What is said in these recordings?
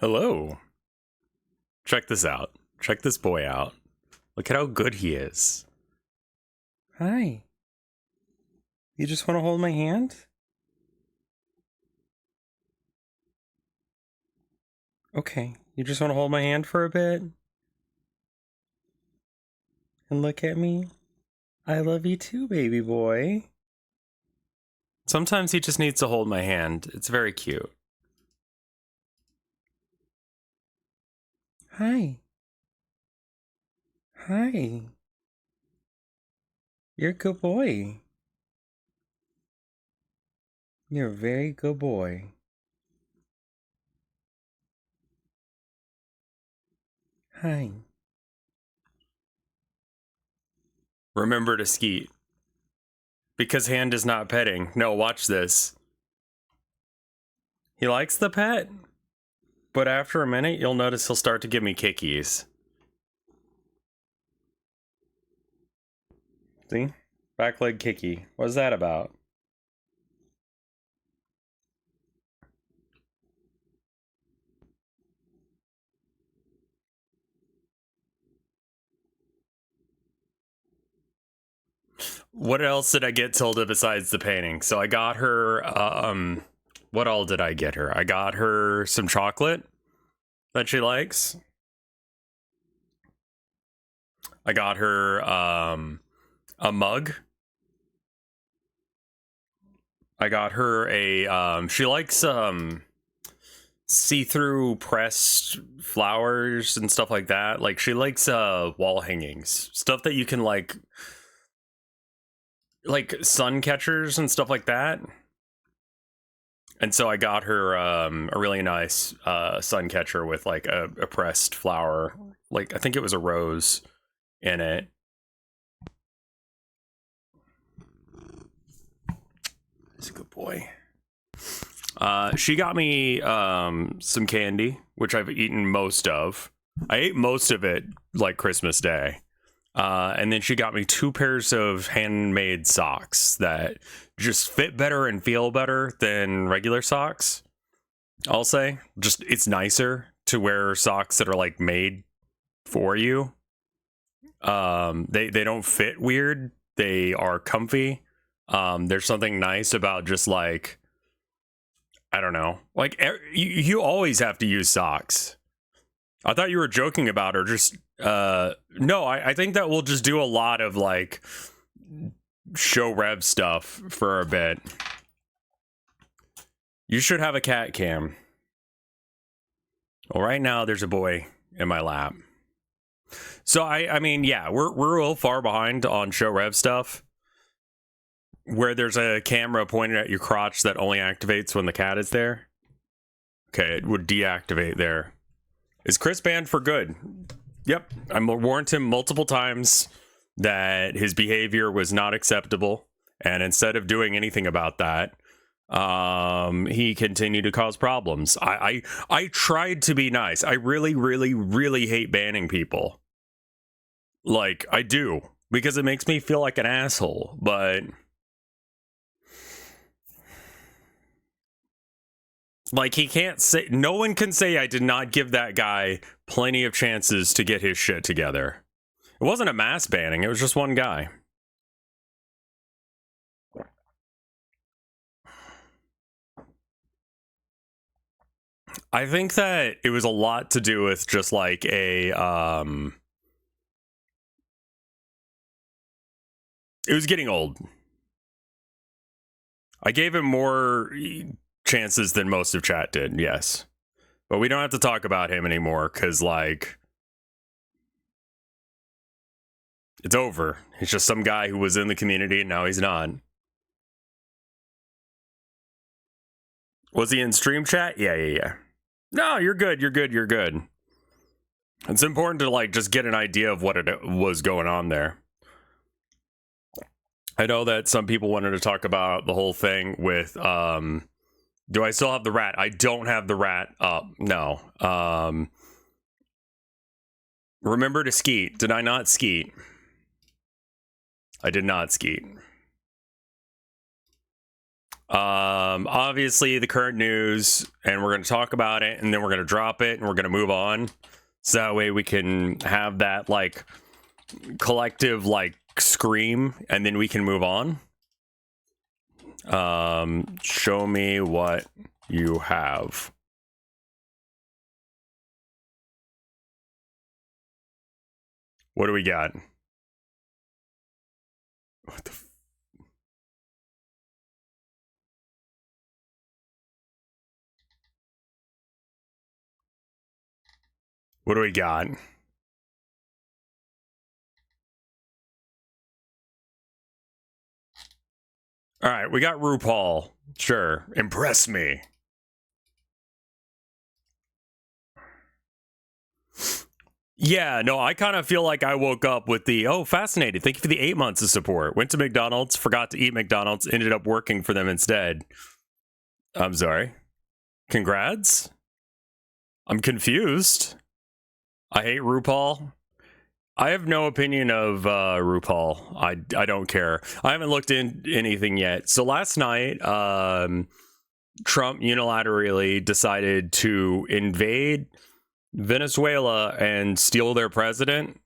Hello. Check this out. Check this boy out. Look at how good he is. Hi. You just want to hold my hand? Okay. You just want to hold my hand for a bit? And look at me? I love you too, baby boy. Sometimes he just needs to hold my hand. It's very cute. Hi. Hi. You're a good boy. You're a very good boy. Hi. Remember to skeet. Because hand is not petting. No, watch this. He likes the pet, but after a minute, you'll notice he'll start to give me kickies. See? Back leg kicky. What's that about? What else did I get Tilda besides the painting? So I got her, what all did I get her? I got her some chocolate that she likes. I got her, a mug. I got her a, she likes, see-through pressed flowers and stuff like that. Like, she likes, wall hangings. Stuff that you can, like sun catchers and stuff like that. And so I got her a really nice sun catcher with like a pressed flower, like I think it was a rose in it. He's a good boy. She got me some candy, which I've eaten most of. I ate most of it like Christmas Day. And then she got me 2 pairs of handmade socks that just fit better and feel better than regular socks. I'll say just it's nicer to wear socks that are like made for you. They don't fit weird. They are comfy. There's something nice about just like, I don't know, like you always have to use socks. I thought you were joking about her. Just no, I think that we'll just do a lot of like show Rev stuff for a bit. You should have a cat cam. Well, right now there's a boy in my lap. So I mean, yeah, we're a little far behind on show Rev stuff, where there's a camera pointed at your crotch that only activates when the cat is there. Okay, it would deactivate there. Is Chris banned for good? Yep, I warned him multiple times that his behavior was not acceptable, and instead of doing anything about that, he continued to cause problems. I tried to be nice. I really, really, really hate banning people. Like, I do, because it makes me feel like an asshole, but like, he can't say, no one can say I did not give that guy plenty of chances to get his shit together. It wasn't a mass banning, it was just one guy. I think that it was a lot to do with just like a, it was getting old. I gave him more chances than most of chat did, yes. But we don't have to talk about him anymore, because, like, it's over. He's just some guy who was in the community, and now he's not. Was he in stream chat? Yeah. No, you're good, you're good. It's important to, like, just get an idea of what it was going on there. I know that some people wanted to talk about the whole thing with, do I still have the rat? I don't have the rat up, no. Remember to skeet. Did I not skeet? I did not skeet. Obviously the current news, and we're going to talk about it, and then we're going to drop it, and we're going to move on. So that way we can have that like collective like scream, and then we can move on. Show me what you have. What do we got? What the What do we got? All right, we got RuPaul. Sure, impress me. Yeah, no, I kind of feel like I woke up with the, oh, fascinated. Thank you for the 8 months of support. Went to McDonald's, forgot to eat McDonald's, ended up working for them instead. I'm sorry. Congrats. I'm confused. I hate RuPaul. I have no opinion of RuPaul. I don't care. I haven't looked in anything yet. So last night, Trump unilaterally decided to invade Venezuela and steal their president.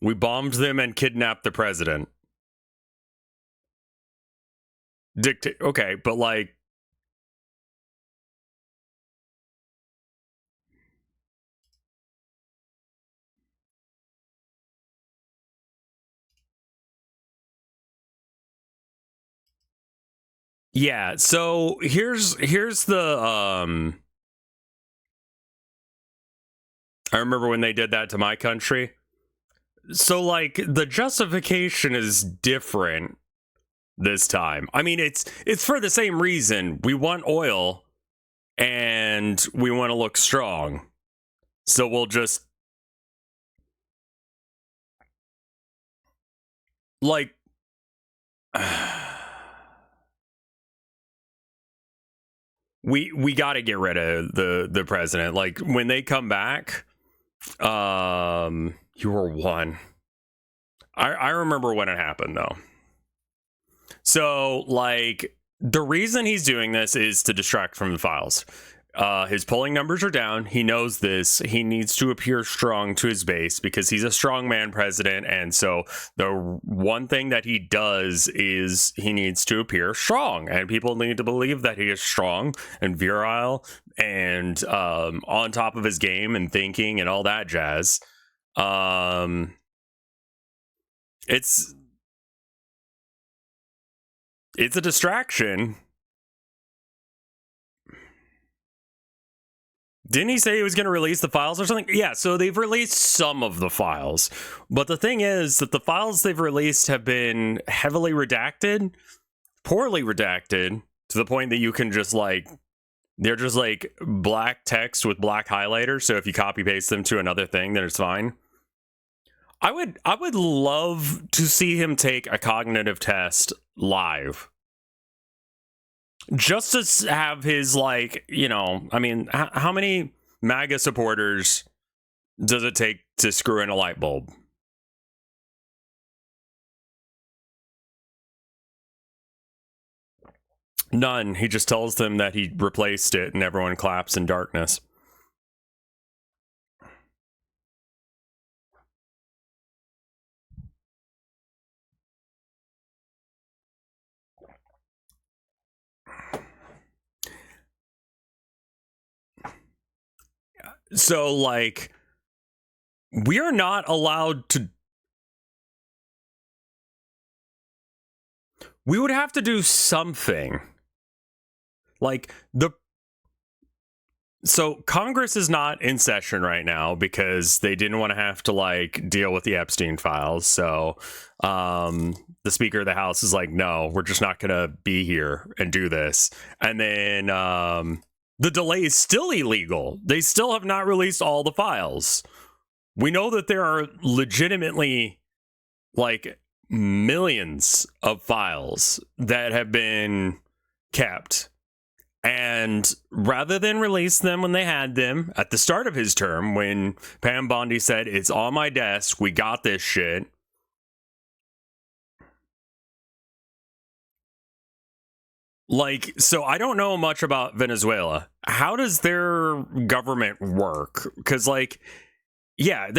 We bombed them and kidnapped the president. Okay, but like, yeah, so here's the I remember when they did that to my country. So like the justification is different this time. I mean, it's for the same reason. We want oil and we want to look strong. So we'll just like we got to get rid of the president. Like when they come back, you were one. I remember when it happened though. So like the reason he's doing this is to distract from the files. His polling numbers are down. He knows this. He needs to appear strong to his base because he's a strongman president. And so the one thing that he does is he needs to appear strong. And people need to believe that he is strong and virile and on top of his game and thinking and all that jazz. It's a distraction. Didn't he say he was going to release the files or something? Yeah, so they've released some of the files. But the thing is that the files they've released have been heavily redacted, poorly redacted, to the point that you can just like, they're just like black text with black highlighters. So if you copy paste them to another thing, then it's fine. I would love to see him take a cognitive test live. Just to have his, like, you know, I mean, how many MAGA supporters does it take to screw in a light bulb? None. He just tells them that he replaced it and everyone claps in darkness. So, like, we are not allowed to. We would have to do something. Like, so Congress is not in session right now because they didn't want to have to, like, deal with the Epstein files. So, the Speaker of the House is like, no, we're just not going to be here and do this. And then, the delay is still illegal. They still have not released all the files. We know that there are legitimately like millions of files that have been kept. And rather than release them when they had them at the start of his term, when Pam Bondi said, it's on my desk, we got this shit. Like, so I don't know much about Venezuela. How does their government work? Because, like, yeah,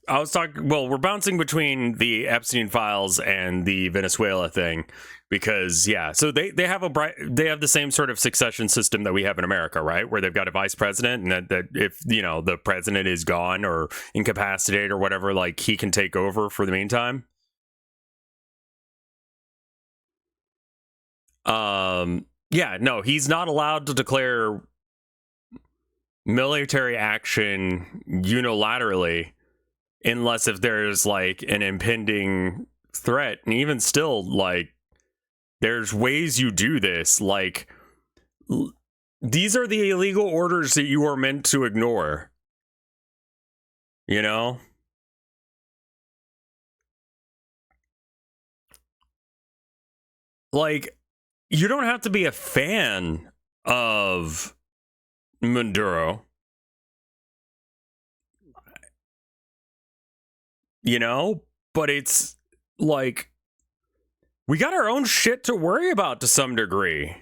I was talking. Well, we're bouncing between the Epstein files and the Venezuela thing because, yeah. So they have they have the same sort of succession system that we have in America, right? Where they've got a vice president, and that if the president is gone or incapacitated or whatever, like he can take over for the meantime. Yeah, no, he's not allowed to declare military action unilaterally unless if there's like an impending threat. And even still, like, there's ways you do this. Like, these are the illegal orders that you are meant to ignore. You know? Like, you don't have to be a fan of Maduro. But it's like we got our own shit to worry about to some degree.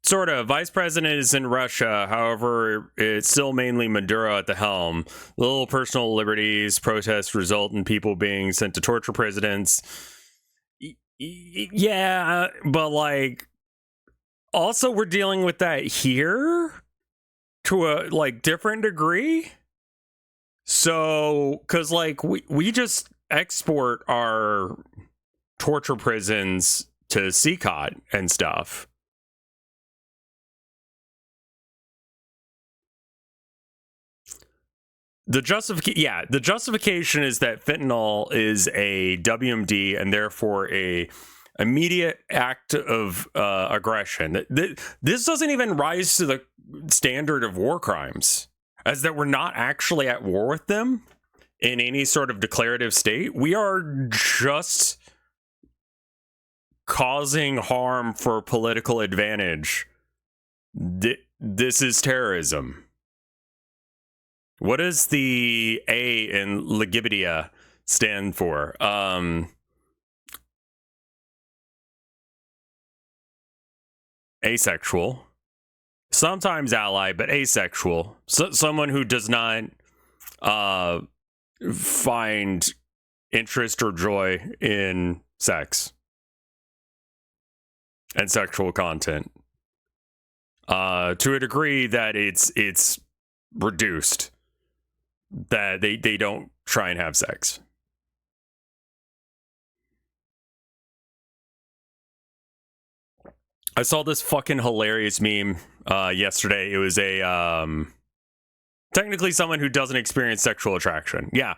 Sort of. Vice president is in Russia. However, it's still mainly Maduro at the helm. Little personal liberties, protests result in people being sent to torture prisons. Yeah, but like, also we're dealing with that here to a like different degree. So, because like we just export our torture prisons to CCOT and stuff. The justification is that fentanyl is a WMD and therefore a immediate act of aggression. This doesn't even rise to the standard of war crimes, as that we're not actually at war with them in any sort of declarative state. We are just causing harm for political advantage. This is terrorism. What does the A in Legibidia stand for? Asexual. Sometimes ally, but asexual. Someone who does not find interest or joy in sex and sexual content. To a degree that it's reduced. That they don't try and have sex. I saw this fucking hilarious meme yesterday. It was a technically someone who doesn't experience sexual attraction. Yeah.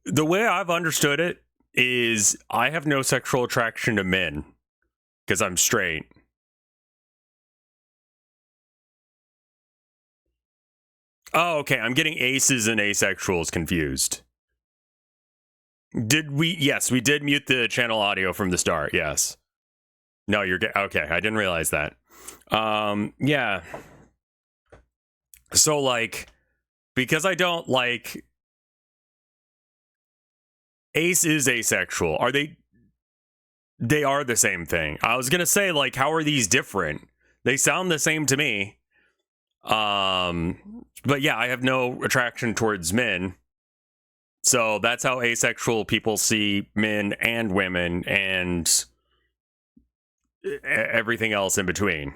The way I've understood it is I have no sexual attraction to men because I'm straight. Oh, okay. I'm getting aces and asexuals confused. Did we? Yes, we did mute the channel audio from the start. Yes. No, you're okay. I didn't realize that. Yeah. So, like, because I don't like ace is asexual. Are they? They are the same thing. I was gonna say, like, how are these different? They sound the same to me. But yeah, I have no attraction towards men. So that's how asexual people see men and women and everything else in between.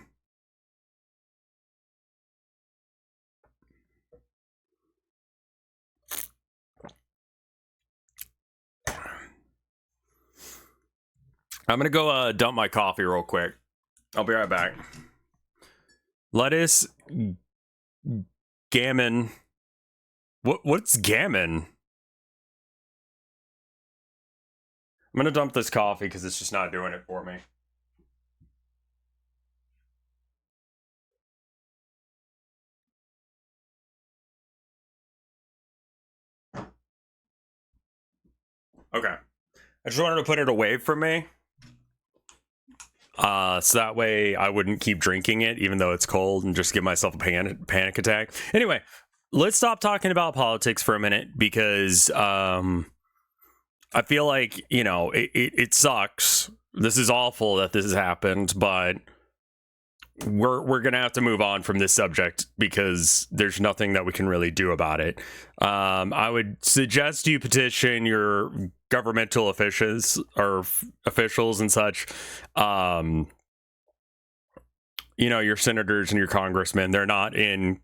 I'm gonna go dump my coffee real quick. I'll be right back. Lettuce, gammon. What's gammon? I'm gonna dump this coffee because it's just not doing it for me. Okay. I just wanted to put it away from me. So that way I wouldn't keep drinking it even though it's cold and just give myself a panic attack. Anyway, let's stop talking about politics for a minute because I feel like, you know, it sucks. This is awful that this has happened, but we're gonna have to move on from this subject because there's nothing that we can really do about it. I would suggest you petition your governmental officials or officials and such. You know, your senators and your congressmen. They're not in.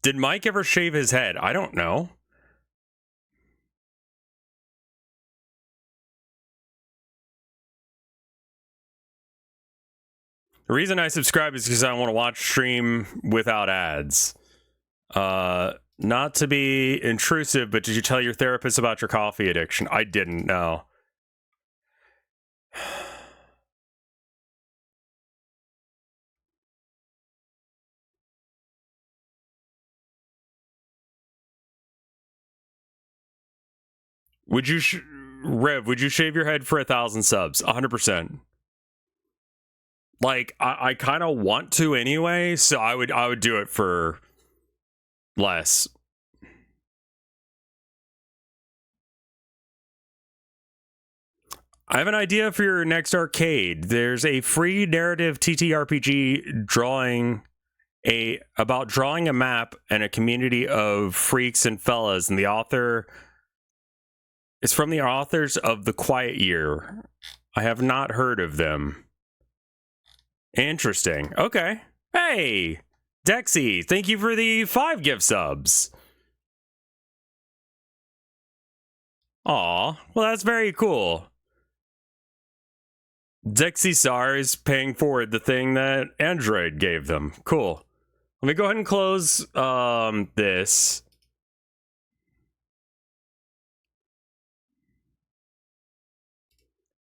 Did Mike ever shave his head? I don't know. The reason I subscribe is because I want to watch stream without ads. Not to be intrusive, but did you tell your therapist about your coffee addiction? I didn't know. Would you, Rev? Would you shave your head for 1,000 subs? 100%. Like I kind of want to anyway, so I would do it for less. I have an idea for your next arcade. There's a free narrative TTRPG about drawing a map and a community of freaks and fellas, and the author is from the authors of The Quiet Year. I have not heard of them. Interesting. Okay. Hey, Dexy, thank you for the 5 gift subs. Aw, well, that's very cool. Dexy Sar is paying forward the thing that Android gave them. Cool. Let me go ahead and close this.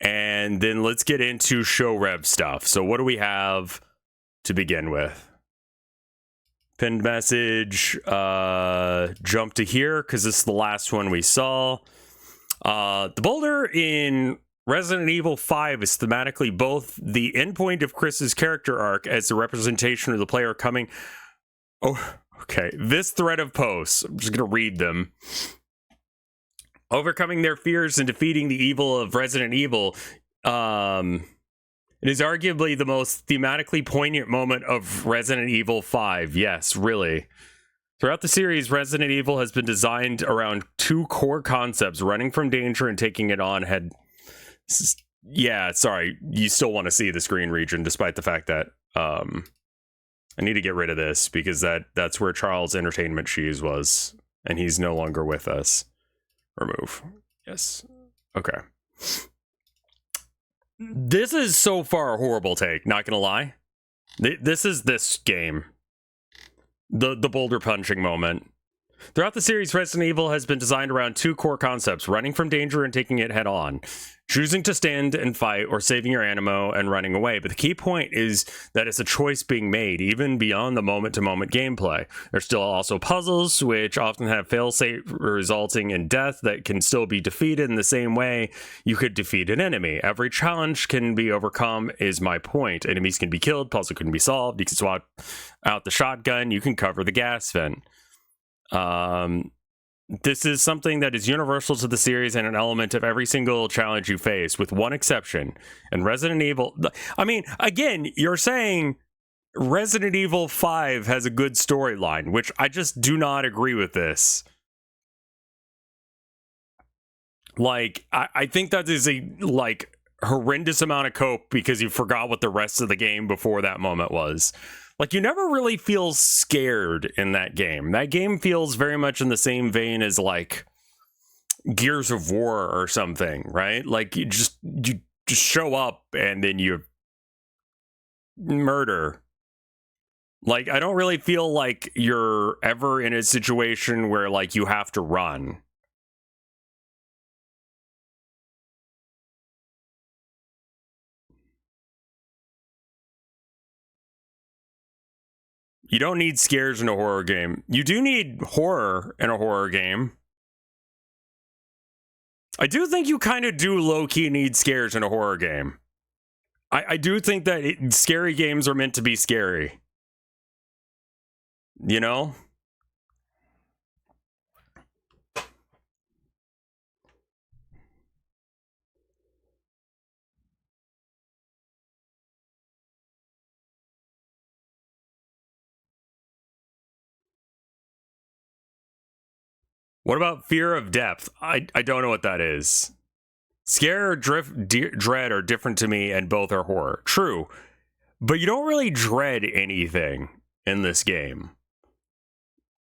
And then let's get into show rev stuff. So what do we have to begin with? Pinned message, jump to here because this is the last one we saw. The boulder in Resident Evil 5 is thematically both the endpoint of Chris's character arc as the representation of the player coming. Oh, okay. This thread of posts, I'm just going to read them. Overcoming their fears and defeating the evil of Resident Evil. It is arguably the most thematically poignant moment of Resident Evil 5. Yes, really. Throughout the series, Resident Evil has been designed around 2 core concepts: running from danger and taking it on head. Yeah, sorry. You still want to see the screen region, despite the fact that I need to get rid of this because that's where Charles' entertainment cheese was, and he's no longer with us. Remove. Yes. Okay. This is so far a horrible take, not gonna lie. This is this game. The boulder punching moment. Throughout the series, Resident Evil has been designed around 2 core concepts: running from danger and taking it head on. Choosing to stand and fight, or saving your ammo and running away. But the key point is that it's a choice being made, even beyond the moment-to-moment gameplay. There's still also puzzles, which often have failsafe resulting in death that can still be defeated in the same way you could defeat an enemy. Every challenge can be overcome, is my point. Enemies can be killed, puzzle can be solved, you can swap out the shotgun, you can cover the gas vent. This is something that is universal to the series and an element of every single challenge you face, with one exception. And Resident Evil... I mean, again, you're saying Resident Evil 5 has a good storyline, which I just do not agree with this. Like, I think that is a, like, horrendous amount of cope because you forgot what the rest of the game before that moment was. Like, you never really feel scared in that game. That game feels very much in the same vein as, like, Gears of War or something, right? Like, you just show up and then you murder. Like, I don't really feel like you're ever in a situation where, like, you have to run. You don't need scares in a horror game. You do need horror in a horror game. I do think you kind of do low-key need scares in a horror game. I do think that scary games are meant to be scary. You know? What about fear of depth? I don't know what that is. Scare or dread are different to me, and both are horror. True, but you don't really dread anything in this game.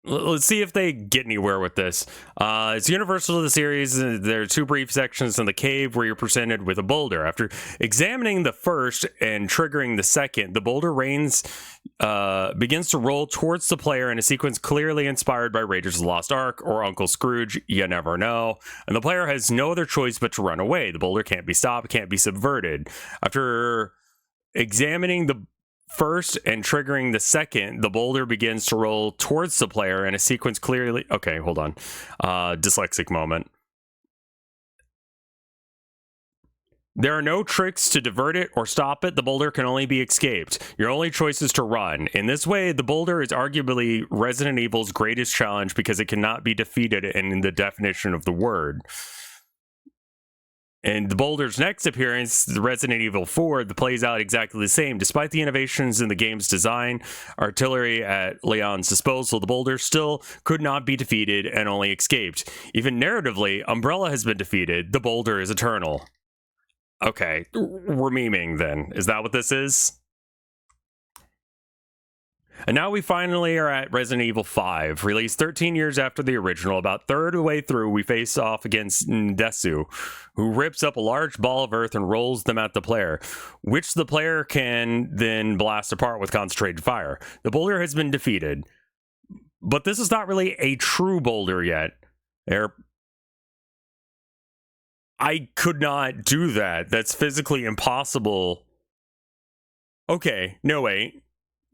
Let's see if they get anywhere with this. It's universal to the series. There are two brief sections in the cave where you're presented with a boulder. After examining the first and triggering the second, the boulder begins to roll towards the player in a sequence clearly inspired by Raiders of the Lost Ark or Uncle Scrooge. You never know. And the player has no other choice but to run away. The boulder can't be stopped, can't be subverted. After examining the first and triggering the second, the boulder begins to roll towards the player in a sequence clearly... Okay, hold on. Dyslexic moment. There are no tricks to divert it or stop it. The boulder can only be escaped. Your only choice is to run. In this way, the boulder is arguably Resident Evil's greatest challenge because it cannot be defeated in the definition of the word. And the boulder's next appearance, the Resident Evil 4, plays out exactly the same. Despite the innovations in the game's design, artillery at Leon's disposal, the boulder still could not be defeated and only escaped. Even narratively, Umbrella has been defeated. The boulder is eternal. Okay, we're memeing then. Is that what this is? And now we finally are at Resident Evil 5, released 13 years after the original. About third of the way through, we face off against Ndesu, who rips up a large ball of earth and rolls them at the player, which the player can then blast apart with concentrated fire. The boulder has been defeated, but this is not really a true boulder yet. I could not do that. That's physically impossible. Okay, no wait.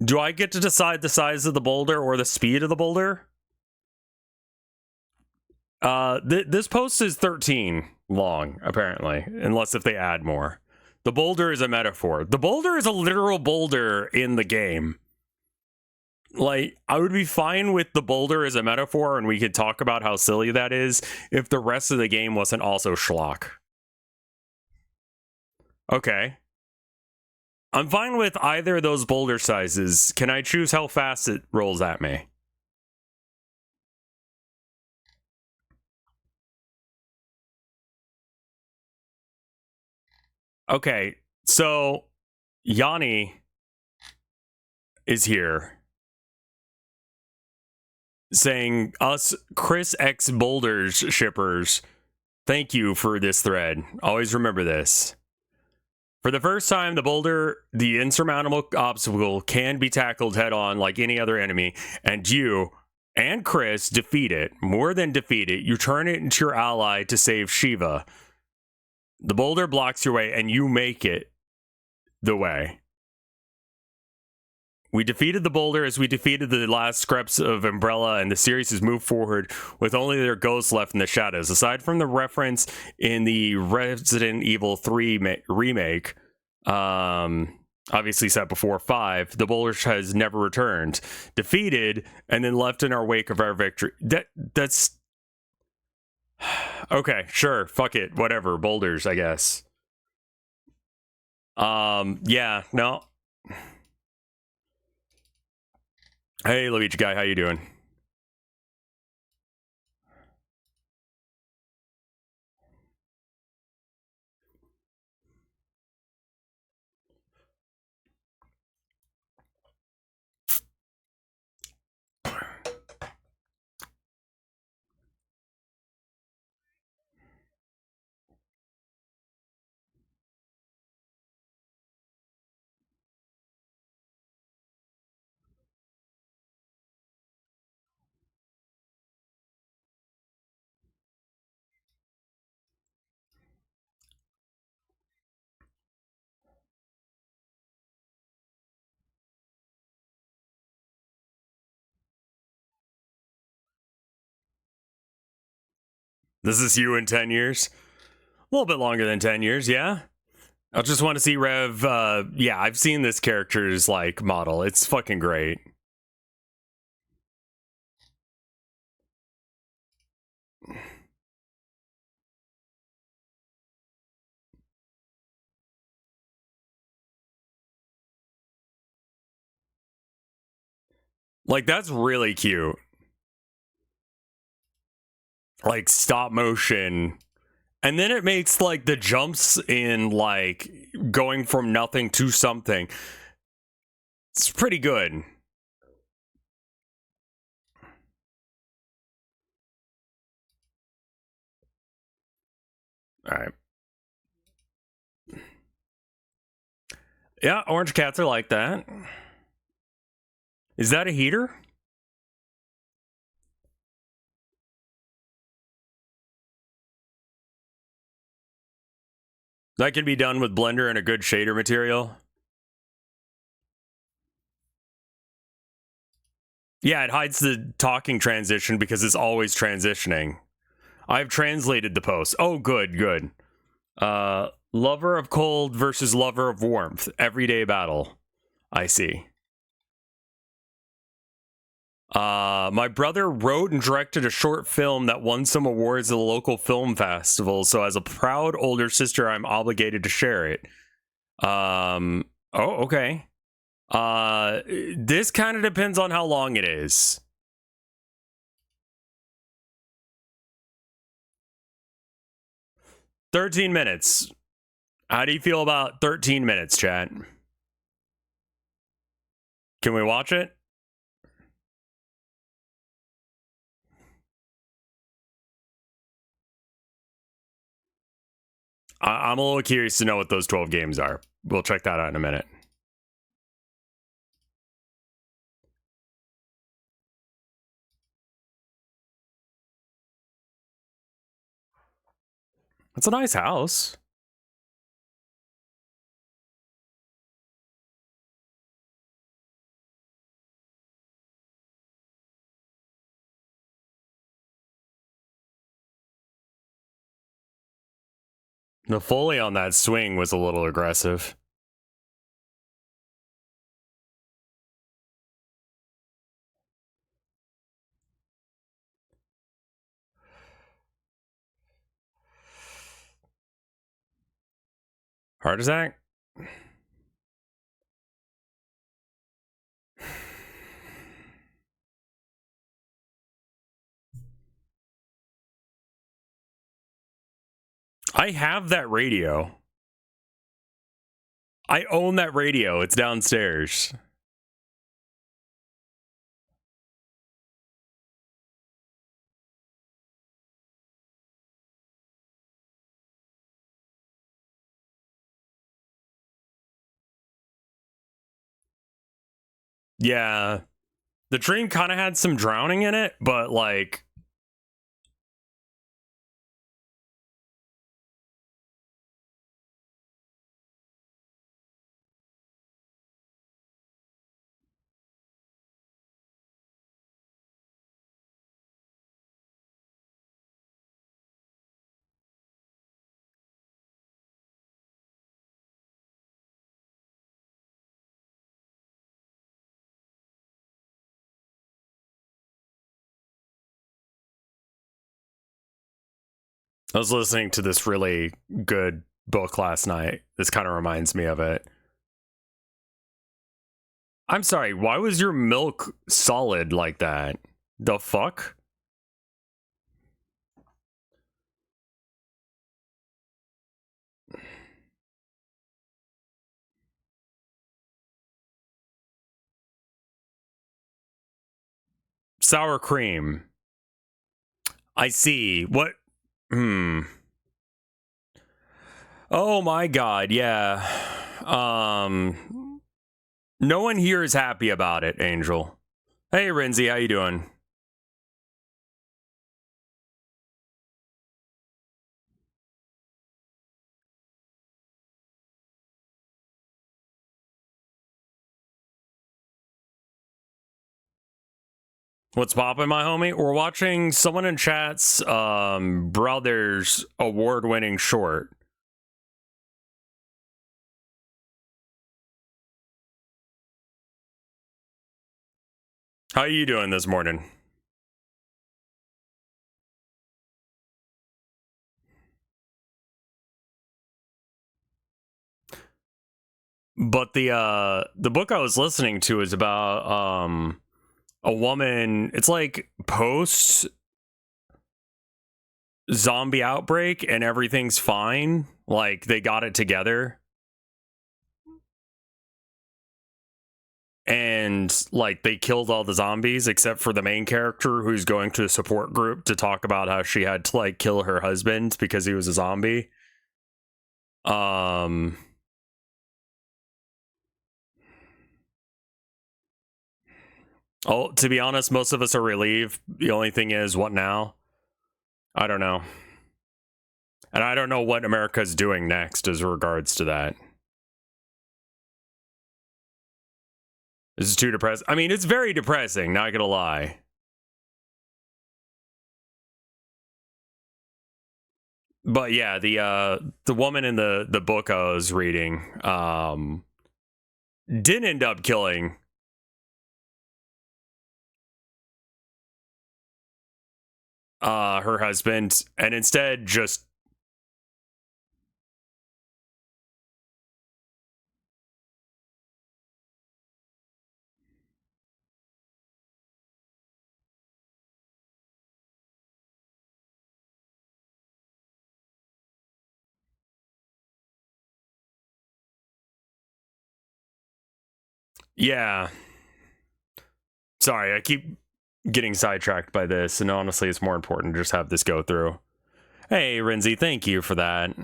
Do I get to decide the size of the boulder or the speed of the boulder? This post is 13 long, apparently, unless if they add more. The boulder is a metaphor. The boulder is a literal boulder in the game. Like, I would be fine with the boulder as a metaphor, and we could talk about how silly that is if the rest of the game wasn't also schlock. Okay. I'm fine with either of those boulder sizes. Can I choose how fast it rolls at me? Okay, so Yanni is here saying, us Chris X Boulders shippers, thank you for this thread. Always remember this. For the first time, the boulder, the insurmountable obstacle, can be tackled head on like any other enemy, and you and Chris defeat it. More than defeat it, you turn it into your ally to save Shiva. The boulder blocks your way, and you make it the way. We defeated the boulder as we defeated the last scraps of Umbrella, and the series has moved forward with only their ghosts left in the shadows. Aside from the reference in the Resident Evil 3 remake, obviously set before 5, the boulder has never returned. Defeated, and then left in our wake of our victory. That's... Okay, sure, fuck it, whatever, boulders, I guess. Yeah, no... Hey, Luigi guy, how you doing? This is you in 10 years? A little bit longer than 10 years, yeah. I just want to see Rev, yeah, I've seen this character's, like, model. It's fucking great. Like, that's really cute. like stop motion, and then it makes like the jumps in like going from nothing to something. It's pretty good. All right. Yeah, orange cats are like that. Is that a heater? That can be done with Blender and a good shader material. Yeah, it hides the talking transition because it's always transitioning. I've translated the post. Oh, good, good. Lover of cold versus lover of warmth. Everyday battle. I see. My brother wrote and directed a short film that won some awards at a local film festival, so as a proud older sister, I'm obligated to share it. Oh, okay. This kind of depends on how long it is. "13 minutes. How do you feel about 13 minutes, chat? Can we watch it? I'm a little curious to know what those 12 games are. We'll check that out in a minute. It's a nice house. The Foley on that swing was a little aggressive. Heart attack? I have that radio. I own that radio. It's downstairs. Yeah. The dream kind of had some drowning in it, but like... I was listening to this really good book last night. This kind of reminds me of it. I'm sorry, why was your milk solid like that? The fuck? Sour cream. I see. What? Oh my god, yeah. No one here is happy about it, Angel. Hey, Renzi, how you doing? What's poppin', my homie? We're watching someone in chat's brother's award-winning short. How you doing this morning? But the book I was listening to is about a woman. It's like post zombie outbreak and everything's fine. Like, they got it together. And, like, they killed all the zombies except for the main character who's going to a support group to talk about how she had to, like, kill her husband because he was a zombie. Oh, to be honest, most of us are relieved. The only thing is, what now? I don't know. And I don't know what America's doing next as regards to that. This is too depressing. I mean, it's very depressing, not gonna lie. But yeah, the woman in the book I was reading didn't end up killing her husband, and instead just yeah. Sorry, I keep getting sidetracked by this, and honestly, it's more important to just have this go through. Hey, Renzi, thank you for that.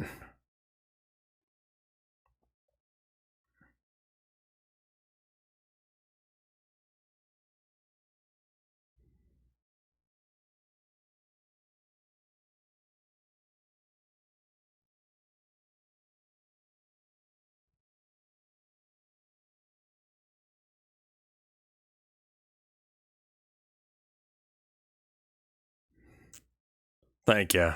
Thank you.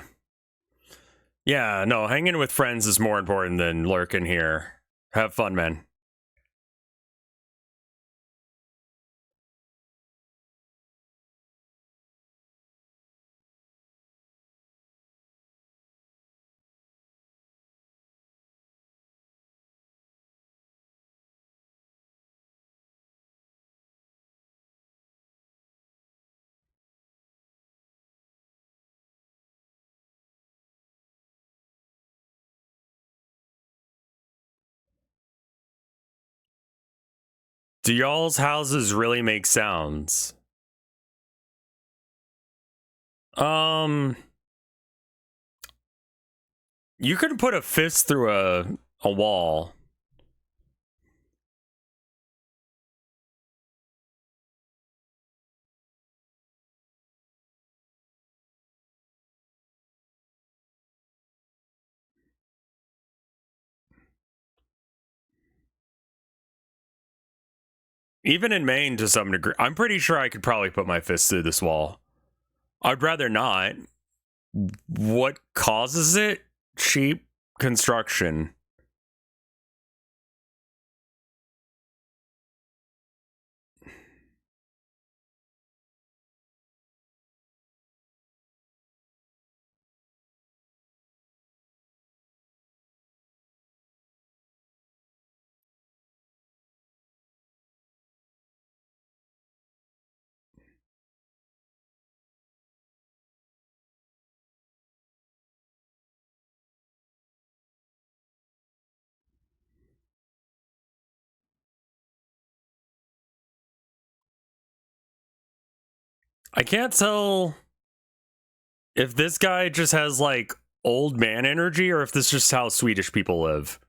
Yeah, no, hanging with friends is more important than lurking here. Have fun, man. Do y'all's houses really make sounds? You could put a fist through a wall. Even in Maine, to some degree, I'm pretty sure I could probably put my fist through this wall. I'd rather not. What causes it? Cheap construction. I can't tell if this guy just has like old man energy or if this is just how Swedish people live.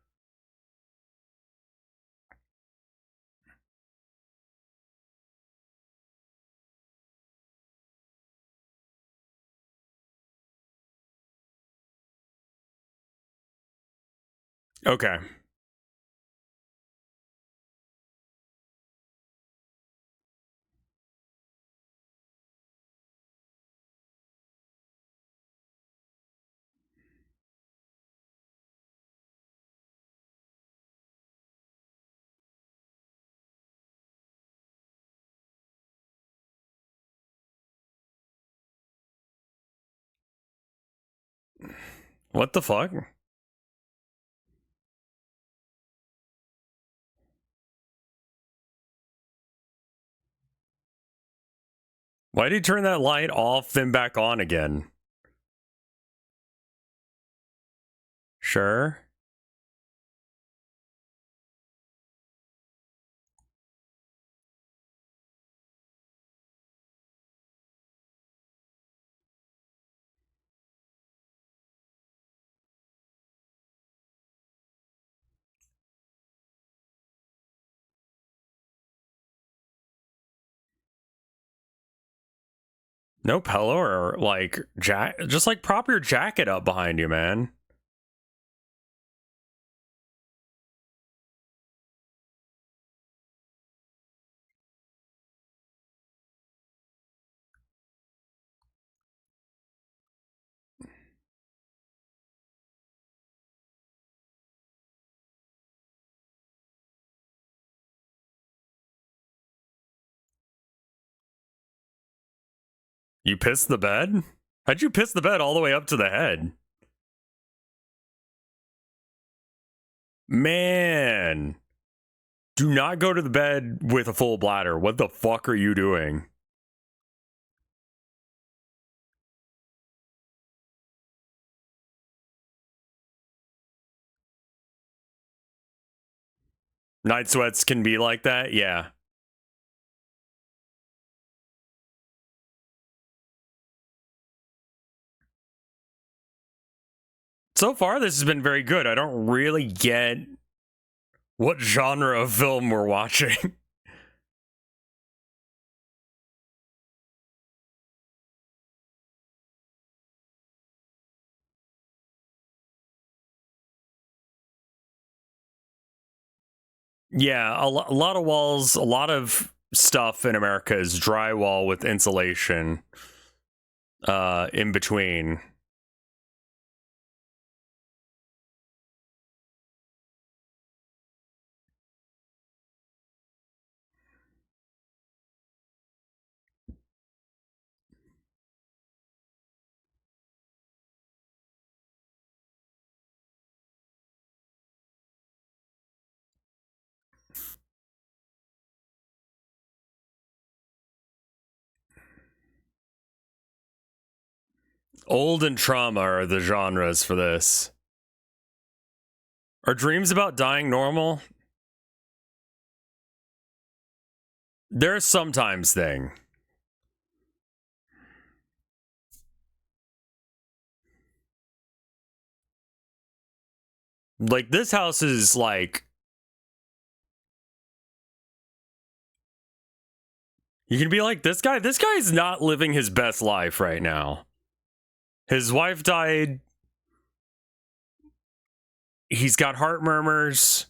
Okay. What the fuck? Why did he turn that light off then back on again? Sure. No pillow or like just like prop your jacket up behind you, man. You pissed the bed? How'd you piss the bed all the way up to the head? Man. Do not go to the bed with a full bladder. What the fuck are you doing? Night sweats can be like that? Yeah. So far, this has been very good. I don't really get what genre of film we're watching. Yeah, a lot of walls, a lot of stuff in America is drywall with insulation in between. Old and trauma are the genres for this. Are dreams about dying normal? They're sometimes thing. Like this house is like you can be like this guy's not living his best life right now. His wife died. He's got heart murmurs.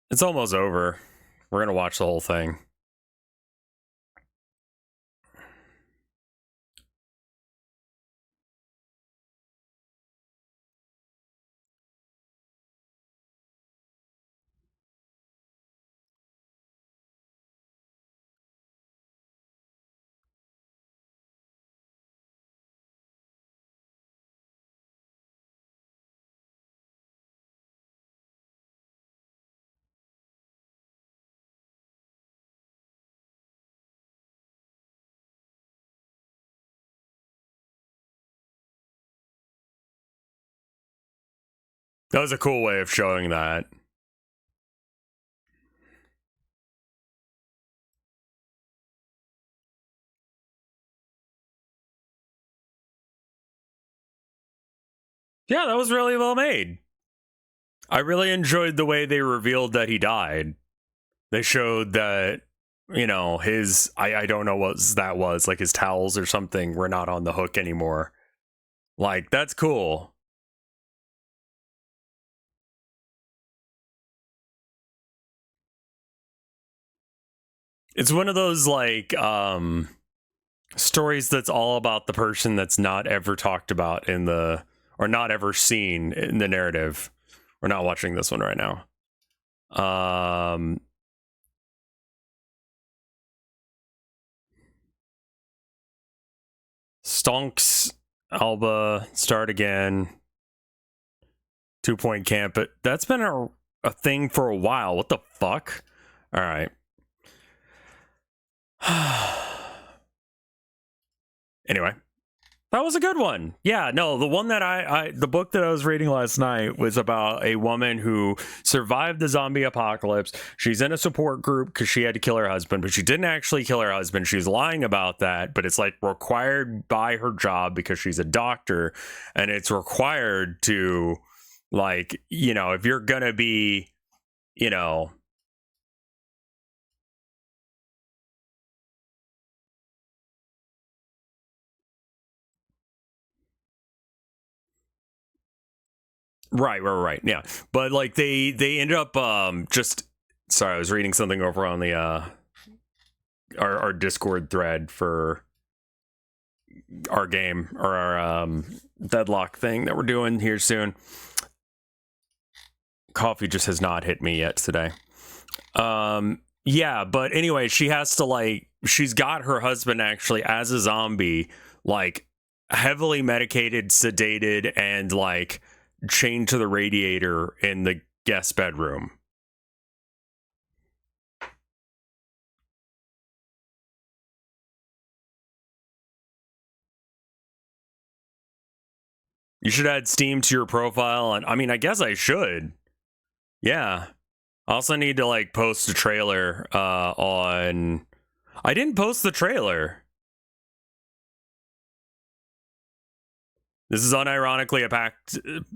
It's almost over. We're gonna watch the whole thing. That was a cool way of showing that. Yeah, that was really well made. I really enjoyed the way they revealed that he died. They showed that, you know, his I don't know what that was, like his towels or something were not on the hook anymore. Like, that's cool. It's one of those like stories that's all about the person that's not ever talked about in the or not ever seen in the narrative. We're not watching this one right now. Stonks, Alba, start again. 2-point camp, but that's been a thing for a while. What the fuck? All right. Anyway, that was a good one. Yeah, no, the one that the book that I was reading last night was about a woman who survived the zombie apocalypse. She's in a support group because she had to kill her husband, but she didn't actually kill her husband. She's lying about that, but it's like required by her job because she's a doctor, and it's required to, like, you know, if you're gonna be, you know, right, yeah, but like they ended up just, sorry, I was reading something over on the our Discord thread for our game, or our deadlock thing that we're doing here soon. Coffee just has not hit me yet today. Yeah, but anyway, she has to, like, she's got her husband actually as a zombie, like heavily medicated, sedated, and like chained to the radiator in the guest bedroom. You should add Steam to your profile, and I mean, I guess I should. Yeah. I also need to like post a trailer on. I didn't post the trailer. This is unironically a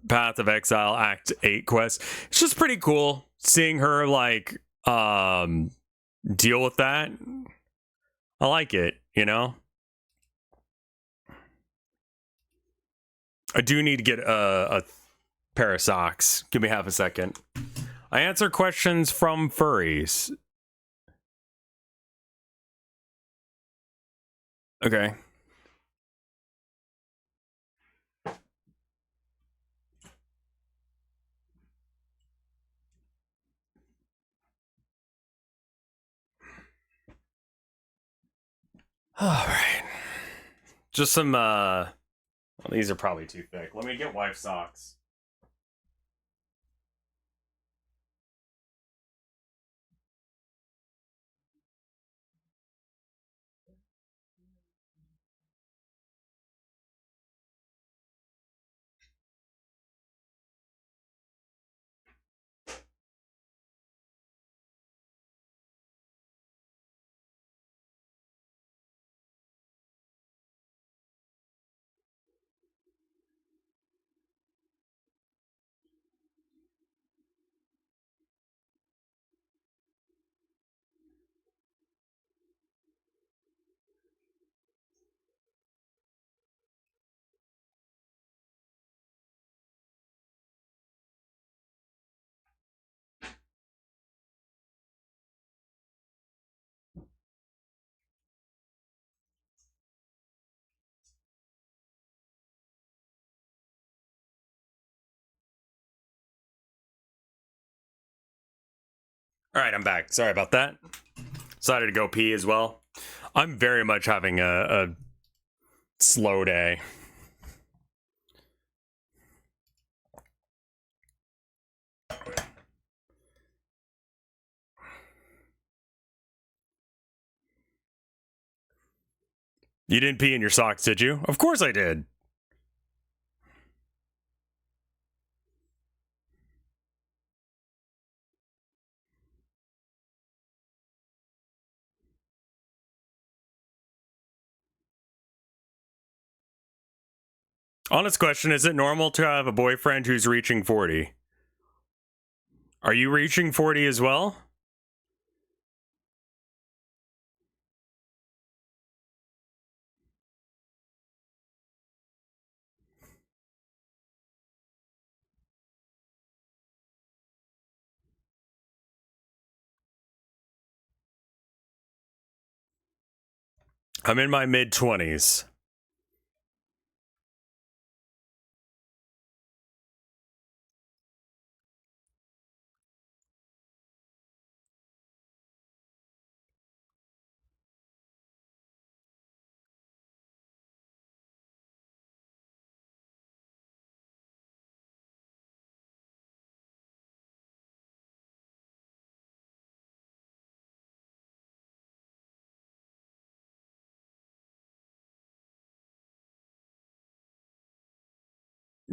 Path of Exile Act 8 quest. It's just pretty cool seeing her like deal with that. I like it, you know? I do need to get a pair of socks. Give me half a second. I answer questions from furries. Okay. All right. Just some well, these are probably too thick. Let me get wife socks. All right, I'm back. Sorry about that. Decided to go pee as well. I'm very much having a slow day. You didn't pee in your socks, did you? Of course I did. Honest question, is it normal to have a boyfriend who's reaching 40? Are you reaching 40 as well? I'm in my mid-20s.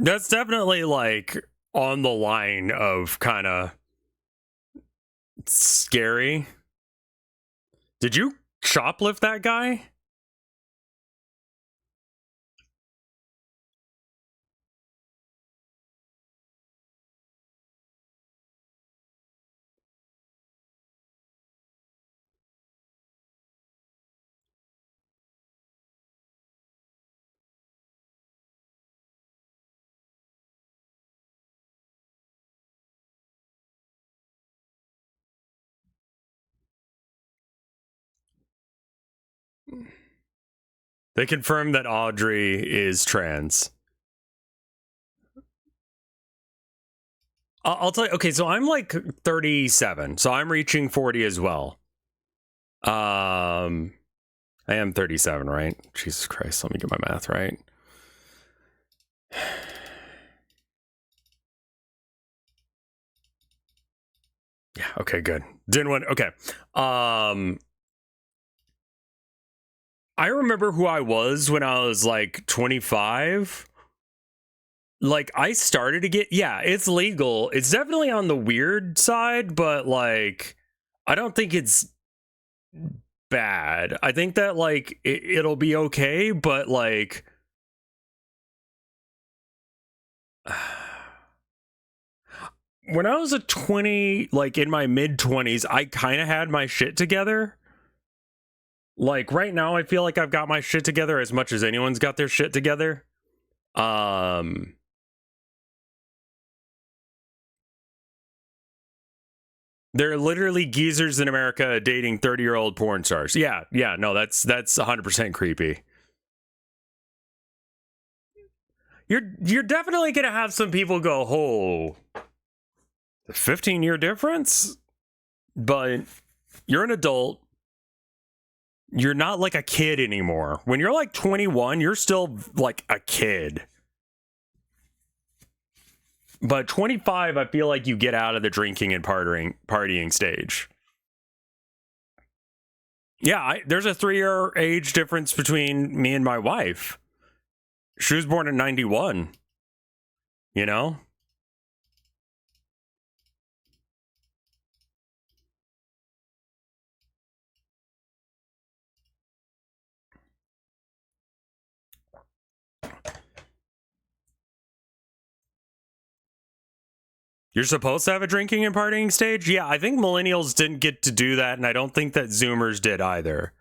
That's definitely like on the line of kind of scary. Did you shoplift that guy? They confirmed that Audrey is trans. I'll tell you. Okay, so I'm like 37, so I'm reaching 40 as well. I am 37, right? Jesus Christ, let me get my math right. Yeah, okay, good. Didn't want okay. I remember who I was when I was like 25. Like I started to get yeah, it's legal. It's definitely on the weird side, but like I don't think it's bad. I think that like it'll be okay, but like when I was a 20, like in my mid 20s, I kind of had my shit together. Like right now I feel like I've got my shit together as much as anyone's got their shit together. Um There are literally geezers in America dating 30-year-old porn stars. Yeah, no, that's 100% creepy. You're definitely gonna have some people go, "Oh, the 15-year difference?" But you're an adult. You're not like a kid anymore. When you're like 21, you're still like a kid. But 25, I feel like you get out of the drinking and partying stage. Yeah, there's a 3-year age difference between me and my wife. She was born in 91. You know? You're supposed to have a drinking and partying stage? Yeah, I think millennials didn't get to do that, and I don't think that Zoomers did either.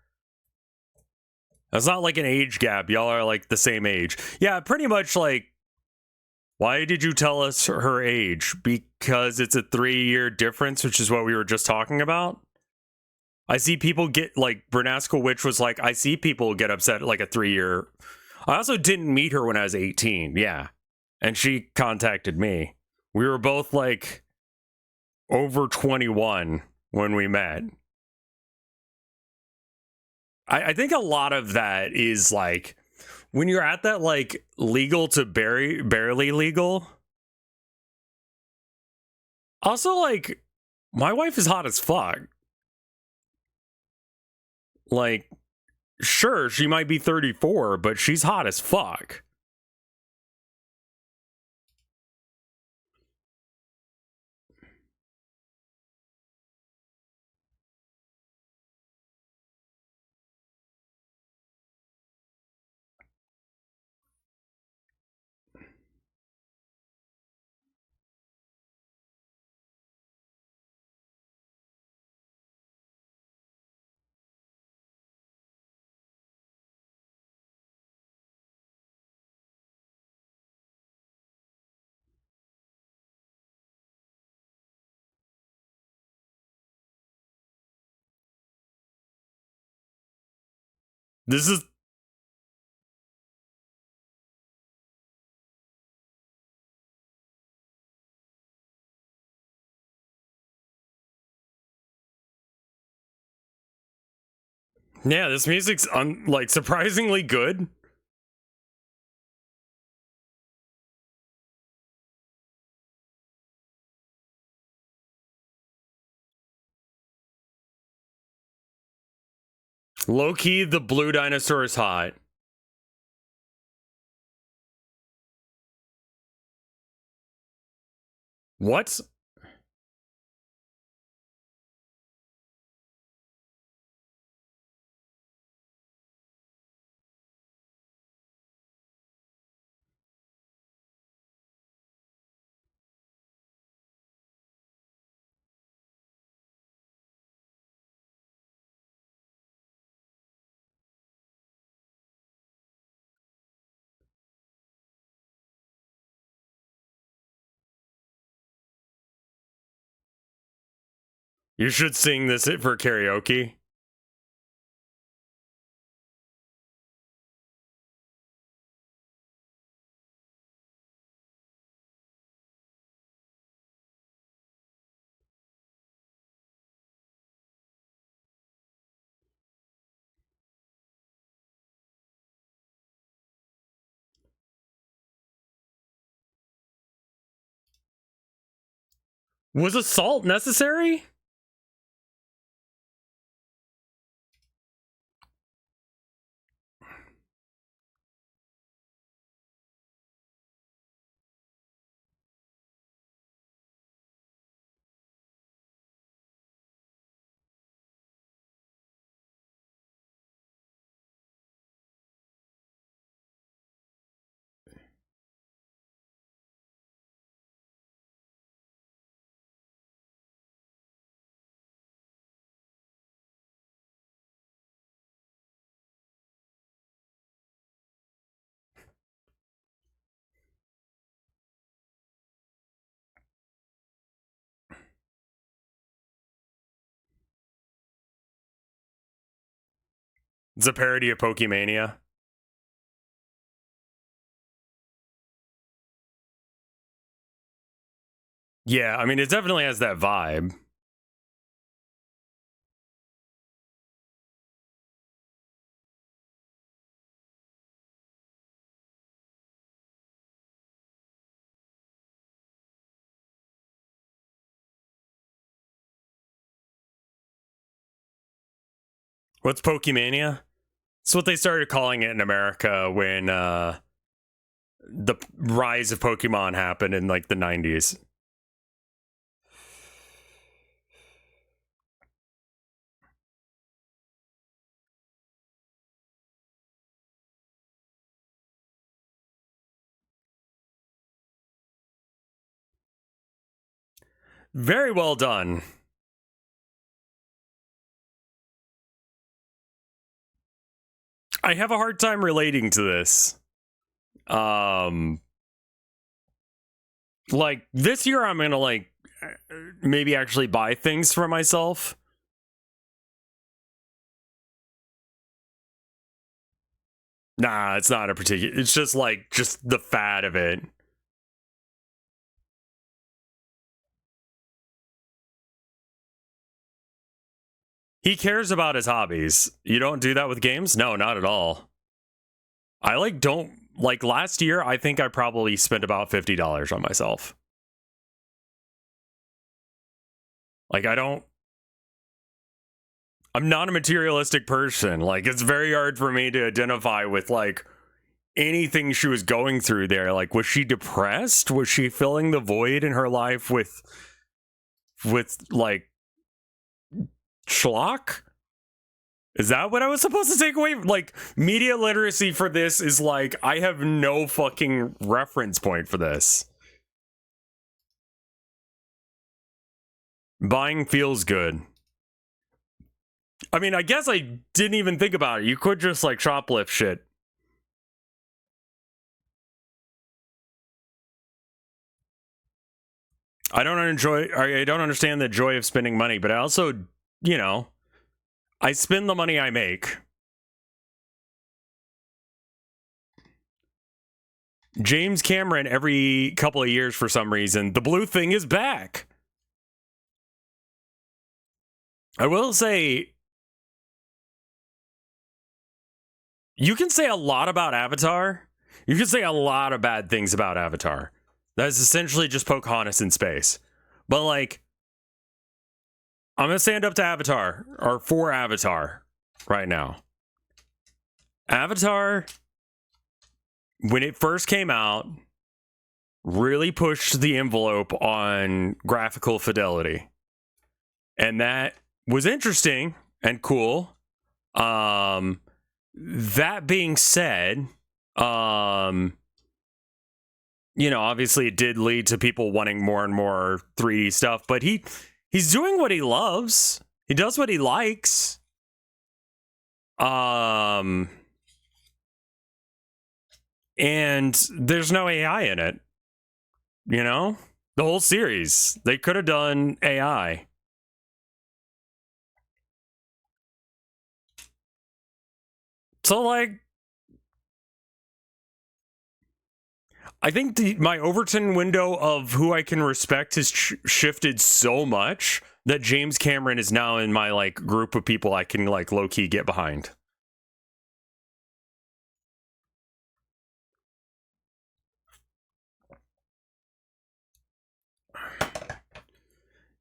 That's not like an age gap. Y'all are like the same age. Yeah, pretty much like, why did you tell us her age? Because it's a 3-year difference, which is what we were just talking about. I see people get like, Bernasco Witch was like, I see people get upset at like a 3-year. I also didn't meet her when I was 18. Yeah. And she contacted me. We were both like over 21 when we met. I think a lot of that is like when you're at that like legal to barely legal. Also, like, my wife is hot as fuck. Like, sure, she might be 34, but she's hot as fuck. This is yeah, this music's like surprisingly good. Low key, the blue dinosaur is hot. What? You should sing this for karaoke. Was assault necessary? It's a parody of Pokemania. Yeah, I mean, it definitely has that vibe. What's Pokemania? It's what they started calling it in America when the rise of Pokemon happened in like the 90s. Very well done. I have a hard time relating to this. Like this year I'm gonna like maybe actually buy things for myself. Nah, it's not a particular, it's just like just the fad of it. He cares about his hobbies. You don't do that with games? No, not at all. I like don't like last year I think I probably spent about $50 on myself. Like I'm not a materialistic person. Like it's very hard for me to identify with like anything she was going through there. Like was she depressed? Was she filling the void in her life with like schlock? Is that what I was supposed to take away? Like media literacy for this is like I have no fucking reference point for this. Buying feels good. I mean, I guess I didn't even think about it. You could just like shoplift shit. I don't understand the joy of spending money, but I also, you know, I spend the money I make. James Cameron, every couple of years for some reason, the blue thing is back. I will say, you can say a lot about Avatar. You can say a lot of bad things about Avatar. That's essentially just Pocahontas in space. But like, I'm going to stand up to Avatar, or for Avatar, right now. Avatar, when it first came out, really pushed the envelope on graphical fidelity. And that was interesting and cool. That being said, obviously it did lead to people wanting more and more 3D stuff, but he's doing what he loves. He does what he likes. And there's no AI in it. The whole series, they could have done AI. So, like, I think my Overton window of who I can respect has shifted so much that James Cameron is now in my, like, group of people I can, like, low-key get behind.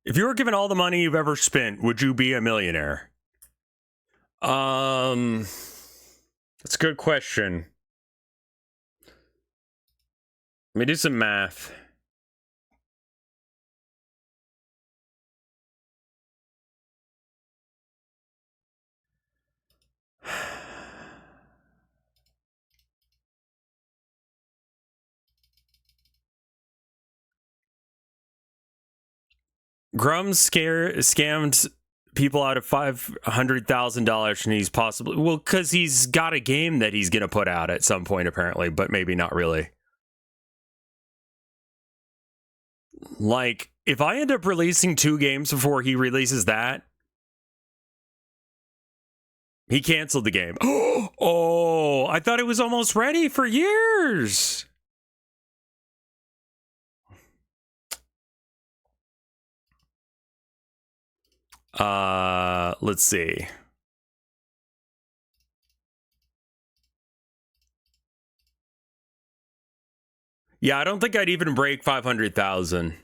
If you were given all the money you've ever spent, would you be a millionaire? That's a good question. Let me do some math. Grum scammed people out of $500,000, and he's possibly because he's got a game that he's gonna put out at some point, apparently, but maybe not really. Like, if I end up releasing 2 games before he releases that, he canceled the game. Oh, I thought it was almost ready for years. Let's see. Yeah, I don't think I'd even break 500,000.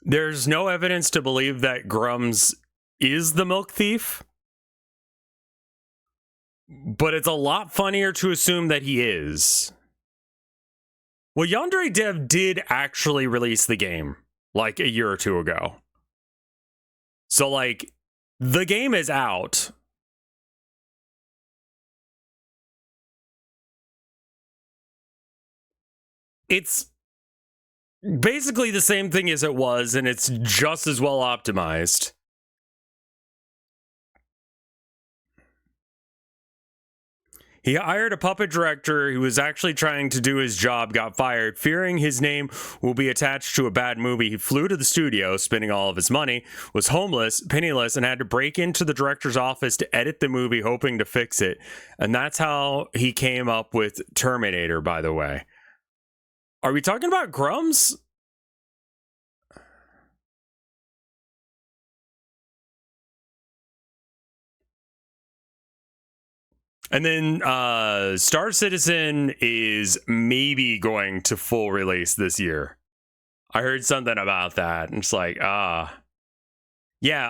There's no evidence to believe that Grums is the milk thief, but it's a lot funnier to assume that he is. Well, Yandere Dev did actually release the game like a year or 2 ago. So, like, the game is out. It's basically the same thing as it was, and it's just as well optimized. He hired a puppet director who was actually trying to do his job, got fired. Fearing his name will be attached to a bad movie, he flew to the studio, spending all of his money, was homeless, penniless, and had to break into the director's office to edit the movie, hoping to fix it. And that's how he came up with Terminator, by the way. Are we talking about Grums? And then Star Citizen is maybe going to full release this year. I heard something about that. And it's like, yeah,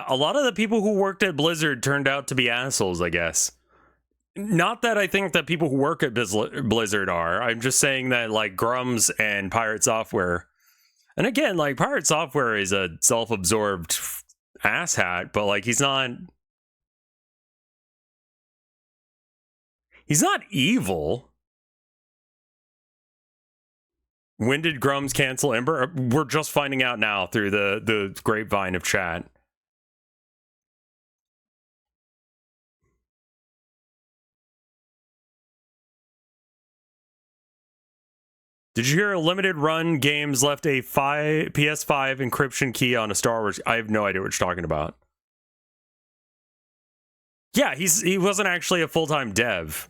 a lot of the people who worked at Blizzard turned out to be assholes, I guess. Not that I think that people who work at Blizzard are. I'm just saying that, like, Grums and Pirate Software. And again, like, Pirate Software is a self-absorbed asshat, but, like, he's not evil. When did Grums cancel Ember? We're just finding out now through the grapevine of chat. Did you hear limited run games left a PS5 encryption key on a Star Wars? I have no idea what you're talking about. Yeah, he wasn't actually a full-time dev.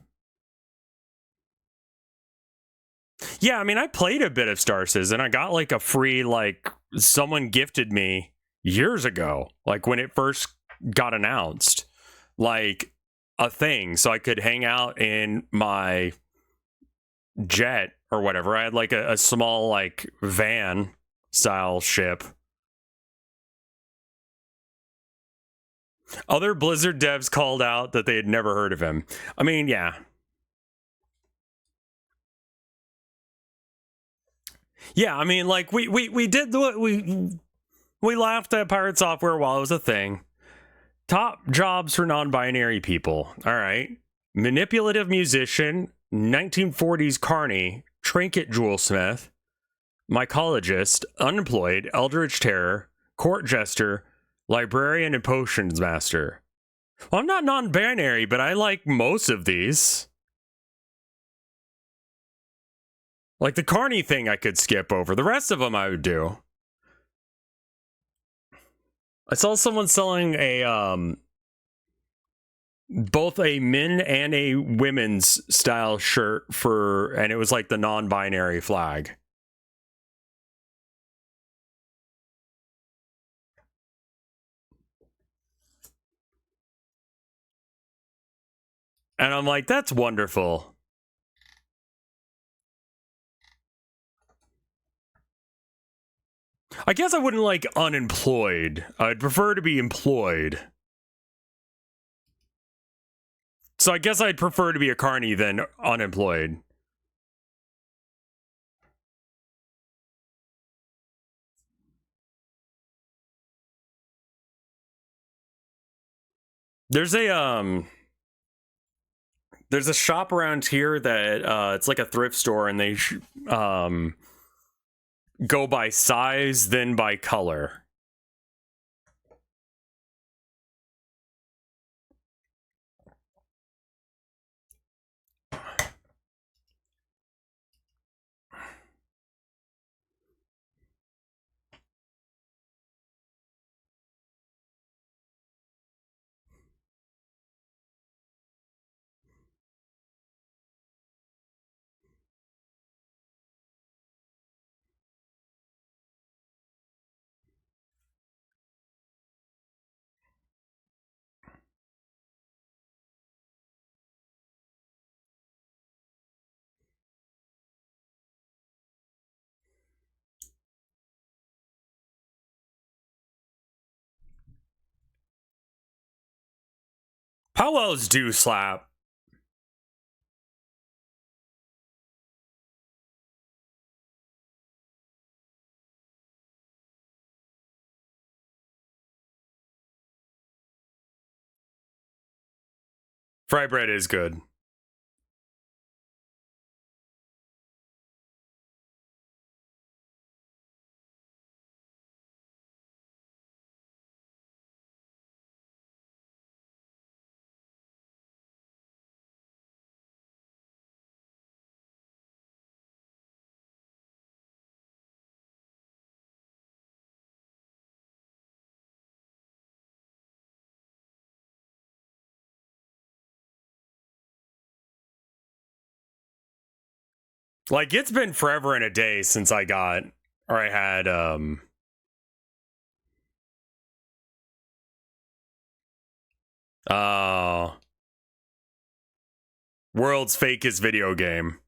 Yeah, I mean, I played a bit of Star Citizen. I got like a free, like, someone gifted me years ago, like when it first got announced, like a thing, so I could hang out in my jet or whatever. I had like a small, like, van style ship. Other Blizzard devs called out that they had never heard of him. I mean, yeah. Yeah, I mean, like we did we laughed at pirate software while it was a thing. Top jobs for non-binary people. All right. Manipulative musician, 1940s carny, trinket jewelsmith, mycologist, unemployed, eldritch terror, court jester, librarian, and potions master. Well, I'm not non-binary, but I like most of these. Like the carny thing I could skip over. The rest of them I would do. I saw someone selling a both a men and a women's style shirt for, and it was like the non-binary flag. And I'm like, that's wonderful. I guess I wouldn't like unemployed. I'd prefer to be employed. So I guess I'd prefer to be a carny than unemployed. There's a shop around here that it's like a thrift store, and they go by size then by color. Powwows do slap. Fry bread is good. Like, it's been forever and a day since I got, or I had uh world's fakest video game.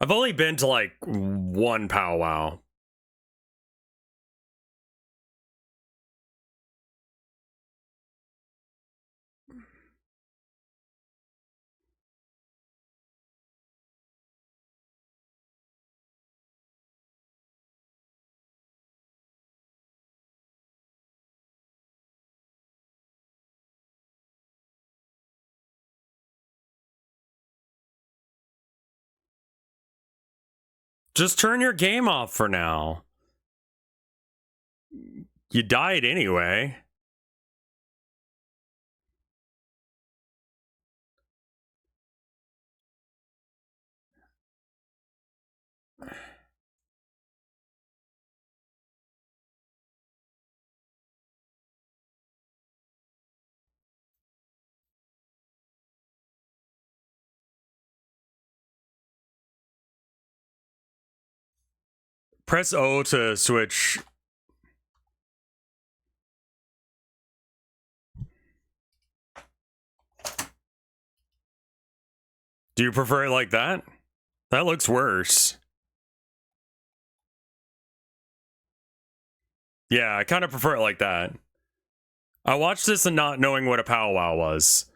I've only been to like one powwow. Just turn your game off for now. You died anyway. Press O to switch. Do you prefer it like that? That looks worse. Yeah, I kind of prefer it like that. I watched this and not knowing what a powwow was.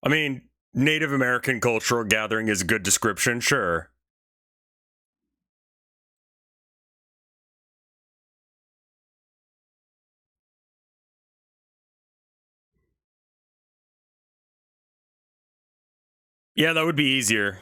I mean, Native American cultural gathering is a good description, sure. Yeah, that would be easier.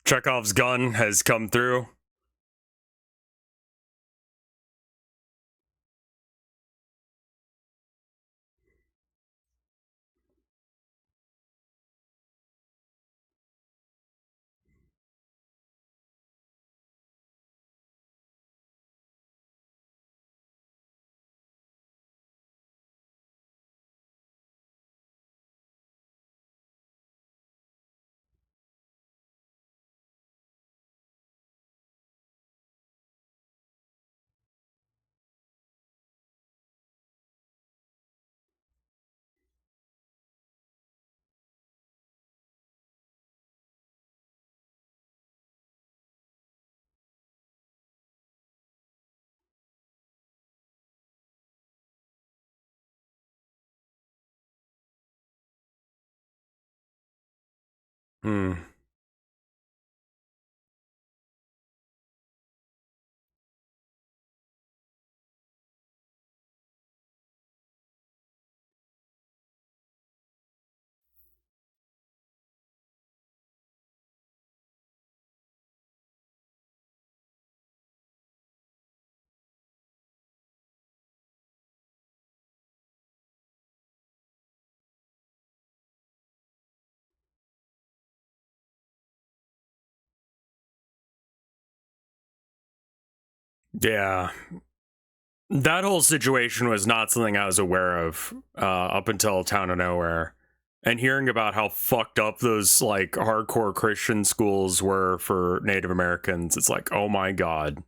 Chekhov's gun has come through. Hmm. Yeah. That whole situation was not something I was aware of up until Town of Nowhere. And hearing about how fucked up those like hardcore Christian schools were for Native Americans, it's like, oh my god.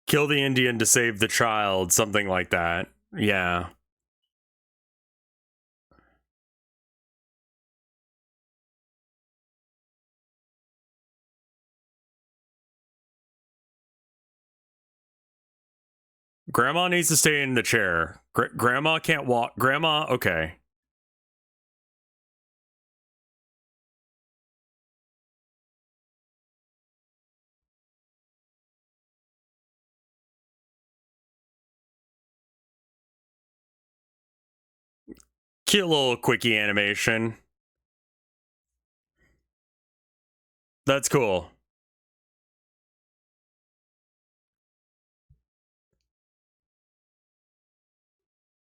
Kill the Indian to save the child, something like that. Yeah. Grandma needs to stay in the chair. Grandma can't walk. Grandma, okay. Cute little quickie animation. That's cool.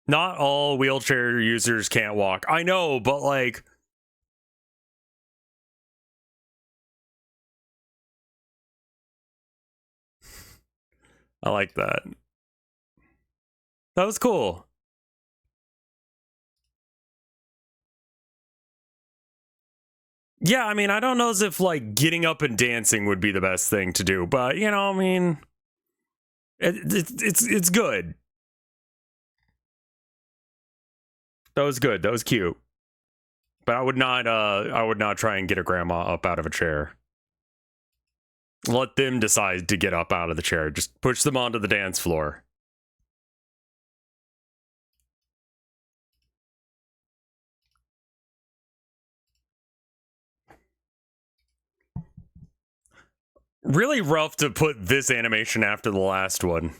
Not all wheelchair users can't walk. I know, but like, I like that. That was cool. Yeah, I mean, I don't know as if like getting up and dancing would be the best thing to do, but you know, I mean, it's good. That was good. That was cute. But I would not try and get a grandma up out of a chair. Let them decide to get up out of the chair. Just push them onto the dance floor. Really rough to put this animation after the last one.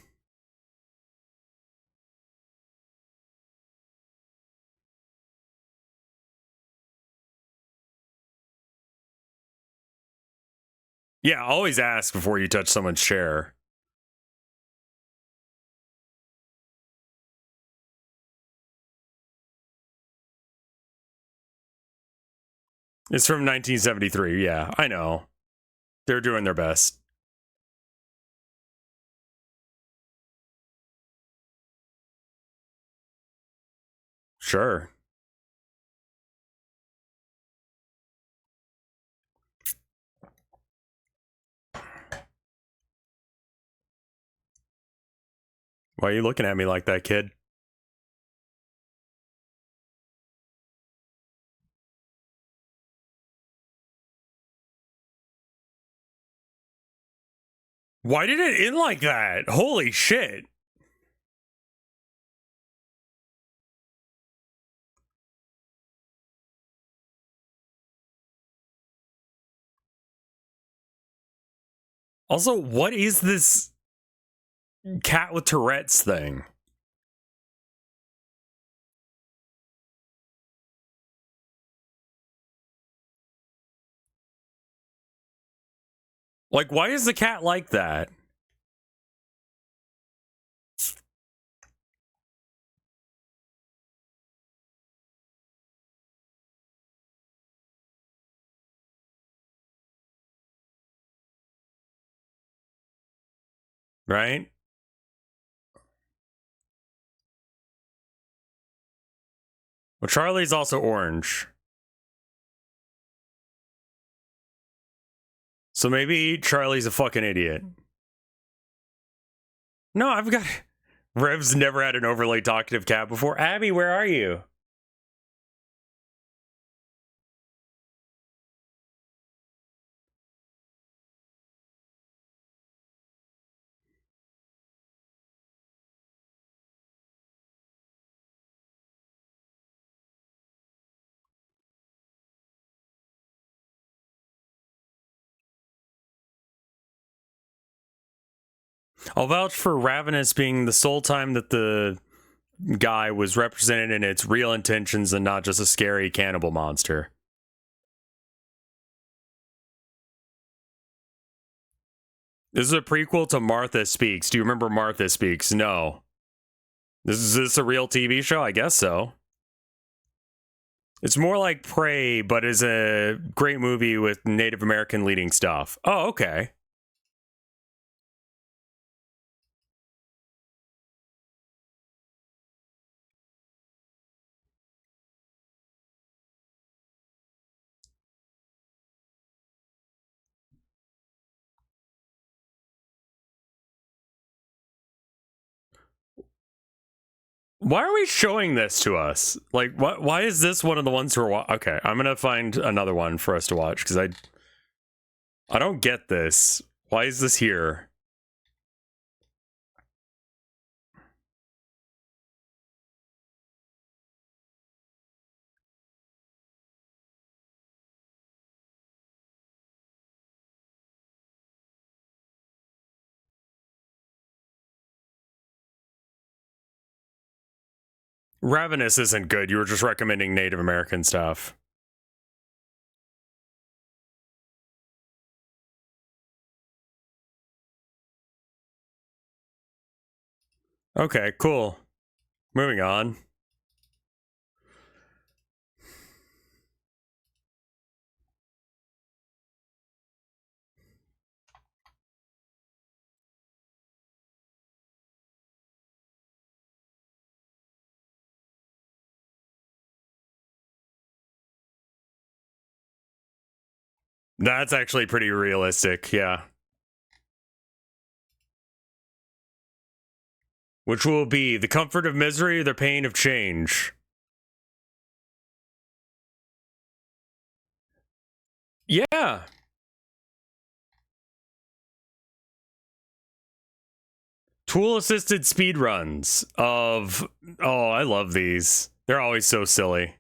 Yeah, always ask before you touch someone's chair. It's from 1973. Yeah, I know. They're doing their best. Sure. Why are you looking at me like that, kid? Why did it end like that? Holy shit. Also, what is this cat with Tourette's thing? Like, why is the cat like that? Right? Well, Charlie's also orange. So maybe Charlie's a fucking idiot. No, I've got. Rev's never had an overly talkative cat before. Abby, where are you? I'll vouch for Ravenous being the sole time that the guy was represented in its real intentions and not just a scary cannibal monster. This is a prequel to Martha Speaks. Do you remember Martha Speaks? No. Is this a real TV show? I guess so. It's more like Prey, but is a great movie with Native American leading stuff. Oh, okay. Why are we showing this to us? Like, what? Why is this one of the ones who are? Okay, I'm gonna find another one for us to watch because I don't get this. Why is this here? Ravenous isn't good. You were just recommending Native American stuff. Okay, cool. Moving on. That's actually pretty realistic, yeah. Which will be the comfort of misery or the pain of change? Yeah. Tool assisted speedruns of. Oh, I love these. They're always so silly.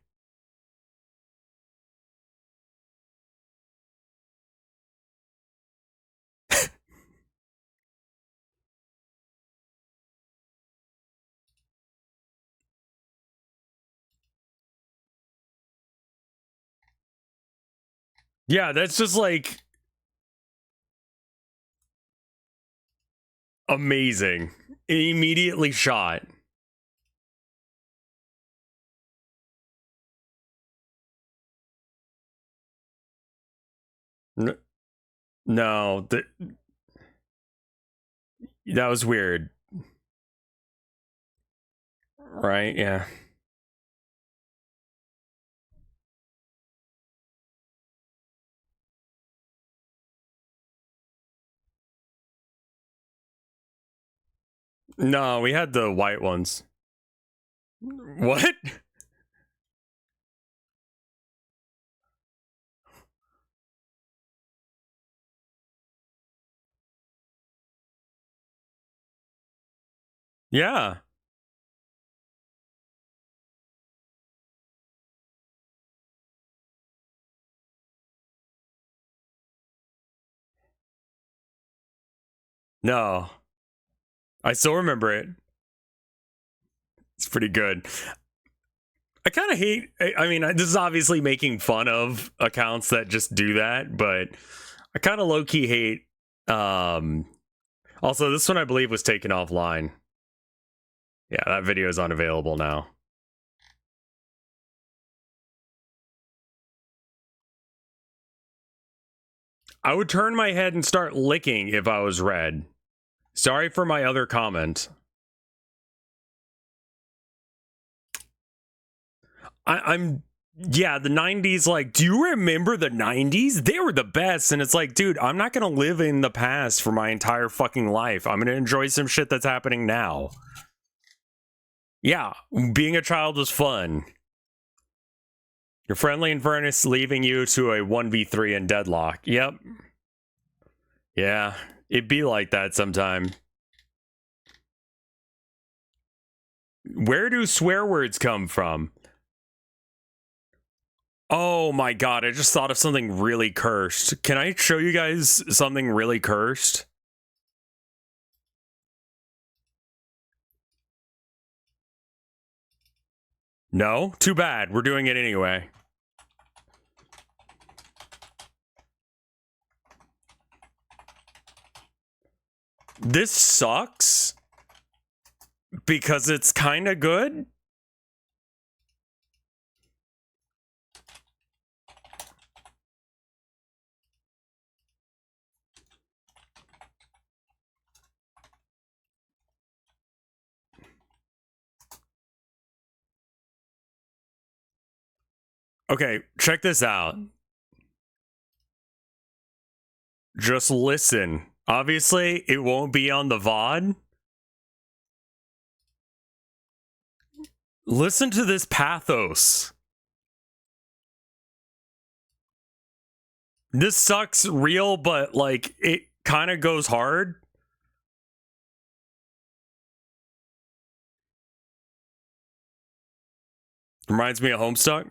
Yeah, that's just like amazing. Immediately shot. No, that was weird. Right? Yeah. No, we had the white ones. What? Yeah. No. I still remember it. It's pretty good. I kind of hate. I mean, this is obviously making fun of accounts that just do that, but I kind of low key hate. Also, this one I believe was taken offline. Yeah, that video is unavailable now. I would turn my head and start licking if I was red. Sorry for my other comment. I'm yeah, the 90s, like, do you remember the 90s? They were the best. And it's like, dude, I'm not gonna live in the past for my entire fucking life. I'm gonna enjoy some shit that's happening now. Yeah, being a child was fun. Your friendly and furnace leaving you to a 1v3 in deadlock. Yep. Yeah, it'd be like that sometime. Where do swear words come from? Oh my god, I just thought of something really cursed. Can I show you guys something really cursed? No? Too bad. We're doing it anyway. This sucks because it's kind of good. Okay, check this out. Just listen. Obviously, it won't be on the VOD. Listen to this pathos. This sucks real, but like it kind of goes hard. Reminds me of Homestuck.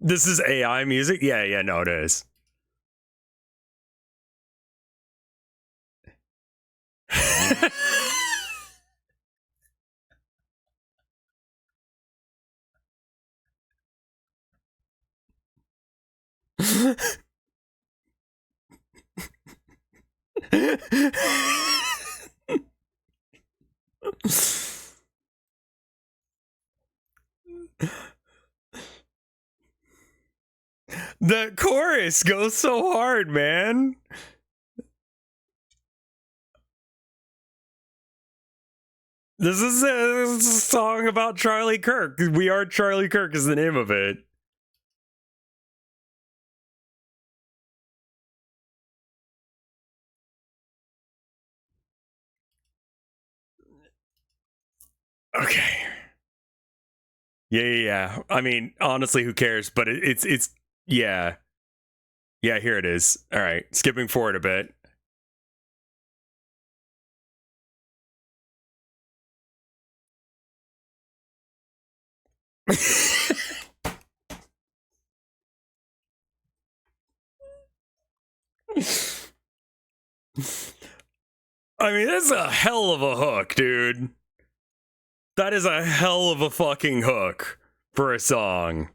This is AI music? Yeah, no, it is. The chorus goes so hard, man. This is a song about Charlie Kirk. We Are Charlie Kirk is the name of it. Okay. Yeah. I mean, honestly, who cares? But it's yeah. Yeah, here it is. All right, skipping forward a bit. I mean, that's a hell of a hook, dude. That is a hell of a fucking hook for a song.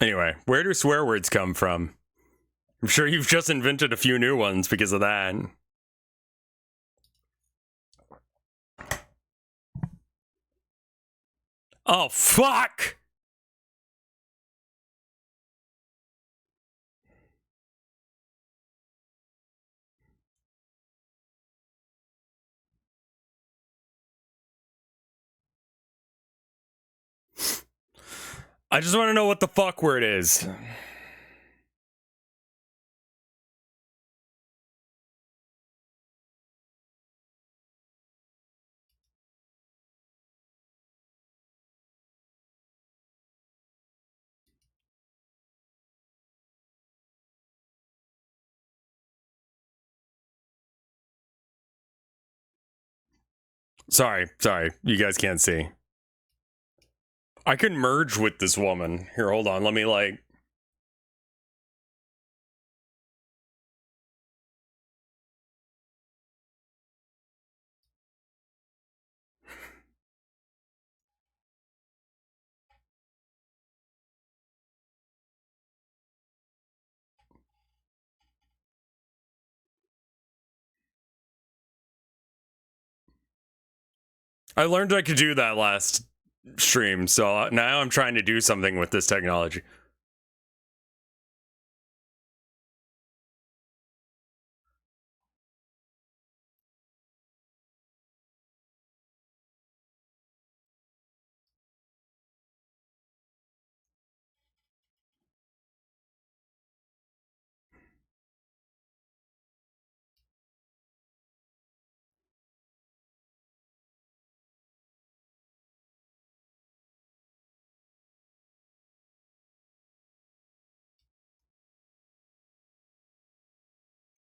Anyway, where do swear words come from? I'm sure you've just invented a few new ones because of that. Oh, fuck! I just want to know what the fuck word is. Sorry, you guys can't see. I can merge with this woman. Here, hold on, let me like... I learned I could do that last stream, so now I'm trying to do something with this technology.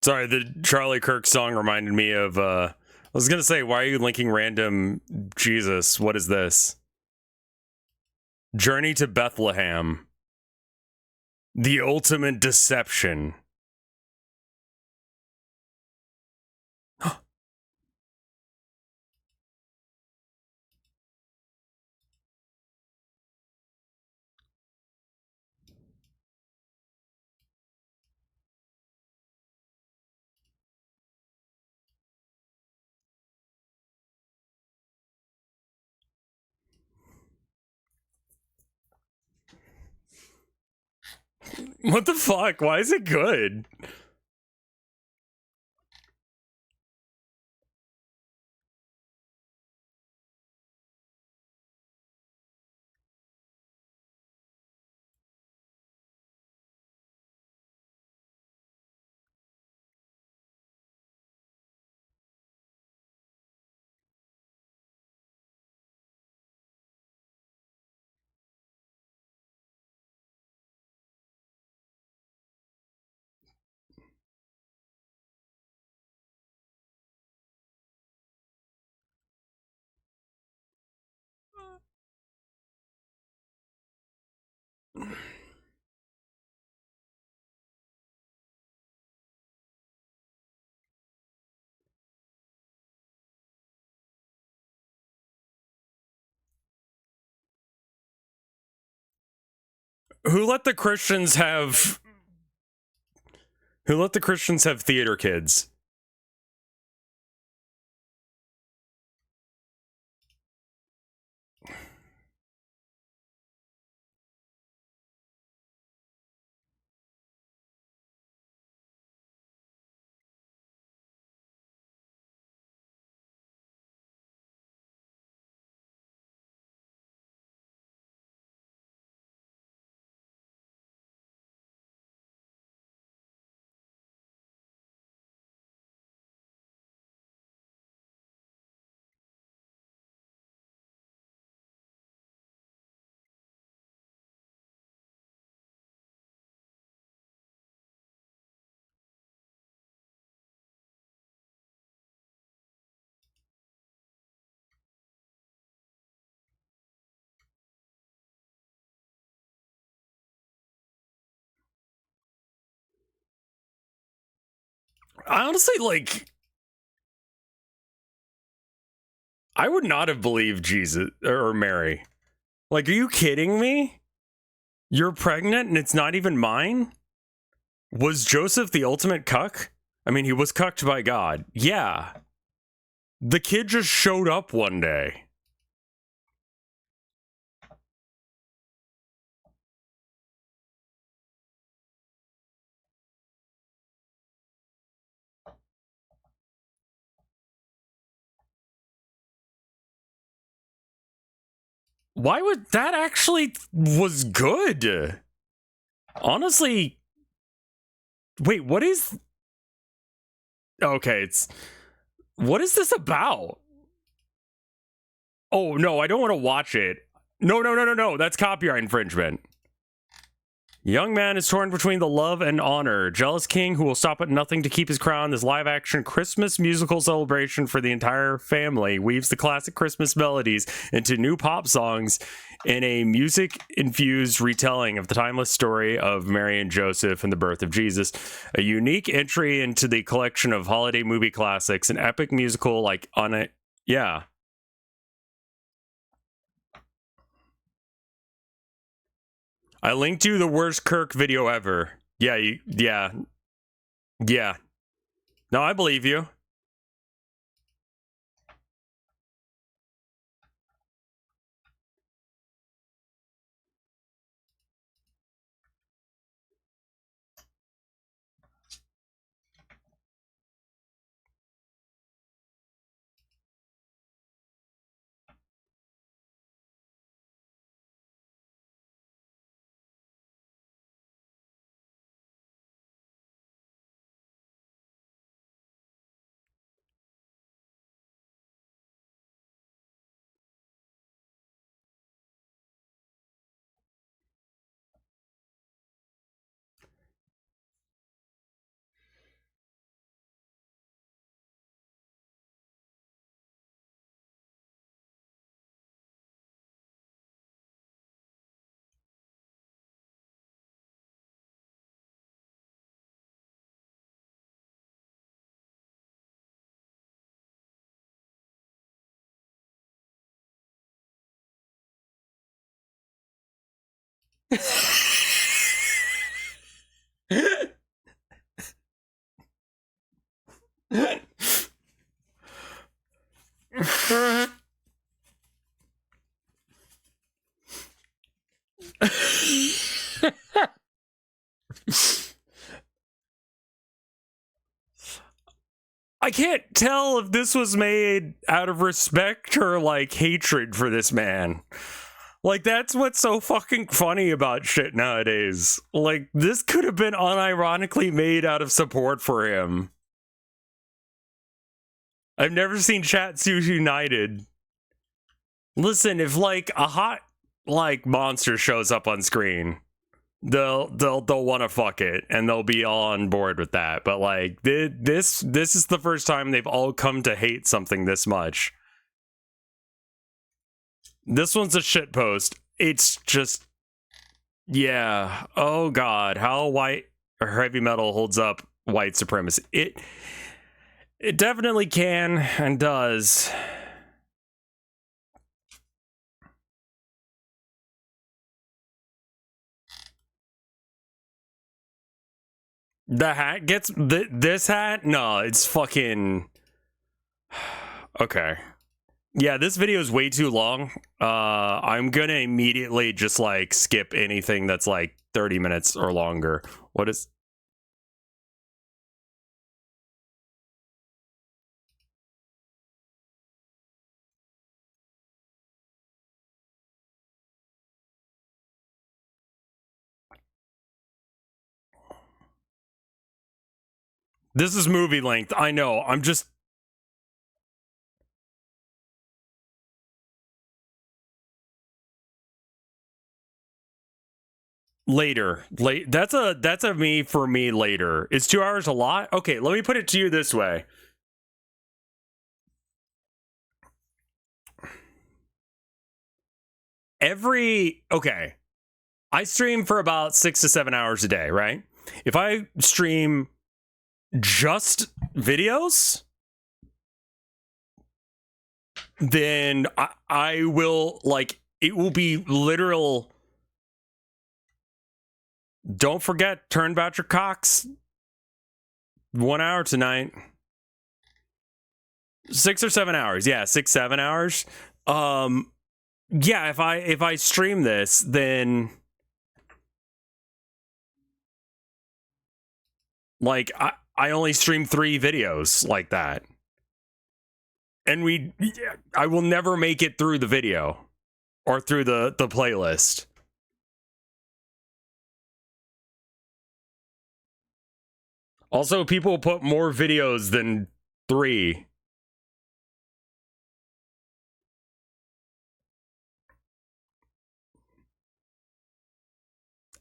Sorry, the Charlie Kirk song reminded me of, I was gonna say, why are you linking random Jesus? What is this? Journey to Bethlehem. The ultimate deception. What the fuck? Why is it good? Who let the Christians have... Who let the Christians have theater kids? I honestly, like, I would not have believed Jesus or Mary. Like, are you kidding me? You're pregnant and it's not even mine? Was Joseph the ultimate cuck? I mean, he was cucked by God. Yeah. The kid just showed up one day. Why would that actually was good? Honestly, wait, what is... Okay, it's... What is this about? Oh, no, I don't want to watch it. No. That's copyright infringement. Young man is torn between the love and honor. Jealous king who will stop at nothing to keep his crown. This live-action Christmas musical celebration for the entire family weaves the classic Christmas melodies into new pop songs in a music-infused retelling of the timeless story of Mary and Joseph and the birth of Jesus. A unique entry into the collection of holiday movie classics, an epic musical like on it. Yeah. I linked you the worst Kirk video ever. Yeah, yeah. No, I believe you. I can't tell if this was made out of respect or like hatred for this man. Like, that's what's so fucking funny about shit nowadays. Like, this could have been unironically made out of support for him. I've never seen chat so united. Listen, if like a hot like monster shows up on screen, they'll want to fuck it and they'll be all on board with that. But like this is the first time they've all come to hate something this much. This one's a shitpost. It's just, yeah. Oh god, how white or heavy metal holds up white supremacy. It definitely can and does. The hat gets this hat? No, it's fucking okay. Yeah, this video is way too long. I'm gonna immediately just like skip anything that's like 30 minutes or longer. What is... This is movie length. I know. I'm just... Later. That's a me for me later. Is 2 hours a lot? Okay, let me put it to you this way. Okay. I stream for about 6 to 7 hours a day, right? If I stream just videos, then I will, like, it will be literal. Don't forget, turn about your cocks. 1 hour tonight. 6 or 7 hours. Yeah, 6-7 hours. Yeah, if I stream this, then like I only stream 3 videos like that. And I will never make it through the video or through the playlist. Also, people put more videos than 3.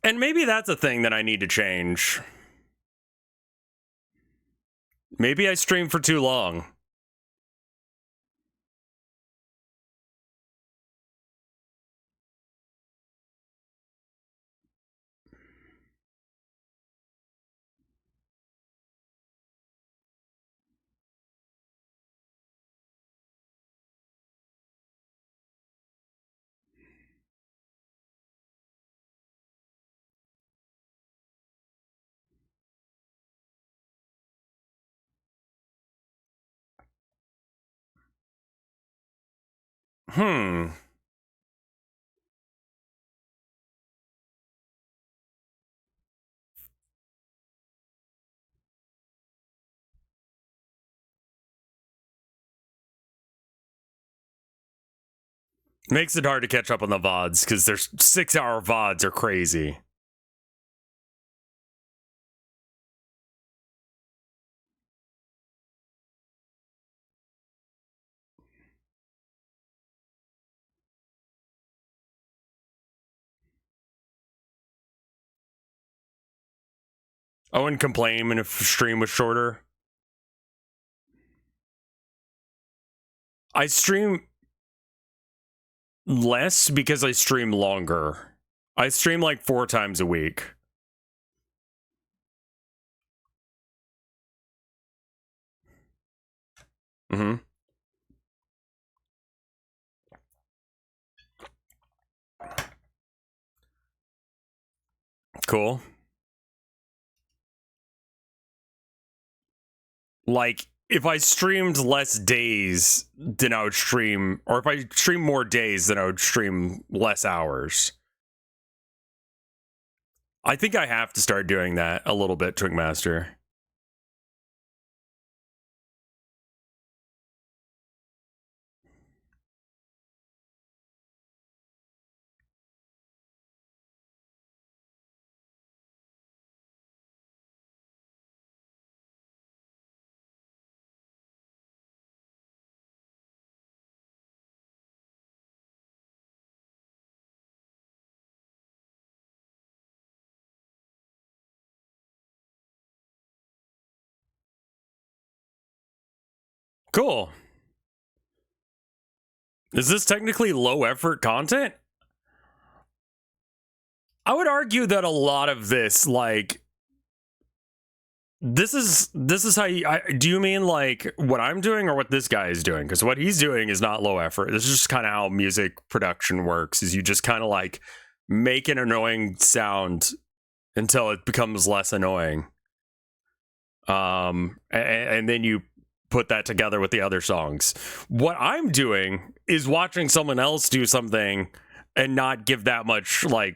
And maybe that's a thing that I need to change. Maybe I stream for too long. Makes it hard to catch up on the VODs because there's 6-hour VODs are crazy. I wouldn't complain if the stream was shorter. I stream less because I stream longer. I stream like 4 times a week. Mm-hmm. Cool. Like, if I streamed less days, then I would stream, or if I stream more days, then I would stream less hours. I think I have to start doing that a little bit, Twigmaster. Cool. Is this technically low effort content? I would argue that a lot of this, like, this is how do you mean like what I'm doing or what this guy is doing? Because what he's doing is not low effort. This is just kind of how music production works, is you just kind of like make an annoying sound until it becomes less annoying. And then you put that together with the other songs. What I'm doing is watching someone else do something and not give that much like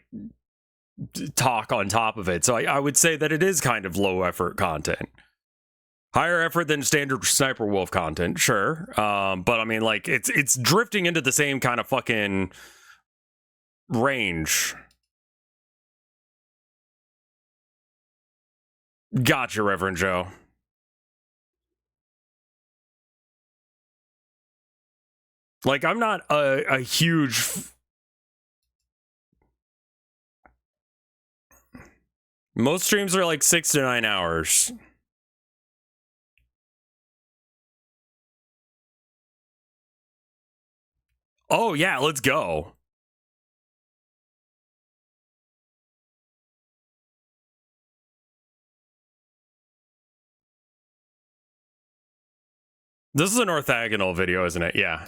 talk on top of it. So I would say that it is kind of low effort content. Higher effort than standard Sniper Wolf content, sure. But I mean, like, it's drifting into the same kind of fucking range. Gotcha, Reverend Joe. Like, I'm not a huge... Most streams are like 6 to 9 hours. Oh, yeah, let's go. This is an orthogonal video, isn't it? Yeah.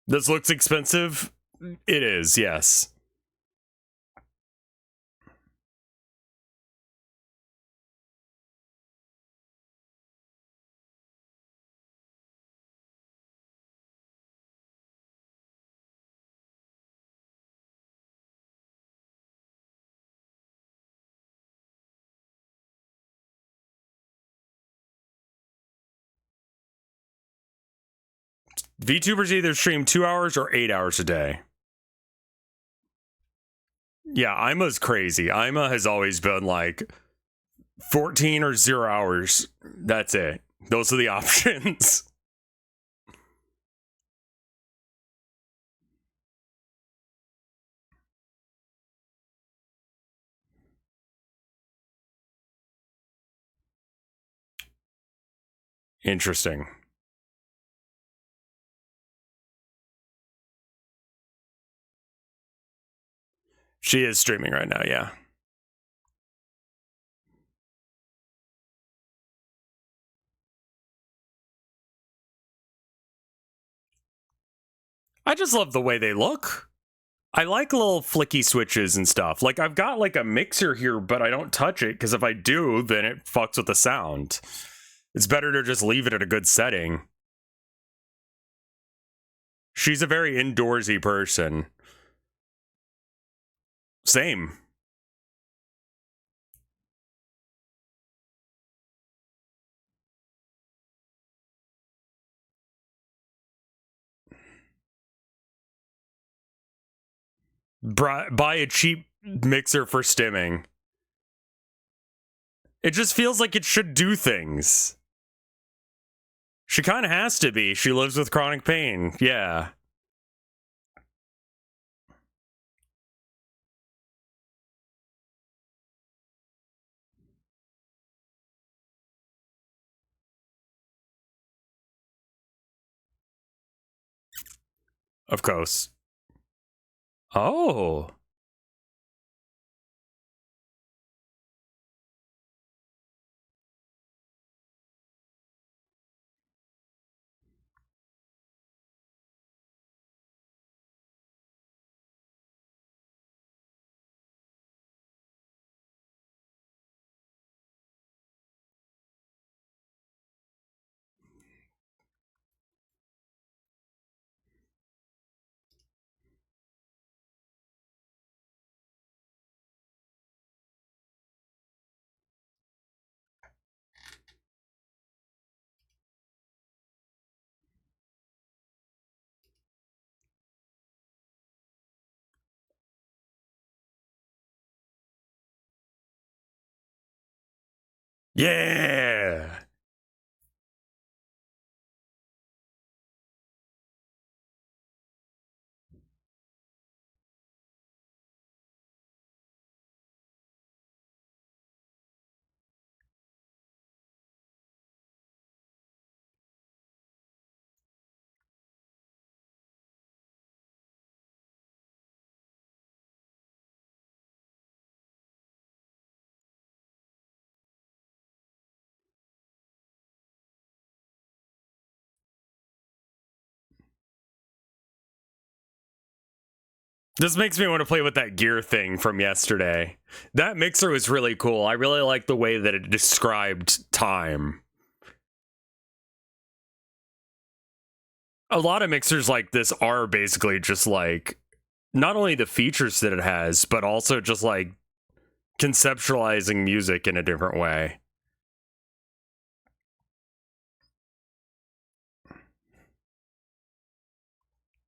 This looks expensive. It is, yes. VTubers either stream 2 hours or 8 hours a day. Yeah, Ima's crazy. Ima has always been like 14 or 0 hours. That's it. Those are the options. Interesting. She is streaming right now, yeah. I just love the way they look. I like little flicky switches and stuff. Like, I've got like a mixer here, but I don't touch it because if I do, then it fucks with the sound. It's better to just leave it at a good setting. She's a very indoorsy person. Same. Buy a cheap mixer for stimming. It just feels like it should do things. She kind of has to be. She lives with chronic pain. Yeah. Of course. Oh. Yeah. This makes me want to play with that gear thing from yesterday. That mixer was really cool. I really like the way that it described time. A lot of mixers like this are basically just like not only the features that it has, but also just like conceptualizing music in a different way.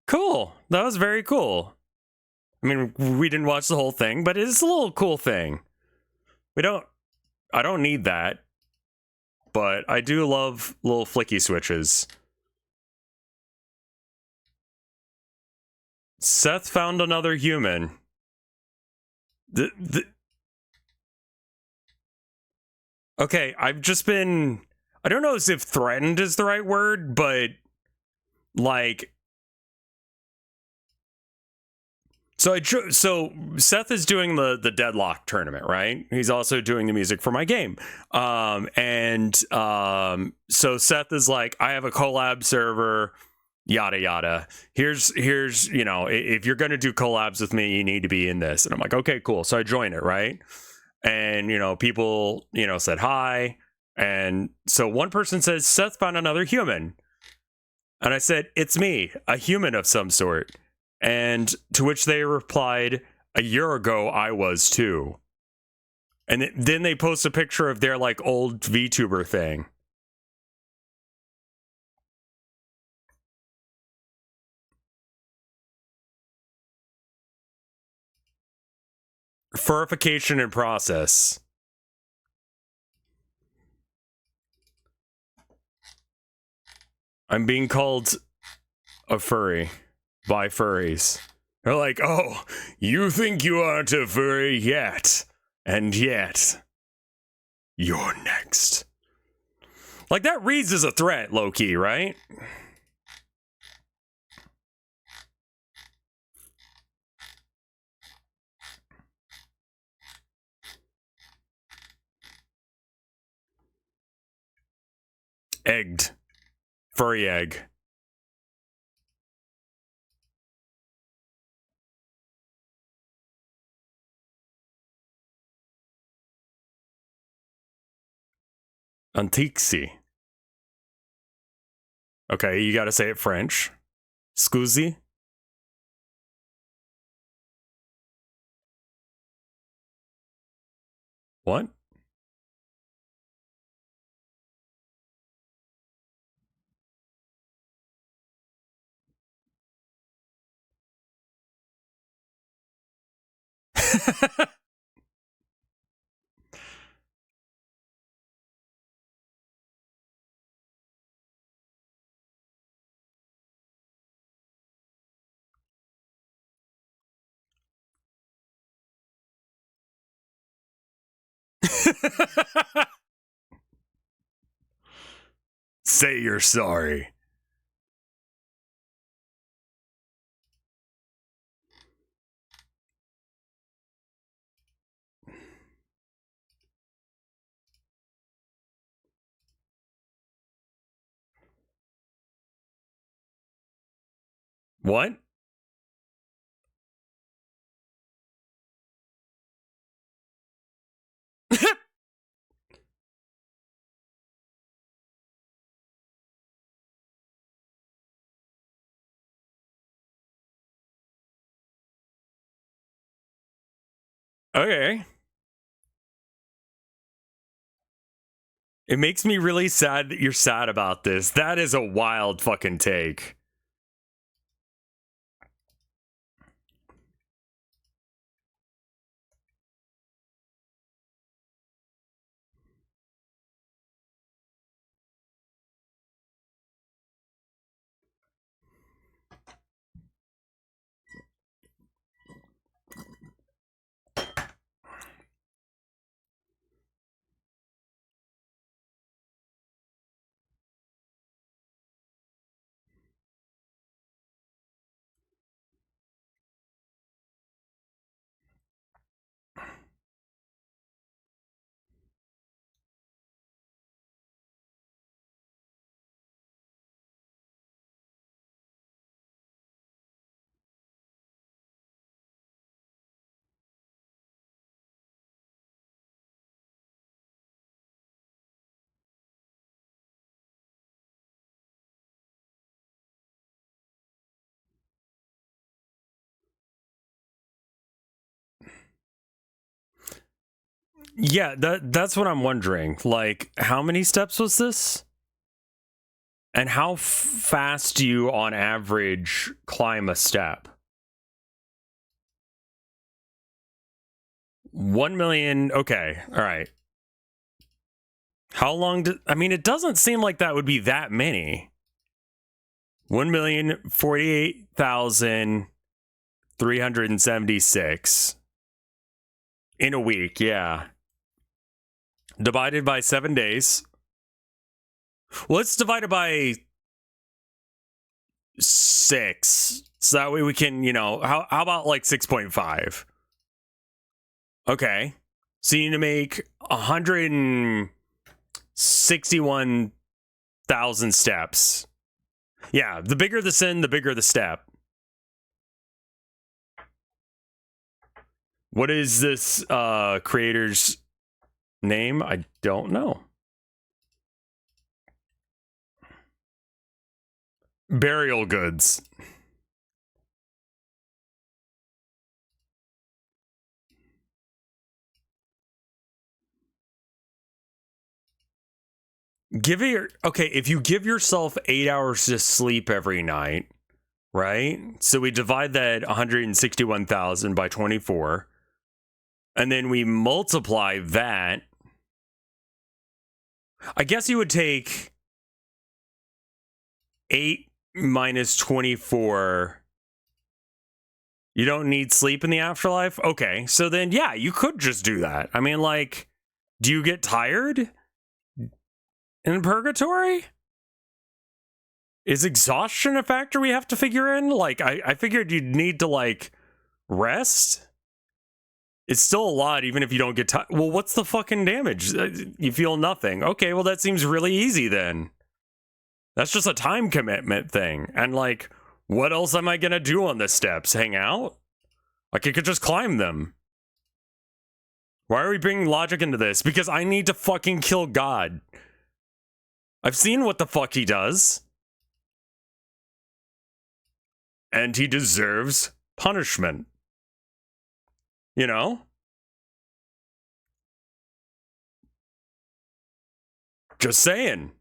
Cool. That was very cool. I mean, we didn't watch the whole thing, but it's a little cool thing. I don't need that, but I do love little flicky switches. Seth found another human. Okay, I've just been, I don't know if threatened is the right word, but like, so Seth is doing the Deadlock tournament, right? He's also doing the music for my game. So Seth is like, I have a collab server, yada yada. Here's if you're gonna do collabs with me, you need to be in this. And I'm like, okay, cool. So I join it, right? And people said hi. And so one person says, Seth found another human. And I said, it's me, a human of some sort. And to which they replied, a year ago, I was too. And then they post a picture of their like old VTuber thing. Furification in process. I'm being called a furry by furries. They're like, oh, you think you aren't a furry yet. And yet, you're next. Like, that reads as a threat, low-key, right? Egged. Furry egg. Antixi. Okay, you gotta say it French. Scusi. What? Say you're sorry. What? Okay. It makes me really sad that you're sad about this. That is a wild fucking take. Yeah, that's what I'm wondering. Like, how many steps was this? And how fast do you, on average, climb a step? 1 million. Okay, all right. How long I mean, it doesn't seem like that would be that many. 1,048,376 in a week. Yeah. divided by 7 days. Well, let's divide it by 6. So that way we can, how about like 6.5? Okay. So you need to make 161,000 steps. Yeah, the bigger the sin, the bigger the step. What is this creator's name? I don't know. Burial goods. If you give yourself 8 hours to sleep every night, right? So we divide that 161,000 by 24, and then we multiply that. I guess you would take 8 minus 24. You don't need sleep in the afterlife? Okay, so then, yeah, you could just do that. I mean, like, do you get tired in purgatory? Is exhaustion a factor we have to figure in? Like, I figured you'd need to, like, rest. It's still a lot, even if you don't get tired. Well, what's the fucking damage? You feel nothing. Okay, well, that seems really easy then. That's just a time commitment thing. And, like, what else am I gonna do on the steps? Hang out? Like, I could just climb them. Why are we bringing logic into this? Because I need to fucking kill God. I've seen what the fuck he does. And he deserves punishment. You know? Just saying.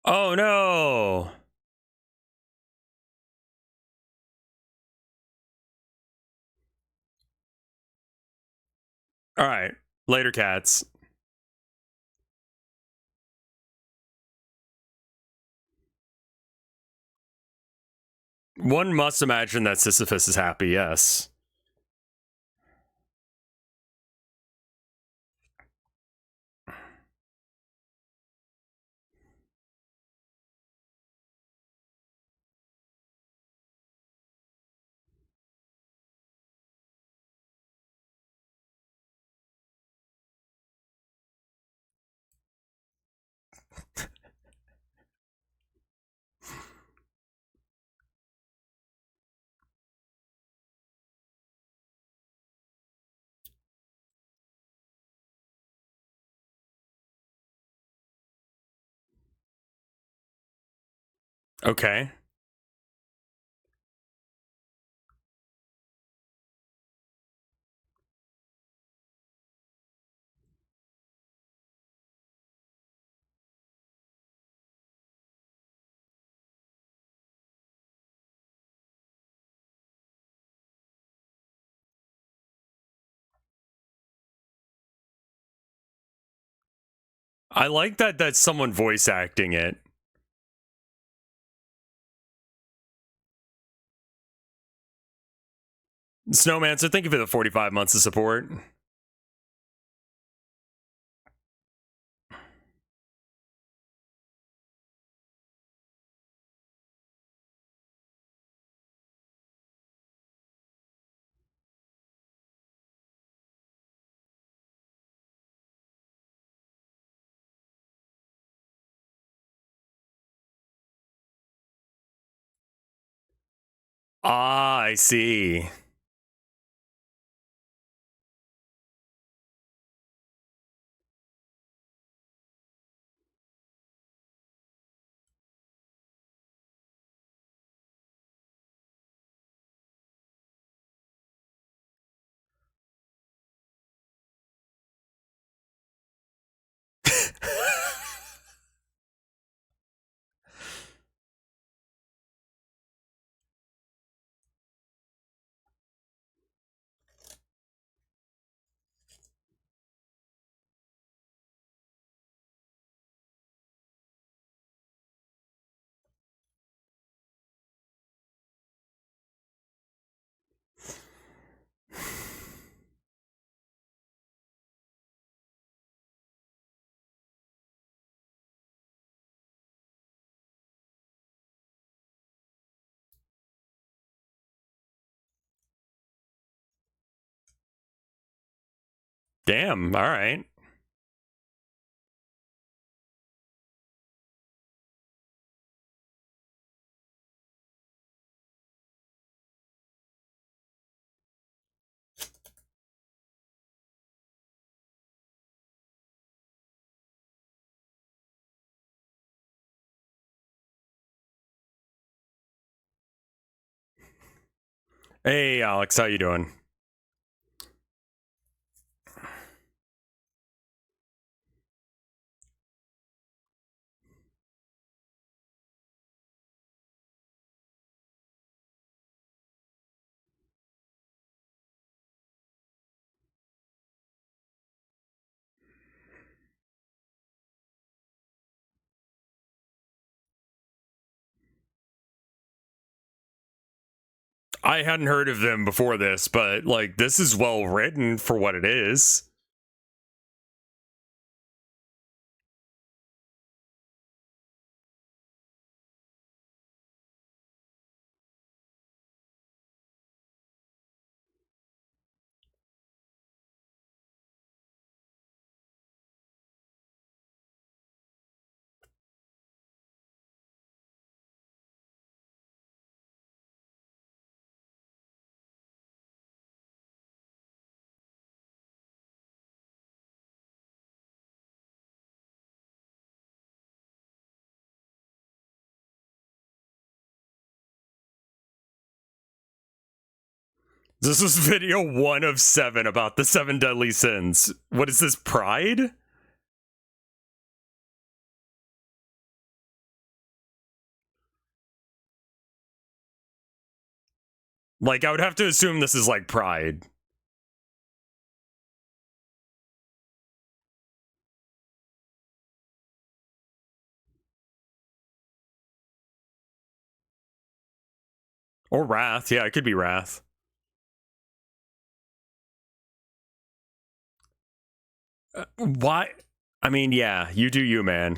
Oh no. All right. Later, cats. One must imagine that Sisyphus is happy, yes. Okay. I like that that's someone voice acting it. Snowman, so thank you for the 45 months of support. Ah, I see. Damn. All right. Hey, Alex, how you doing? I hadn't heard of them before this, but like this is well written for what it is. This is video 1 of 7 about the 7 deadly sins. What is this, pride? Like, I would have to assume this is like pride. Or wrath. Yeah, it could be wrath. Why? I mean, yeah, you do you, man.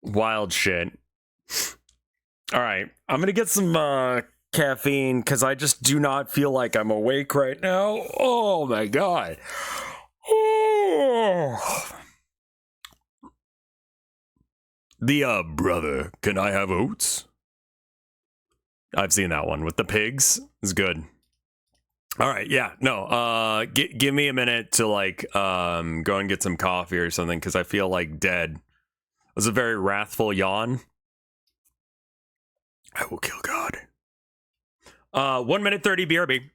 Wild shit. All right, I'm gonna get some caffeine because I just do not feel like I'm awake right now. Oh my god. Oh. The brother, can I have oats? I've seen that one with the pigs. It's good. All right, yeah, no. Give me a minute to like go and get some coffee or something because I feel like dead. It was a very wrathful yawn. I will kill God. 1 minute 30 BRB.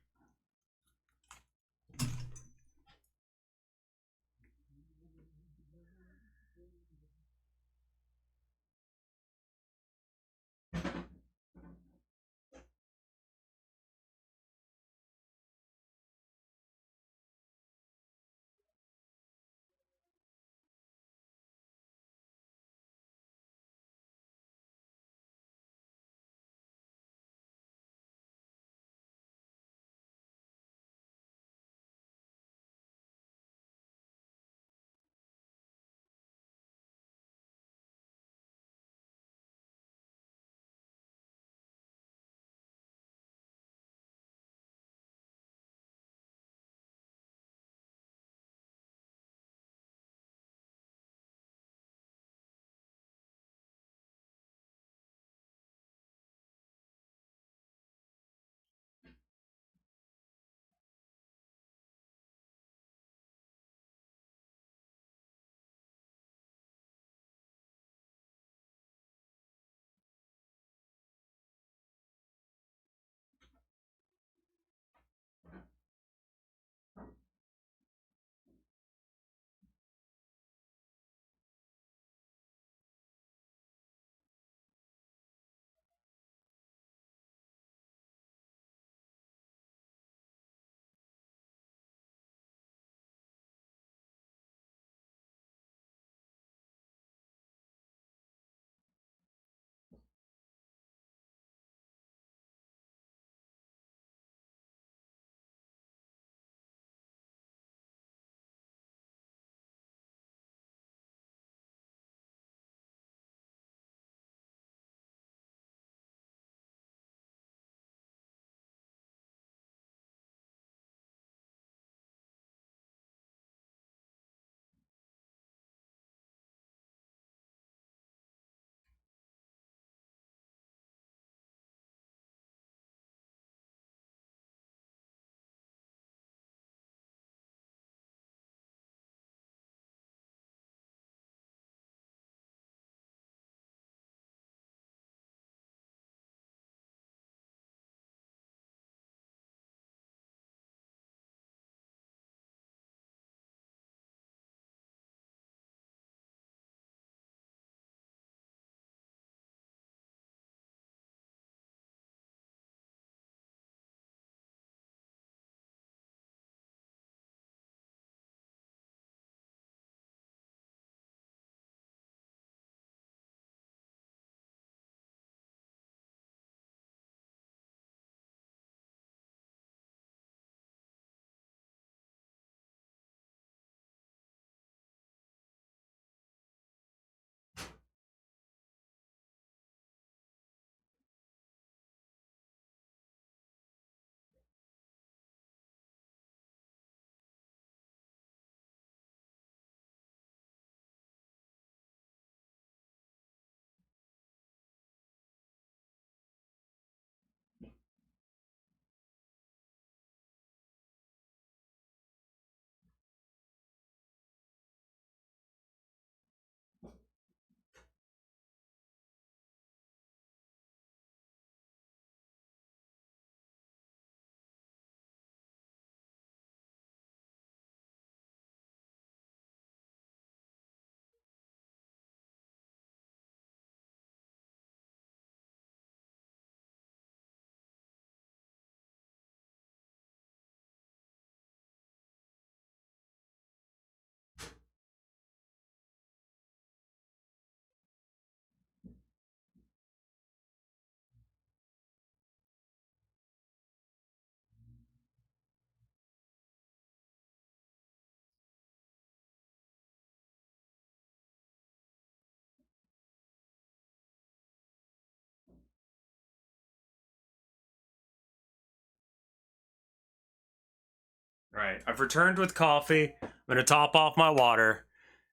Right, I've returned with coffee. I'm gonna top off my water.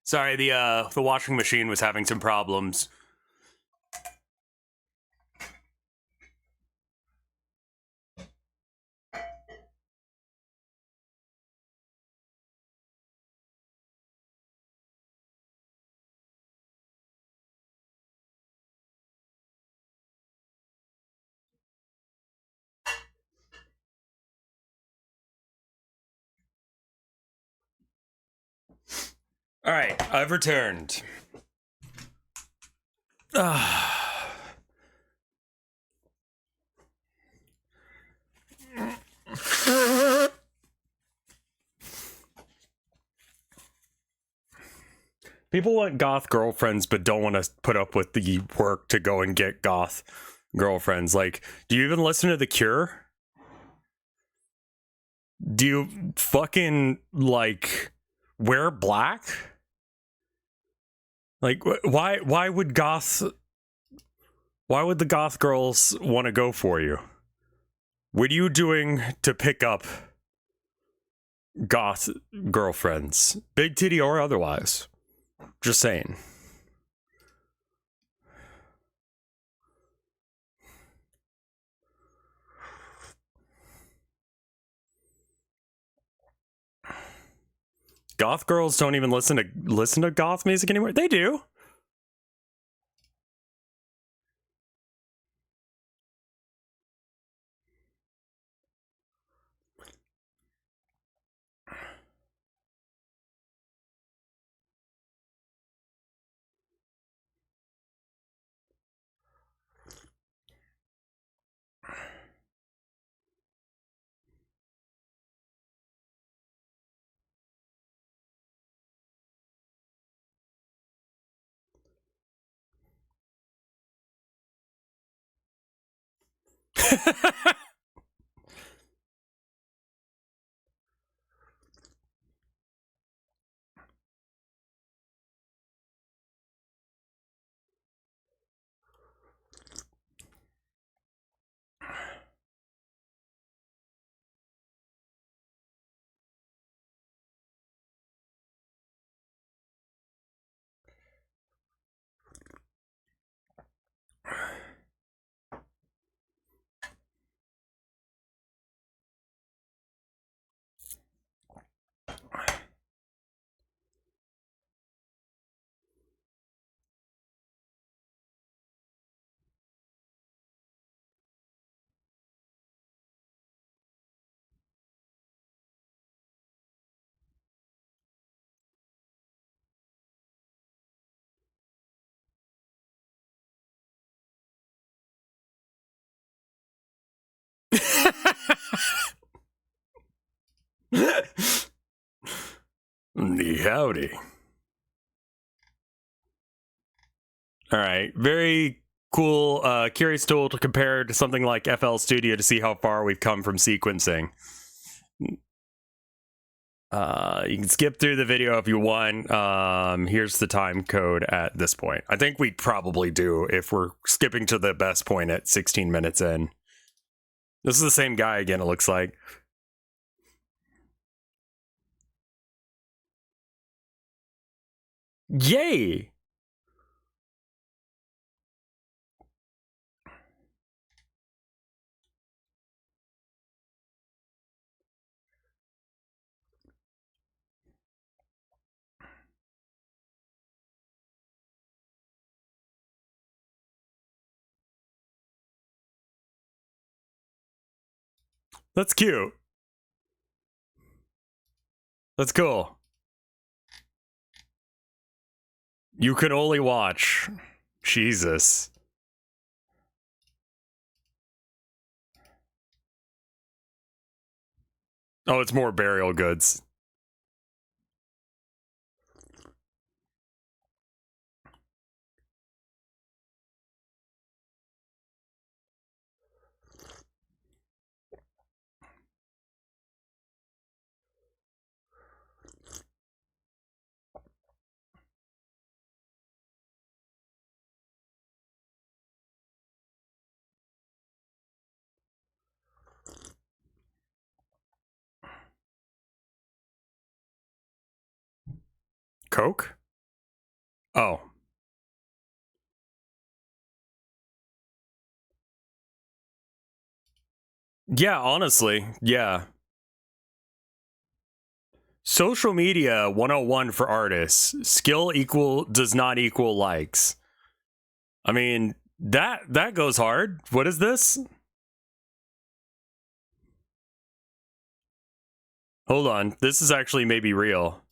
Sorry, the washing machine was having some problems. All right, I've returned. People want goth girlfriends, but don't want to put up with the work to go and get goth girlfriends. Like, do you even listen to The Cure? Do you fucking, like, wear black? Like, why would why would the goth girls want to go for you? What are you doing to pick up goth girlfriends? Big titty or otherwise? Just saying. Goth girls don't even listen to goth music anymore. They do. Howdy. All right, very cool. Curious tool to compare to something like FL Studio to see how far we've come from sequencing. You can skip through the video if you want. Here's the time code at this point. I think we'd probably do if we're skipping to the best point at 16 minutes in. This is the same guy again, it looks like. Yay! That's cute. That's cool. You can only watch. Jesus. Oh, it's more burial goods. Coke? Oh. Yeah, honestly. Yeah. Social media 101 for artists. Skill does not equal likes. I mean, that goes hard. What is this? Hold on. This is actually maybe real.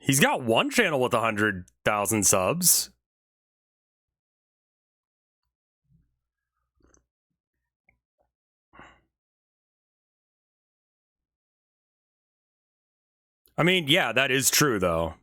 He's got one channel with 100,000 subs. I mean, yeah, that is true, though.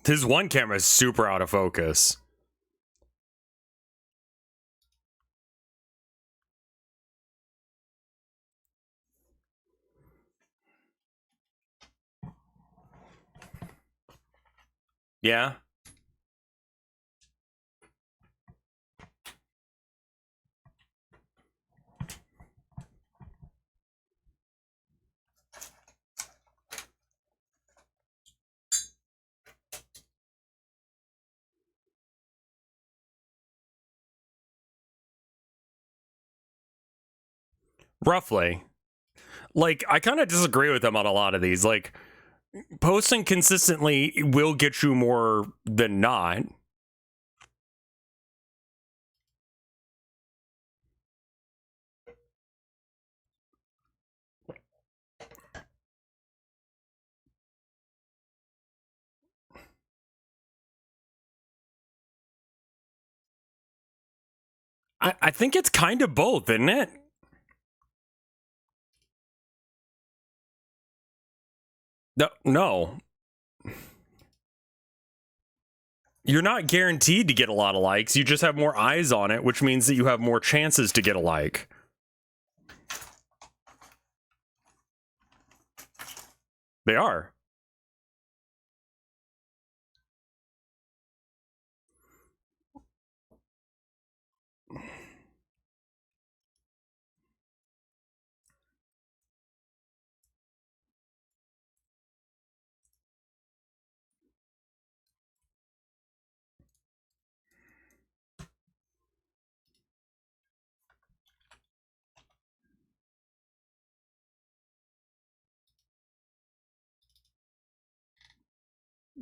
His one camera is super out of focus. Yeah. Roughly. Like, I kind of disagree with him on a lot of these. Like, posting consistently will get you more than not. I think it's kind of both, isn't it? No. You're not guaranteed to get a lot of likes. You just have more eyes on it, which means that you have more chances to get a like. They are.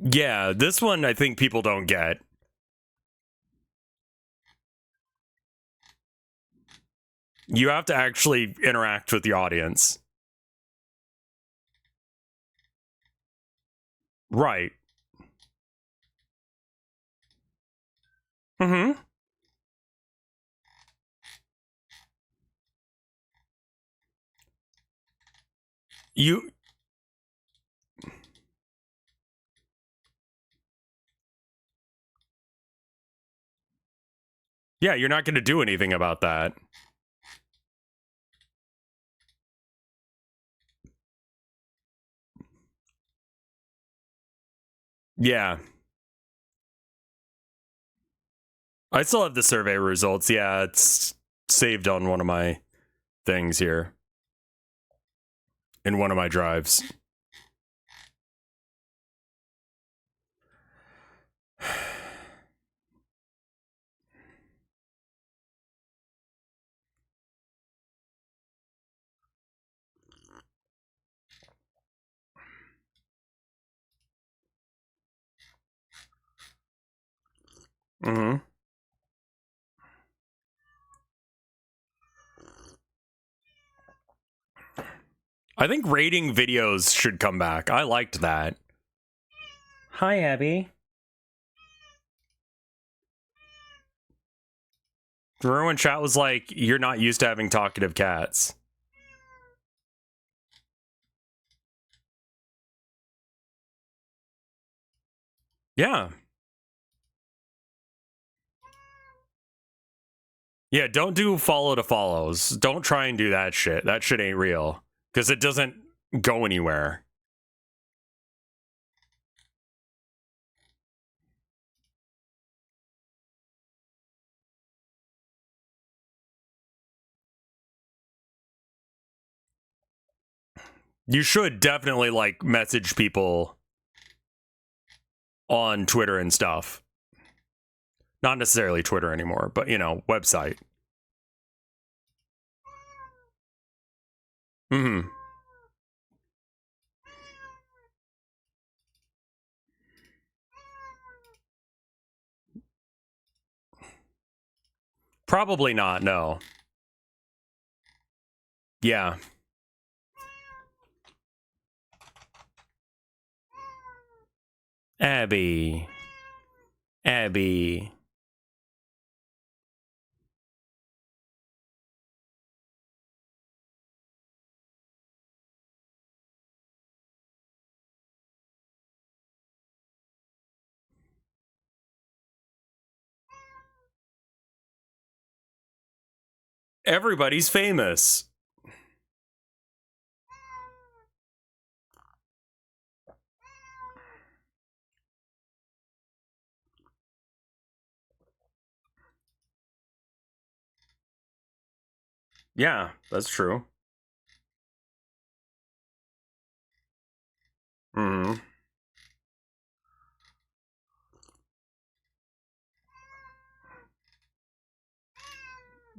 Yeah, this one I think people don't get. You have to actually interact with the audience. Right. Mm-hmm. You Yeah, you're not going to do anything about that. Yeah. I still have the survey results. Yeah, it's saved on one of my things here. In one of my drives. Mm-hmm. I think rating videos should come back. I liked that. Hi, Abby. Remember when chat was like, you're not used to having talkative cats? Yeah. Yeah, don't do follow to follows. Don't try and do that shit. That shit ain't real. Because it doesn't go anywhere. You should definitely, like, message people on Twitter and stuff. Not necessarily Twitter anymore, but, you know, website. Mm-hmm. Probably not, no. Yeah. Abby. Abby. Everybody's famous. Yeah, that's true. Mm-hmm.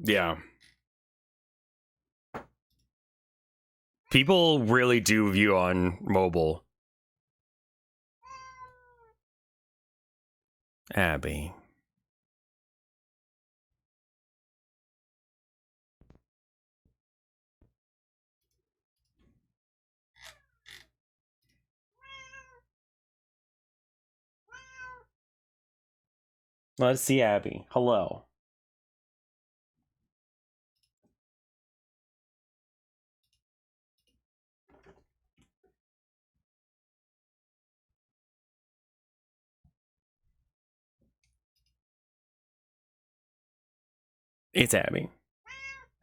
Yeah. People really do view on mobile. Abby. Let's see Abby. Hello. It's Abby.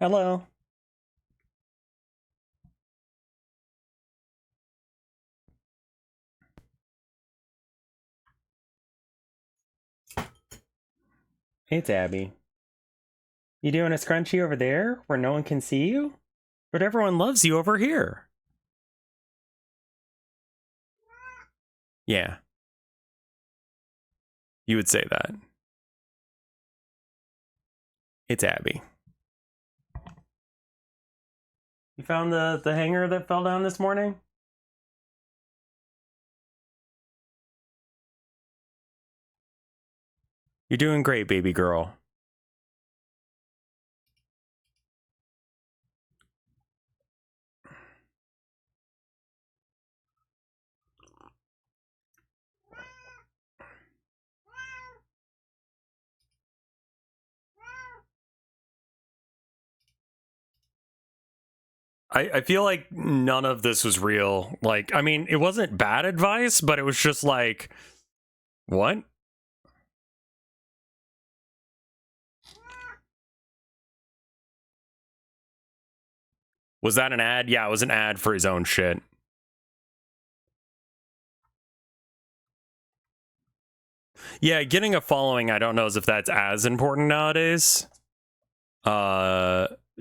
Hello. It's Abby. You doing a scrunchie over there where no one can see you? But everyone loves you over here. Yeah. You would say that. It's Abby. You found the hanger that fell down this morning? You're doing great, baby girl. I feel like none of this was real. Like, I mean, it wasn't bad advice, but it was just like, what? Was that an ad? Yeah, it was an ad for his own shit. Yeah, getting a following, I don't know if that's as important nowadays.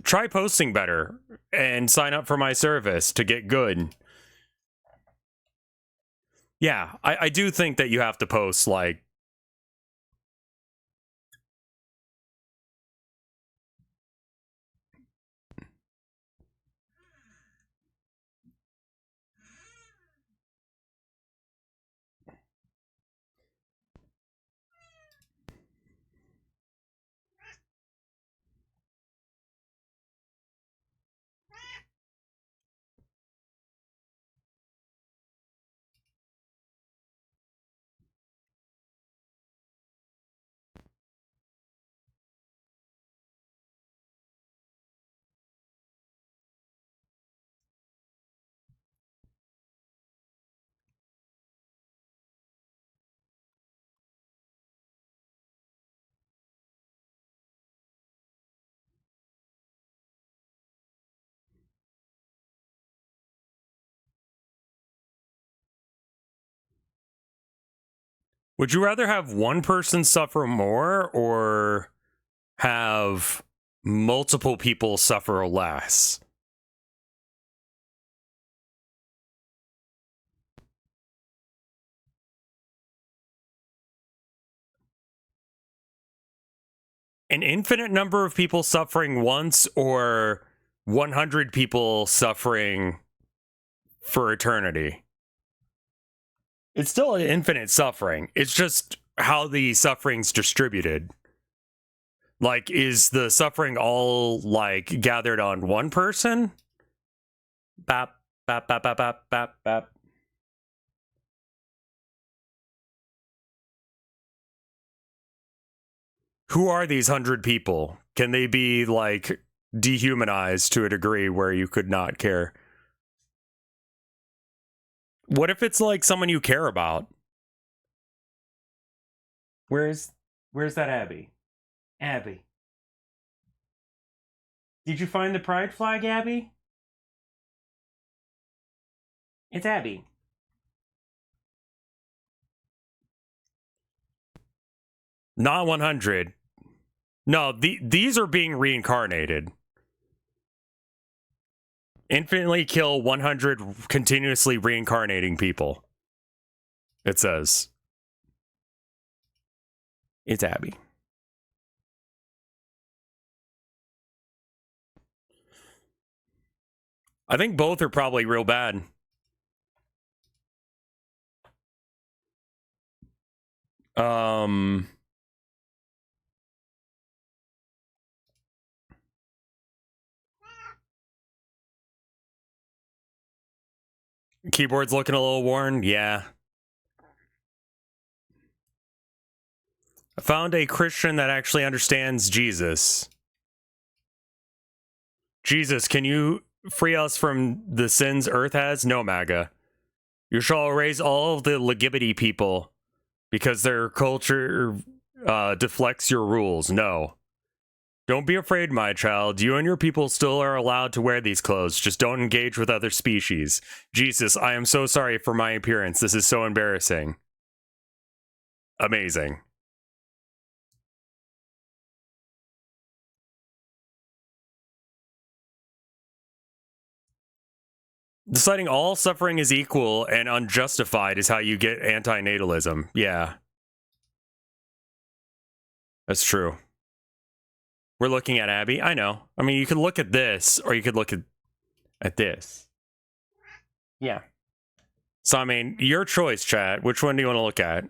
Try posting better and sign up for my service to get good. Yeah, I do think that you have to post, like, Would you rather have one person suffer more or have multiple people suffer less? An infinite number of people suffering once or 100 people suffering for eternity? It's still an infinite suffering. It's just how the suffering's distributed. Like, is the suffering all, like, gathered on one person? Bap, bap, bap, bap, bap, bap, bap. Who are these 100 people? Can they be, like, dehumanized to a degree where you could not care? What if it's, like, someone you care about? Where's that Abby? Abby. Did you find the pride flag, Abby? It's Abby. Not 100. No, these are being reincarnated. Infinitely kill 100 continuously reincarnating people. It says. It's Abby. I think both are probably real bad. Keyboard's looking a little worn. Yeah. I found a Christian that actually understands Jesus. Jesus, can you free us from the sins Earth has? No, MAGA. You shall erase all of the Lgbt people because their culture deflects your rules. No. Don't be afraid, my child. You and your people still are allowed to wear these clothes. Just don't engage with other species. Jesus, I am so sorry for my appearance. This is so embarrassing. Amazing. Deciding all suffering is equal and unjustified is how you get antinatalism. Yeah. That's true. We're looking at Abby. I know. I mean, you could look at this, or you could look at this. Yeah. So, I mean, your choice, chat. Which one do you want to look at?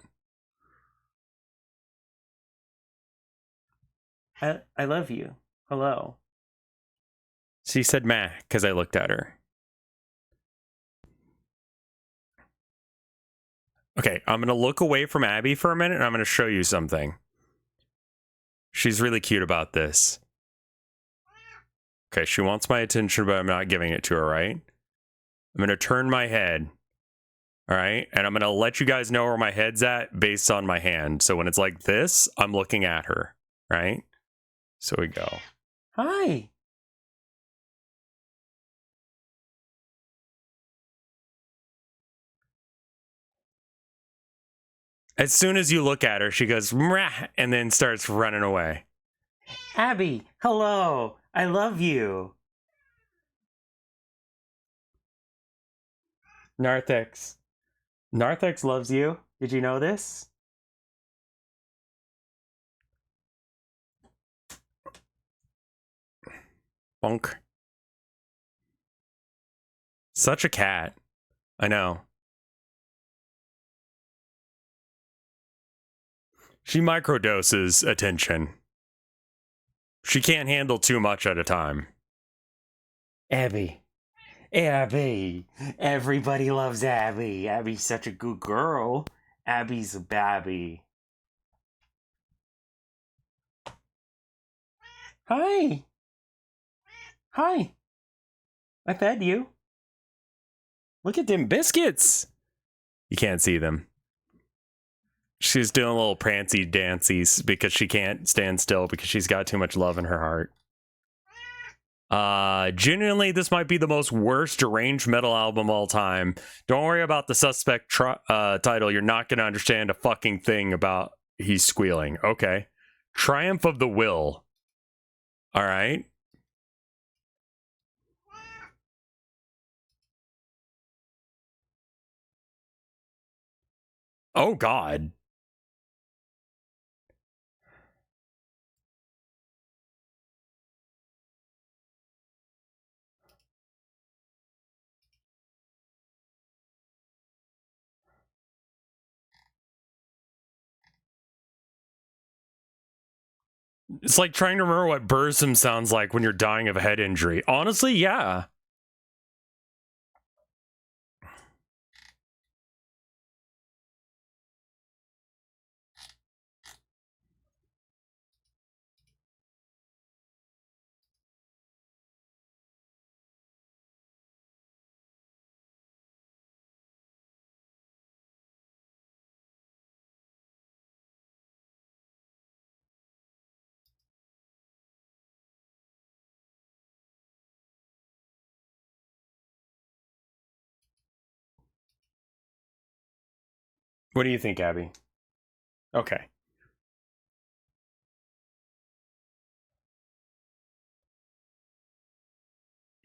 I love you. Hello. She said meh, because I looked at her. Okay, I'm going to look away from Abby for a minute, and I'm going to show you something. She's really cute about this. Okay, she wants my attention, but I'm not giving it to her, right? I'm going to turn my head. All right, and I'm going to let you guys know where my head's at based on my hand. So when it's like this, I'm looking at her, right? So we go. Hi. As soon as you look at her, she goes, "Mrah," and then starts running away. Abby, hello. I love you. Narthex. Narthex loves you. Did you know this? Bonk. Such a cat. I know. She microdoses attention. She can't handle too much at a time. Abby. Abby. Everybody loves Abby. Abby's such a good girl. Abby's a babby. Hi. Hi. I fed you. Look at them biscuits. You can't see them. She's doing little prancy dancies because she can't stand still because she's got too much love in her heart. Genuinely, this might be the most worst deranged metal album of all time. Don't worry about the suspect title. You're not going to understand a fucking thing about he's squealing. Okay. Triumph of the Will. All right. Oh, God. It's like trying to remember what Burzum sounds like when you're dying of a head injury. Honestly, yeah. What do you think, Abby? Okay.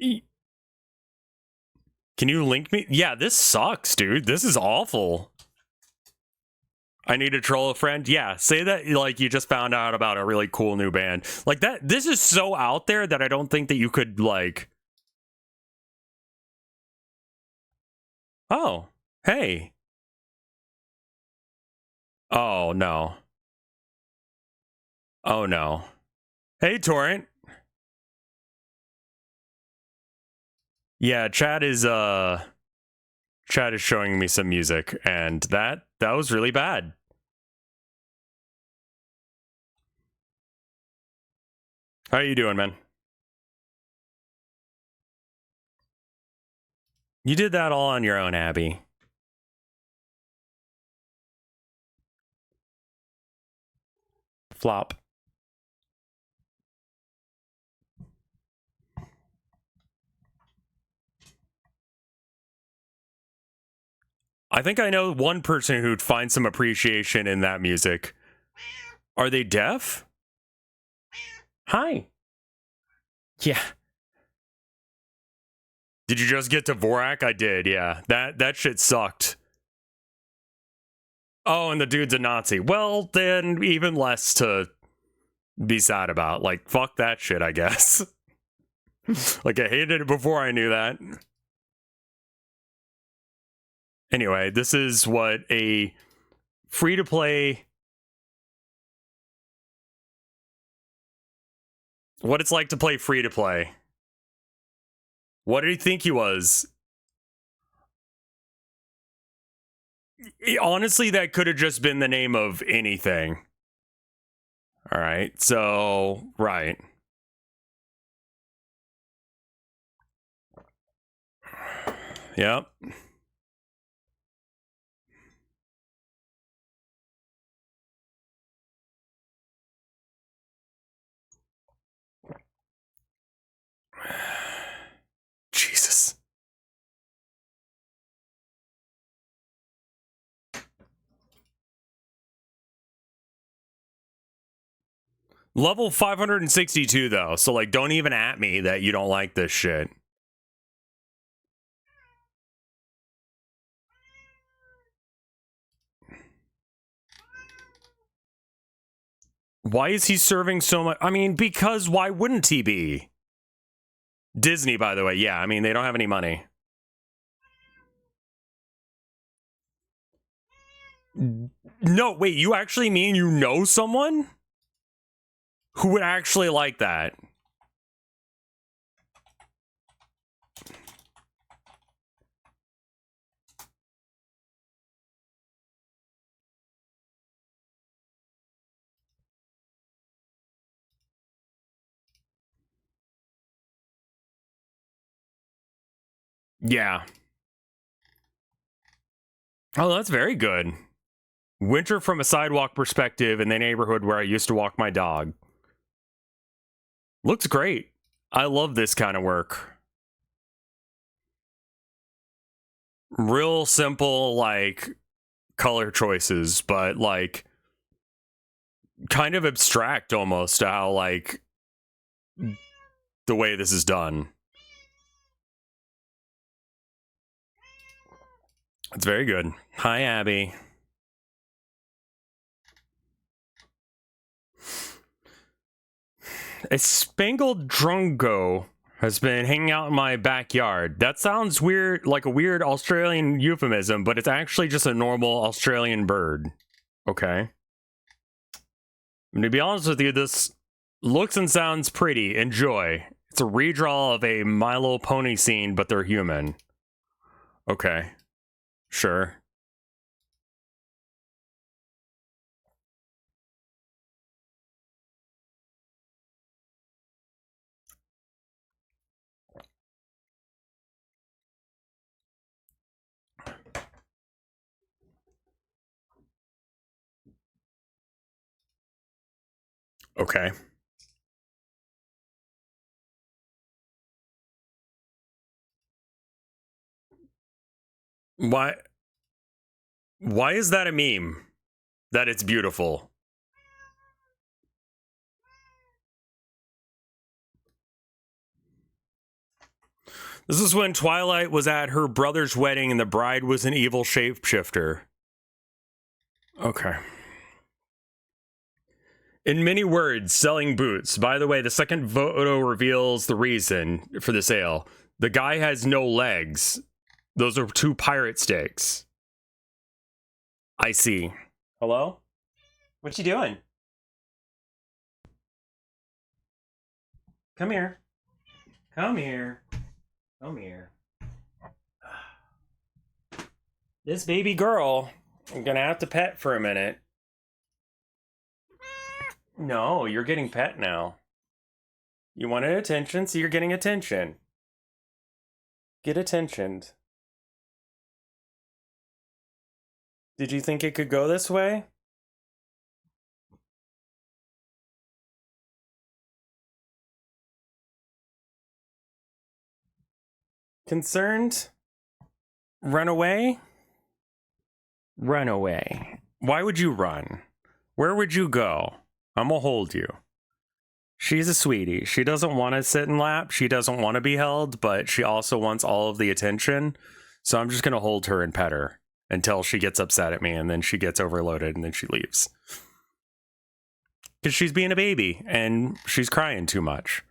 Can you link me? Yeah, this sucks, dude. This is awful. I need to troll a friend. Yeah, say that like you just found out about a really cool new band. Like that, this is so out there that I don't think that you could like... Oh, hey. Oh, no. Oh, no. Hey, Torrent. Yeah, Chad is showing me some music, and that was really bad. How you doing, man? You did that all on your own, Abby. Flop. I think I know one person who'd find some appreciation in that music. Are they deaf? Hi. Yeah. Did you just get to Vorak? I did, yeah. That shit sucked. Oh, and the dude's a Nazi. Well, then even less to be sad about. Like, fuck that shit, I guess. Like, I hated it before I knew that. Anyway, this is what a free-to-play... What it's like to play free-to-play. What did he think he was? Honestly, that could have just been the name of anything. All right, so, right. Yep. Jesus. Level 562, though, so, like, don't even at me that you don't like this shit. Why is he serving so much? I mean, because why wouldn't he be? Disney, by the way. Yeah, I mean, they don't have any money. No, wait, you actually mean you know someone who would actually like that? Yeah. Oh, that's very good. Winter from a sidewalk perspective in the neighborhood where I used to walk my dog. Looks great. I love this kind of work. Real simple, like, color choices, but, like, kind of abstract almost to how, like, the way this is done. It's very good. Hi, Abby. A spangled drungo has been hanging out in my backyard. That sounds weird, like a weird Australian euphemism, but it's actually just a normal Australian bird. Okay. And to be honest with you, this looks and sounds pretty. Enjoy. It's a redraw of a My Little Pony scene, but they're human. Okay. Sure. Okay. Why is that a meme? That it's beautiful. This is when Twilight was at her brother's wedding and the bride was an evil shapeshifter. Okay. In many words, selling boots. By the way, the second photo reveals the reason for the sale. The guy has no legs. Those are 2 pirate sticks. I see. Hello? What you doing? Come here. Come here. Come here. This baby girl, I'm gonna have to pet for a minute. No, you're getting pet now. You wanted attention, so you're getting attention. Get attentioned. Did you think it could go this way? Concerned? Run away? Run away. Why would you run? Where would you go? I'm gonna hold you. She's a sweetie. She doesn't want to sit in lap. She doesn't want to be held, but she also wants all of the attention. So I'm just gonna hold her and pet her until she gets upset at me, and then she gets overloaded, and then she leaves. Because she's being a baby, and she's crying too much.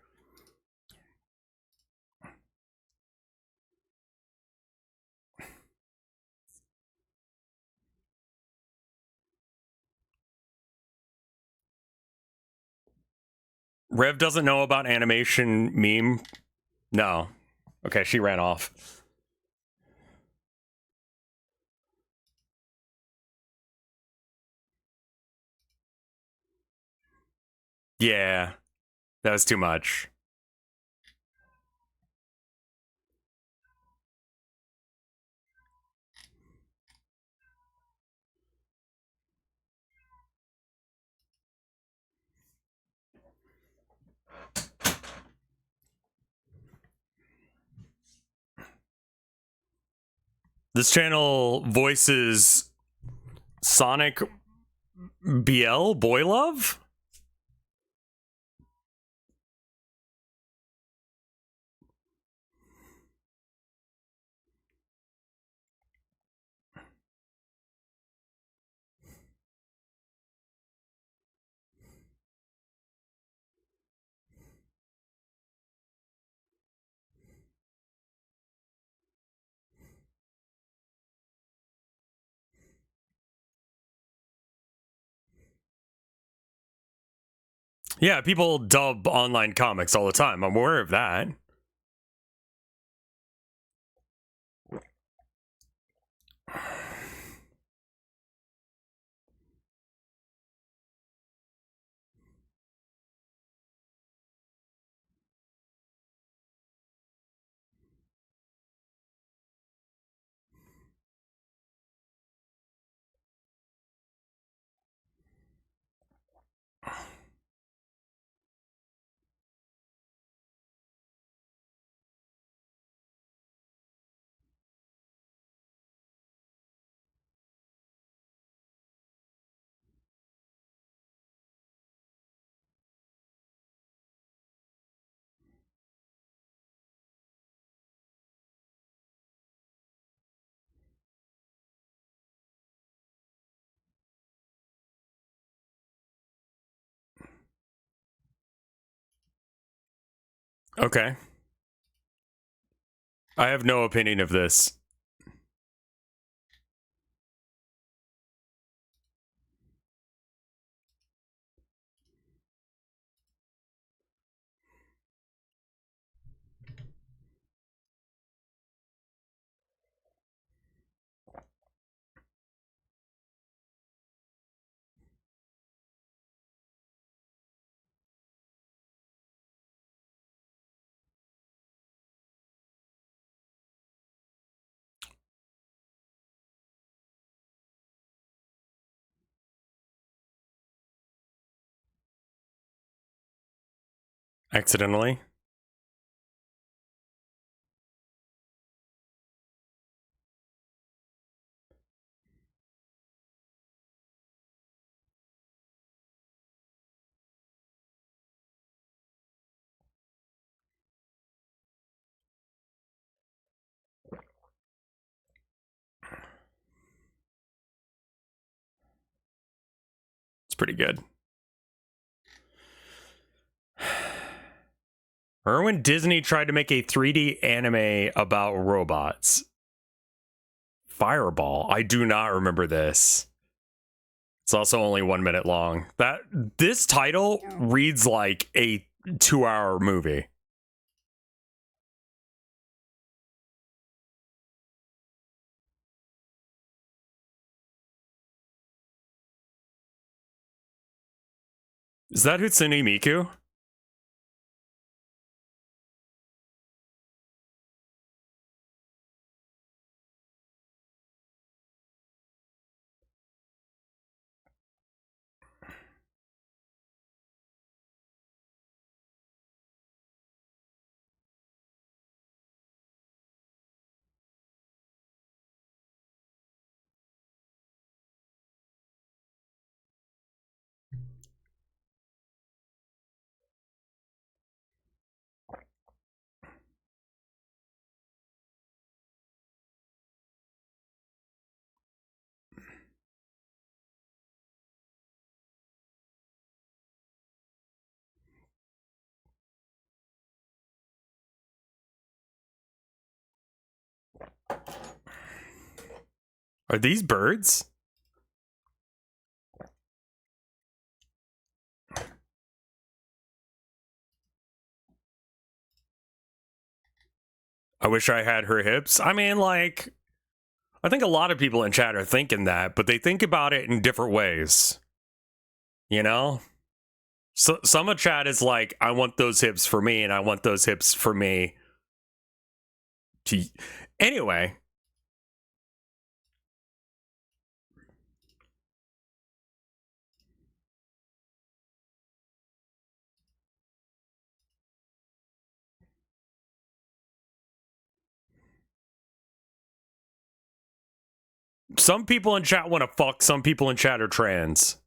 Rev doesn't know about animation meme. No. Okay, she ran off. Yeah, that was too much. This channel voices Sonic BL Boy Love? Yeah, people dub online comics all the time. I'm aware of that. Okay. I have no opinion of this. Accidentally. It's pretty good. Remember when Disney tried to make a 3D anime about robots? Fireball. I do not remember this. It's also only 1 minute long. This title reads like a 2-hour movie. Is that Hatsune Miku? Are these birds? I wish I had her hips. I mean, like, I think a lot of people in chat are thinking that, but they think about it in different ways. You know? So some of chat is like, I want those hips for me, and I want those hips for me. Anyway. Some people in chat want to fuck, some people in chat are trans.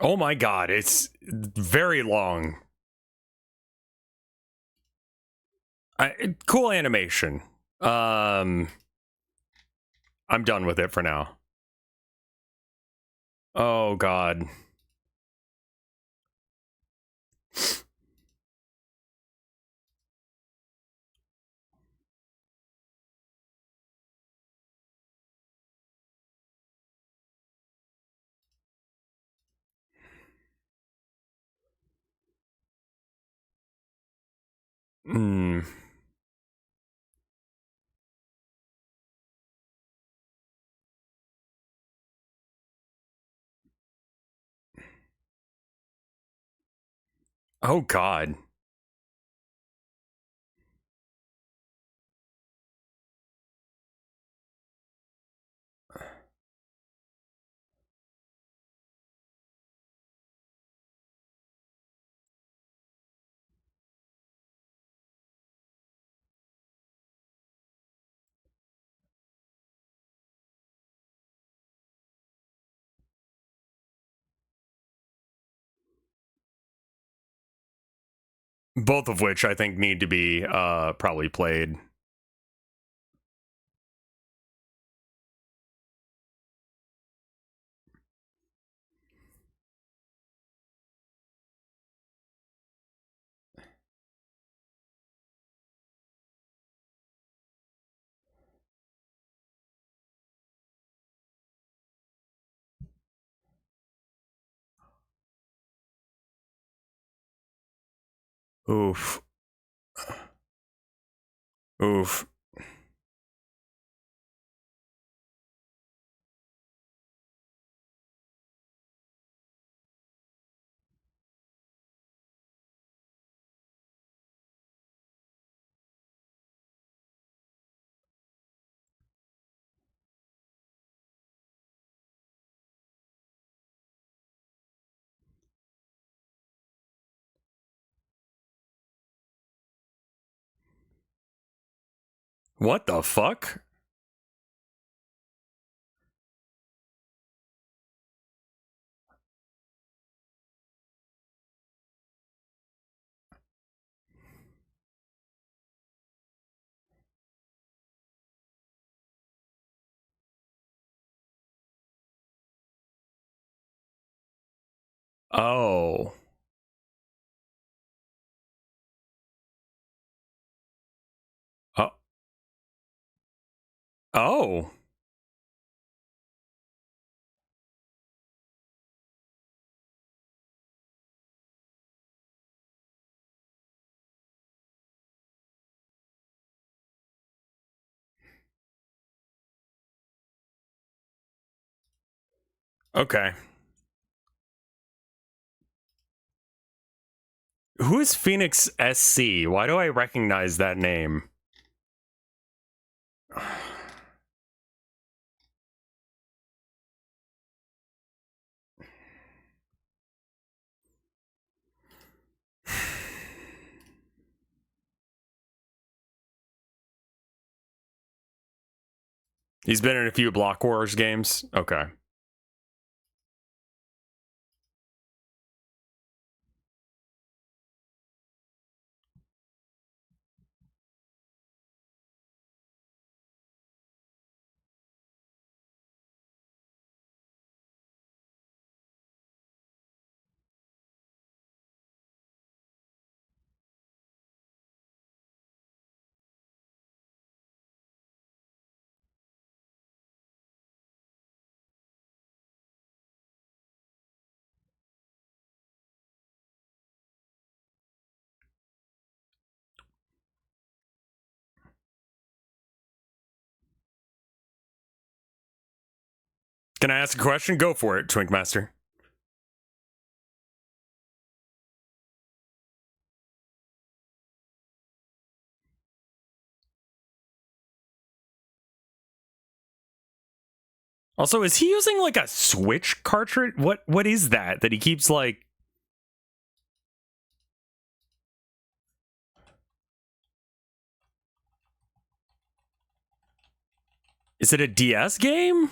Oh my god, it's very long. Cool animation. I'm done with it for now. Oh god. Hmm. Oh god. Both of which I think need to be probably played. Oof. Oof. What the fuck? Oh. Oh. Oh. Okay. Who is Phoenix SC? Why do I recognize that name? He's been in a few Block Wars games. Okay. Can I ask a question? Go for it, Twinkmaster. Also, is he using like a Switch cartridge? What is that he keeps like? Is it a DS game?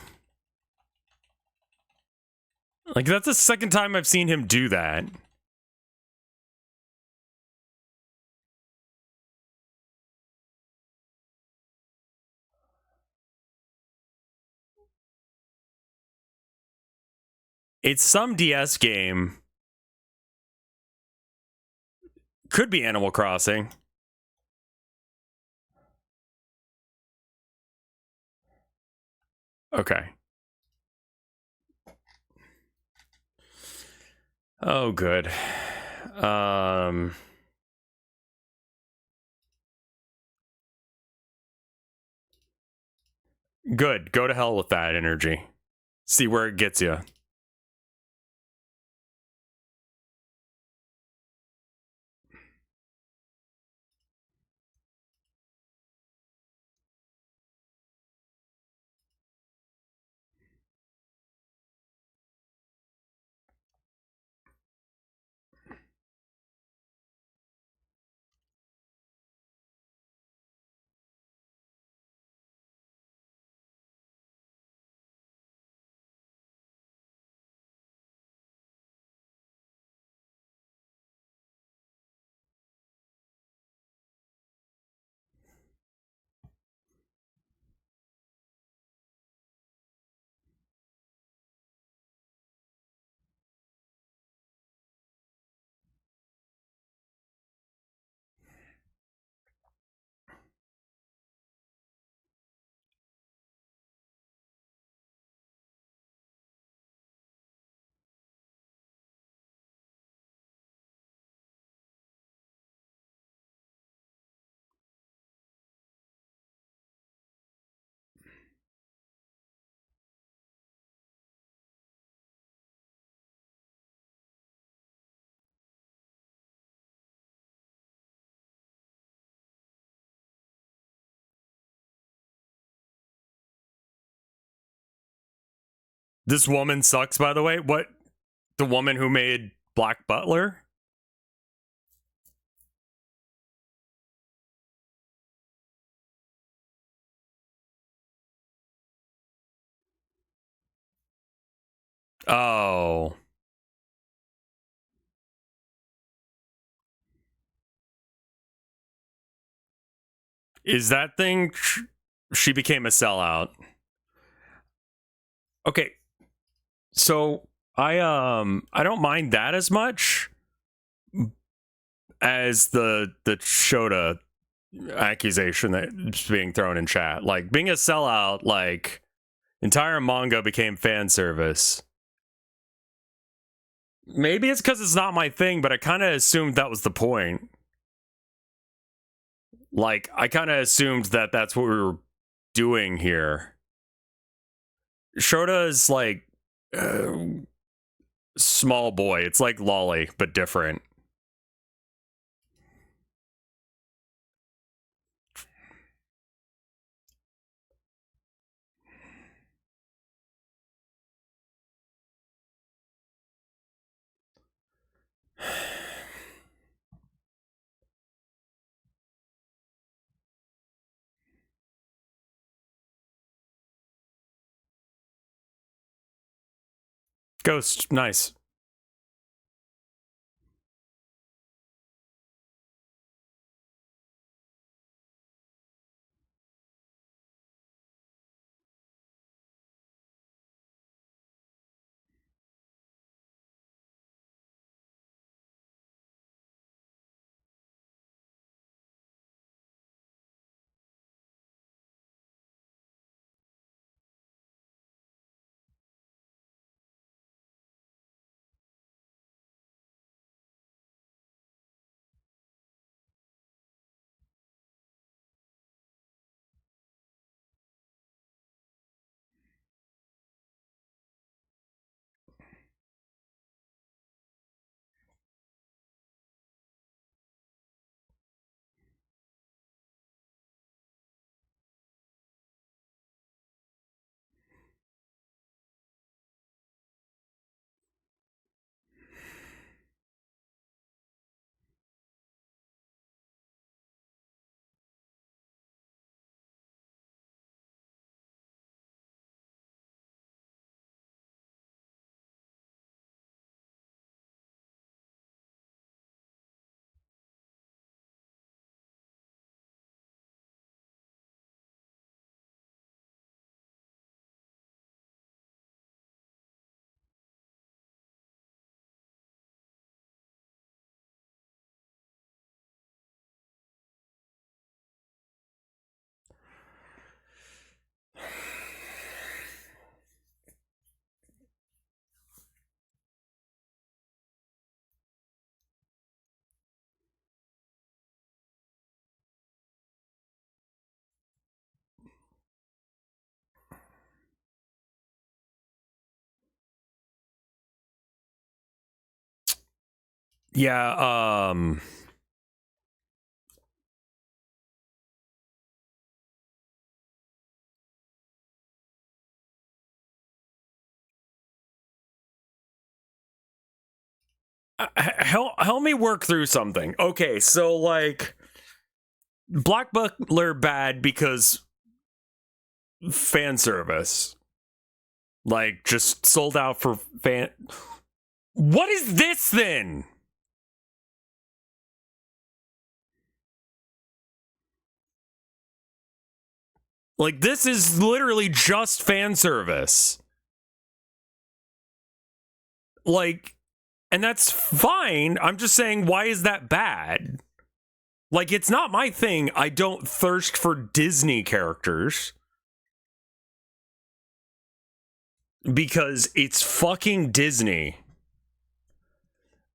Like, that's the second time I've seen him do that. It's some DS game. Could be Animal Crossing. Okay. Oh, good. Good. Go to hell with that energy. See where it gets you. This woman sucks, by the way. What? The woman who made Black Butler? Oh. Is that thing? She became a sellout. Okay. So I don't mind that as much as the Shota accusation that's being thrown in chat. Like, being a sellout, like, entire manga became fan service. Maybe it's because it's not my thing, but I kind of assumed that was the point. Like, I kind of assumed that that's what we were doing here. Shota is like small boy. It's like Lolly, but different. Ghost, nice. Yeah, help me work through something. Okay, so like Black Butler bad because fan service. Like just sold out for fan. What is this then? Like this is literally just fan service. Like, and that's fine. I'm just saying, why is that bad? Like, it's not my thing. I don't thirst for Disney characters because it's fucking Disney.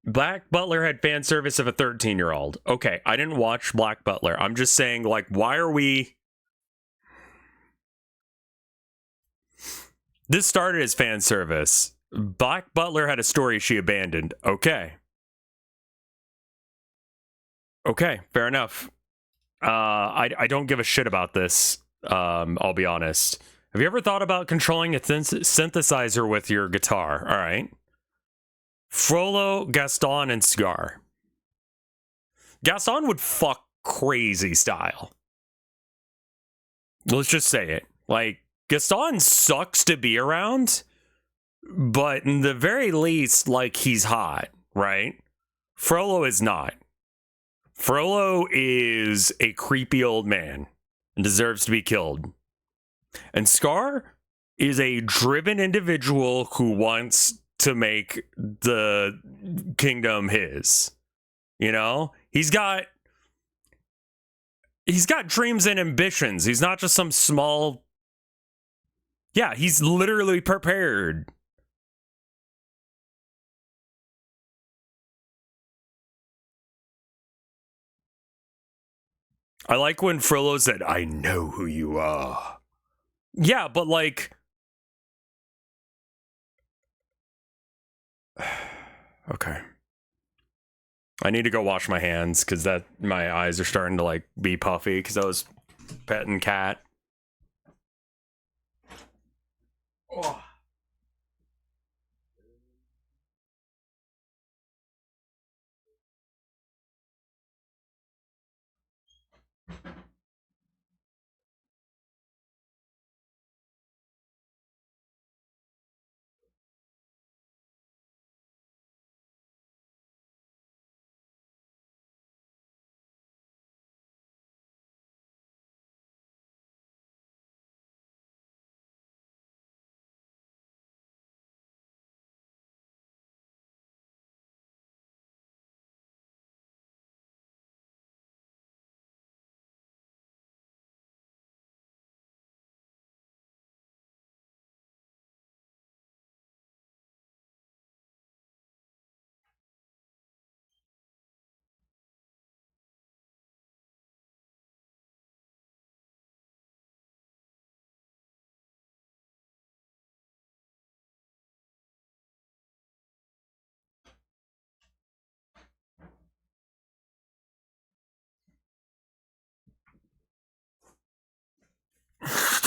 Black Butler had fan service of a 13-year-old. Okay, I didn't watch Black Butler. I'm just saying, like, why are we... This started as fan service. Black Butler had a story she abandoned. Okay. Okay, fair enough. I don't give a shit about this. I'll be honest. Have you ever thought about controlling a synthesizer with your guitar? All right. Frollo, Gaston, and Scar. Gaston would fuck crazy style. Let's just say it. Like, Gaston sucks to be around, but in the very least, like, he's hot, right? Frollo is not. Frollo is a creepy old man and deserves to be killed. And Scar is a driven individual who wants to make the kingdom his. You know? He's got dreams and ambitions. He's not just some small... Yeah, he's literally prepared. I like when Frollo said, "I know who you are." Yeah, but like... Okay. I need to go wash my hands because that my eyes are starting to like be puffy because I was petting cat. Oh.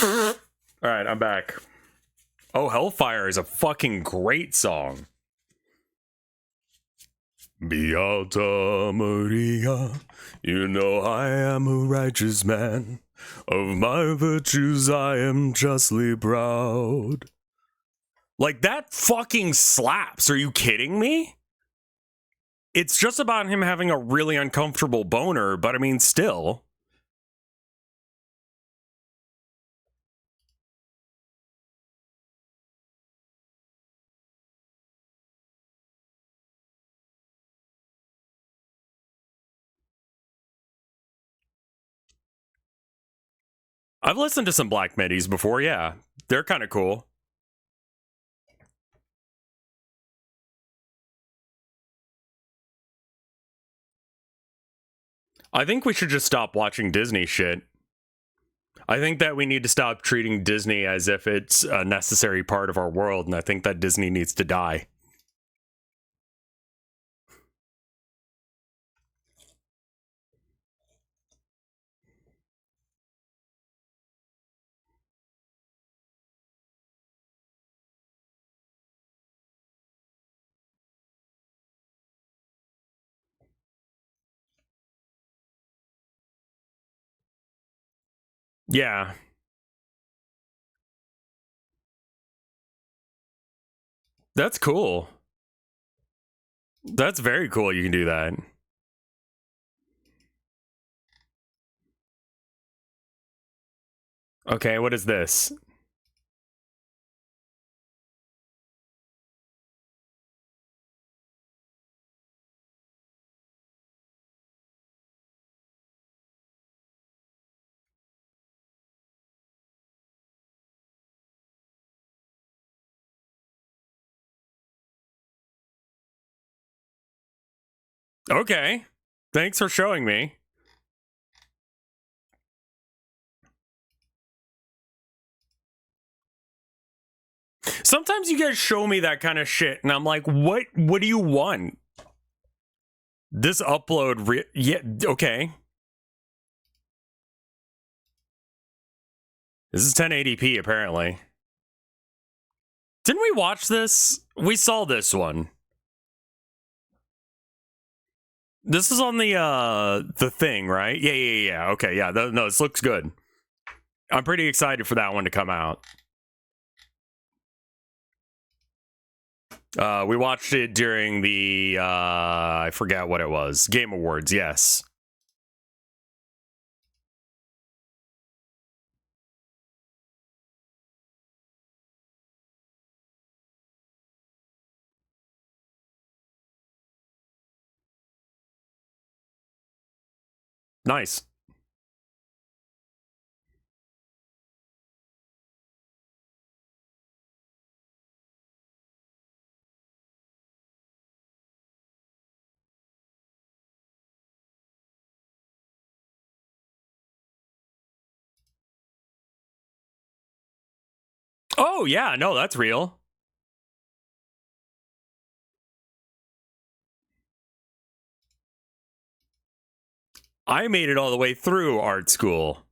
All right, I'm back. Oh, Hellfire is a fucking great song. Beata Maria, you know I am a righteous man. Of my virtues I am justly proud. Like, that fucking slaps. Are you kidding me? It's just about him having a really uncomfortable boner, but I mean, still. I've listened to some Black Midis before, yeah. They're kind of cool. I think we should just stop watching Disney shit. I think that we need to stop treating Disney as if it's a necessary part of our world, and I think that Disney needs to die. Yeah. That's cool. That's very cool you can do that. Okay, what is this? Okay. Thanks for showing me. Sometimes you guys show me that kind of shit and I'm like, what do you want? This upload yeah, okay. This is 1080p apparently. Didn't we watch this? We saw this one. This is on the thing, right? Yeah. Okay, yeah. No, this looks good. I'm pretty excited for that one to come out. We watched it during the I forget what it was. Game Awards, yes. Nice. Oh yeah, no, that's real. I made it all the way through art school.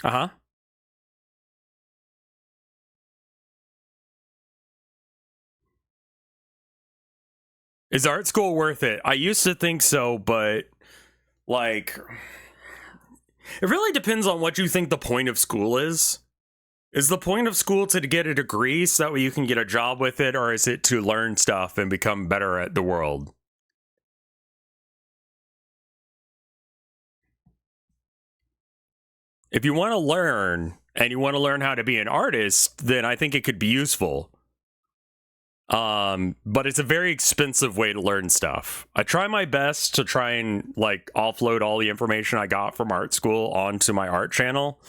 Uh-huh. Is art school worth it? I used to think so, but like it really depends on what you think the point of school is. Is the point of school to get a degree so that way you can get a job with it, or is it to learn stuff and become better at the world? If you want to learn and you want to learn how to be an artist, then I think it could be useful. But it's a very expensive way to learn stuff. I try my best to try and like offload all the information I got from art school onto my art channel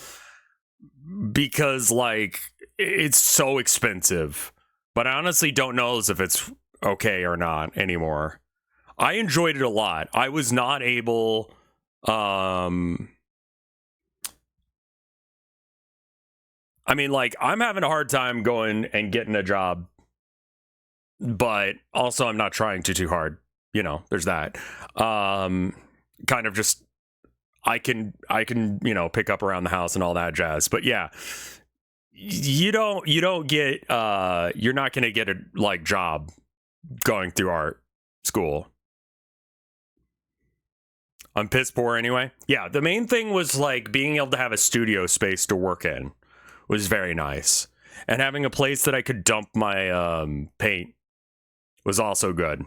because like it's so expensive. But I honestly don't know if it's okay or not anymore. I enjoyed it a lot. I was not able I mean like I'm having a hard time going and getting a job, but also I'm not trying too hard. You know, there's that. Kind of just I can, you know, pick up around the house and all that jazz. But yeah, you don't get you're not going to get a like job going through art school. I'm piss poor anyway. Yeah, the main thing was like being able to have a studio space to work in was very nice. And having a place that I could dump my paint was also good.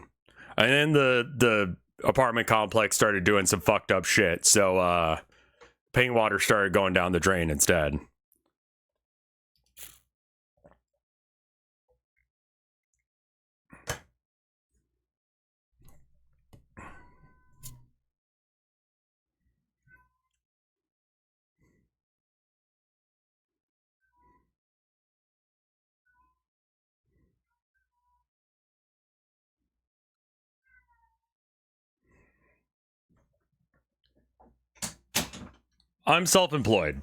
And then the apartment complex started doing some fucked up shit. So paint water started going down the drain instead. I'm self-employed.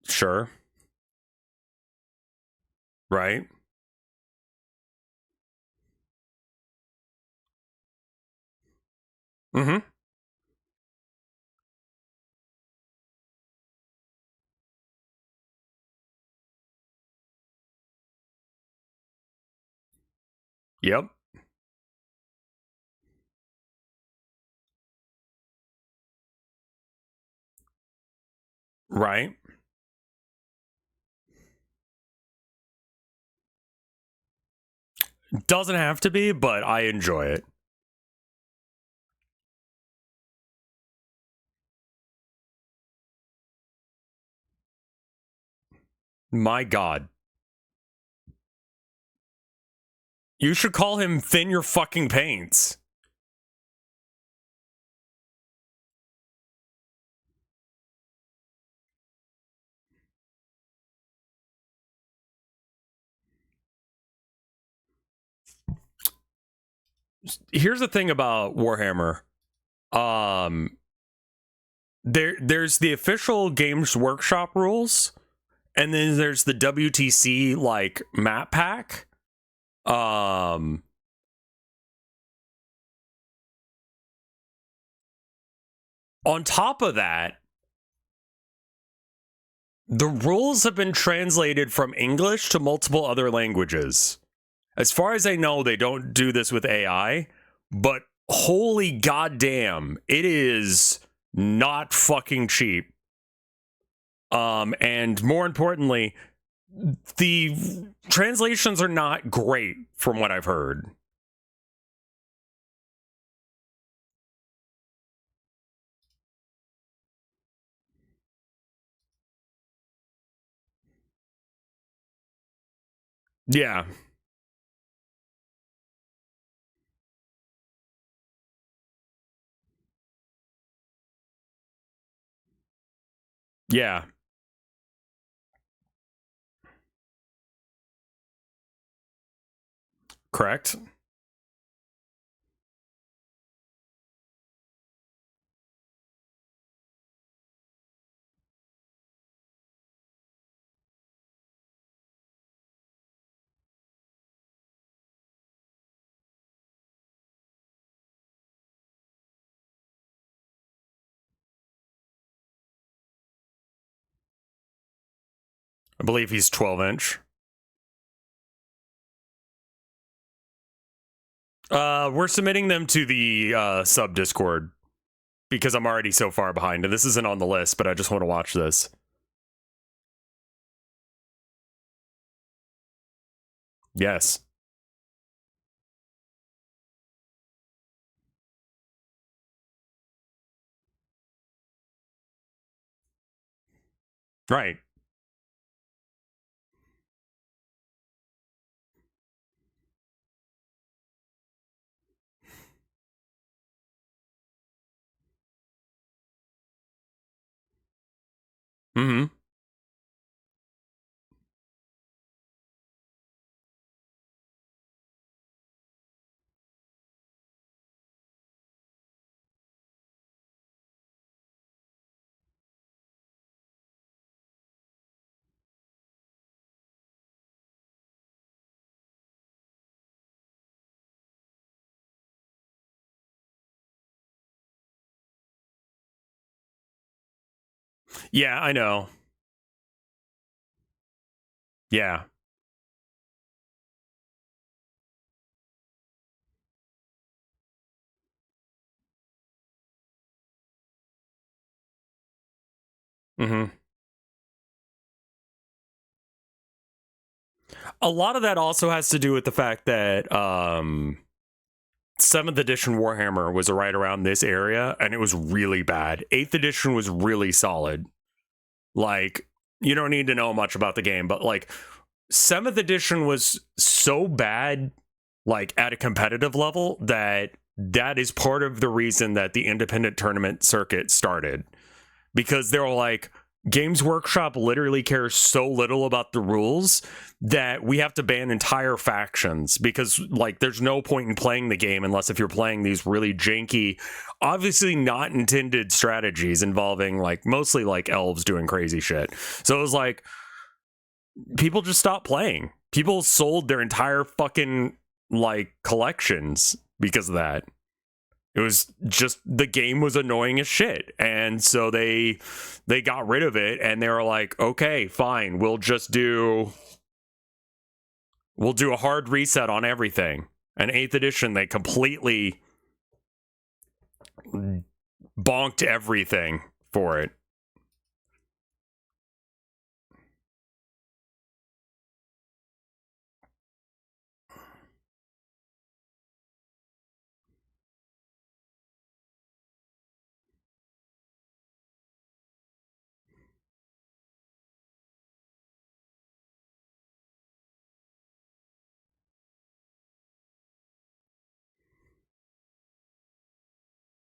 Sure. Right? Mm-hmm. Yep. Right. Doesn't have to be, but I enjoy it. My God. You should call him Thin Your Fucking Paints. Here's the thing about Warhammer. There's the official Games Workshop rules, and then there's the WTC like map pack. On top of that, the rules have been translated from English to multiple other languages. As far as I know, they don't do this with AI, but holy goddamn, it is not fucking cheap. And more importantly, the translations are not great from what I've heard. Yeah. Yeah. Correct. I believe he's 12-inch. We're submitting them to the sub Discord because I'm already so far behind, and this isn't on the list, but I just want to watch this. Yes. Right. Mm-hmm. Yeah, I know. Yeah. Mm-hmm. A lot of that also has to do with the fact that 7th edition Warhammer was right around this area, and it was really bad. 8th edition was really solid. Like, you don't need to know much about the game, but like 7th edition was so bad, like at a competitive level, that is part of the reason that the independent tournament circuit started. Because they were like, Games Workshop literally cares so little about the rules that we have to ban entire factions because like there's no point in playing the game unless if you're playing these really janky, obviously not intended strategies involving like mostly like elves doing crazy shit. So it was like people just stopped playing. People sold their entire fucking like collections because of that. It was just the game was annoying as shit, and so they got rid of it, and they were like, okay, fine, we'll do a hard reset on everything. And 8th edition, they completely bonked everything for it.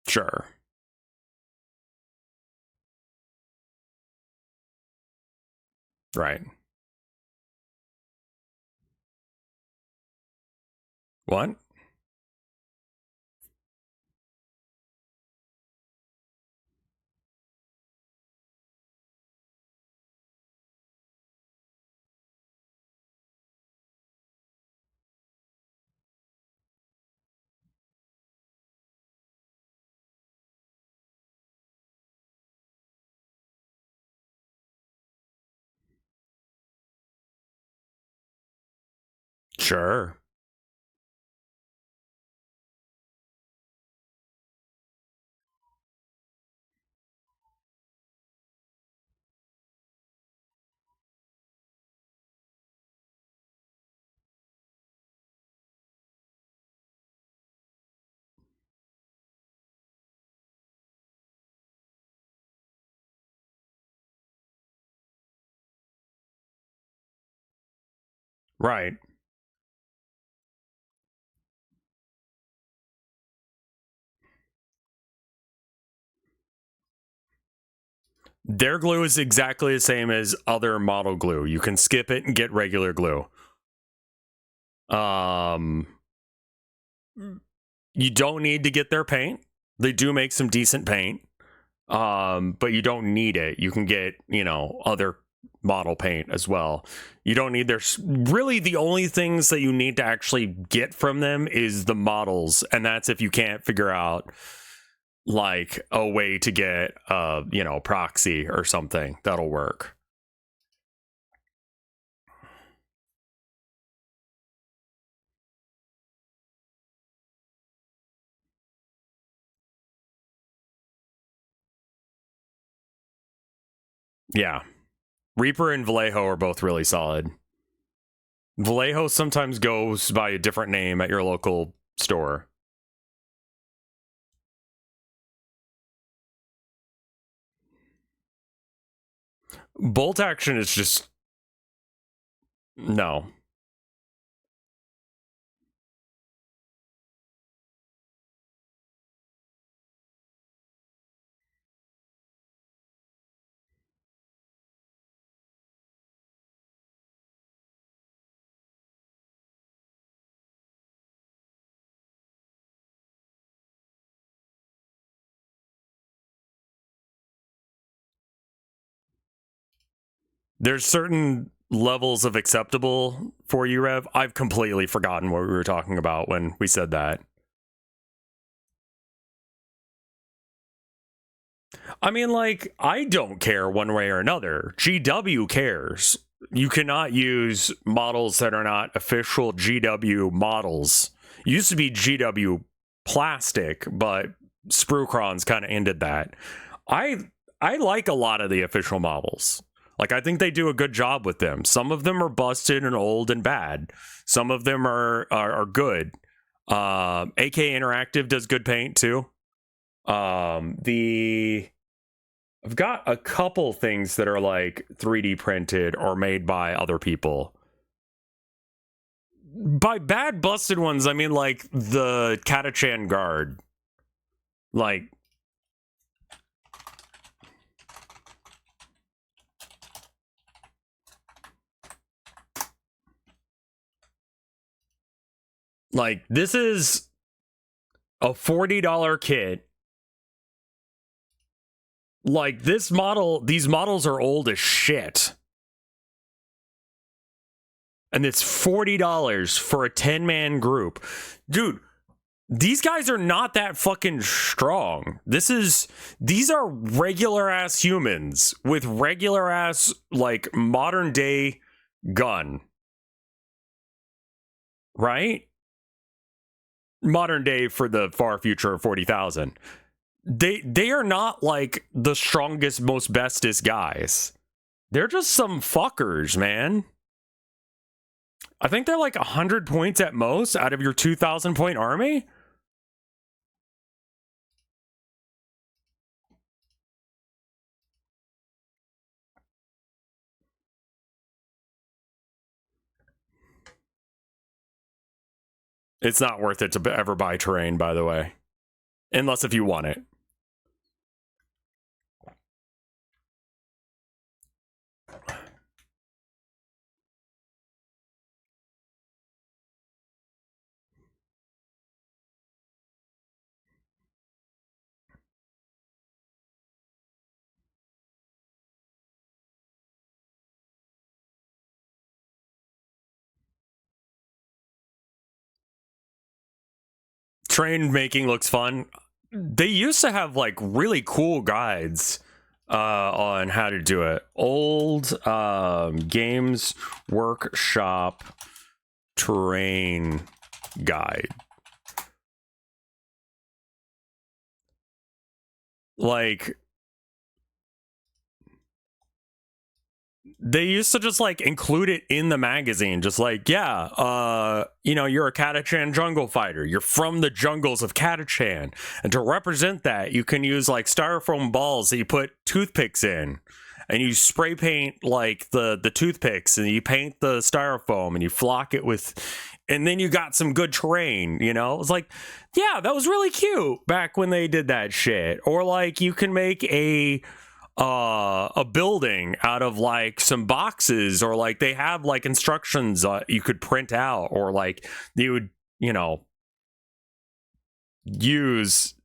Sure. Right. What? Sure. Right. Their glue is exactly the same as other model glue. You can skip it and get regular glue. You don't need to get their paint. They do make some decent paint. But you don't need it. You can get, other model paint as well. You don't need really the only things that you need to actually get from them is the models, and that's if you can't figure out like a way to get proxy or something that'll work. Yeah. Reaper and Vallejo are both really solid. Vallejo sometimes goes by a different name at your local store. Bolt action is just no. There's certain levels of acceptable for you, Rev. I've completely forgotten what we were talking about when we said that. I mean, like, I don't care one way or another. GW cares. You cannot use models that are not official GW models. It used to be GW plastic, but Sprucrons kind of ended that. I like a lot of the official models. Like, I think they do a good job with them. Some of them are busted and old and bad. Some of them are good. AK Interactive does good paint too. I've got a couple things that are like 3D printed or made by other people. By bad busted ones, I mean like the Katachan guard. Like this is a $40 kit. Like these models are old as shit. And it's $40 for a 10-man group. Dude, these guys are not that fucking strong. These are regular ass humans with regular ass, like, modern day gun. Right? modern day for the far future of 40,000. They are not like the strongest, most bestest guys. They're just some fuckers, man. I think they're like 100 points at most out of your 2,000 point army. It's not worth it to ever buy terrain, by the way. Unless if you want it. Terrain making looks fun. They used to have like really cool guides on how to do it. Old Games Workshop terrain guide. Like, they used to just like include it in the magazine, just like, yeah, you know, you're a Catachan jungle fighter, you're from the jungles of Catachan, and to represent that you can use like styrofoam balls that you put toothpicks in, and you spray paint like the toothpicks, and you paint the styrofoam and you flock it with, and then you got some good terrain, you know. It's like, yeah, that was really cute back when they did that shit. Or like you can make a building out of like some boxes, or like they have like instructions you could print out, or like you would, you know, use,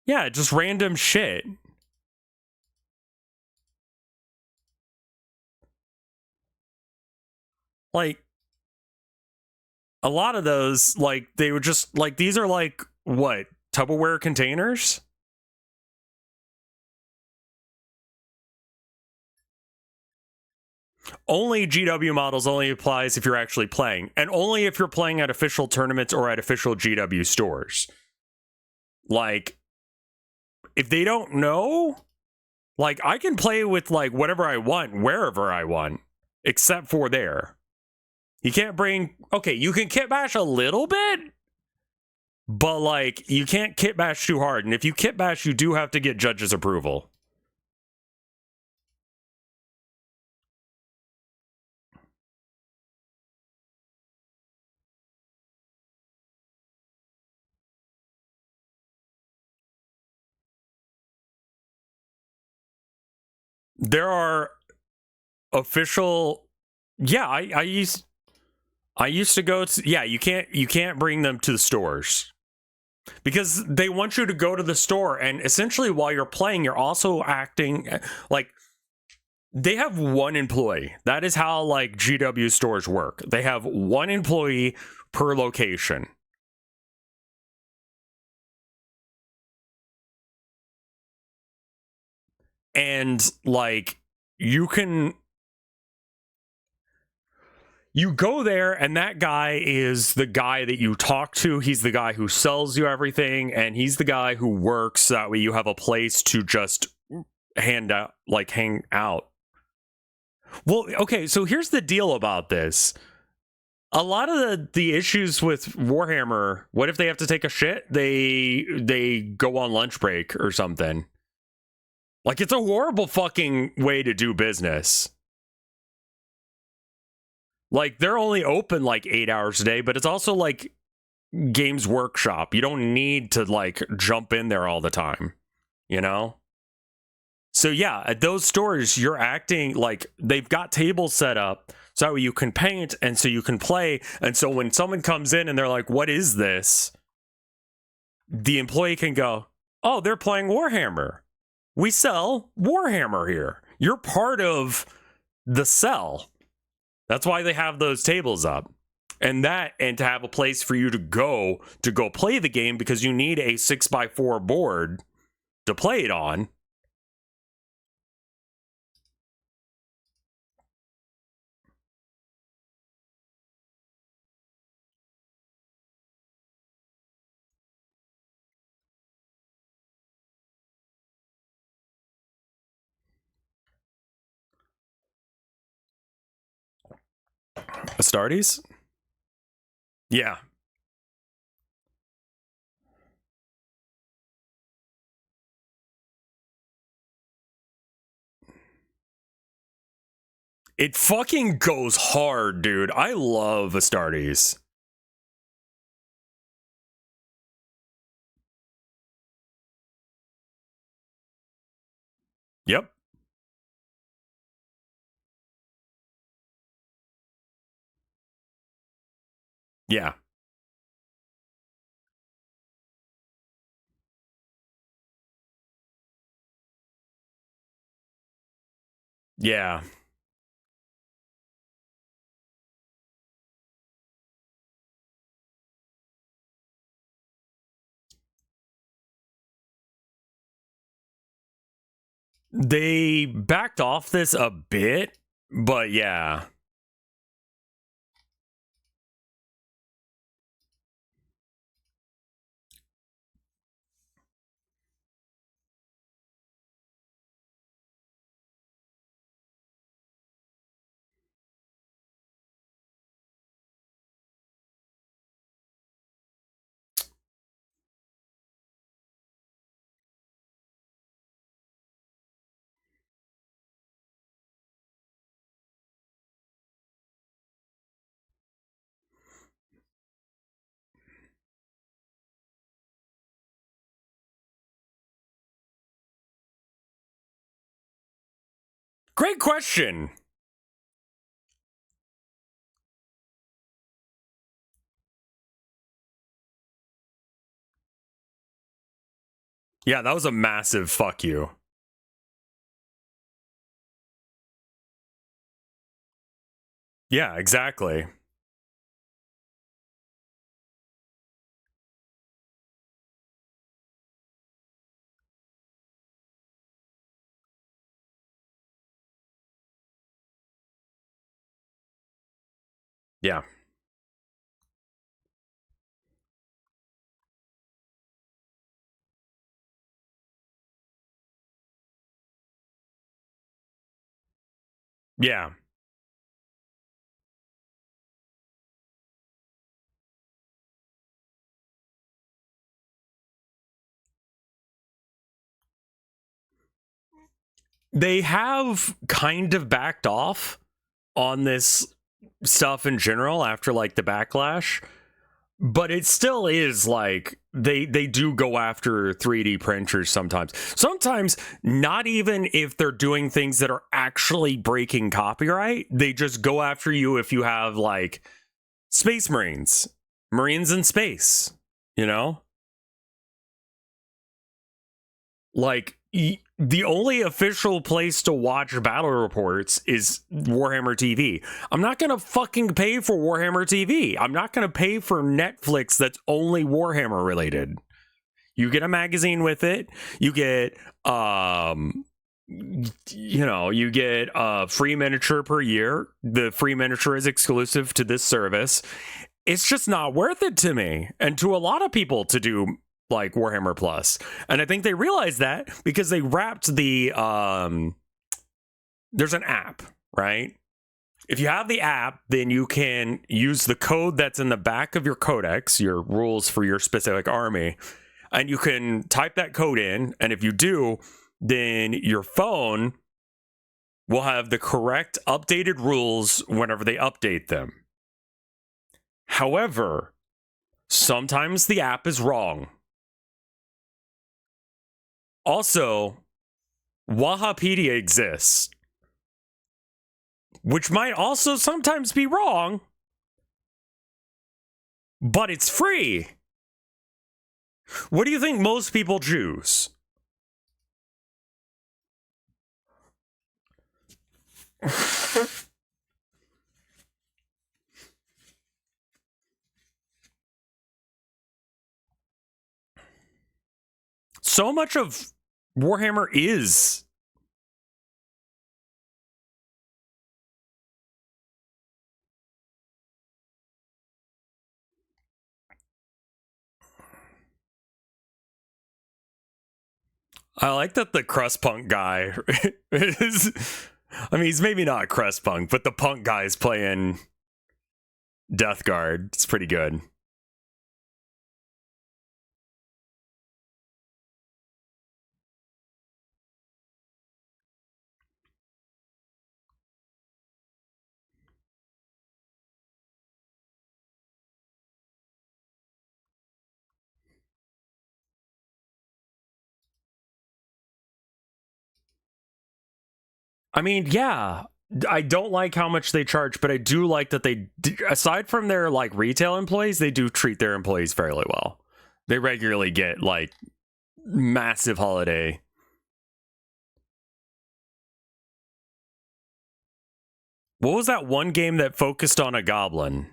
yeah, just random shit. Like a lot of those, like they were just like, these are like what, Tupperware containers? Only GW models only applies if you're actually playing, and only if you're playing at official tournaments or at official GW stores. Like, if they don't know, like, I can play with like whatever I want wherever I want, except for there. You can't bring, okay, you can kit bash a little bit, but like you can't kit bash too hard, and if you kit bash, you do have to get judges' approval. There are official, yeah, I used to go to, yeah, you can't bring them to the stores because they want you to go to the store, and essentially while you're playing, you're also acting like they have one employee. That is how like GW stores work. They have one employee per location. And like you go there, and that guy is the guy that you talk to. He's the guy who sells you everything, and he's the guy who works. That way you have a place to just hang out. Well, okay, so here's the deal about this. A lot of the issues with Warhammer, what if they have to take a shit? They go on lunch break or something. Like, it's a horrible fucking way to do business. Like, they're only open like 8 hours a day, but it's also like Games Workshop. You don't need to like jump in there all the time, you know? So yeah, at those stores, you're acting like they've got tables set up so you can paint and so you can play. And so when someone comes in and they're like, what is this? The employee can go, oh, they're playing Warhammer. We sell Warhammer here. You're part of the sell. That's why they have those tables up. And to have a place for you to go play the game, because you need a 6x4 board to play it on. Astartes? Yeah. It fucking goes hard, dude. I love Astartes. Yep. Yeah. Yeah. They backed off this a bit, but yeah. Great question. Yeah, that was a massive fuck you. Yeah, exactly. Yeah. Yeah. They have kind of backed off on this stuff in general after like the backlash, but it still is like they do go after 3D printers sometimes not even if they're doing things that are actually breaking copyright. They just go after you if you have like space marines in space, you know, like the only official place to watch battle reports is Warhammer TV. I'm not going to fucking pay for Warhammer TV. I'm not going to pay for Netflix that's only Warhammer related. You get a magazine with it. You get you get a free miniature per year. The free miniature is exclusive to this service. It's just not worth it to me and to a lot of people to do like Warhammer Plus. And I think they realized that because they wrapped the there's an app, right? If you have the app, then you can use the code that's in the back of your codex, your rules for your specific army, and you can type that code in, and if you do, then your phone will have the correct updated rules whenever they update them. However, sometimes the app is wrong. Also, Wahapedia exists, which might also sometimes be wrong, but it's free. What do you think most people choose? So much of Warhammer is. I like that the crust punk guy is. I mean, he's maybe not crust punk, but the punk guy is playing Death Guard. It's pretty good. I mean, yeah, I don't like how much they charge, but I do like that they, aside from their like retail employees, they do treat their employees fairly well. They regularly get like massive holiday. What was that one game that focused on a goblin?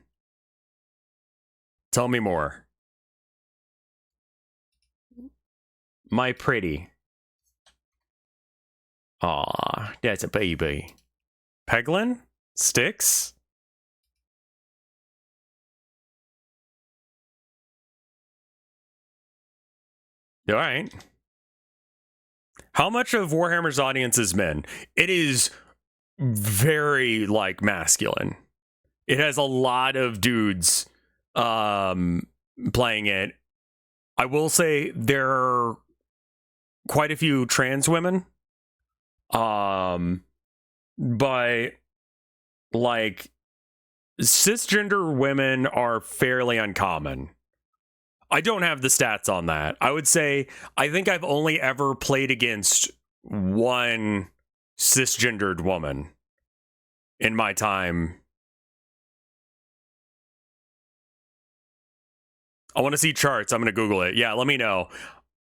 Tell me more. My pretty. Aw, that's a baby. Peglin? Sticks? All right. How much of Warhammer's audience is men? It is very like masculine. It has a lot of dudes playing it. I will say there are quite a few trans women. But like cisgender women are fairly uncommon. I don't have the stats on that. I would say I think I've only ever played against one cisgendered woman in my time. I want to see charts. I'm going to Google it. Yeah, let me know.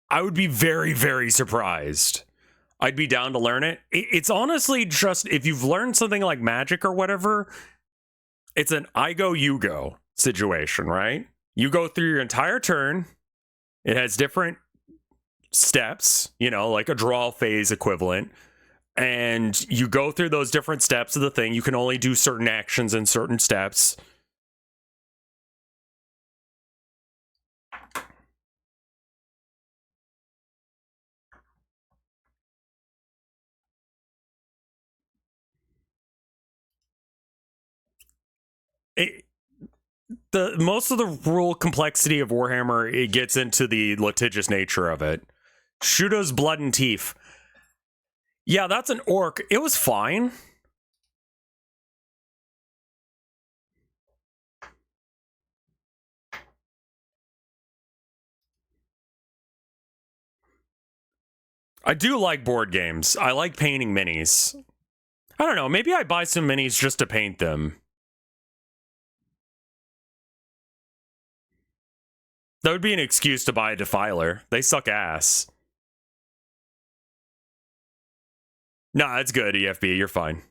I would be very, very surprised. I'd be down to learn it. It's honestly just, if you've learned something like magic or whatever, it's an I go, you go situation, right? You go through your entire turn. It has different steps, you know, like a draw phase equivalent. And you go through those different steps of the thing. You can only do certain actions in certain steps. The most of the rule complexity of Warhammer, it gets into the litigious nature of it. Shudo's Blood and Teeth. Yeah, that's an orc. It was fine. I do like board games. I like painting minis. I don't know, maybe I buy some minis just to paint them. That would be an excuse to buy a Defiler. They suck ass. Nah, it's good, EFB. You're fine.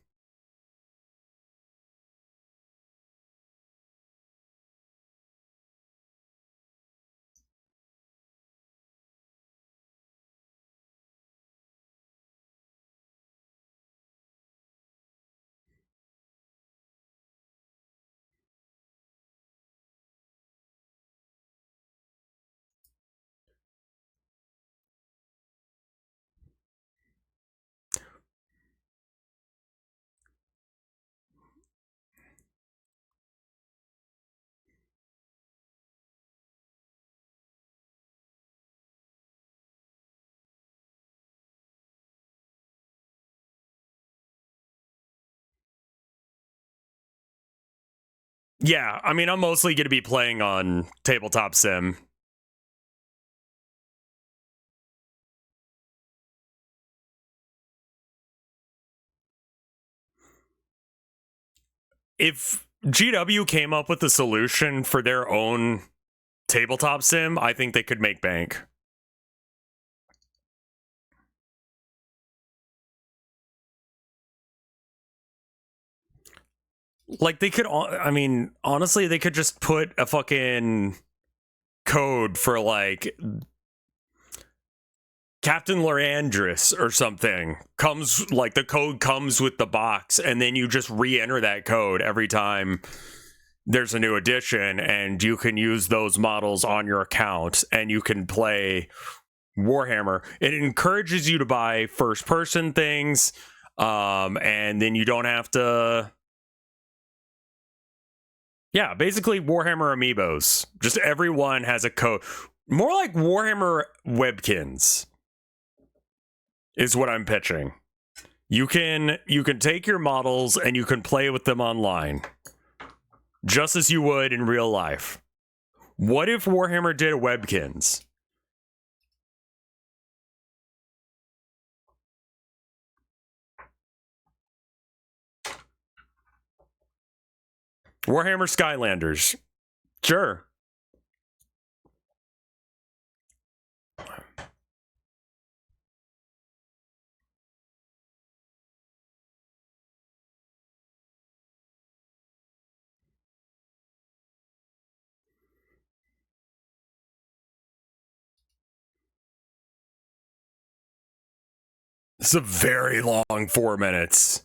Yeah, I mean, I'm mostly going to be playing on Tabletop Sim. If GW came up with a solution for their own Tabletop Sim, I think they could make bank. Like, they could, I mean, honestly, they could just put a fucking code for, like, Captain Lorandris or something. Comes, like, the code comes with the box, and then you just re-enter that code every time there's a new edition, and you can use those models on your account, and you can play Warhammer. It encourages you to buy first-person things, and then you don't have to... Yeah, basically Warhammer amiibos. Just everyone has a code. More like Warhammer webkins is what I'm pitching. You can take your models and you can play with them online, just as you would in real life. What if Warhammer did webkins? Warhammer Skylanders. Sure. It's a very long 4 minutes.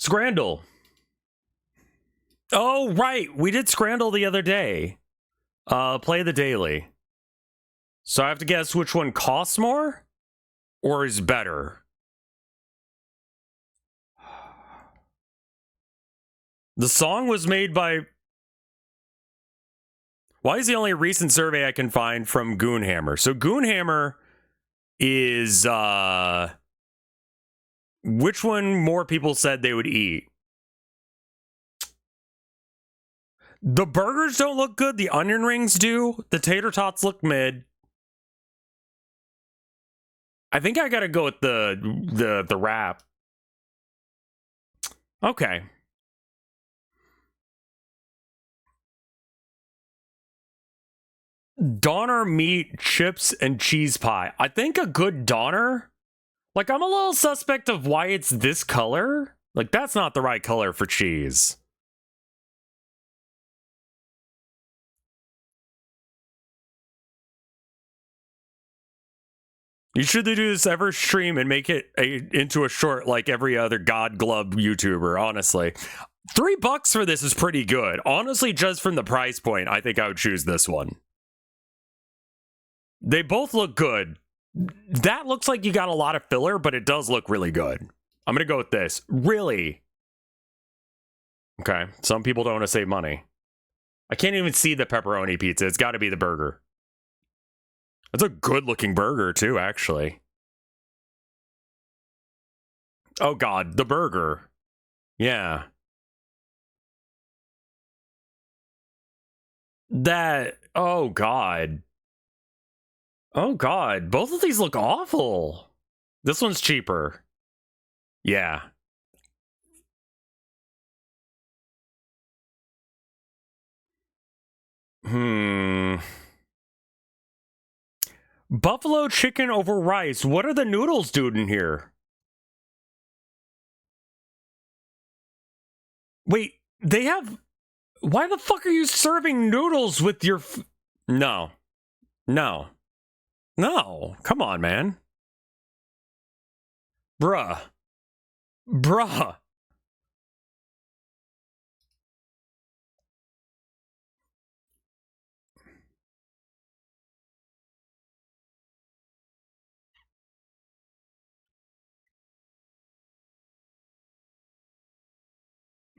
Scrandle. Oh, right. We did Scrandle the other day. Play the daily. So I have to guess which one costs more or is better. The song was made by... Why is the only recent survey I can find from Goonhammer? So Goonhammer is... Which one more people said they would eat? The burgers don't look good. The onion rings do. The tater tots look mid. I think I gotta go with the wrap. Okay. Donner meat, chips, and cheese pie. I think a good Donner. Like, I'm a little suspect of why it's this color. Like, that's not the right color for cheese. You should do this ever stream and make it into a short like every other God Glove YouTuber, honestly. $3 for this is pretty good. Honestly, just from the price point, I think I would choose this one. They both look good. That looks like you got a lot of filler, but it does look really good. I'm going to go with this. Really? Okay. Some people don't want to save money. I can't even see the pepperoni pizza. It's got to be the burger. It's a good-looking burger, too, actually. Oh, God. The burger. Yeah. That... Oh, God. Oh, God. Both of these look awful. This one's cheaper. Yeah. Buffalo chicken over rice. What are the noodles doing in here? Wait, they have... Why the fuck are you serving noodles with your... No. No. No. Come on, man. Bruh. Bruh.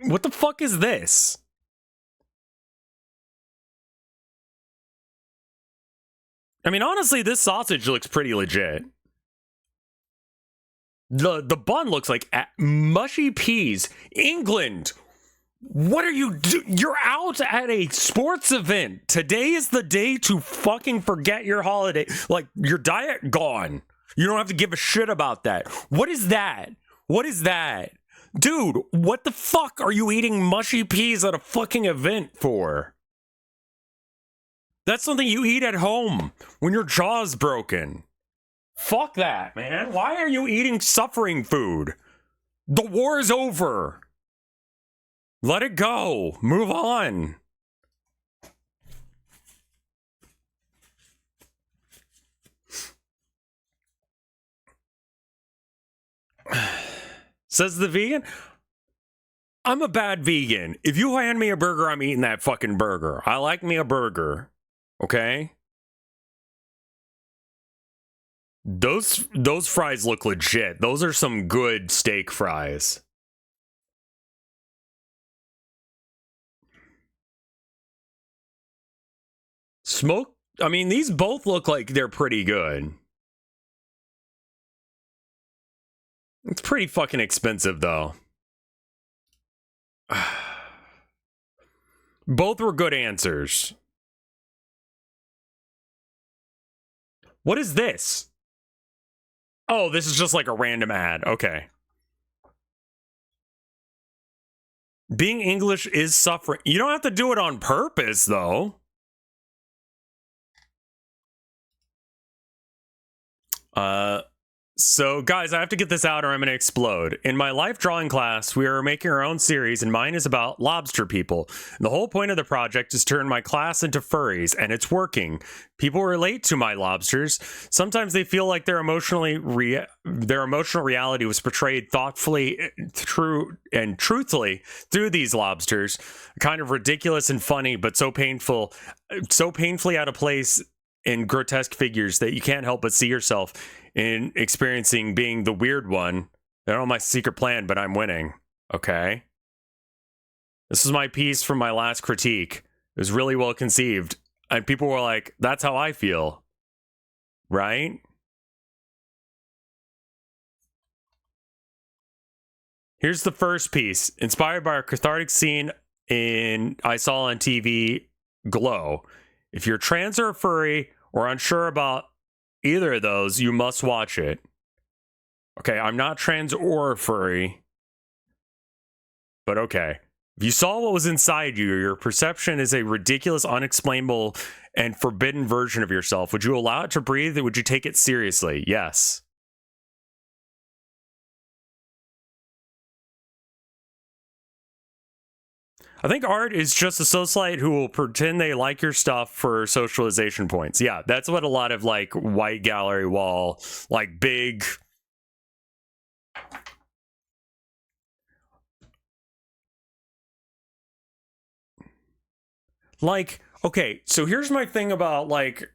What the fuck is this? I mean, honestly, this sausage looks pretty legit. The bun looks like mushy peas. England, what are you You're out at a sports event. Today is the day to fucking forget your holiday. Like, your diet gone. You don't have to give a shit about that. What is that? What is that? Dude, what the fuck are you eating mushy peas at a fucking event for? That's something you eat at home when your jaw's broken. Fuck that, man. Why are you eating suffering food? The war is over. Let it go. Move on. Says the vegan. I'm a bad vegan. If you hand me a burger, I'm eating that fucking burger. I like me a burger. Okay? Those fries look legit. Those are some good steak fries. Smoke. I mean, these both look like they're pretty good. It's pretty fucking expensive though. Both were good answers. What is this? Oh, this is just like a random ad. Okay. Being English is suffering. You don't have to do it on purpose, though. So guys, I have to get this out or I'm going to explode. In my life drawing class, we are making our own series and mine is about lobster people. And the whole point of the project is to turn my class into furries and it's working. People relate to my lobsters. Sometimes they feel like their emotional reality was portrayed thoughtfully, true and truthfully through these lobsters. Kind of ridiculous and funny, but so painfully out of place in grotesque figures that you can't help but see yourself in experiencing being the weird one. I don't know my secret plan, but I'm winning. Okay. This is my piece from my last critique. It was really well conceived. And people were like, that's how I feel. Right? Here's the first piece. Inspired by a cathartic scene I saw on TV, Glow. If you're trans or furry or unsure about either of those, you must watch it. Okay, I'm not trans or furry, but okay. If you saw what was inside you, your perception is a ridiculous, unexplainable, and forbidden version of yourself. Would you allow it to breathe? Or would you take it seriously? Yes. I think art is just a socialite who will pretend they like your stuff for socialization points. Yeah, that's what a lot of like white gallery wall, like big. Like, okay, so here's my thing about like,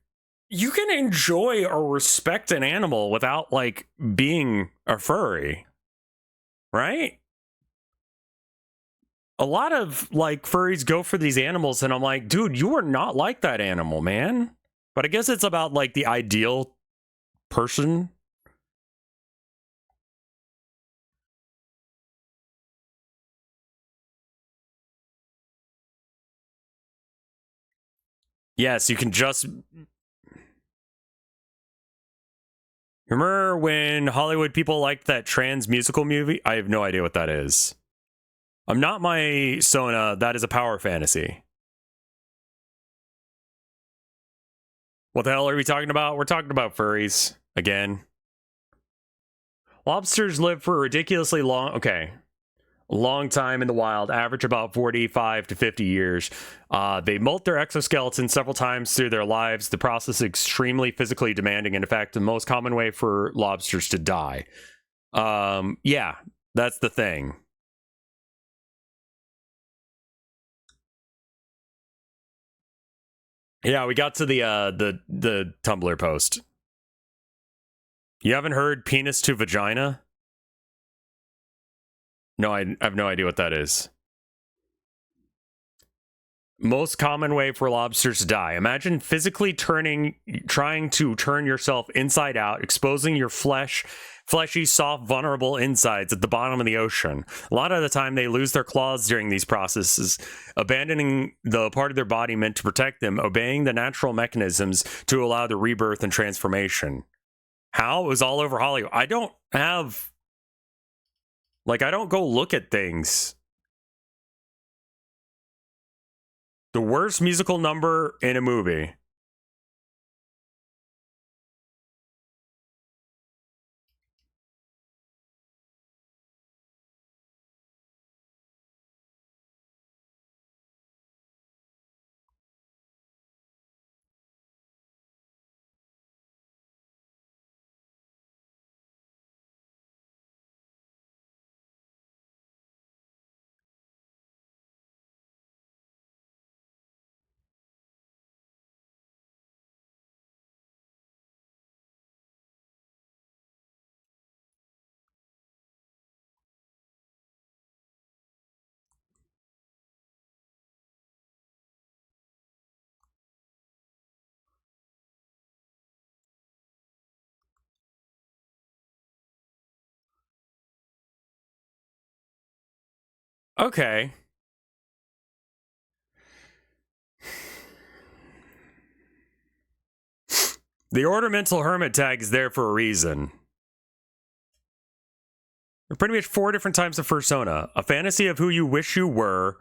you can enjoy or respect an animal without like being a furry, right? A lot of like furries go for these animals, and I'm like, dude, you are not like that animal, man. But I guess it's about like the ideal person. Yes, you can just. Remember when Hollywood people liked that trans musical movie? I have no idea what that is. I'm not my Sona. That is a power fantasy. What the hell are we talking about? We're talking about furries again. Lobsters live for a ridiculously long time in the wild, average about 45 to 50 years. They molt their exoskeleton several times through their lives. The process is extremely physically demanding, and in fact, the most common way for lobsters to die. Yeah, that's the thing. Yeah, we got to the Tumblr post. You haven't heard penis to vagina? No, I have no idea what that is. Most common way for lobsters to die. Imagine physically trying to turn yourself inside out, exposing your fleshy, soft, vulnerable insides at the bottom of the ocean. A lot of the time, they lose their claws during these processes, abandoning the part of their body meant to protect them, obeying the natural mechanisms to allow the rebirth and transformation. How? It was all over Hollywood. I don't go look at things. The worst musical number in a movie. Okay. The ornamental hermit tag is there for a reason. There are pretty much 4 different types of persona. A fantasy of who you wish you were.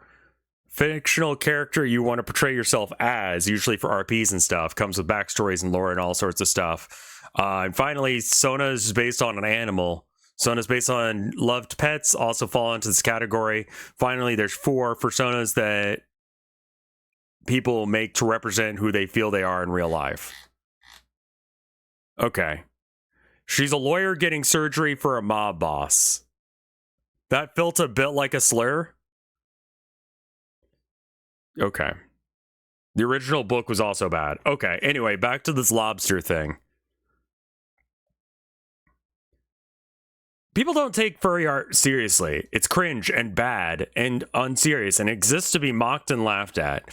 Fictional character you want to portray yourself as, usually for RPs and stuff. Comes with backstories and lore and all sorts of stuff. And finally, Sona is based on an animal. Sona is based on loved pets, also fall into this category. Finally, there's 4 personas that people make to represent who they feel they are in real life. Okay. She's a lawyer getting surgery for a mob boss. That felt a bit like a slur. Okay. The original book was also bad. Okay, anyway, back to this lobster thing. People don't take furry art seriously. It's cringe and bad and unserious and exists to be mocked and laughed at.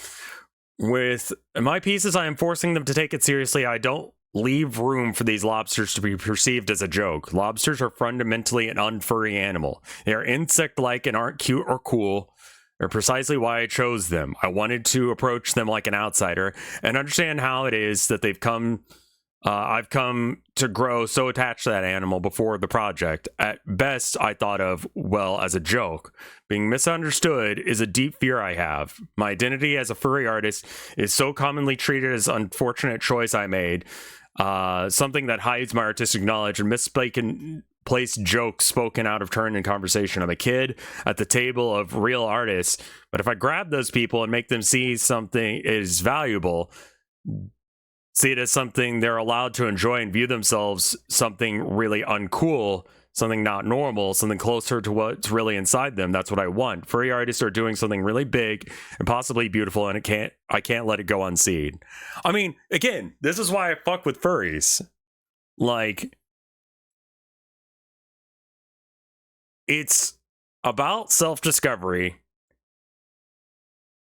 With my pieces, I am forcing them to take it seriously. I don't leave room for these lobsters to be perceived as a joke. Lobsters are fundamentally an unfurry animal. They are insect-like and aren't cute or cool. They're precisely why I chose them. I wanted to approach them like an outsider and understand how it is that I've come to grow so attached to that animal before the project. At best, I thought of, well, as a joke. Being misunderstood is a deep fear I have. My identity as a furry artist is so commonly treated as an unfortunate choice I made. Something that hides my artistic knowledge and misplaced jokes spoken out of turn in conversation. I'm a kid at the table of real artists, but if I grab those people and make them see something is valuable, see it as something they're allowed to enjoy and view themselves something really uncool, something not normal, something closer to what's really inside them. That's what I want. Furry artists are doing something really big and possibly beautiful, and I can't let it go unseen. I mean, again, this is why I fuck with furries. Like, it's about self-discovery,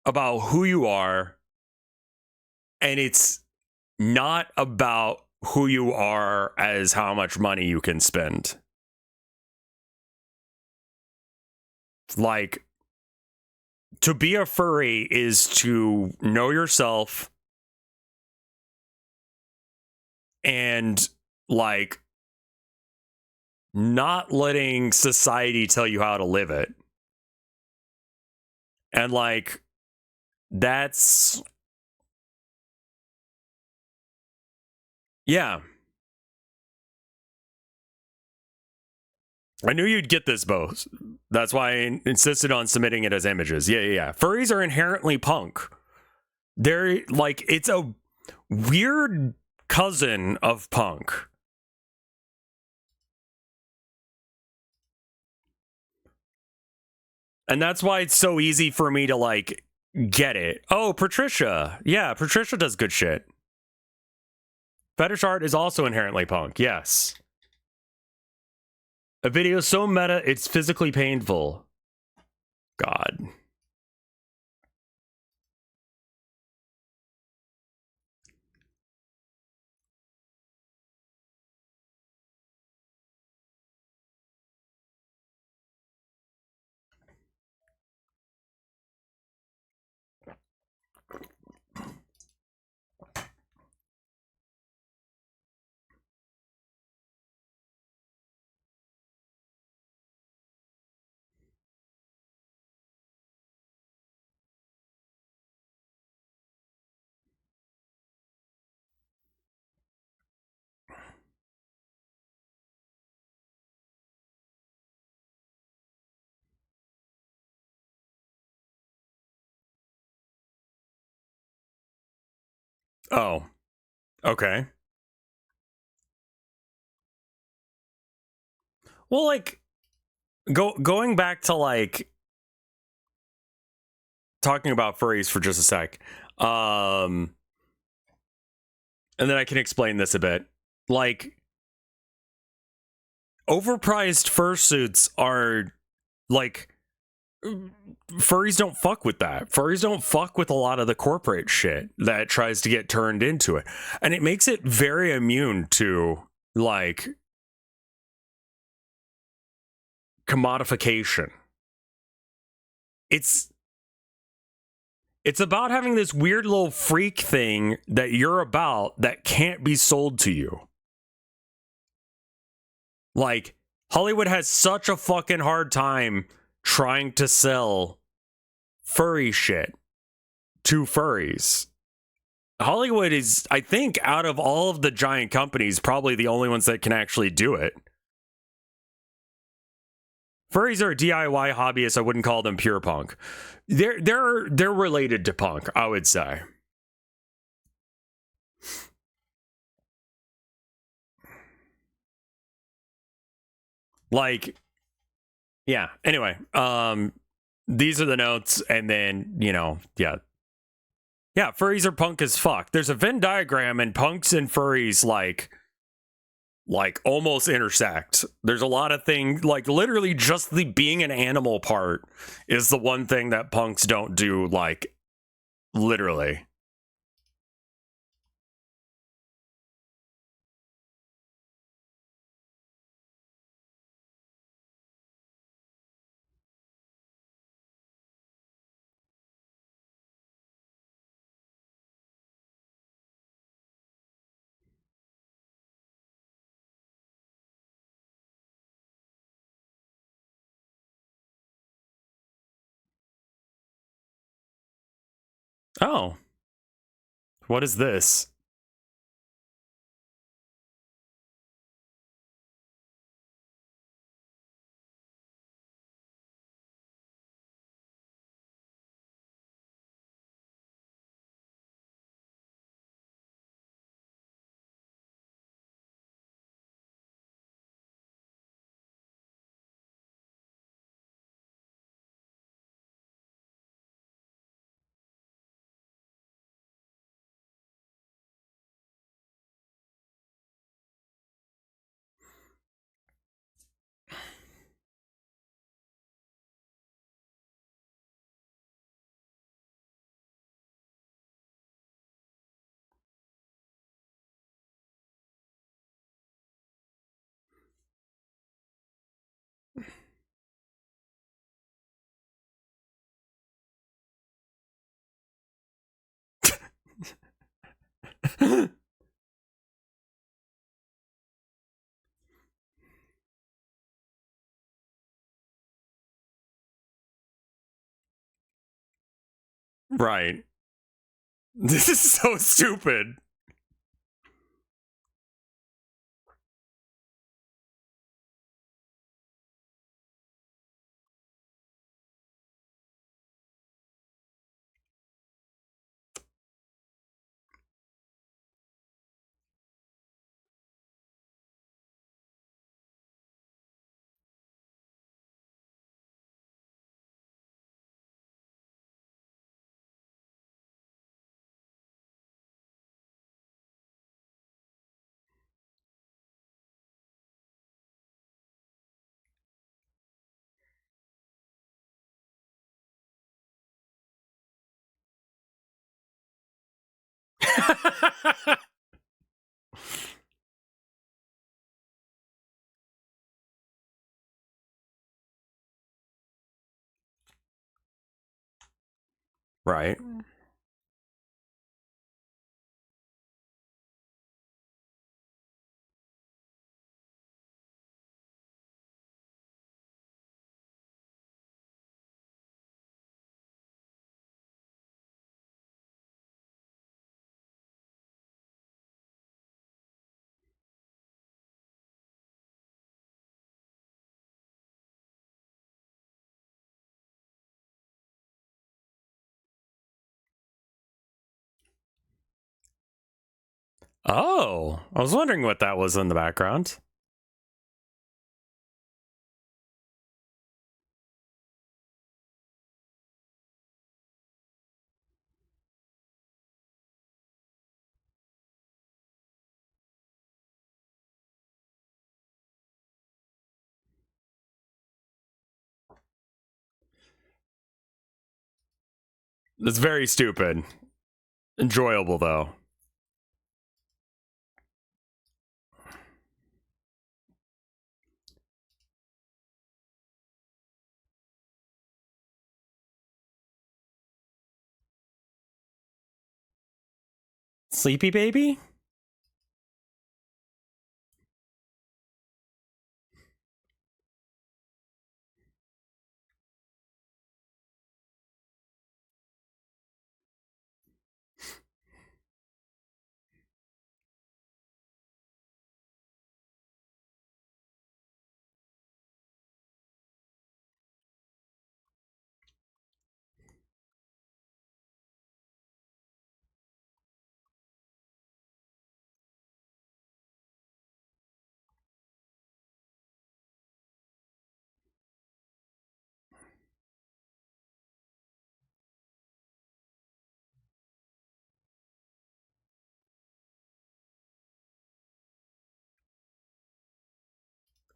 about who you are, and it's not about who you are as how much money you can spend. Like, to be a furry is to know yourself and, like, not letting society tell you how to live it. And, like, that's... yeah. I knew you'd get this, Bo. That's why I insisted on submitting it as images. Yeah. Furries are inherently punk. They're like, it's a weird cousin of punk. And that's why it's so easy for me to, like, get it. Oh, Patricia. Yeah, Patricia does good shit. Fetish art is also inherently punk. Yes. A video so meta, it's physically painful. God. Oh. Okay. Well, like, going back to, like, talking about furries for just a sec. And then I can explain this a bit. Like, overpriced fursuits are, like, furries don't fuck with that. Furries don't fuck with a lot of the corporate shit that tries to get turned into it. And it makes it very immune to, like, commodification. it's about having this weird little freak thing that you're about that can't be sold to you. Like, Hollywood has such a fucking hard time trying to sell furry shit to furries. Hollywood is, I think, out of all of the giant companies, probably the only ones that can actually do it. Furries are DIY hobbyists. I wouldn't call them pure punk. They're related to punk, I would say. Like, yeah. Anyway, these are the notes, and then, you know, yeah. Yeah, furries are punk as fuck. There's a Venn diagram, and punks and furries like almost intersect. There's a lot of things, like literally just the being an animal part is the one thing that punks don't do, like literally. Oh, what is this? Right. This is so stupid. Right. Oh, I was wondering what that was in the background. It's very stupid. Enjoyable, though. Sleepy baby?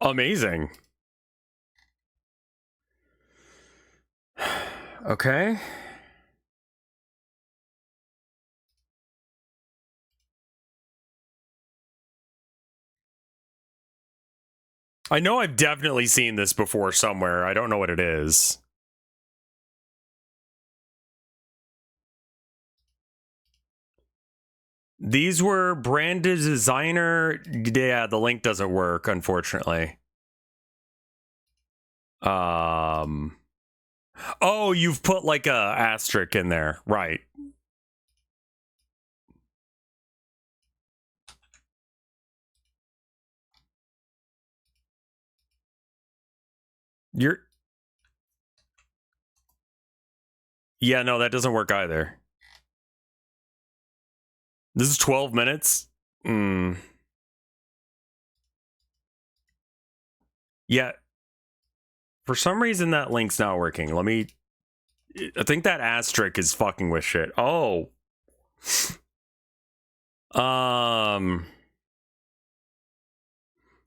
Amazing. Okay. I know I've definitely seen this before somewhere. I don't know what it is. These were branded designer. Yeah, the link doesn't work, unfortunately. Oh, you've put like a asterisk in there. Right. You're Yeah, no, that doesn't work either. This is 12 minutes? Yeah. For some reason that link's not working. I think that asterisk is fucking with shit. Oh. I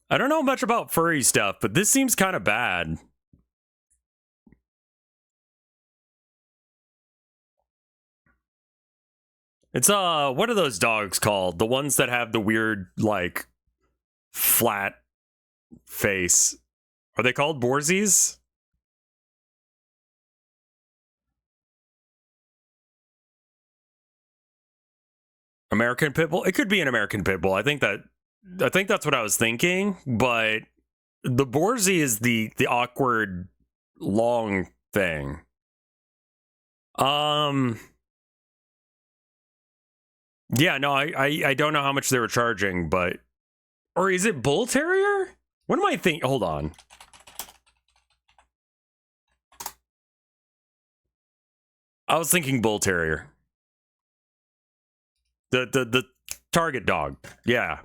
don't know much about furry stuff, but this seems kind of bad. It's what are those dogs called? The ones that have the weird like flat face. Are they called Borzies? American Pit Bull? It could be an American Pit Bull. I think that's what I was thinking, but the Borzie is the awkward long thing. Yeah, no, I don't know how much they were charging, but or is it Bull Terrier? What am I thinking? Hold on. I was thinking Bull Terrier. The target dog. Yeah.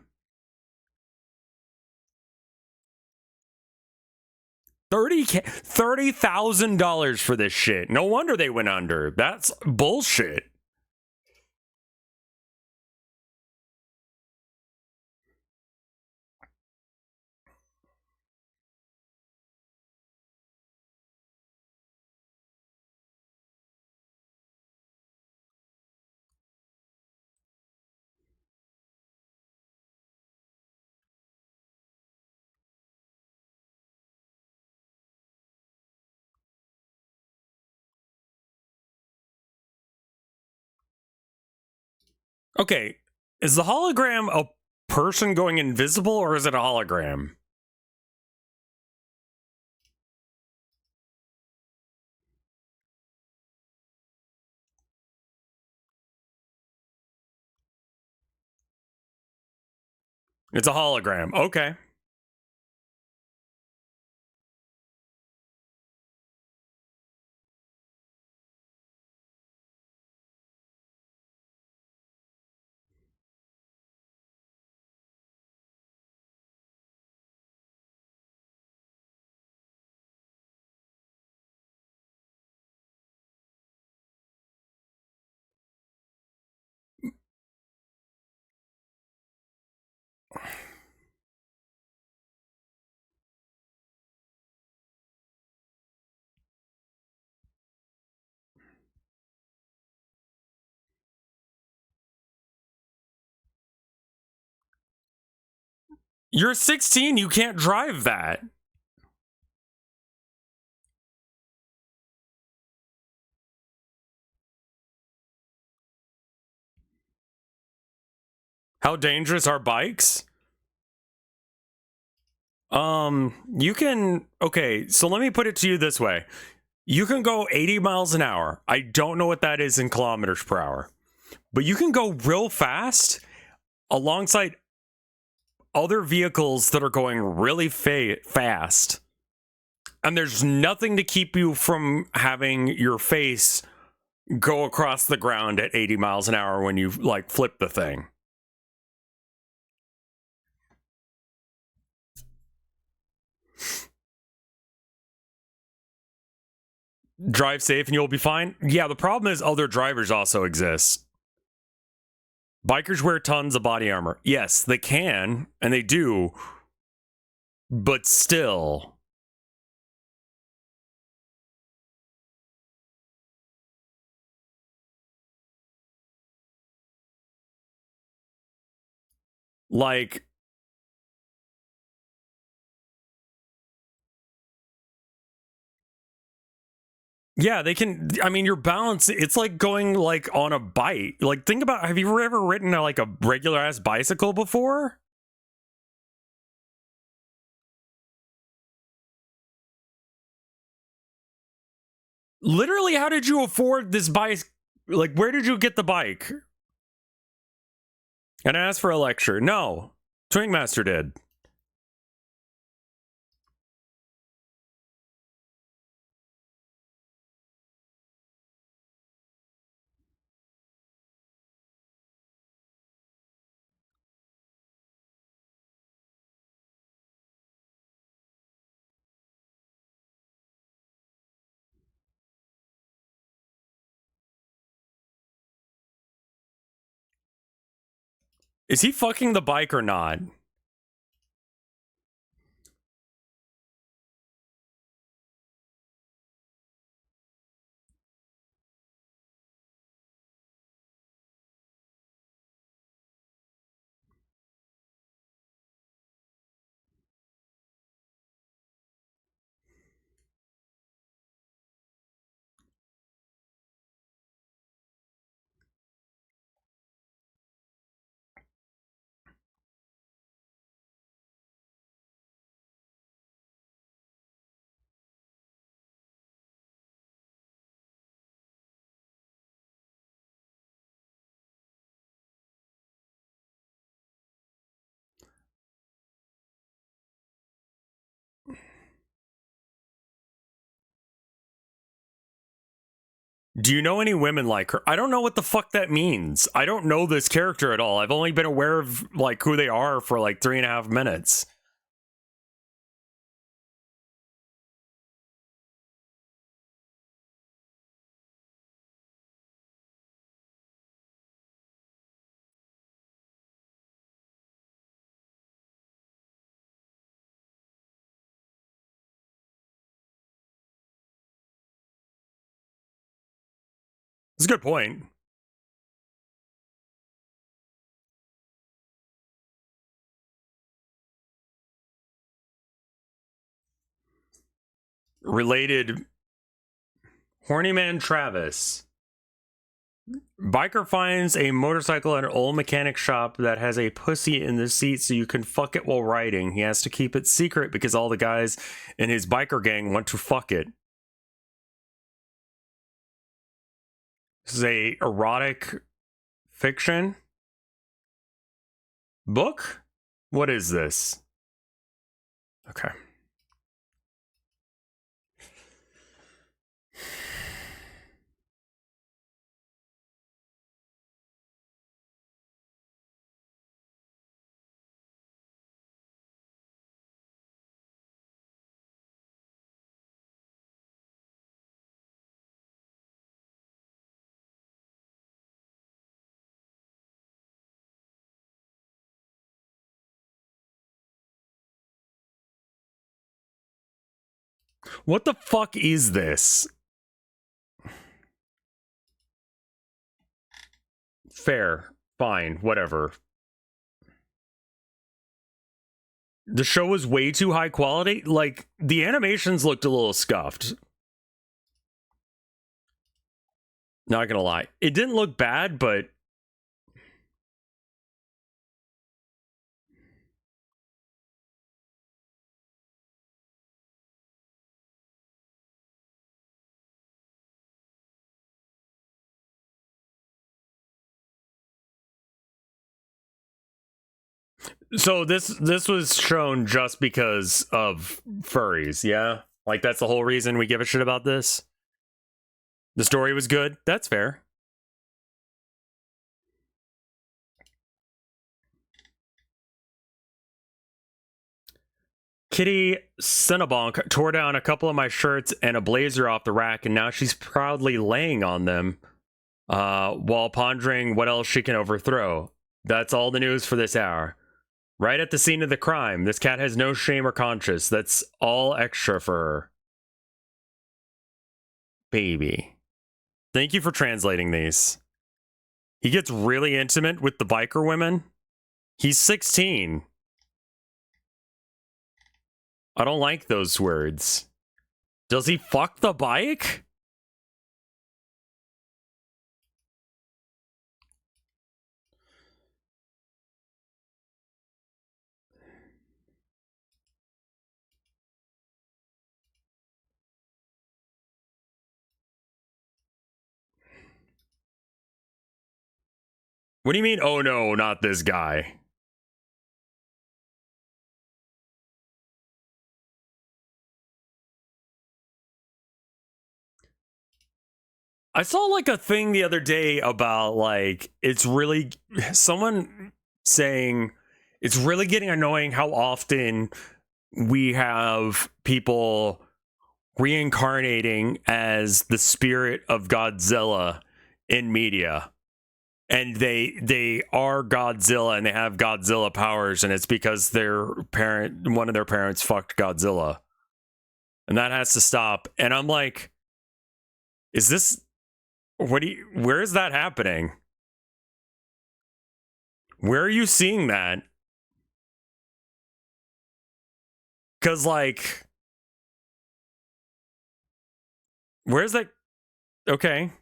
$30,000 for this shit. No wonder they went under. That's bullshit. Okay, is the hologram a person going invisible or is it a hologram? It's a hologram. Okay. You're 16, you can't drive that. How dangerous are bikes? You can, okay, so let me put it to you this way. You can go 80 miles an hour. I don't know what that is in kilometers per hour, but you can go real fast alongside other vehicles that are going really fast. And there's nothing to keep you from having your face go across the ground at 80 miles an hour when you like flip the thing. Drive safe and you'll be fine. Yeah, the problem is other drivers also exist. Bikers wear tons of body armor. Yes, they can, and they do, but still. Like, yeah, they can. I mean, your balance, it's like going like on a bike. Like, think about, have you ever ridden like a regular ass bicycle before? Literally, how did you afford this bike? Like, where did you get the bike? And ask for a lecture. No, Twink Master did. Is he fucking the bike or not? Do you know any women like her? I don't know what the fuck that means. I don't know this character at all. I've only been aware of like who they are for like 3.5 minutes. That's a good point. Related, horny man Travis. Biker finds a motorcycle at an old mechanic shop that has a pussy in the seat so you can fuck it while riding. He has to keep it secret because all the guys in his biker gang want to fuck it. This is a erotic fiction book? What is this? Okay. What the fuck is this? Fair. Fine. Whatever. The show was way too high quality. Like, the animations looked a little scuffed. Not gonna lie. It didn't look bad, but So this was shown just because of furries, yeah? Like that's the whole reason we give a shit about this? The story was good? That's fair. Kitty Cinnabonk tore down a couple of my shirts and a blazer off the rack, and now she's proudly laying on them while pondering what else she can overthrow. That's all the news for this hour. Right at the scene of the crime, this cat has no shame or conscience. That's all extra for her. Baby. Thank you for translating these. He gets really intimate with the biker women. He's 16. I don't like those words. Does he fuck the bike? What do you mean, oh no, not this guy? I saw like a thing the other day about like it's really someone saying it's really getting annoying how often we have people reincarnating as the spirit of Godzilla in media. And they are Godzilla and they have Godzilla powers, and it's because one of their parents fucked Godzilla. And that has to stop. And I'm like, is this where is that happening? Where are you seeing that? Cause like where's that? Okay.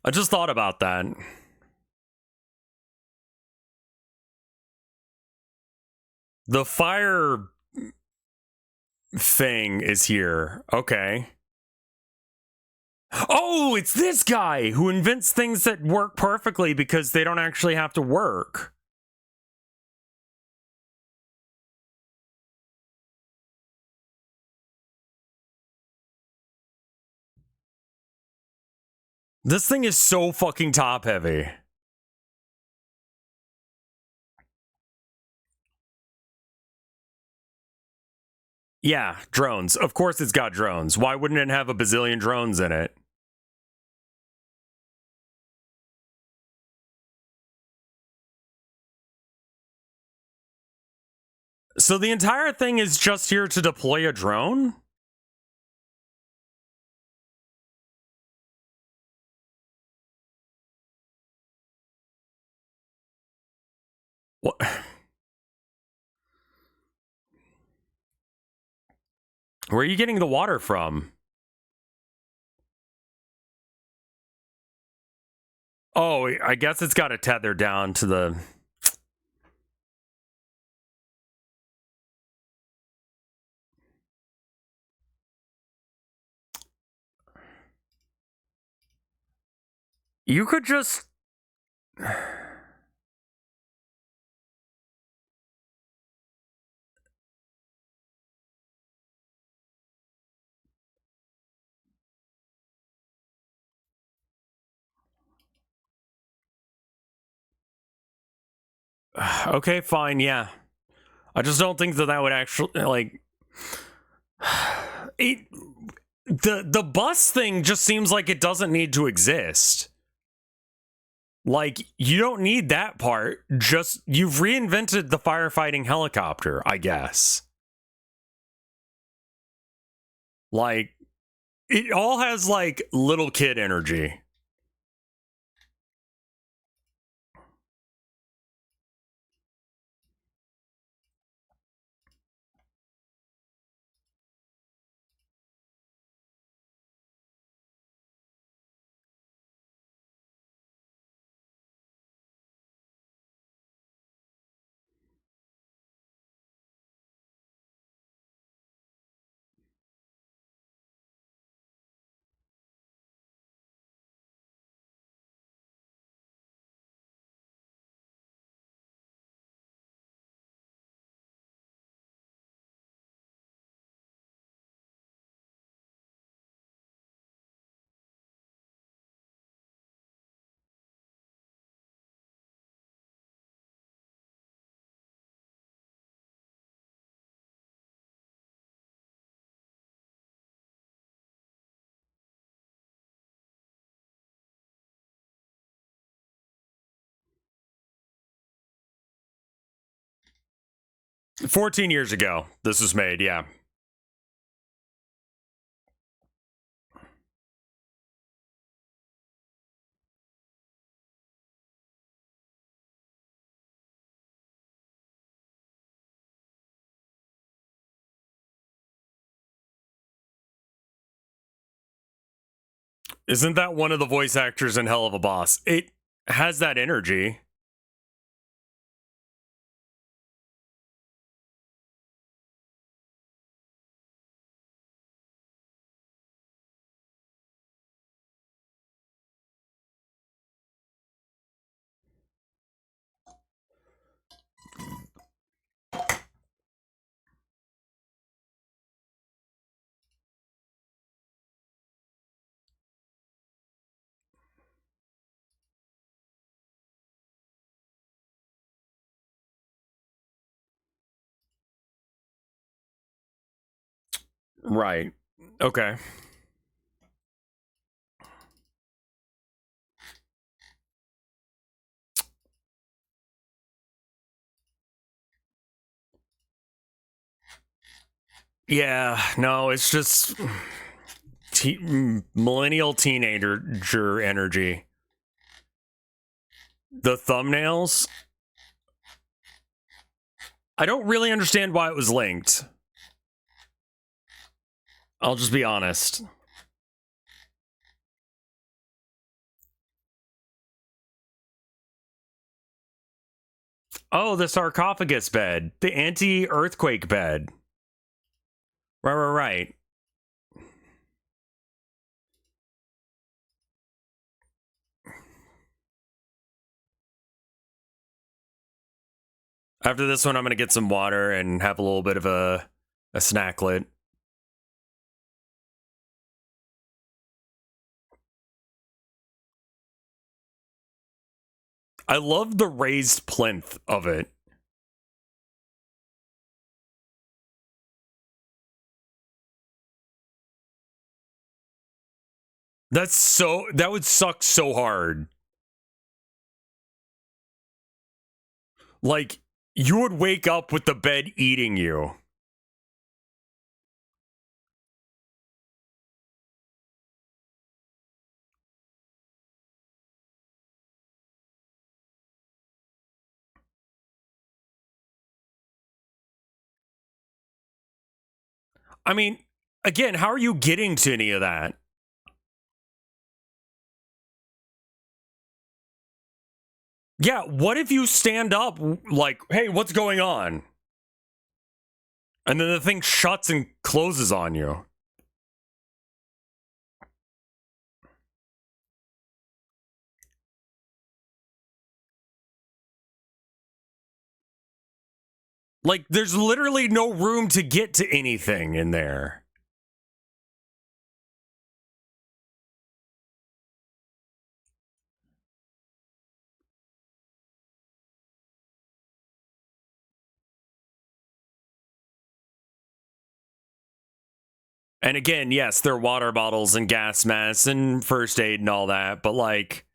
I just thought about that. The fire thing is here. Okay. Oh, it's this guy who invents things that work perfectly because they don't actually have to work. This thing is so fucking top heavy. Yeah, drones. Of course it's got drones. Why wouldn't it have a bazillion drones in it? So the entire thing is just here to deploy a drone? What? Where are you getting the water from? Oh, I guess it's got to tether down to the... You could just... Okay, fine, yeah. I just don't think that would actually, like... The bus thing just seems like it doesn't need to exist. Like, you don't need that part. Just, you've reinvented the firefighting helicopter, I guess. Like, it all has, like, little kid energy. 14 years ago, this was made, yeah. Isn't that one of the voice actors in Hell of a Boss? It has that energy. Right. Okay. Yeah, no, it's just millennial teenager energy. The thumbnails, I don't really understand why it was linked. I'll just be honest. Oh, the sarcophagus bed. The anti-earthquake bed. Right. After this one, I'm going to get some water and have a little bit of a snacklet. I love the raised plinth of it. That would suck so hard. Like, you would wake up with the bed eating you. I mean, again, how are you getting to any of that? Yeah, what if you stand up like, hey, what's going on? And then the thing shuts and closes on you. Like, there's literally no room to get to anything in there. And again, yes, they're water bottles and gas masks and first aid and all that, but like,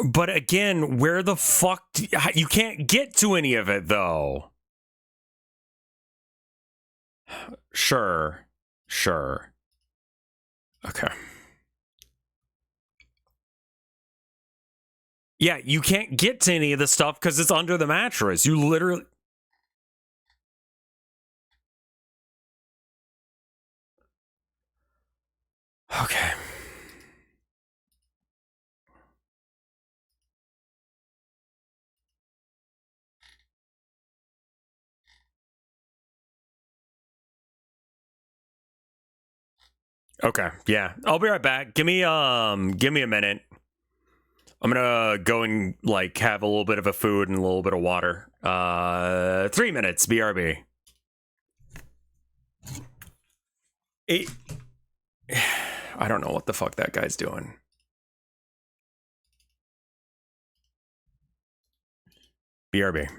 but again, where the fuck you can't get to any of it though. Sure. Okay. Yeah, you can't get to any of the stuff because it's under the mattress. You literally. Okay. Okay. Yeah. I'll be right back. Give me a minute. I'm gonna go and like have a little bit of a food and a little bit of water. 3 minutes, BRB. I don't know what the fuck that guy's doing. BRB.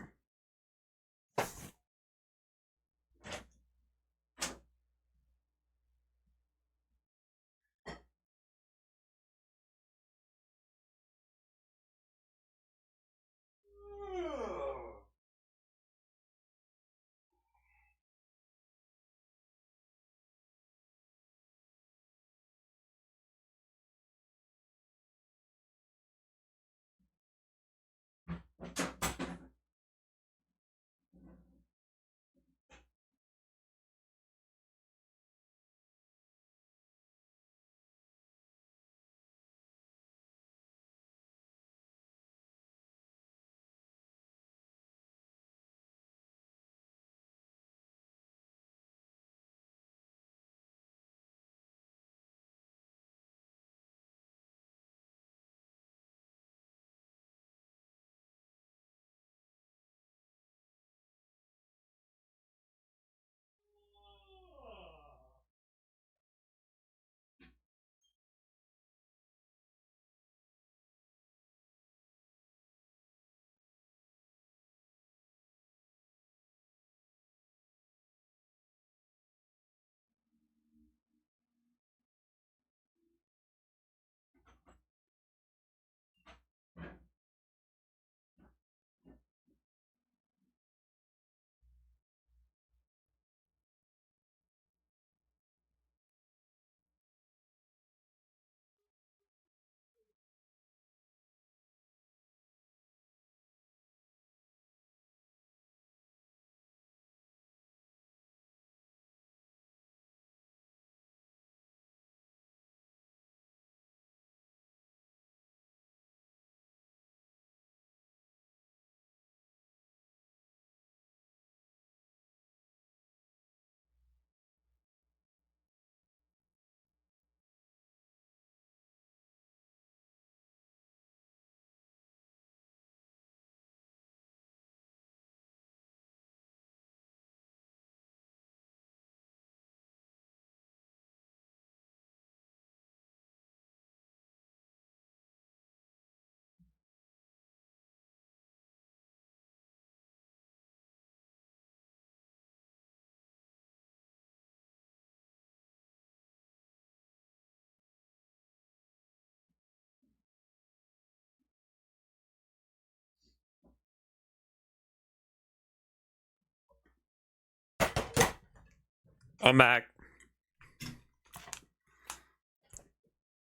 I'm back.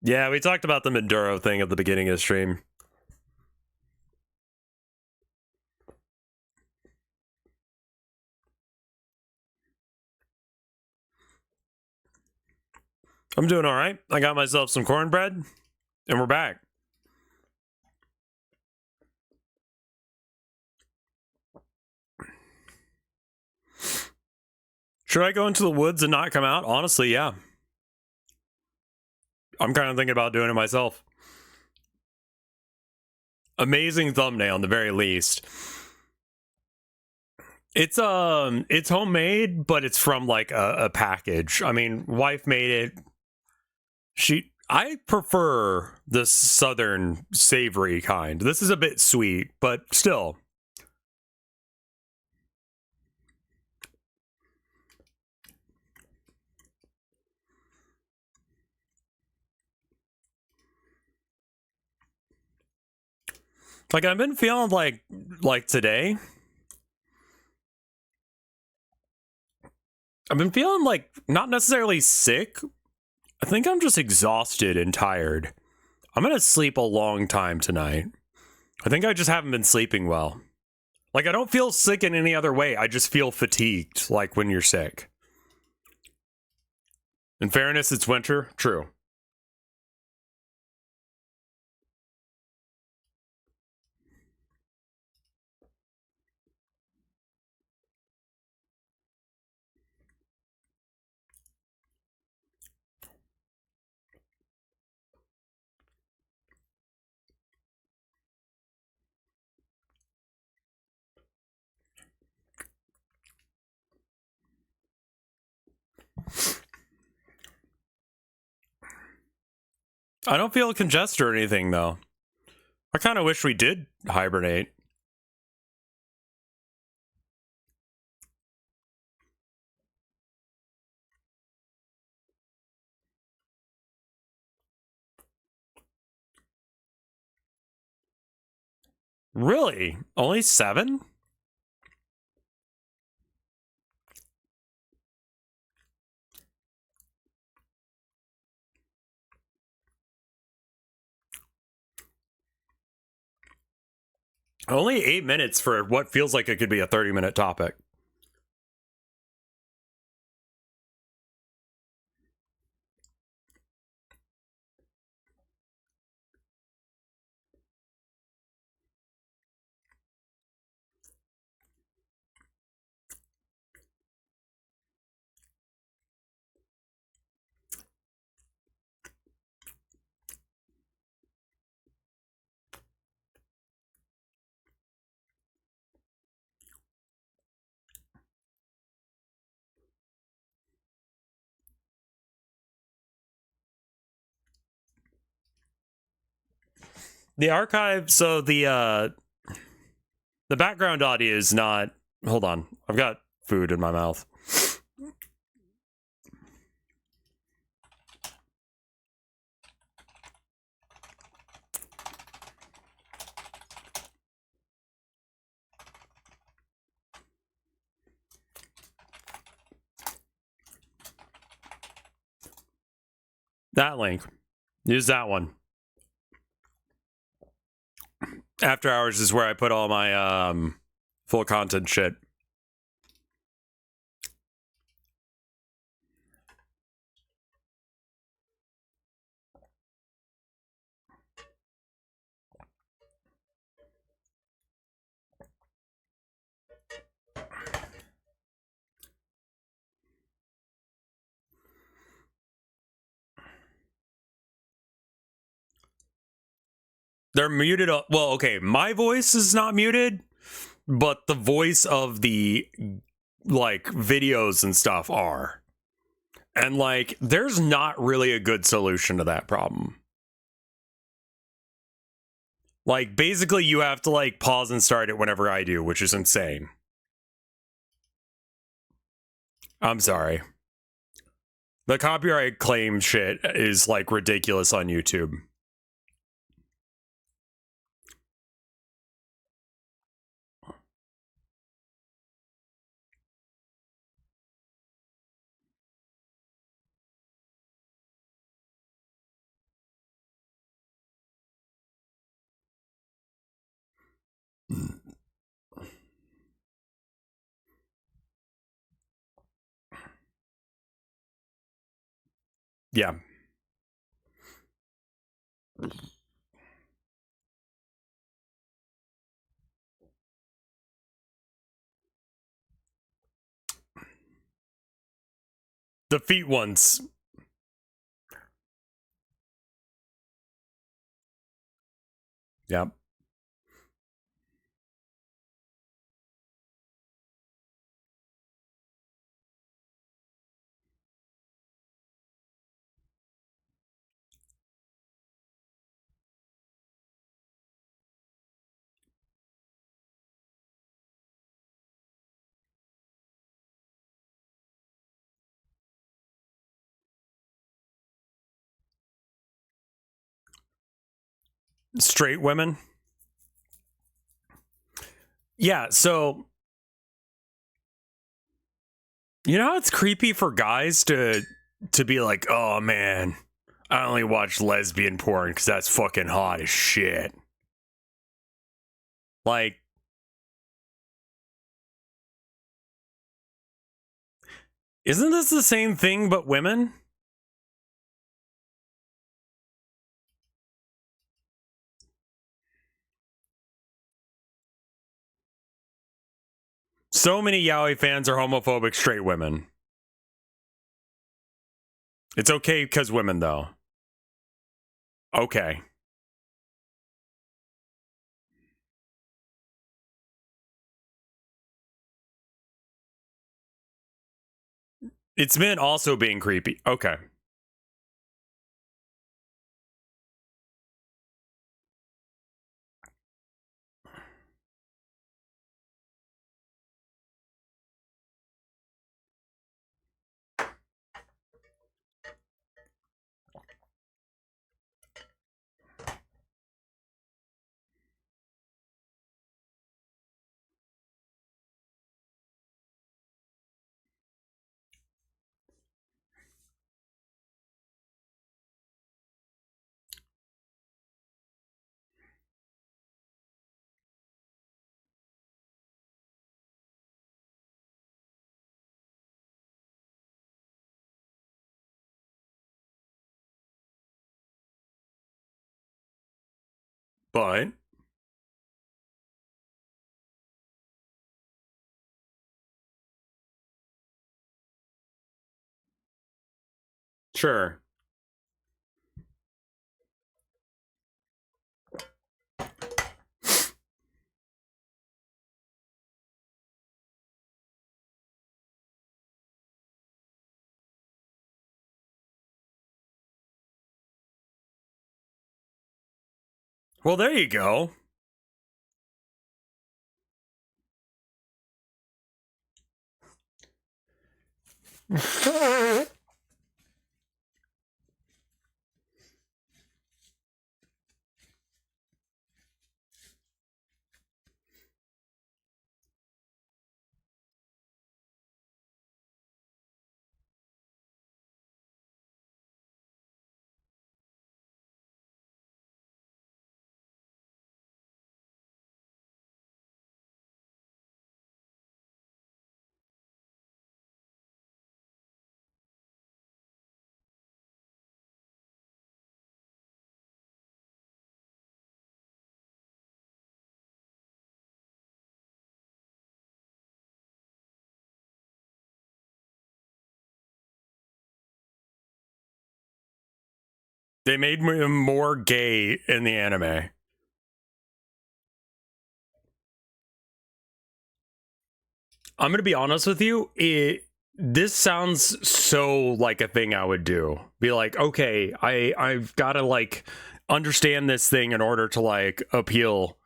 Yeah, we talked about the Maduro thing at the beginning of the stream. I'm doing all right. I got myself some cornbread, and we're back. Should I go into the woods and not come out? Honestly, yeah. I'm kind of thinking about doing it myself. Amazing thumbnail, in the very least. It's homemade, but it's from like a package. I mean, wife made it. I prefer the southern savory kind. This is a bit sweet, but still. Like I've been feeling like today. I've been feeling like not necessarily sick. I think I'm just exhausted and tired. I'm gonna sleep a long time tonight. I think I just haven't been sleeping well. Like I don't feel sick in any other way. I just feel fatigued, like when you're sick. In fairness, it's winter. True. I don't feel congested or anything, though. I kind of wish we did hibernate. Really? Only 7? Only 8 minutes for what feels like it could be a 30-minute topic. The archive, so the background audio is not. Hold on, I've got food in my mouth. That link. Use that one. After hours is where I put all my full content shit. They're muted. Well, okay, my voice is not muted, but the voice of the like videos and stuff are. And like there's not really a good solution to that problem. Like basically you have to like pause and start it whenever I do, which is insane. I'm sorry. The copyright claim shit is like ridiculous on YouTube. Yeah. The feet ones. Yeah. Straight women. Yeah, so you know how it's creepy for guys to be like, "Oh man, I only watch lesbian porn because that's fucking hot as shit." Like, isn't this the same thing but women? So many yaoi fans are homophobic straight women. It's okay because women, though. Okay. It's men also being creepy. Okay. But, sure. Well, there you go. They made him more gay in the anime. I'm gonna be honest with you. This sounds so like a thing I would do. Be like, okay, I've got to like understand this thing in order to like appeal.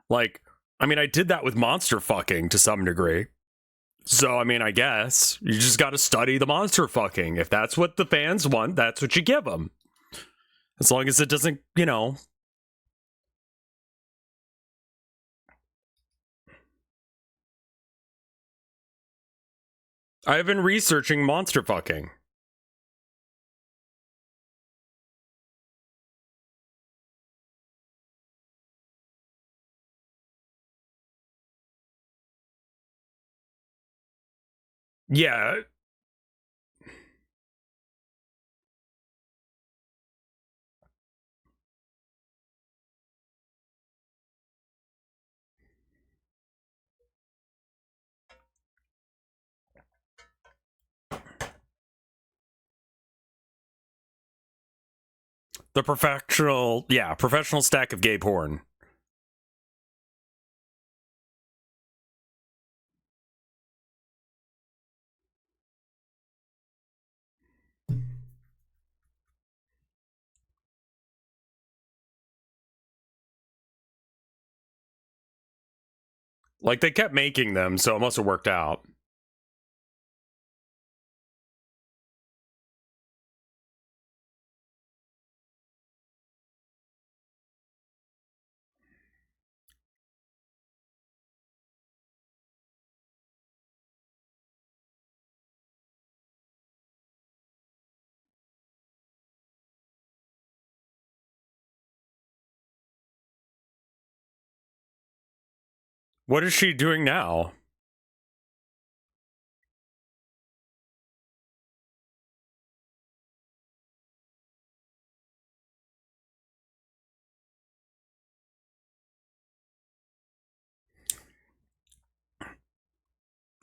Like, I mean, I did that with monster fucking to some degree. So I mean, I guess you just got to study the monster fucking. If that's what the fans want, that's what you give them. As long as it doesn't, you know. I've been researching monster fucking. Yeah. The professional stack of gay porn. Like, they kept making them, so it must have worked out. What is she doing now?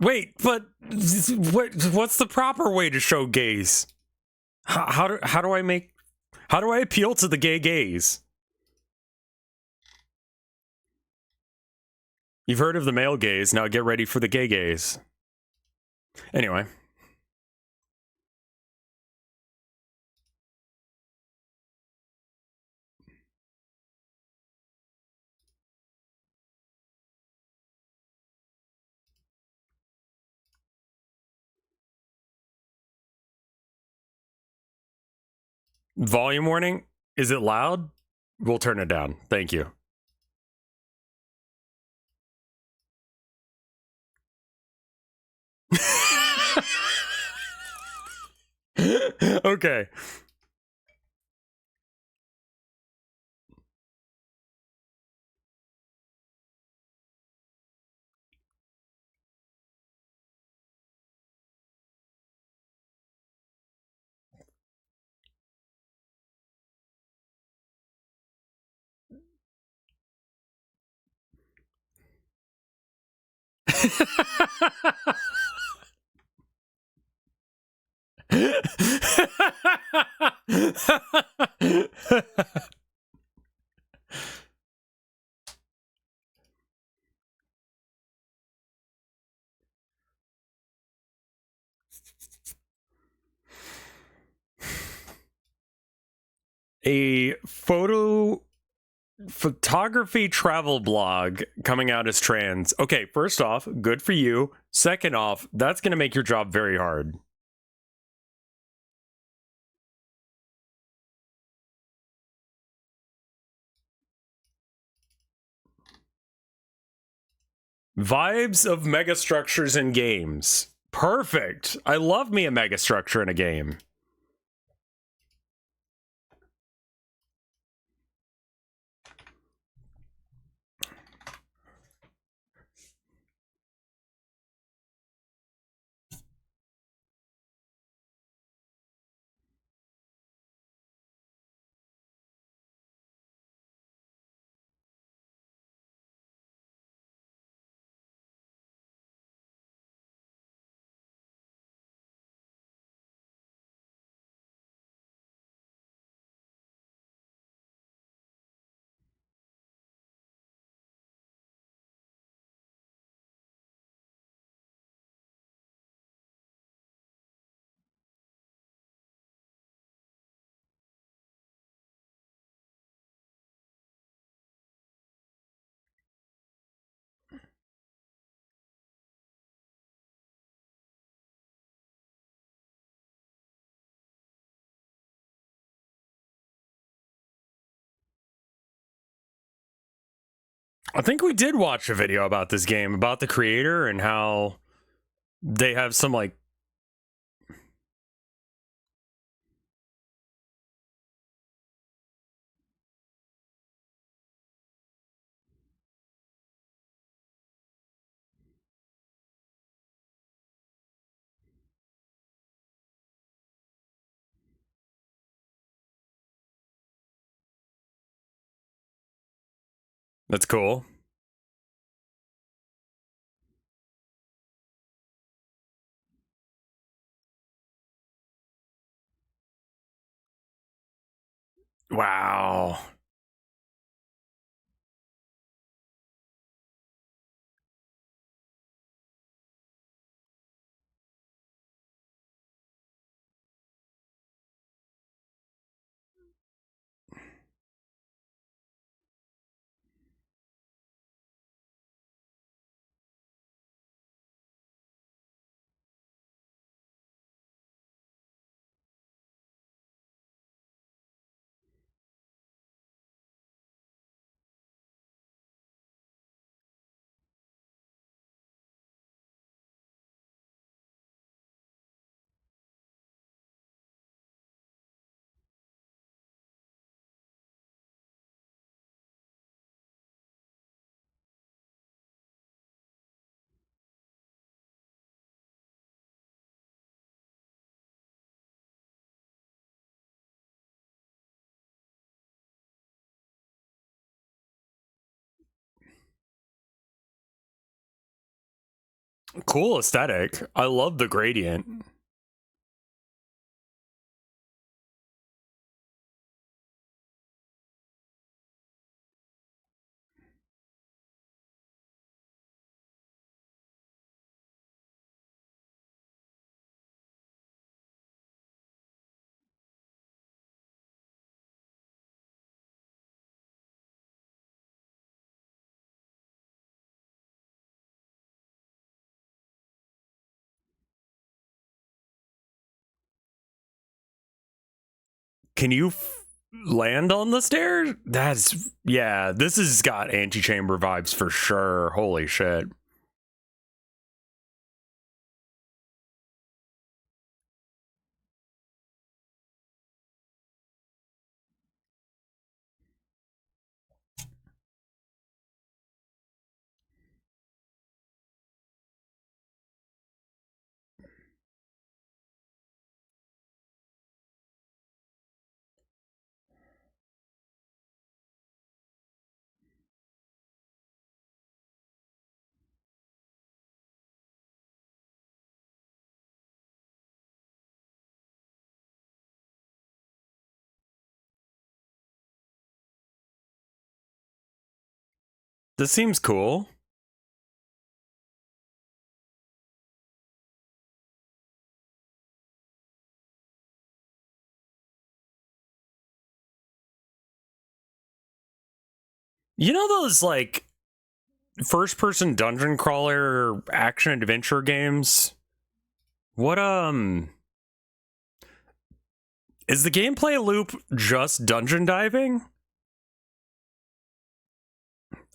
Wait, but what's the proper way to show gays? How do I appeal to the gay gays? You've heard of the male gays, now get ready for the gay gays. Anyway. Volume warning? Is it loud? We'll turn it down. Thank you. Okay. A photography travel blog coming out as trans. Okay, first off, good for you. Second off, that's going to make your job very hard. Vibes of megastructures in games. Perfect. I love me a megastructure in a game. I think we did watch a video about this game, about the creator and how they have some like That's cool. Wow. Cool aesthetic. I love the gradient. Can you land on the stairs? That's, yeah, this has got antechamber vibes for sure. Holy shit. This seems cool. You know those like first person dungeon crawler action adventure games? What is the gameplay loop just dungeon diving?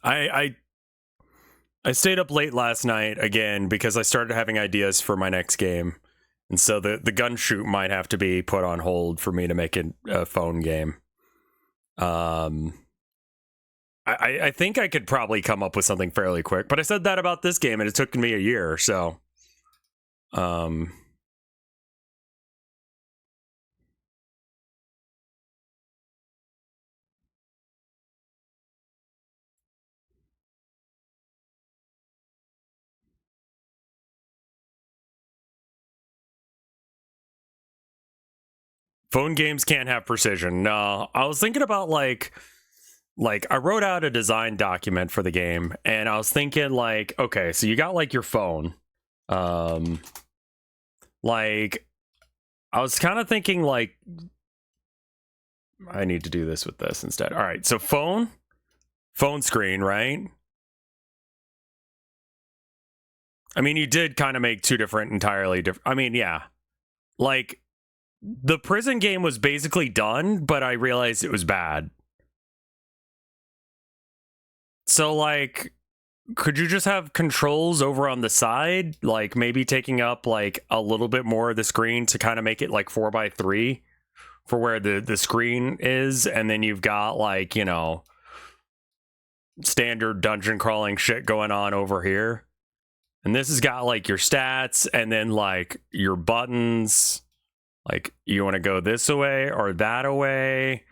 I I stayed up late last night again because I started having ideas for my next game. And so the gun shoot might have to be put on hold for me to make it a phone game. I think I could probably come up with something fairly quick, but I said that about this game and it took me a year, so phone games can't have precision. No, I was thinking about like I wrote out a design document for the game and I was thinking like, okay, so you got like your phone. Like I was kind of thinking like I need to do this with this instead. All right, so phone screen, right? I mean, you did kind of make two different entirely different. I mean, yeah. Like the prison game was basically done, but I realized it was bad. So like could you just have controls over on the side, like maybe taking up like a little bit more of the screen to kind of make it like 4x3 for where the screen is, and then you've got like, you know, standard dungeon crawling shit going on over here, and this has got like your stats and then like your buttons, like you want to go this away or that away,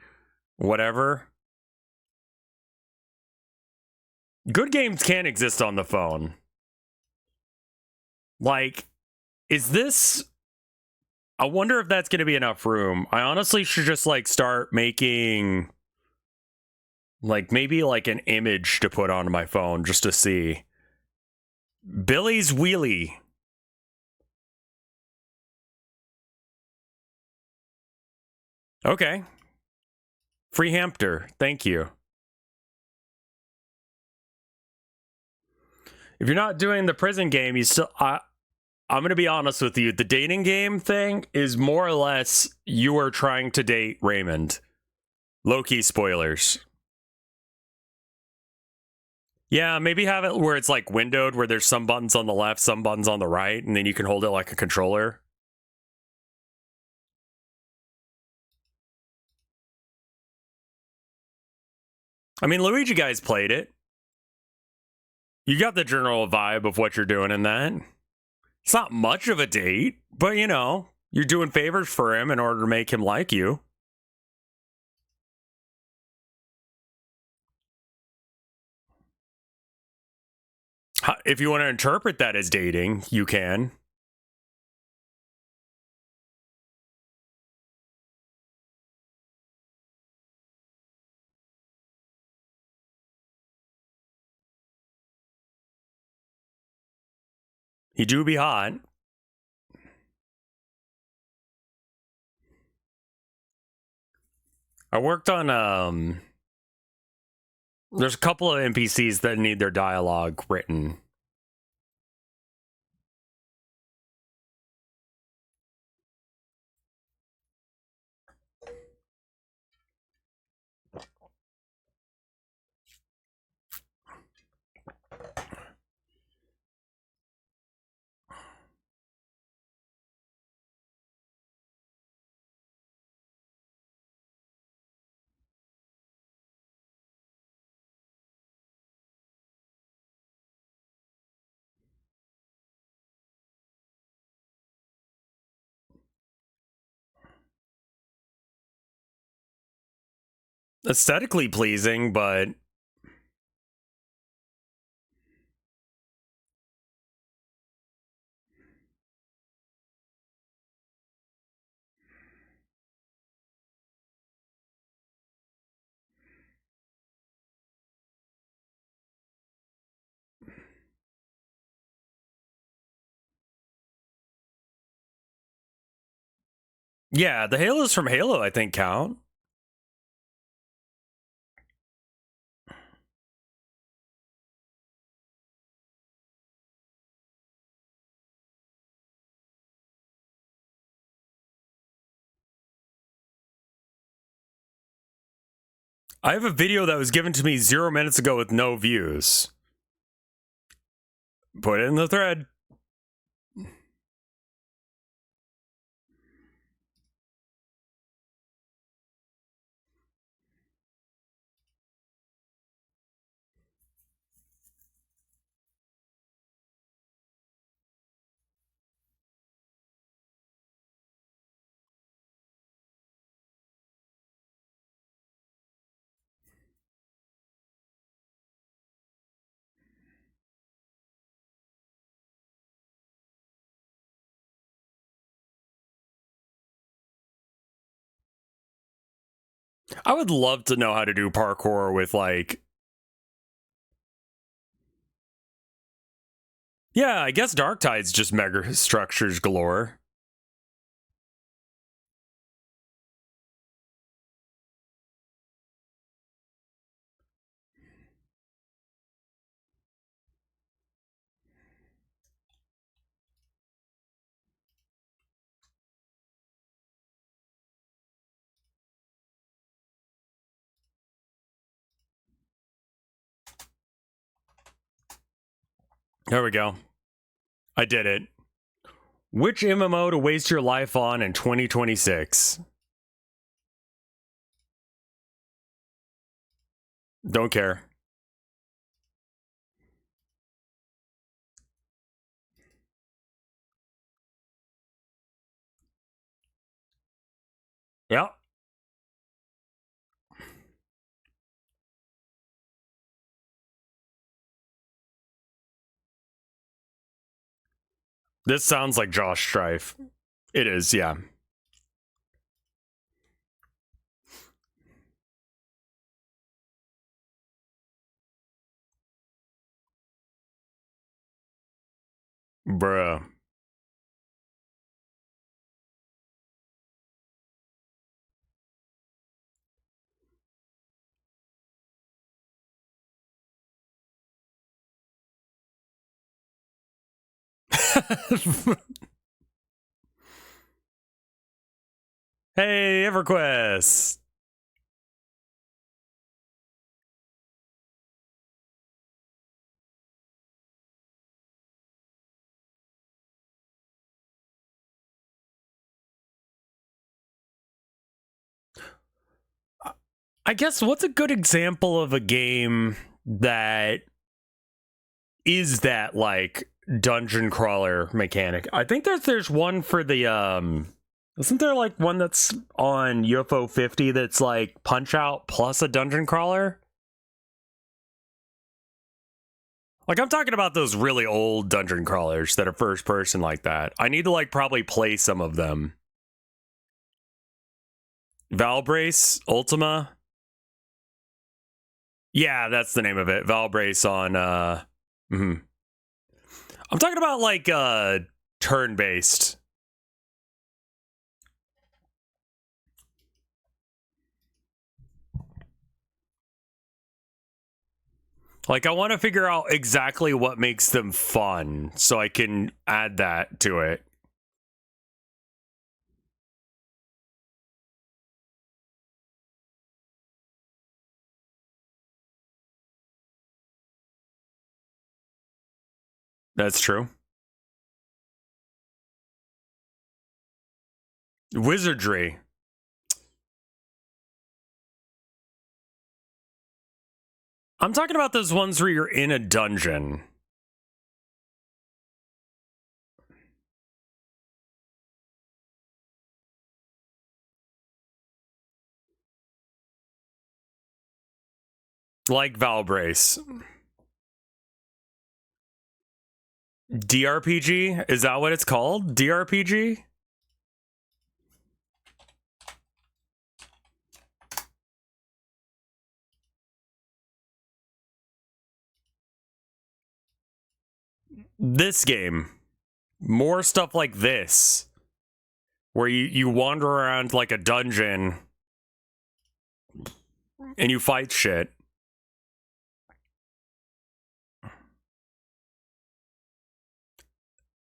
whatever. Good games can exist on the phone. Like, is this... I wonder if that's going to be enough room. I honestly should just, like, start making... like, maybe, like, an image to put onto my phone just to see. Billy's Wheelie. Okay. Free hamster. Thank you. If you're not doing the prison game, you still... I'm going to be honest with you. The dating game thing is more or less you are trying to date Raymond. Low-key spoilers. Yeah, maybe have it where it's like windowed, where there's some buttons on the left, some buttons on the right, and then you can hold it like a controller. I mean, Luigi guys played it. You got the general vibe of what you're doing in that. It's not much of a date, but you know, you're doing favors for him in order to make him like you. If you want to interpret that as dating, you can. He do be hot. I worked on there's a couple of NPCs that need their dialogue written. Aesthetically pleasing, but yeah, the Halos from Halo, I think, count. I have a video that was given to me 0 minutes ago with no views. Put it in the thread. I would love to know how to do parkour with, like... Yeah, I guess Darktide's just mega structures galore. There we go. I did it. Which MMO to waste your life on in 2026? Don't care. Yeah. This sounds like Josh Strife. It is, yeah. Bruh. Hey, EverQuest. I guess what's a good example of a game that is that like dungeon crawler mechanic? I think there's one for the isn't there like one that's on UFO 50 that's like Punch Out plus a dungeon crawler? Like I'm talking about those really old dungeon crawlers that are first person like that. I need to like probably play some of them. Valbrace Ultima. Yeah, that's the name of it. Valbrace on I'm talking about like turn-based. Like I want to figure out exactly what makes them fun so I can add that to it. That's true. Wizardry. I'm talking about those ones where you're in a dungeon. Like Valbrace. DRPG? Is that what it's called? DRPG? This game. More stuff like this. Where you wander around like a dungeon and you fight shit.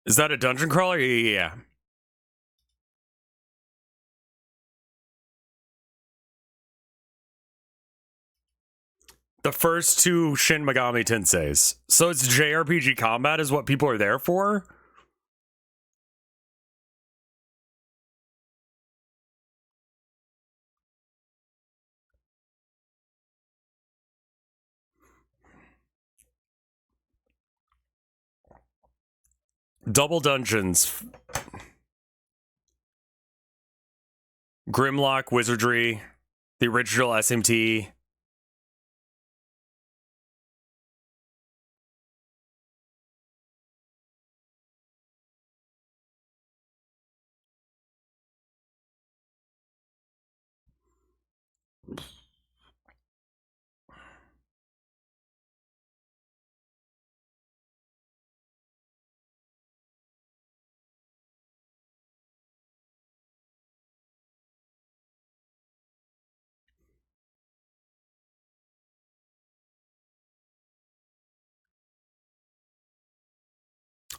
Is that a dungeon crawler? Yeah. The first two Shin Megami Tenseis. So it's JRPG combat is what people are there for? Double Dungeons. Grimlock, Wizardry, the original SMT.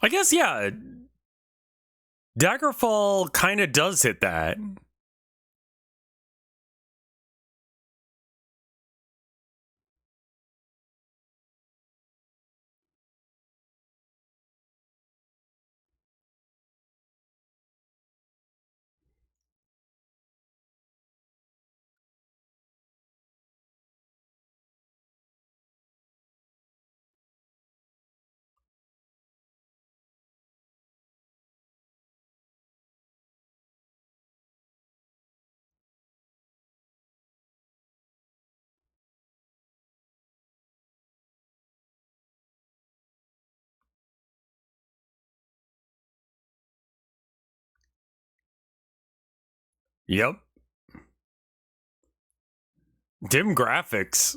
I guess, yeah. Daggerfall kind of does hit that. Yep. Dim graphics.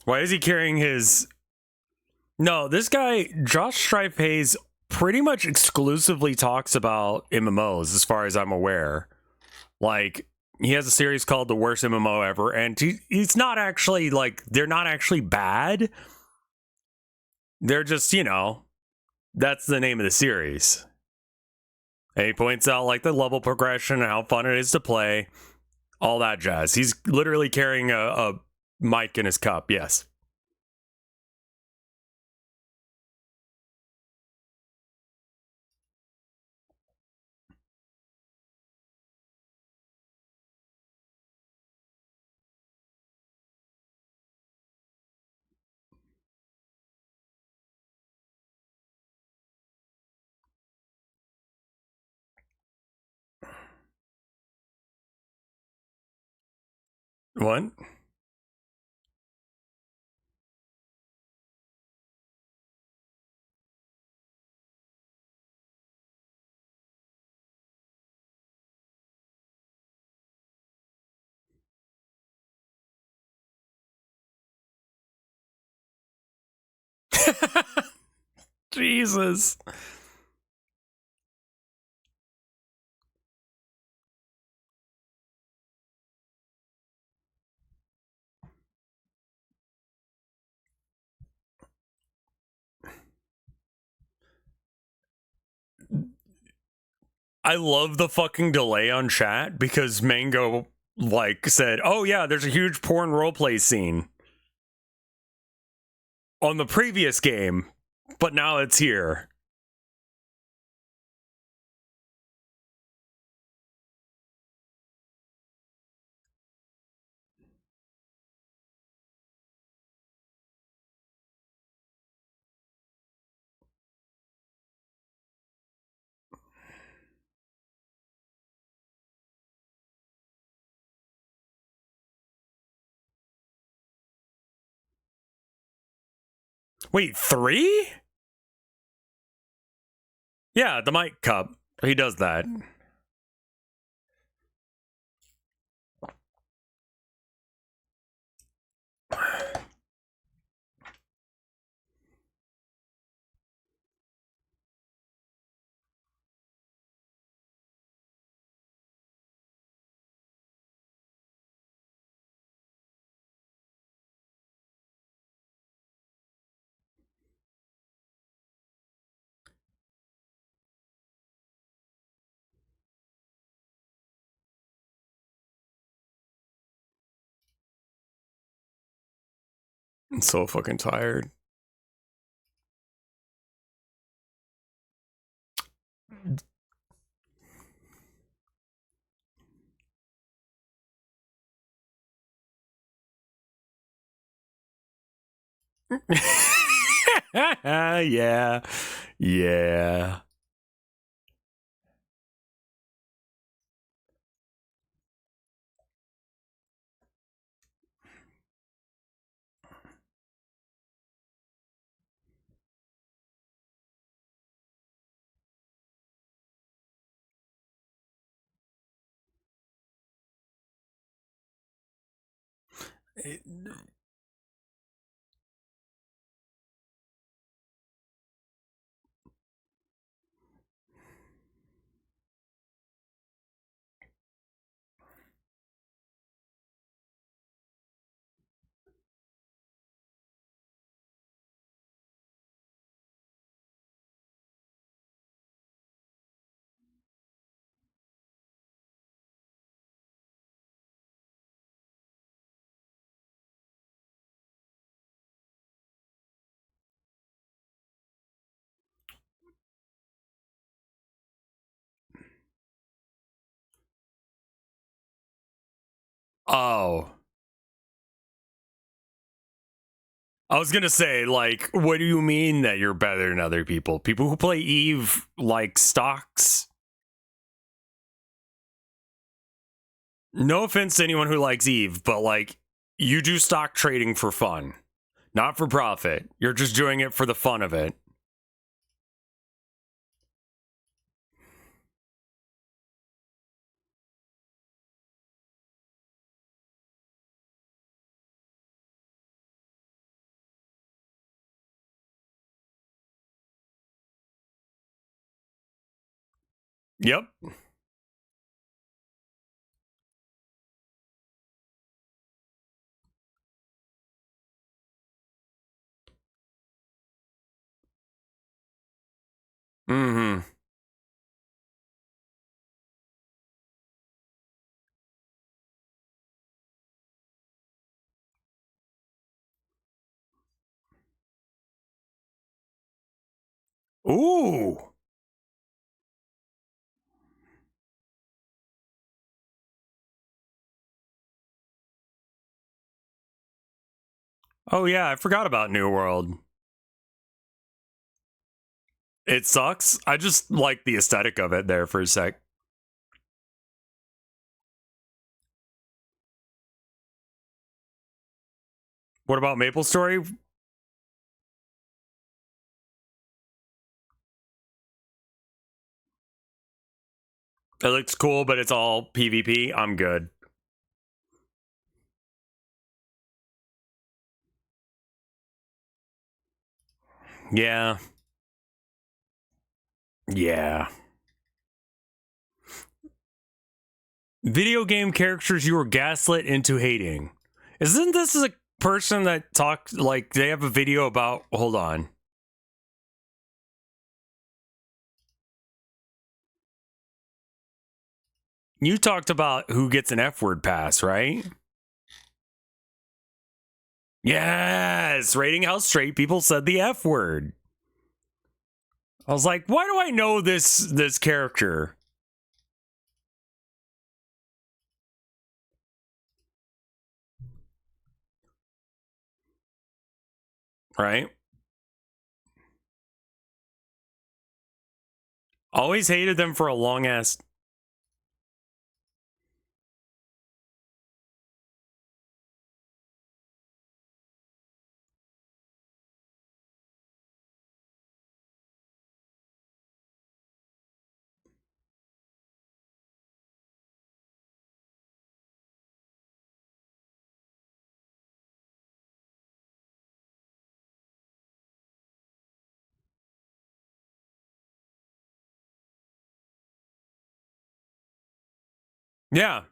Why is he carrying his... No, this guy, Josh Strife Hayes, pretty much exclusively talks about MMOs, as far as I'm aware. Like, he has a series called The Worst MMO Ever, and he's not actually, like, they're not actually bad. They're just, you know, that's the name of the series. And he points out, like, the level progression and how fun it is to play, all that jazz. He's literally carrying a mic in his cup, yes. What? Jesus. I love the fucking delay on chat because Mango like said, "Oh yeah, there's a huge porn roleplay scene on the previous game, but now it's here." Wait, 3? Yeah, the mic cup. He does that. I'm so fucking tired. Yeah. Yeah. Oh. I was gonna say, like, what do you mean that you're better than other people? People who play Eve like stocks? No offense to anyone who likes Eve, but like, you do stock trading for fun, not for profit. You're just doing it for the fun of it. Yep. Mm-hmm. Ooh. Oh yeah, I forgot about New World. It sucks. I just like the aesthetic of it there for a sec. What about Maple Story? It looks cool, but it's all PvP. I'm good. Yeah. Yeah. Video game characters you were gaslit into hating. Isn't this a person that talked, like, they have a video about, hold on. You talked about who gets an F word pass, right? Yes, rating how straight people said the F word. I was like, why do I know this character? Right? Always hated them for a long ass. Yeah.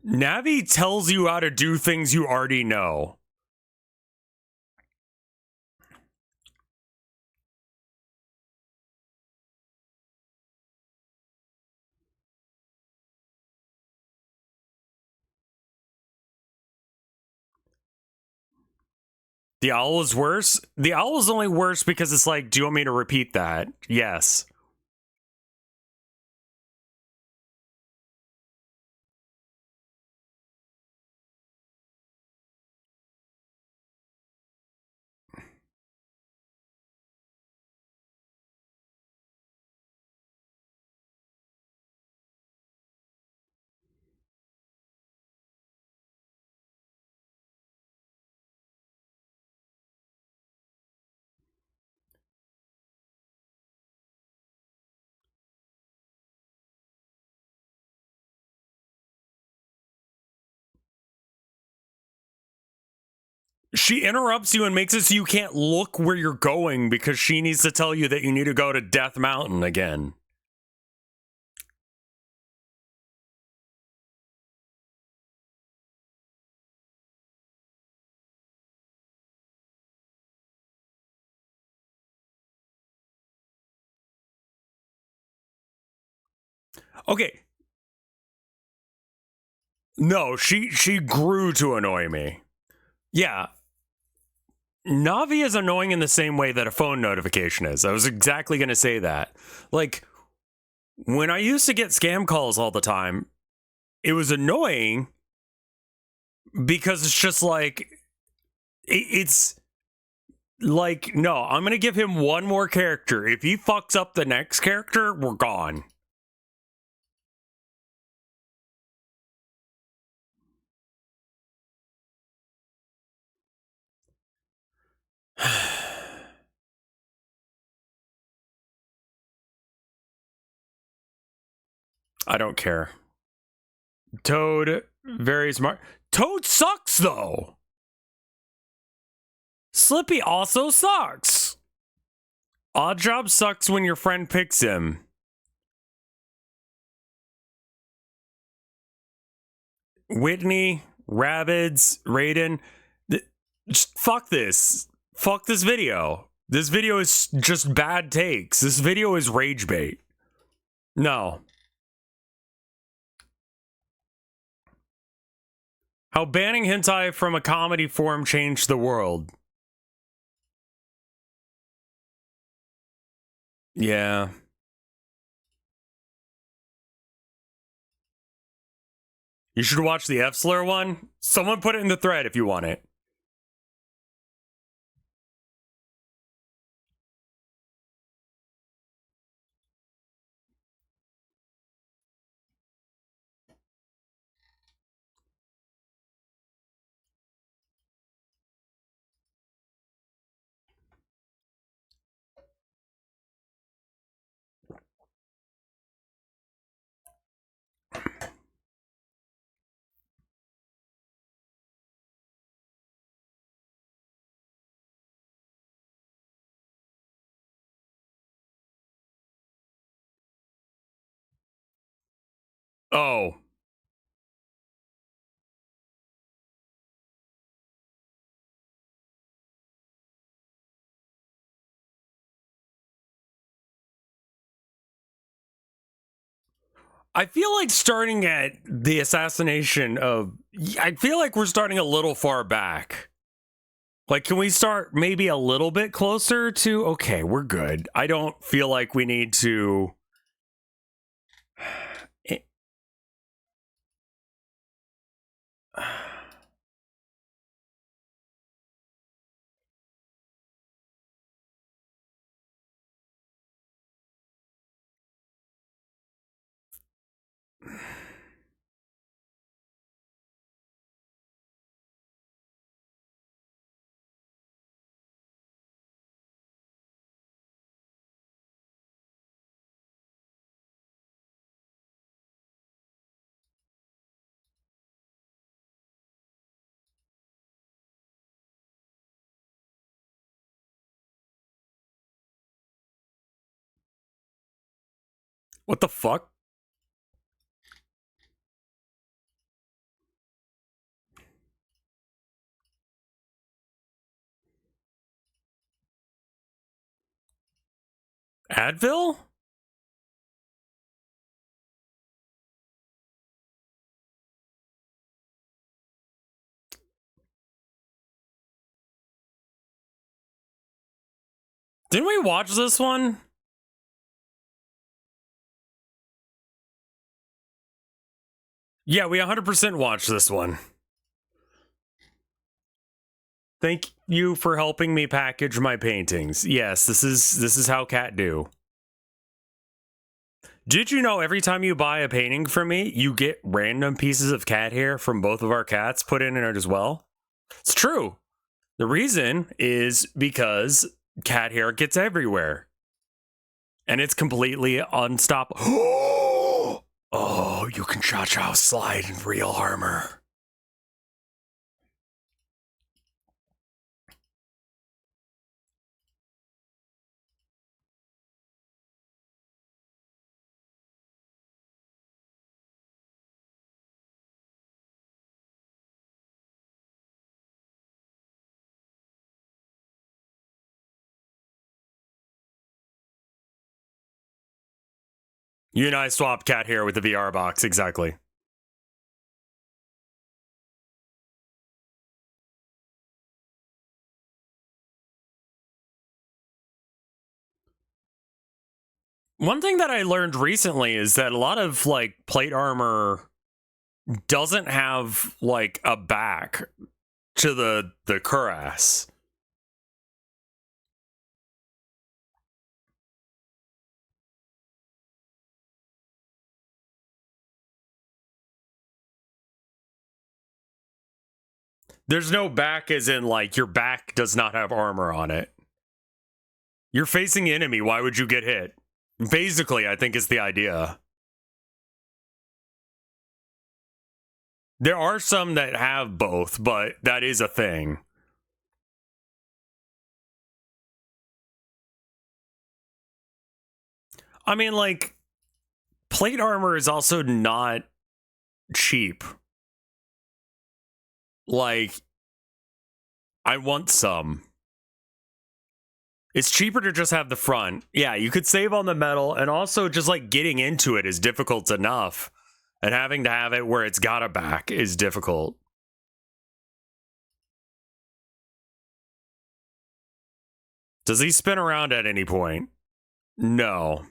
Navi tells you how to do things you already know. The owl is worse. The owl is only worse because it's like, do you want me to repeat that? Yes. She interrupts you and makes it so you can't look where you're going because she needs to tell you that you need to go to Death Mountain again. Okay. No, she grew to annoy me. Yeah. Navi is annoying in the same way that a phone notification is. I was exactly going to say that. Like, When I used to get scam calls all the time, it was annoying because it's just like, it's like, no, I'm going to give him one more character. If he fucks up the next character, we're gone. I don't care. Toad, very smart. Toad sucks, though. Slippy also sucks. Oddjob sucks when your friend picks him. Whitney, Rabbids, Raiden. Fuck this. Fuck this video. This video is just bad takes. This video is rage bait. No. How banning hentai from a comedy form changed the world. Yeah. You should watch the F-Slur one. Someone put it in the thread if you want it. Oh. I feel like starting at the assassination of... I feel like we're starting a little far back. Like, can we start maybe a little bit closer to... Okay, we're good. I don't feel like we need to... What the fuck? Advil? Didn't we watch this one? Yeah, we 100% watched this one. Thank you for helping me package my paintings. Yes, this is how cat do. Did you know every time you buy a painting from me, you get random pieces of cat hair from both of our cats put in it as well? It's true. The reason is because cat hair gets everywhere. And it's completely unstoppable. Oh, you can cha-cha slide in real armor. You and I swapped cat hair with the VR box, exactly. One thing that I learned recently is that a lot of like plate armor doesn't have like a back to the cuirass. There's no back as in like your back does not have armor on it. You're facing the enemy, why would you get hit? Basically, I think is the idea. There are some that have both, but that is a thing. I mean, like, plate armor is also not cheap. Like, I want some. It's cheaper to just have the front. Yeah, you could save on the metal, and also just like getting into it is difficult enough. And having to have it where it's got a back is difficult. Does he spin around at any point? No.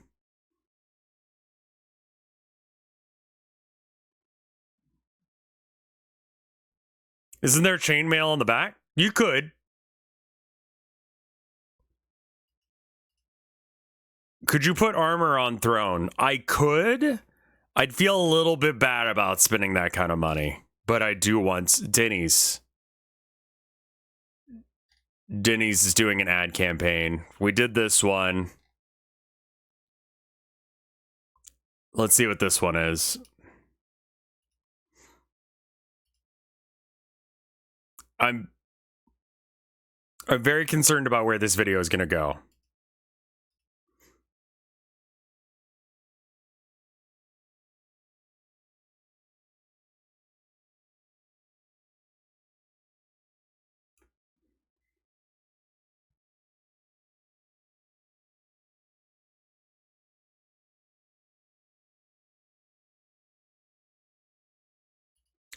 Isn't there chainmail on the back? You could. Could you put armor on throne? I could. I'd feel a little bit bad about spending that kind of money. But I do want Denny's. Denny's is doing an ad campaign. We did this one. Let's see what this one is. I'm very concerned about where this video is going to go.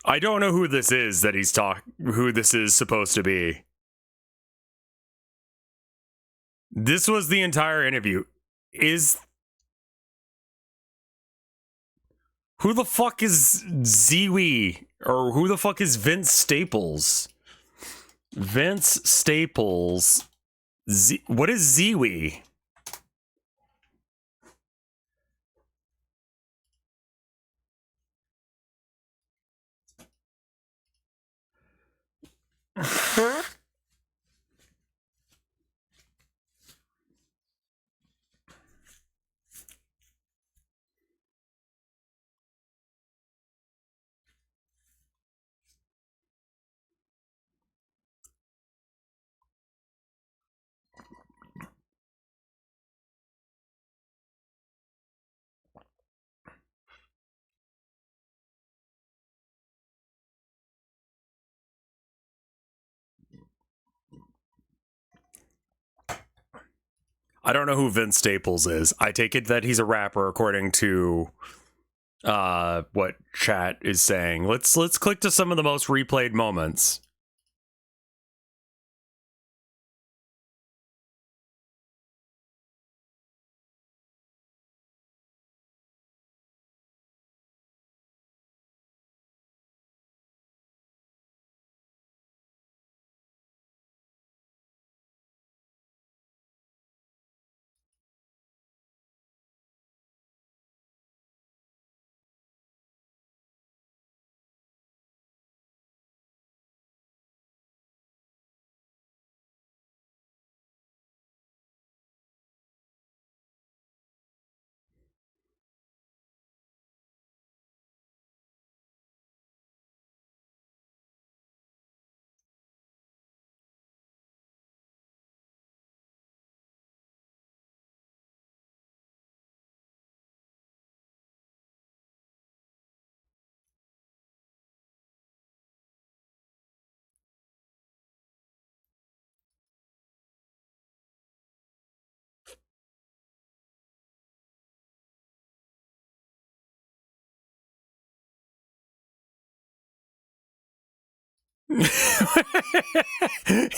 I don't know who this is that he's who this is supposed to be. This was the entire interview. Who the fuck is Ziwi? Or who the fuck is Vince Staples? Vince Staples. What is Ziwi? I don't know who Vince Staples is. I take it that he's a rapper according to what chat is saying. Let's click to some of the most replayed moments.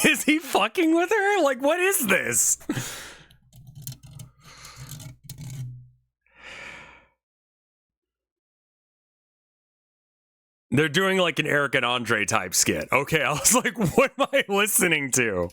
Is he fucking with her? Like, what is this? They're doing like an Eric and Andre type skit. Okay, I was like, what am I listening to?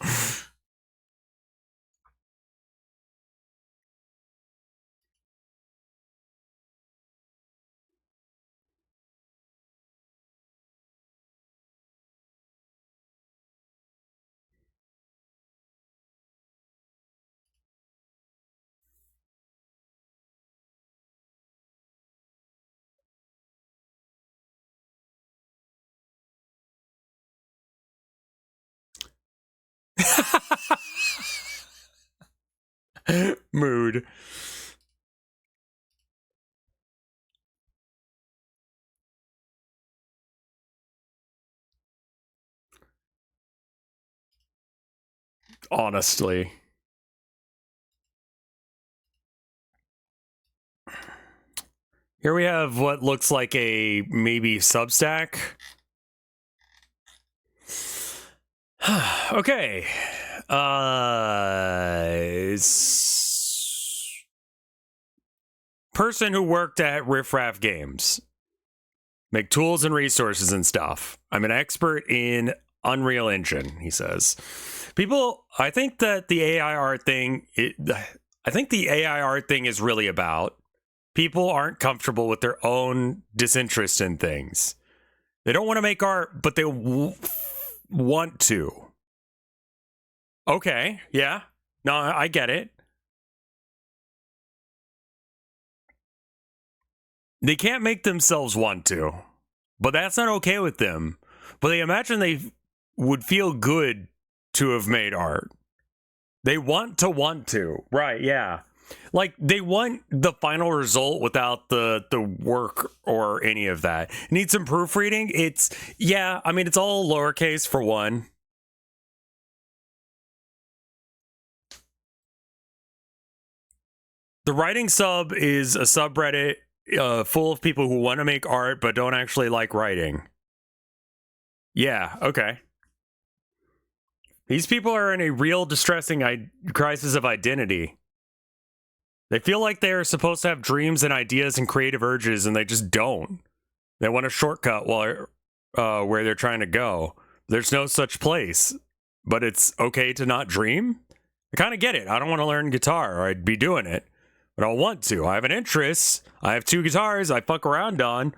Mood. Honestly. Here we have what looks like a maybe Substack. Okay. Person who worked at Riff Raff Games. Make tools and resources and stuff. I'm an expert in Unreal Engine, he says. People, I think that the AI art thing, I think the AI art thing is really about people aren't comfortable with their own disinterest in things. They don't want to make art, but they want to. Okay, yeah. No, I get it. They can't make themselves want to, but that's not okay with them. But they imagine they would feel good to have made art. They want to. Right, yeah. Like, they want the final result without the work or any of that. Need some proofreading? It's, yeah, I mean, it's all lowercase for one. The writing sub is a subreddit full of people who want to make art but don't actually like writing. Yeah, okay. These people are in a real distressing crisis of identity. They feel like they are supposed to have dreams and ideas and creative urges, and they just don't. They want a shortcut while where they're trying to go. There's no such place, but it's okay to not dream? I kind of get it. I don't want to learn guitar, or I'd be doing it. But I don't want to. I have an interest. I have 2 guitars I fuck around on.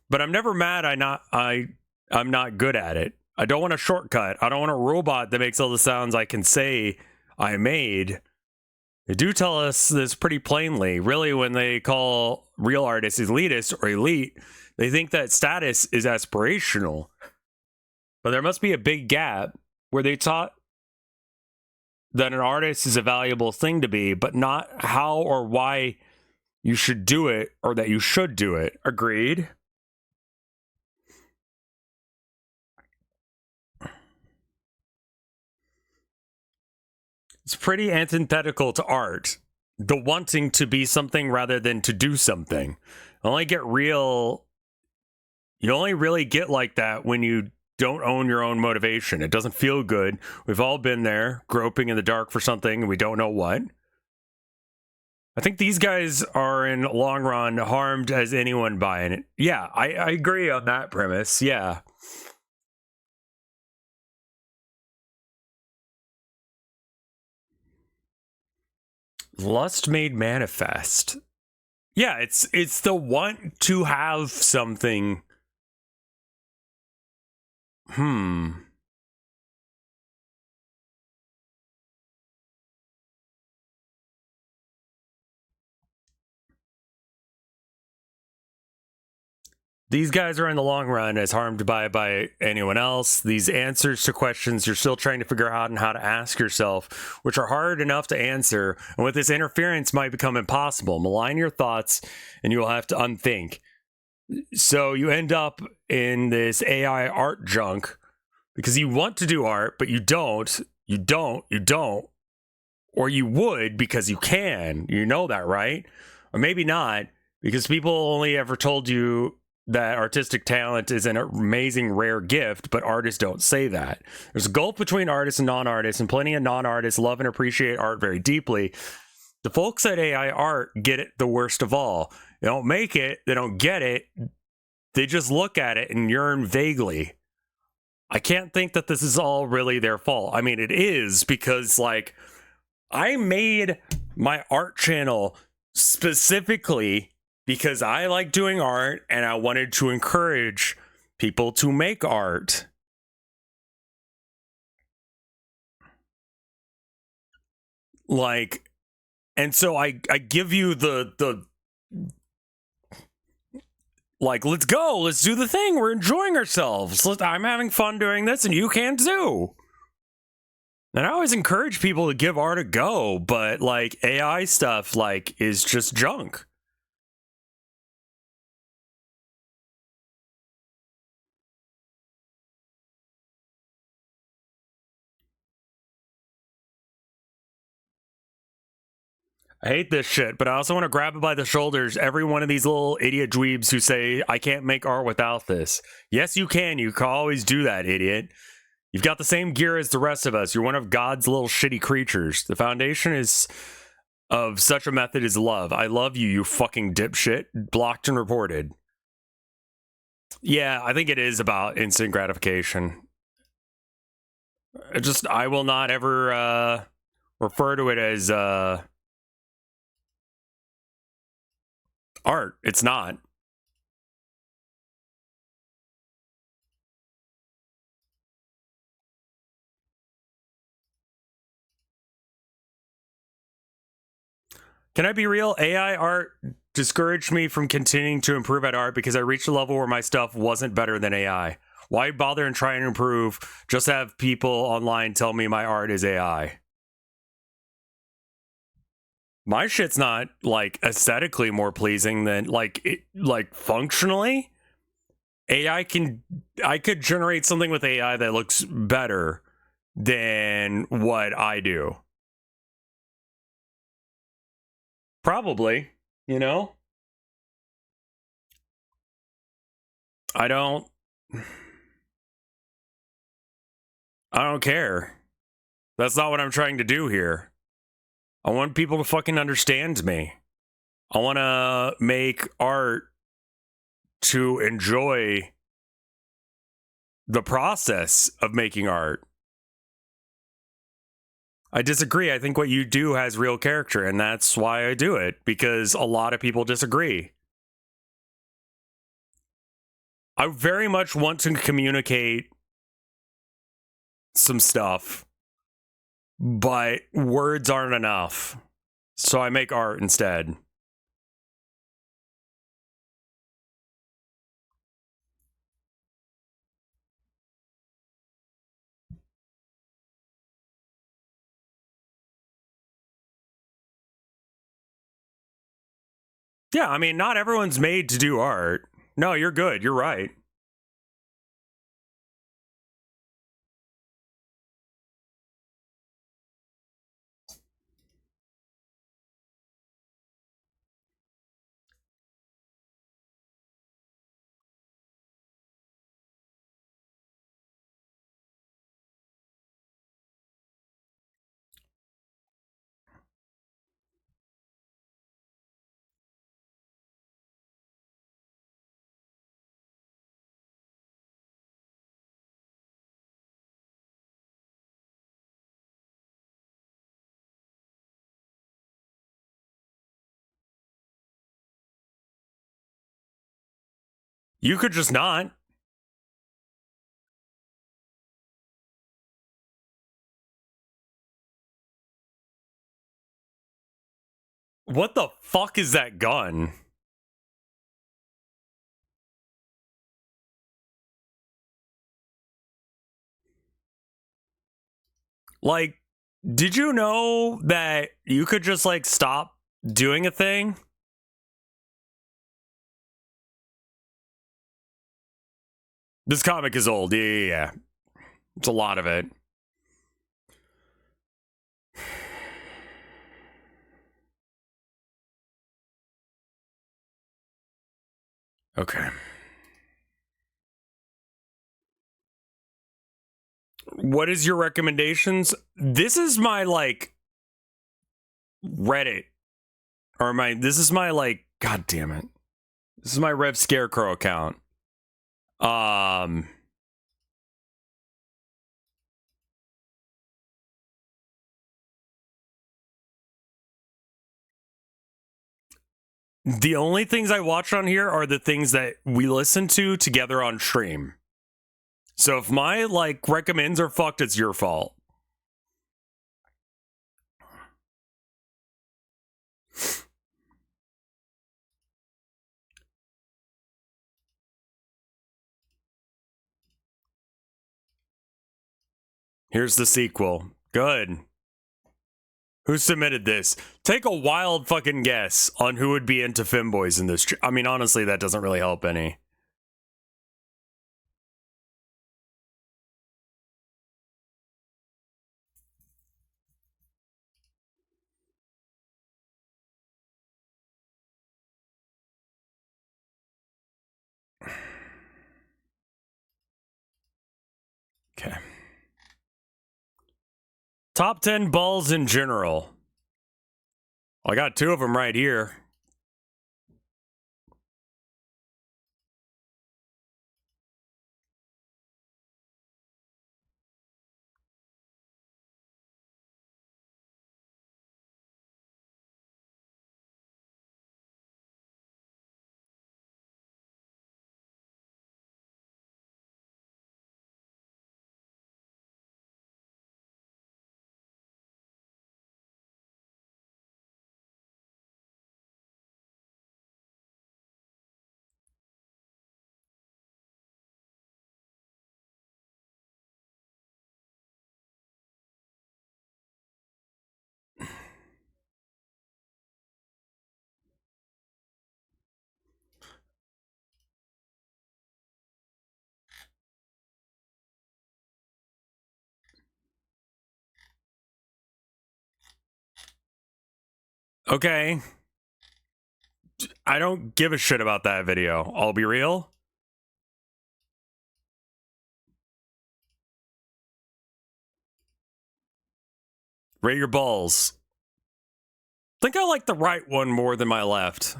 But I'm never mad I'm not good at it. I don't want a shortcut. I don't want a robot that makes all the sounds I can say I made. They do tell us this pretty plainly. Really, when they call real artists elitist or elite, they think that status is aspirational. But there must be a big gap where they taught that an artist is a valuable thing to be, but not how or why you should do it or that you should do it. Agreed. It's pretty antithetical to art. The wanting to be something rather than to do something. You only really get like that when you don't own your own motivation. It doesn't feel good. We've all been there, groping in the dark for something and we don't know what. I think these guys are in the long run harmed as anyone buying it. Yeah, I agree on that premise. Yeah. Lust made manifest. Yeah, it's the want to have something. These guys are in the long run as harmed by anyone else. These answers to questions you're still trying to figure out and how to ask yourself, which are hard enough to answer, and with this interference might become impossible. Malign your thoughts and you will have to unthink. So you end up in this AI art junk because you want to do art, but you don't, or you would because you can. You know that, right? Or maybe not, because people only ever told you that artistic talent is an amazing rare gift, but artists don't say that. There's a gulf between artists and non-artists, and plenty of non-artists love and appreciate art very deeply. The folks at AI art get it the worst of all. They don't make it, they don't get it, They just look at it and yearn vaguely. I can't think that this is all really their fault. I mean, it is, because like I made my art channel specifically because I like doing art and I wanted to encourage people to make art. Like, and so I give you the like, let's go, let's do the thing, we're enjoying ourselves, I'm having fun doing this and you can too. And I always encourage people to give art a go, but like AI stuff like is just junk. I hate this shit, but I also want to grab it by the shoulders, every one of these little idiot dweebs who say, I can't make art without this. Yes, you can. You can always do that, idiot. You've got the same gear as the rest of us. You're one of God's little shitty creatures. The foundation is of such a method is love. I love you, you fucking dipshit. Blocked and reported. Yeah, I think it is about instant gratification. I will not ever refer to it as art. It's not. Can I be real? AI art discouraged me from continuing to improve at art because I reached a level where my stuff wasn't better than AI. Why bother and try and improve? Just have people online tell me my art is AI. My shit's not like aesthetically more pleasing than like functionally. I could generate something with AI that looks better than what I do. Probably, you know? I don't care. That's not what I'm trying to do here. I want people to fucking understand me. I want to make art to enjoy the process of making art. I disagree. I think what you do has real character, and that's why I do it, because a lot of people disagree. I very much want to communicate some stuff, but words aren't enough. So I make art instead. Yeah, I mean, not everyone's made to do art. No, you're good. You're right. You could just not. What the fuck is that gun? Like, did you know that you could just like stop doing a thing? This comic is old. Yeah. It's a lot of it. Okay. What is your recommendations? This is my like Reddit, or this is my like, god damn it. This is my Rev Scarecrow account. Um, the only things I watch on here are the things that we listen to together on stream. So if my like recommends are fucked, it's your fault. Here's the sequel. Good. Who submitted this? Take a wild fucking guess on who would be into femboys in this. I mean, honestly, that doesn't really help any. Okay. Top 10 balls in general. I got 2 of them right here. Okay. I don't give a shit about that video. I'll be real. Rate your balls. I think I like the right one more than my left.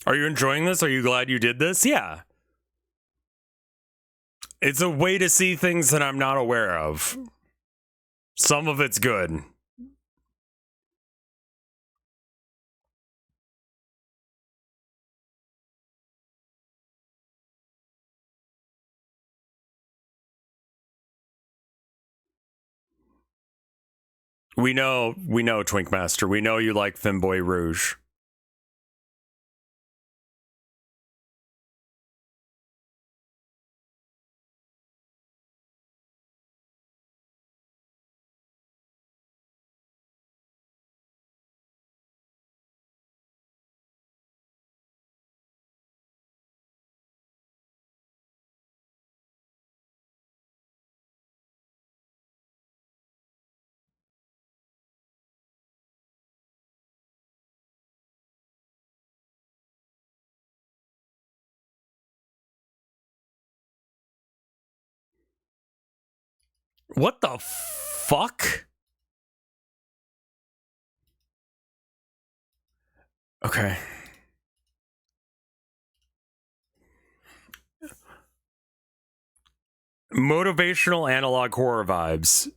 Are you enjoying this? Are you glad you did this? Yeah. It's a way to see things that I'm not aware of. Some of it's good. We know, Twinkmaster. We know you like Femboy Rouge. What the fuck? Okay. Motivational analog horror vibes.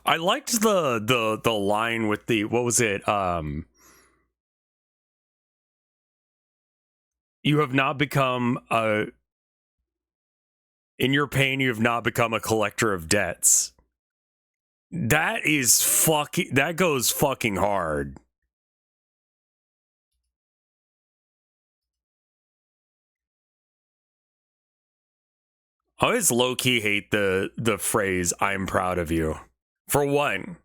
I liked the line with the, what was it? you have not become a, in your pain, you have not become a collector of debts. That is fucking, that goes fucking hard. I always low-key hate the phrase, I'm proud of you. For one.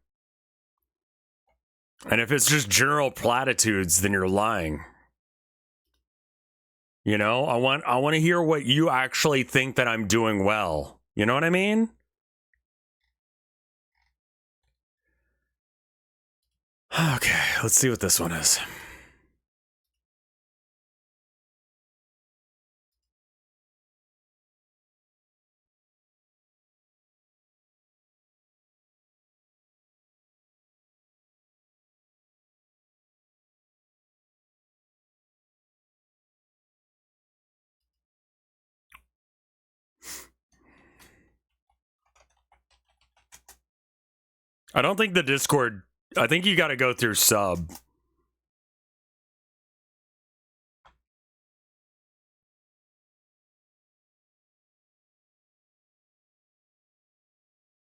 And if it's just general platitudes, then you're lying. You know, I want to hear what you actually think that I'm doing well. You know what I mean? Okay, let's see what this one is. I don't think the Discord, I think you got to go through sub.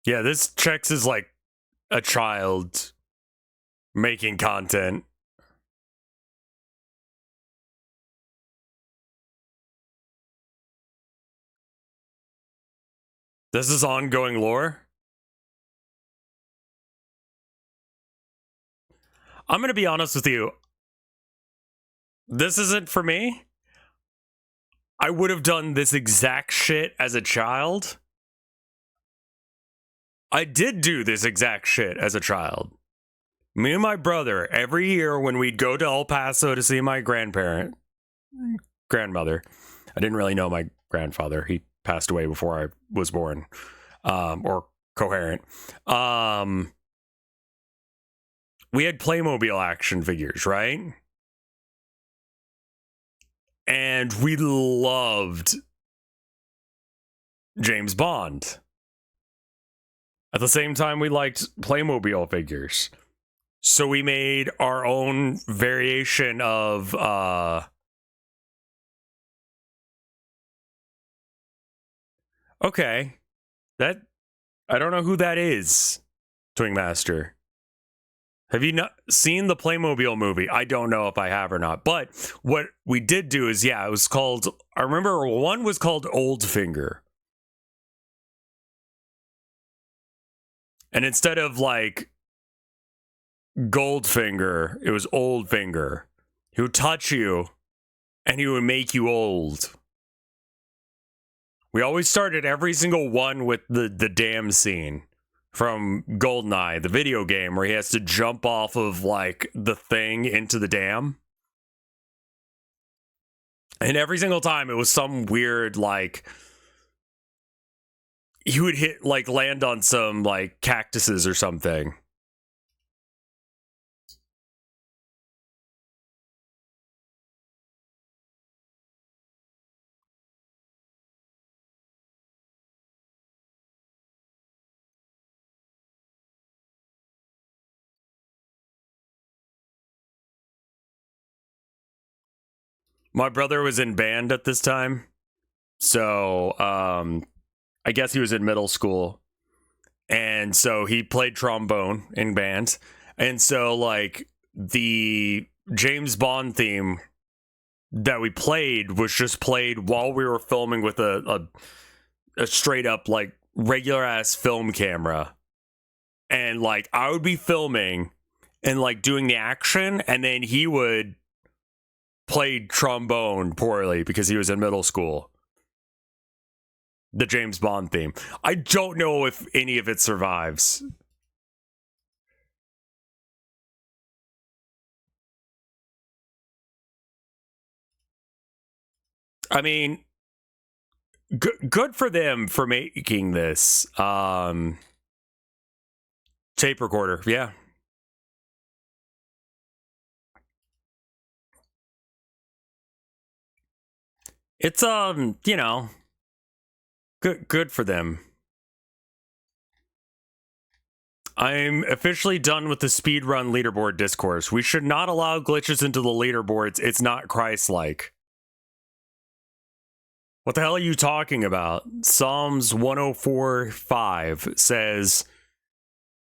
Yeah, this checks as like a child making content. This is ongoing lore. I'm going to be honest with you. This isn't for me. I would have done this exact shit as a child. I did do this exact shit as a child. Me and my brother, every year when we'd go to El Paso to see my grandmother, I didn't really know my grandfather. He passed away before I was born, or coherent. We had Playmobil action figures, right? And we loved James Bond. At the same time, we liked Playmobil figures. So we made our own variation of okay. That, I don't know who that is, Twing Master. Have you not seen the Playmobil movie? I don't know if I have or not. But what we did do is, yeah, it was called, I remember one was called Old Finger. And instead of like Goldfinger, it was Old Finger. He would touch you and he would make you old. We always started every single one with the dam scene from GoldenEye, the video game, where he has to jump off of like the thing into the dam. And every single time it was some weird, like, he would hit, like, land on some like cactuses or something. My brother was in band at this time. So, I guess he was in middle school. And so he played trombone in band. And so, like, the James Bond theme that we played was just played while we were filming with a straight up, like, regular ass film camera. And, like, I would be filming and, like, doing the action, and then he would play trombone poorly because he was in middle school. The James Bond theme. I don't know if any of it survives. I mean, good for them for making this tape recorder. Yeah. It's you know, good for them. I'm officially done with the speedrun leaderboard discourse. We should not allow glitches into the leaderboards. It's not Christ-like. What the hell are you talking about? Psalms 104:5 says,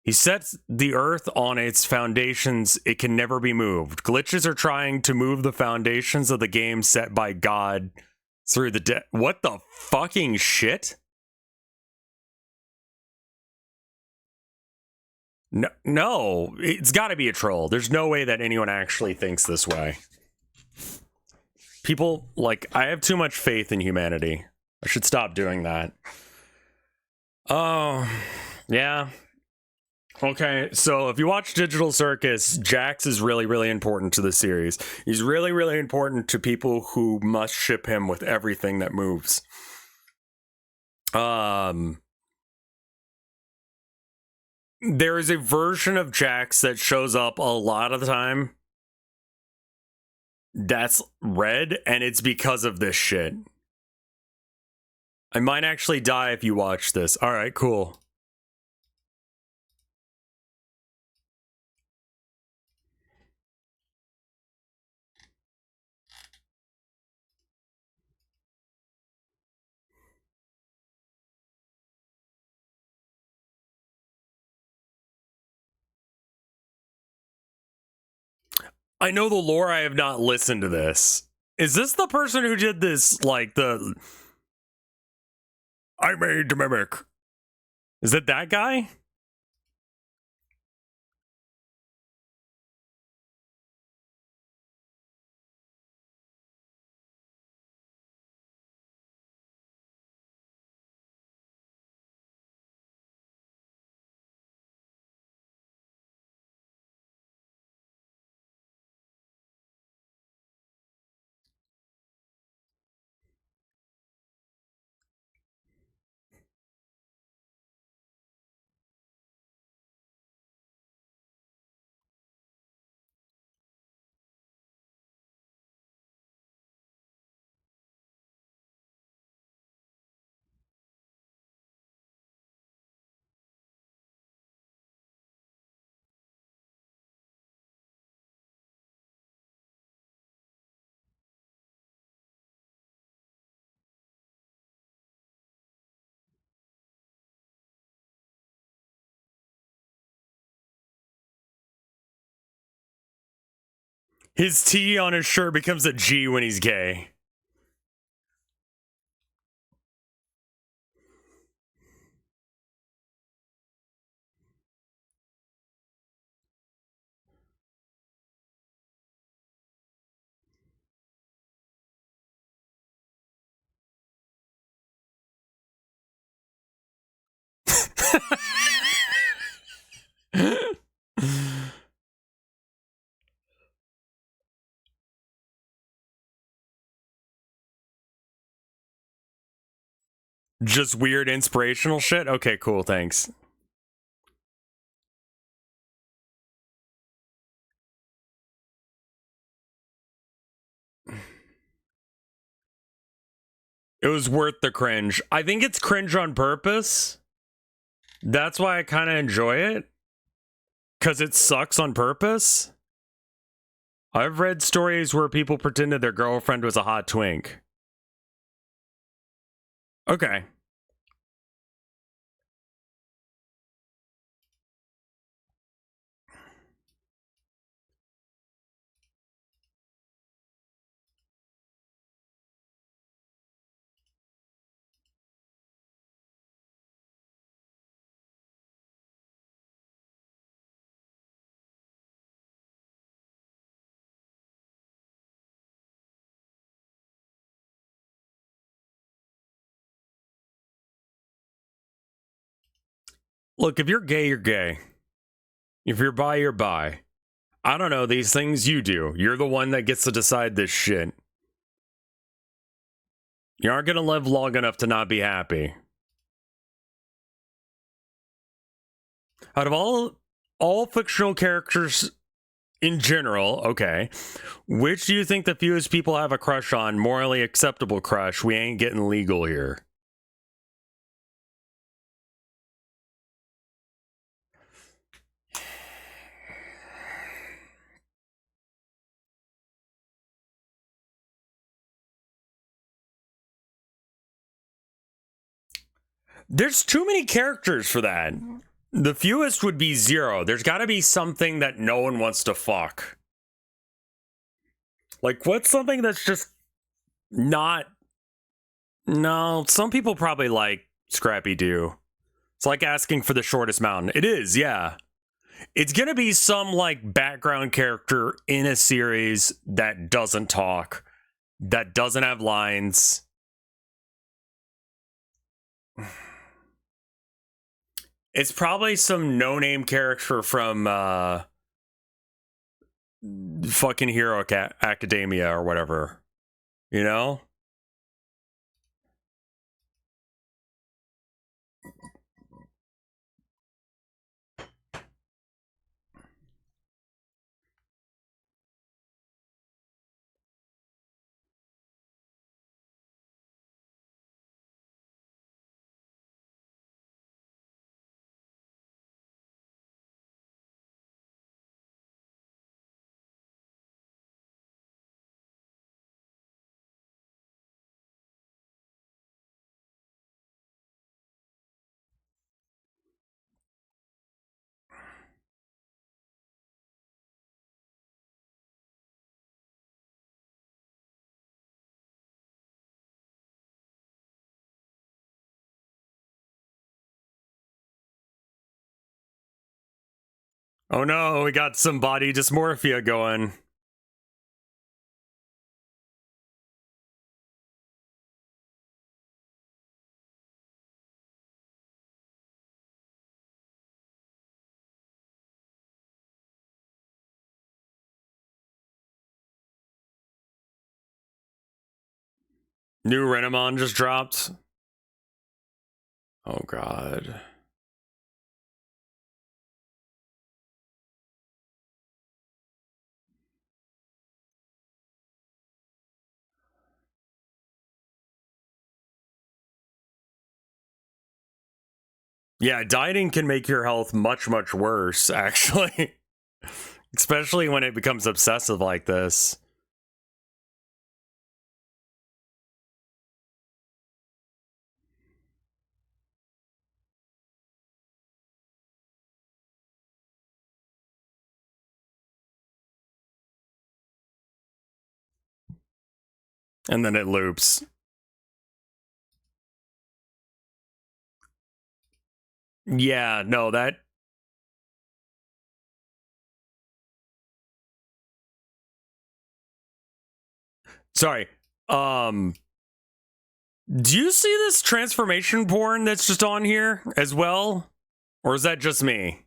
He sets the earth on its foundations, it can never be moved. Glitches are trying to move the foundations of the game set by God through the What the fucking shit? No, it's got to be a troll. There's no way that anyone actually thinks this way. People, like, I have too much faith in humanity. I should stop doing that. Oh, yeah. Okay, so if you watch Digital Circus, Jax is really, really important to the series. He's really, really important to people who must ship him with everything that moves. There is a version of Jax that shows up a lot of the time that's red, and it's because of this shit. I might actually die if you watch this. All right, cool. I know the lore. I have not listened to this. Is this the person who did this, like, the... I made to mimic. Is it that guy? His T on his shirt becomes a G when he's gay. Just weird inspirational shit? Okay, cool, thanks. It was worth the cringe. I think it's cringe on purpose. That's why I kind of enjoy it. Because it sucks on purpose. I've read stories where people pretended their girlfriend was a hot twink. Okay. Look, if you're gay, you're gay. If you're bi, you're bi. I don't know, these things you do. You're the one that gets to decide this shit. You aren't gonna live long enough to not be happy. Out of all fictional characters in general, okay, which do you think the fewest people have a crush on? Morally acceptable crush. We ain't getting legal here. There's too many characters for that. The fewest would be 0. There's got to be something that no one wants to fuck. Like, what's something that's just not... No, some people probably like Scrappy Doo. It's like asking for the shortest mountain. It is, yeah. It's gonna be some, like, background character in a series that doesn't talk, that doesn't have lines. It's probably some no-name character from, fucking Hero Academia or whatever. You know? Oh no, we got some body dysmorphia going. New Renamon just dropped. Oh god. Yeah, dieting can make your health much, much worse, actually. Especially when it becomes obsessive like this. And then it loops. Yeah, no, that... Sorry. Do you see this transformation porn that's just on here as well? Or is that just me?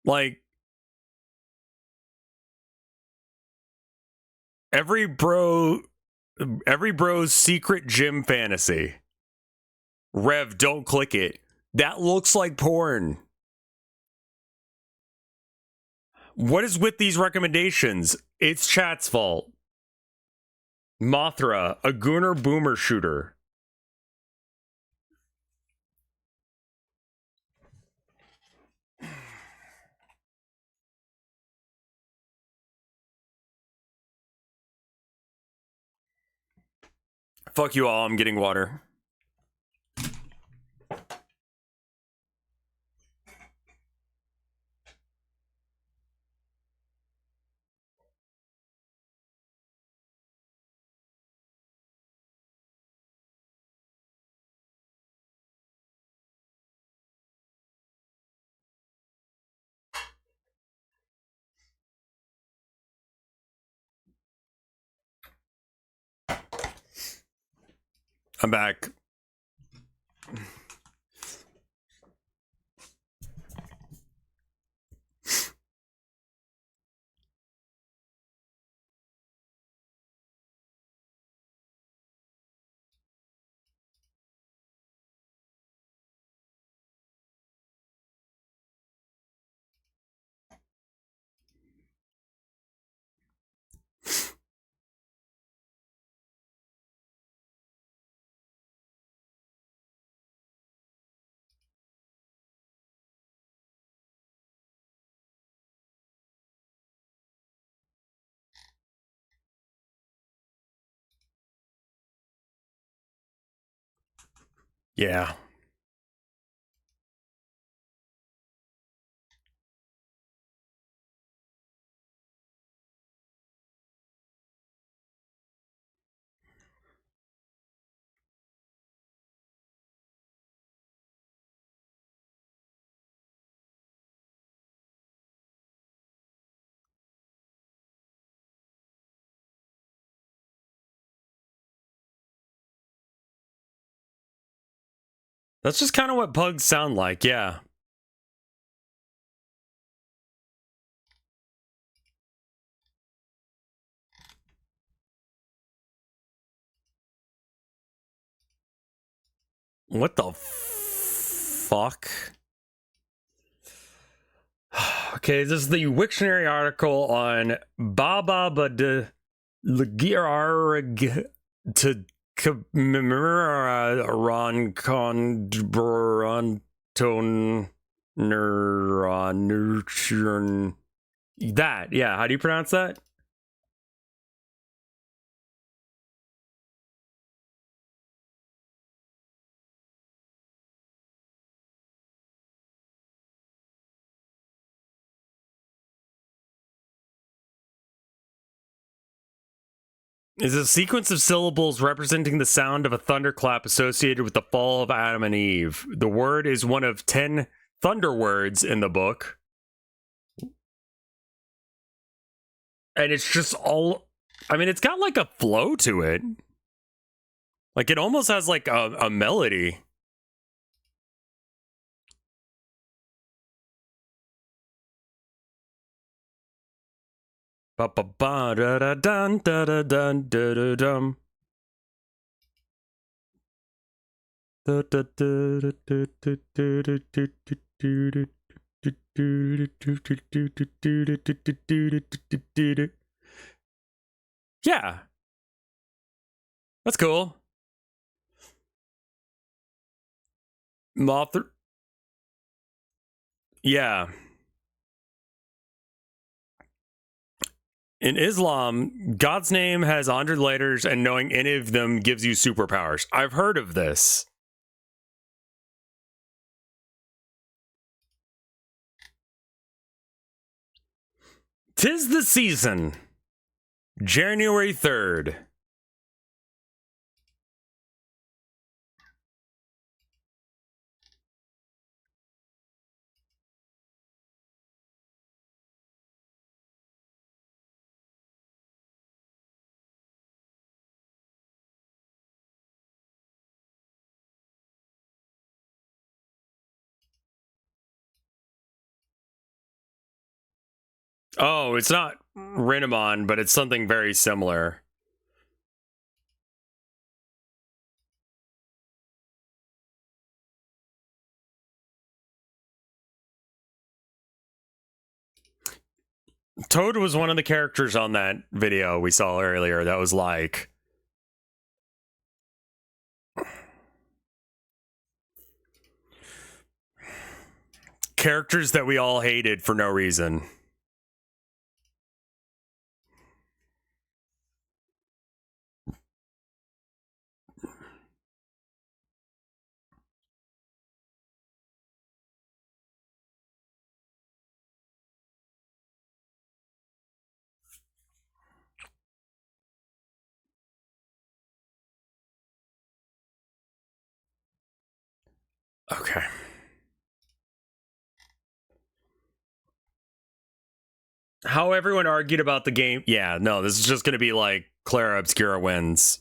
Like, every bro's secret gym fantasy. Rev, don't click it. That looks like porn. What is with these recommendations? It's chat's fault. Mothra, a Gunnar Boomer shooter. Fuck you all, I'm getting water. I'm back. Yeah. That's just kind of what pugs sound like, yeah. What the fuck? Okay, this is the Wiktionary article on Baba Bad Lagirarg to Ron Condbranton Neuron. That, yeah, how do you pronounce that? Is a sequence of syllables representing the sound of a thunderclap associated with the fall of Adam and Eve. The word is one of 10 thunder words in the book. And it's just all, I mean, it's got like a flow to it. Like it almost has like a melody. Ba ba ba da da dun da da dun da da dum. Yeah, that's cool. Moth. Yeah. In Islam, God's name has 100 letters, and knowing any of them gives you superpowers. I've heard of this. Tis the season. January 3rd. Oh, it's not Rinamon, but it's something very similar. Toad was one of the characters on that video we saw earlier that was like, characters that we all hated for no reason. Okay. How everyone argued about the game. Yeah, no, this is just going to be like Clara Obscura wins.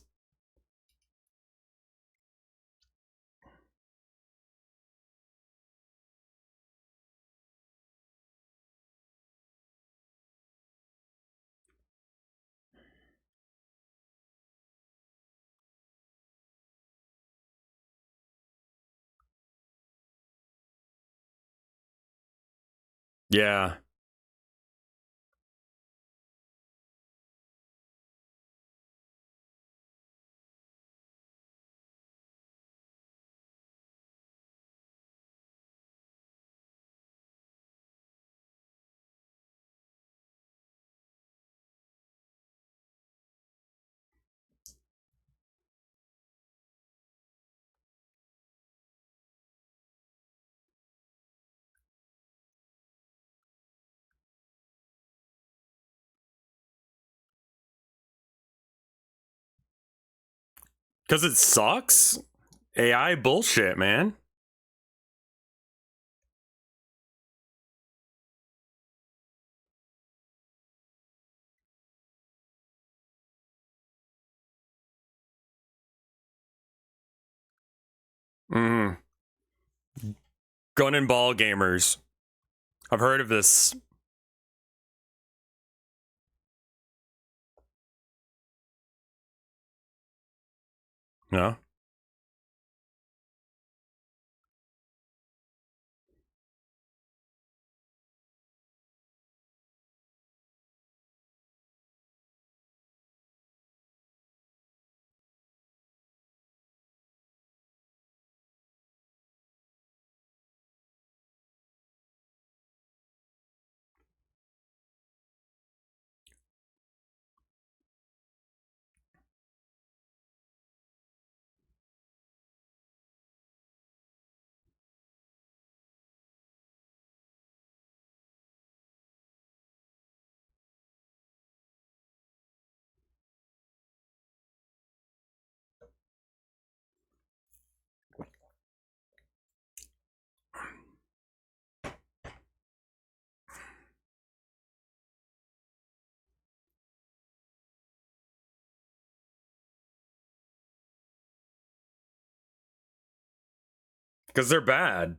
Yeah. Because it sucks? AI bullshit, man. Mm. Gun and ball gamers. I've heard of this. No? Because they're bad.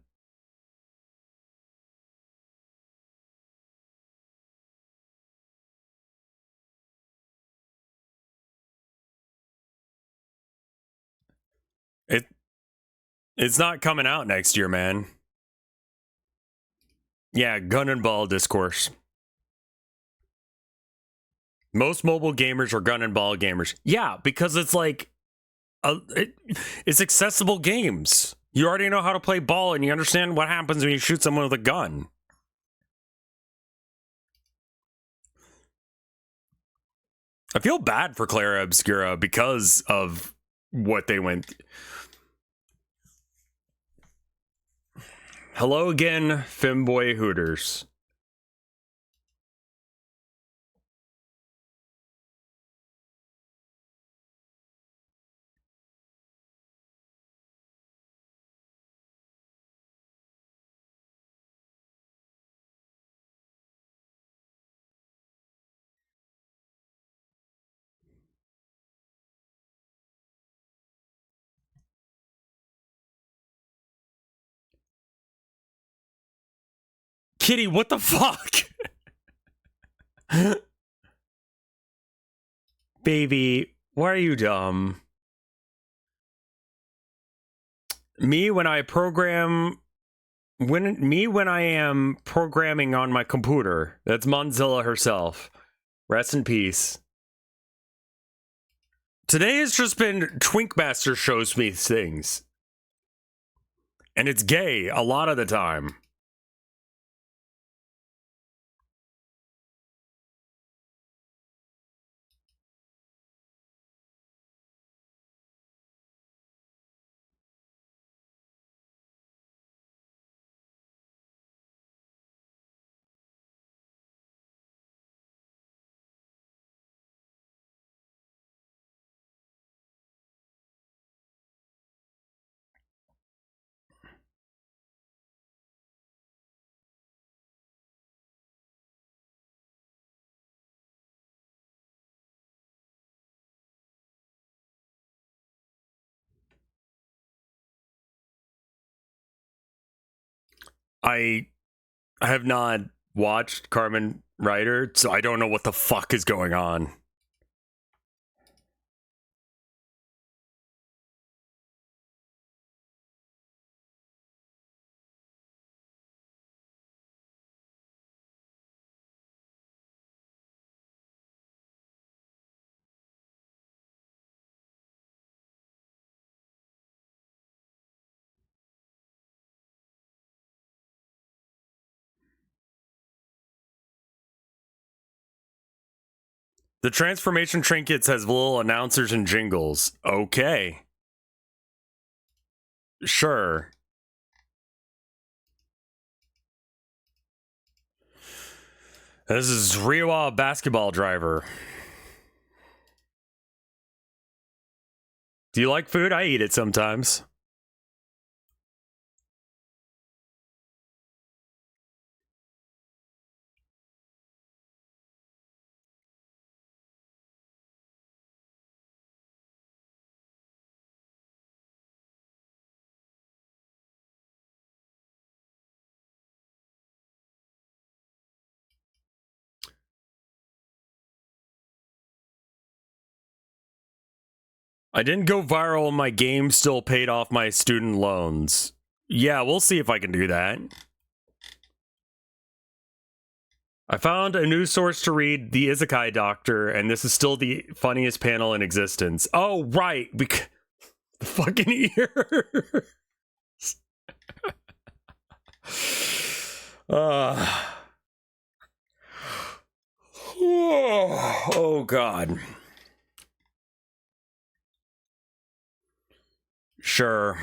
It It's not coming out next year, man. Yeah, gun and ball discourse. Most mobile gamers are gun and ball gamers. Yeah, because it's like it's accessible games. You already know how to play ball and you understand what happens when you shoot someone with a gun. I feel bad for Clara Obscura because of what they went. Hello again, Femboy Hooters. Kitty, what the fuck? Baby, why are you dumb? Me when I am programming on my computer. That's Monzilla herself. Rest in peace. Today has just been Twinkmaster shows me things. And it's gay a lot of the time. I have not watched Carmen Rider, so I don't know what the fuck is going on. The transformation trinkets has little announcers and jingles. Okay. Sure. This is Riwa Basketball Driver. Do you like food? I eat it sometimes. I didn't go viral and my game still paid off my student loans. Yeah, we'll see if I can do that. I found a news source to read The Isekai Doctor, and this is still the funniest panel in existence. Oh, right. Because the fucking ear. Oh, God. Sure.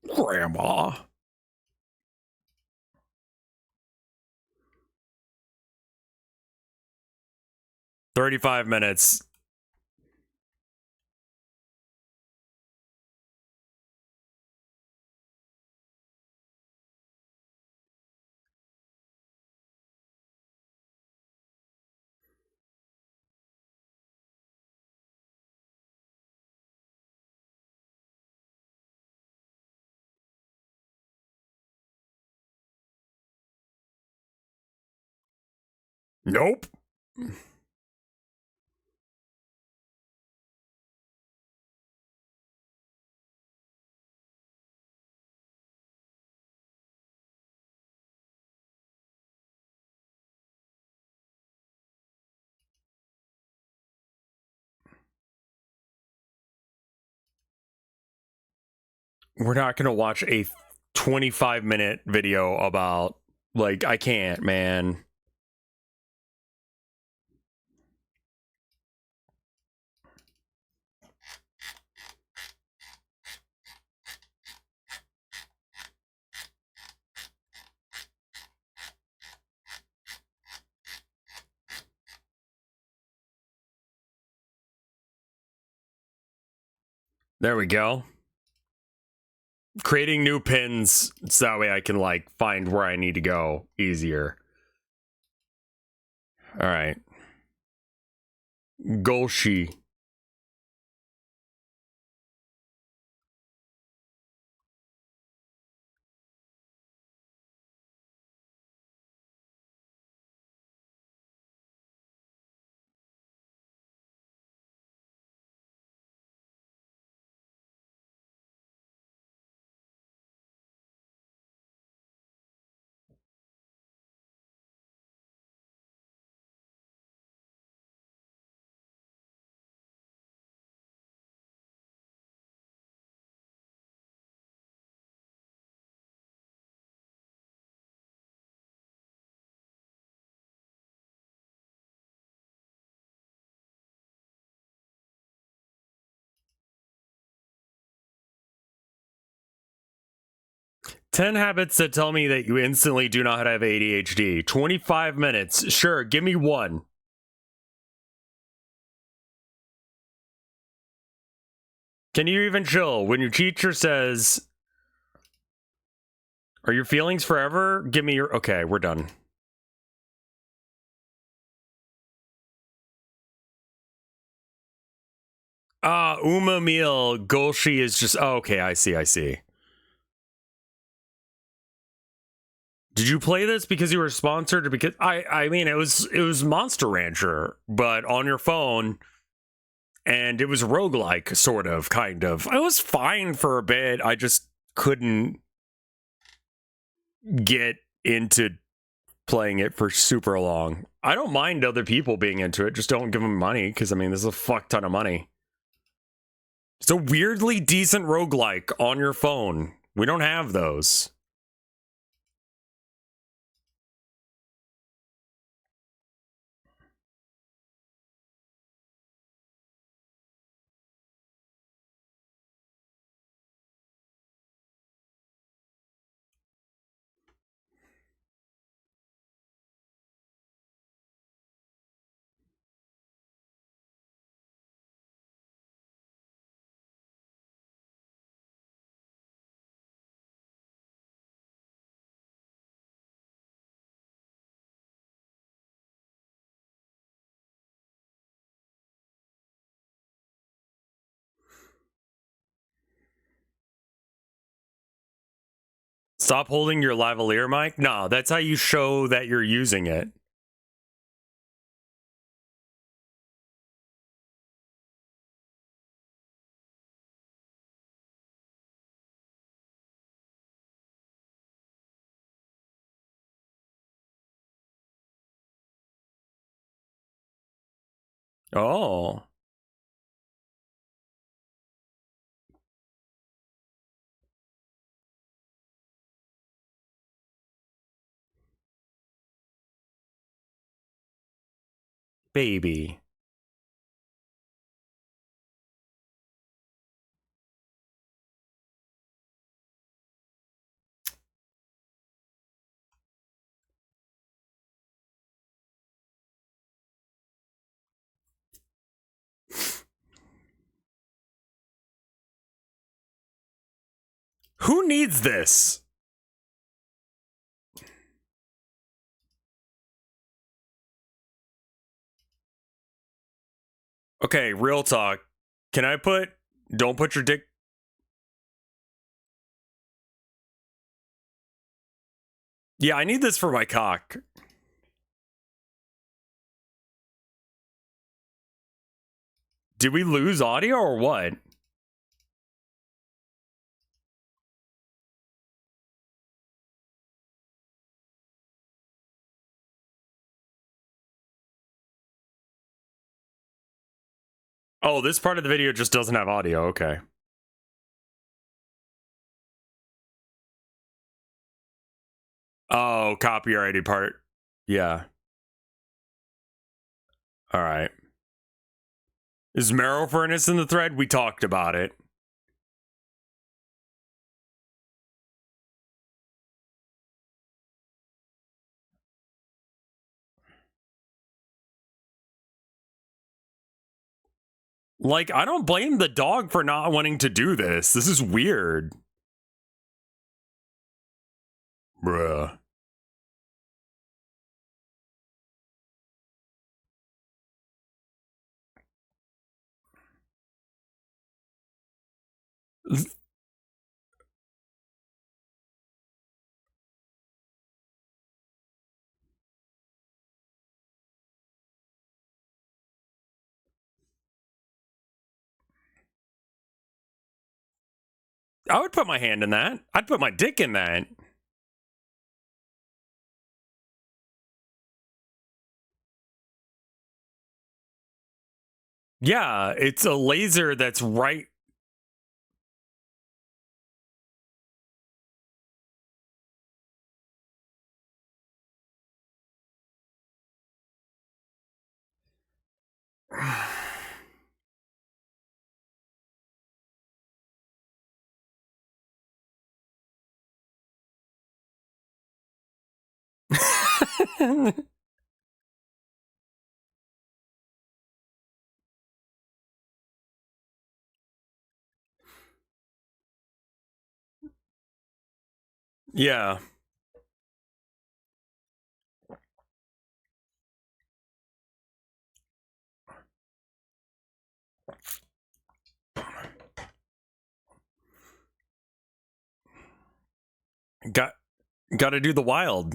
Grandma. $35 minutes. Nope. We're not going to watch a 25-minute video about, like, I can't, man. There we go. Creating new pins so that way I can, like, find where I need to go easier. All right. Golshi. Ten habits that tell me that you instantly do not have ADHD. 25 minutes. Sure, give me one. Can you even chill? When your teacher says, are your feelings forever? Give me your... Okay, we're done. Uma Meal. Golshi is just... Oh, okay, I see. Did you play this because you were sponsored or because... I mean, it was Monster Rancher, but on your phone... And it was roguelike, sort of, kind of. It was fine for a bit. I just couldn't get into playing it for super long. I don't mind other people being into it. Just don't give them money, because, I mean, this is a fuck ton of money. It's a weirdly decent roguelike on your phone. We don't have those. Stop holding your lavalier mic? No, that's how you show that you're using it. Oh. Baby. Who needs this? Okay, real talk. Can I put... Don't put your dick... Yeah, I need this for my cock. Did we lose audio or what? Oh, this part of the video just doesn't have audio. Okay. Oh, copyrighted part. Yeah. All right. Is Marrow Furnace in the thread? We talked about it. Like, I don't blame the dog for not wanting to do this. This is weird. Bruh. I would put my hand in that. I'd put my dick in that. Yeah, it's a laser that's right. Yeah. Got to do the wild.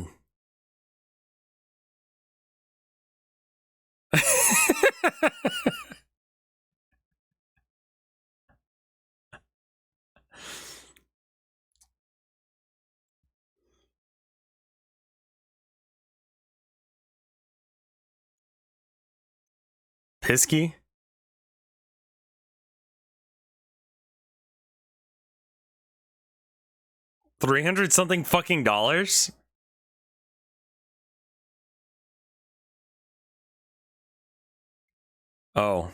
Pisky? 300 something fucking dollars? Oh.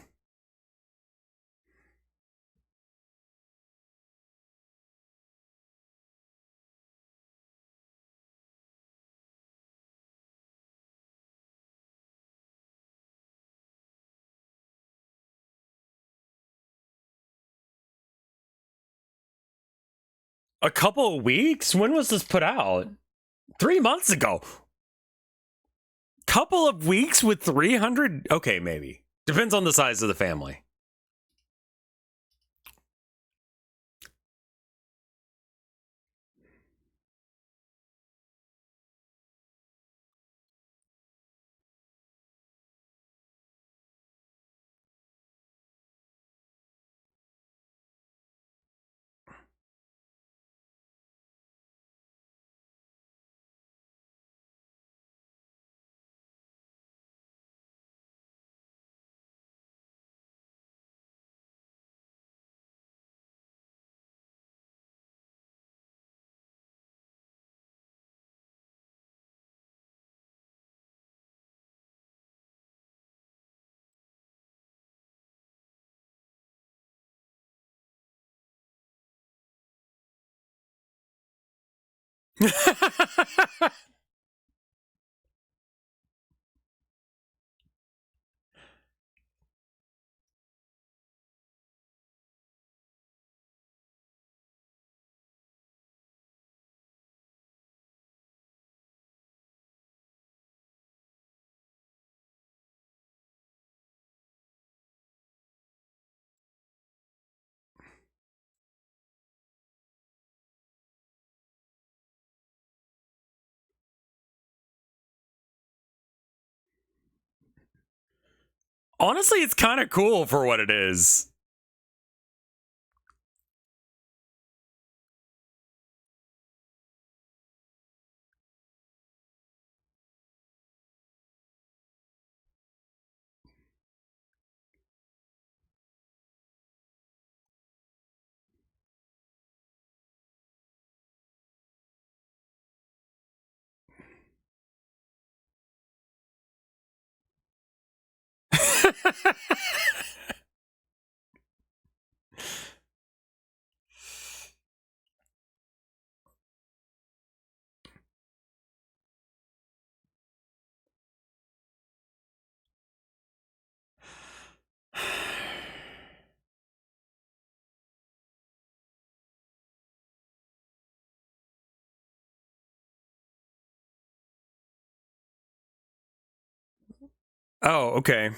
A couple of weeks? When was this put out? 3 months ago. Couple of weeks with 300? Okay, maybe. Depends on the size of the family. Honestly, it's kind of cool for what it is. Oh, okay.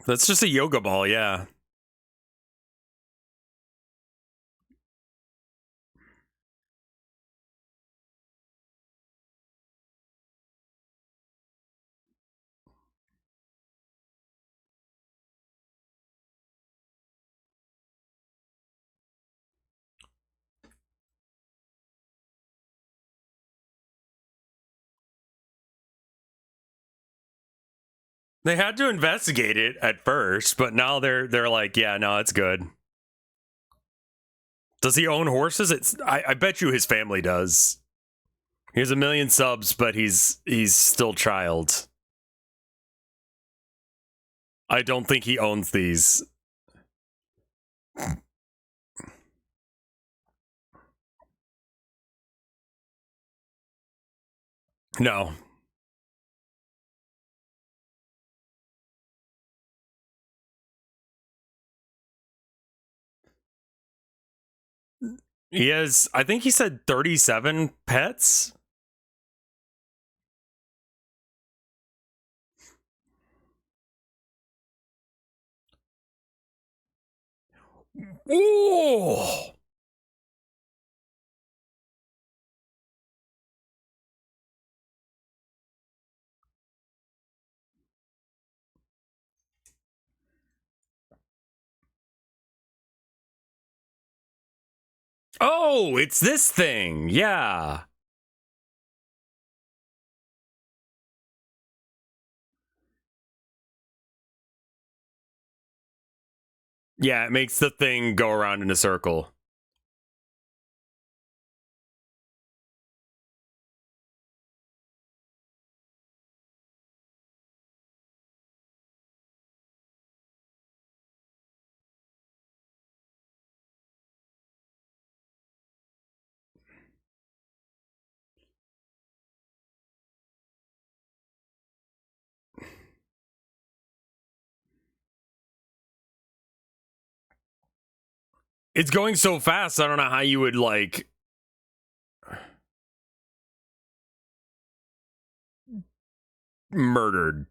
That's just a yoga ball, yeah. They had to investigate it at first, but now they're like, yeah, no, it's good. Does he own horses? I bet you his family does. He has 1 million subs, but he's still child. I don't think he owns these. No. He has, I think he said 37 pets. Oh. Oh, it's this thing. Yeah. Yeah, it makes the thing go around in a circle. It's going so fast, I don't know how you would like murdered.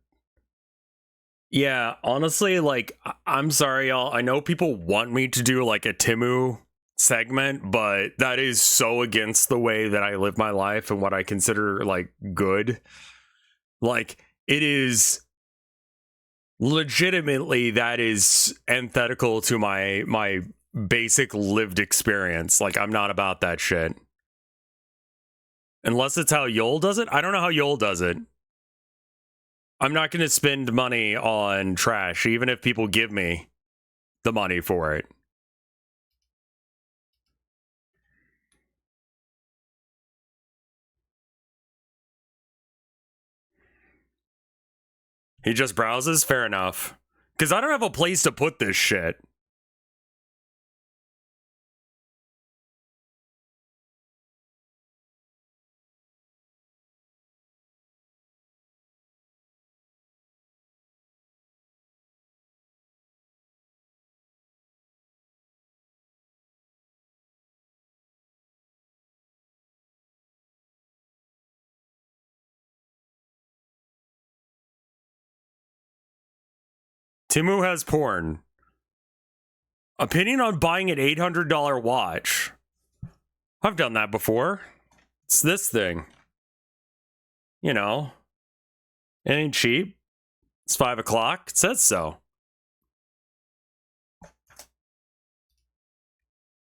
Yeah, honestly, like I'm sorry, y'all. I know people want me to do like a Timu segment, but that is so against the way that I live my life and what I consider like good. Like it is legitimately that is antithetical to my basic lived experience. Like I'm not about that shit. Unless it's how Yol does it. I don't know how Yol does it. I'm not going to spend money on trash, even if people give me the money for it. He just browses? Fair enough. Because I don't have a place to put this shit. Timu has porn. Opinion on buying an $800 watch. I've done that before. It's this thing. You know, it ain't cheap. It's 5 o'clock. It says so.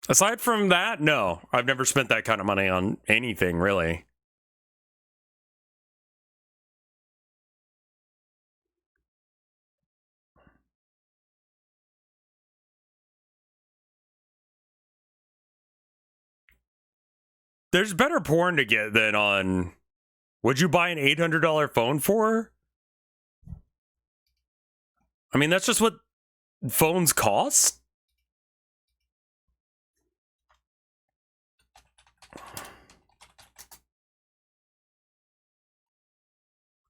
Aside from that, no. I've never spent that kind of money on anything, really. There's better porn to get than on... Would you buy an $800 phone for? I mean, that's just what phones cost?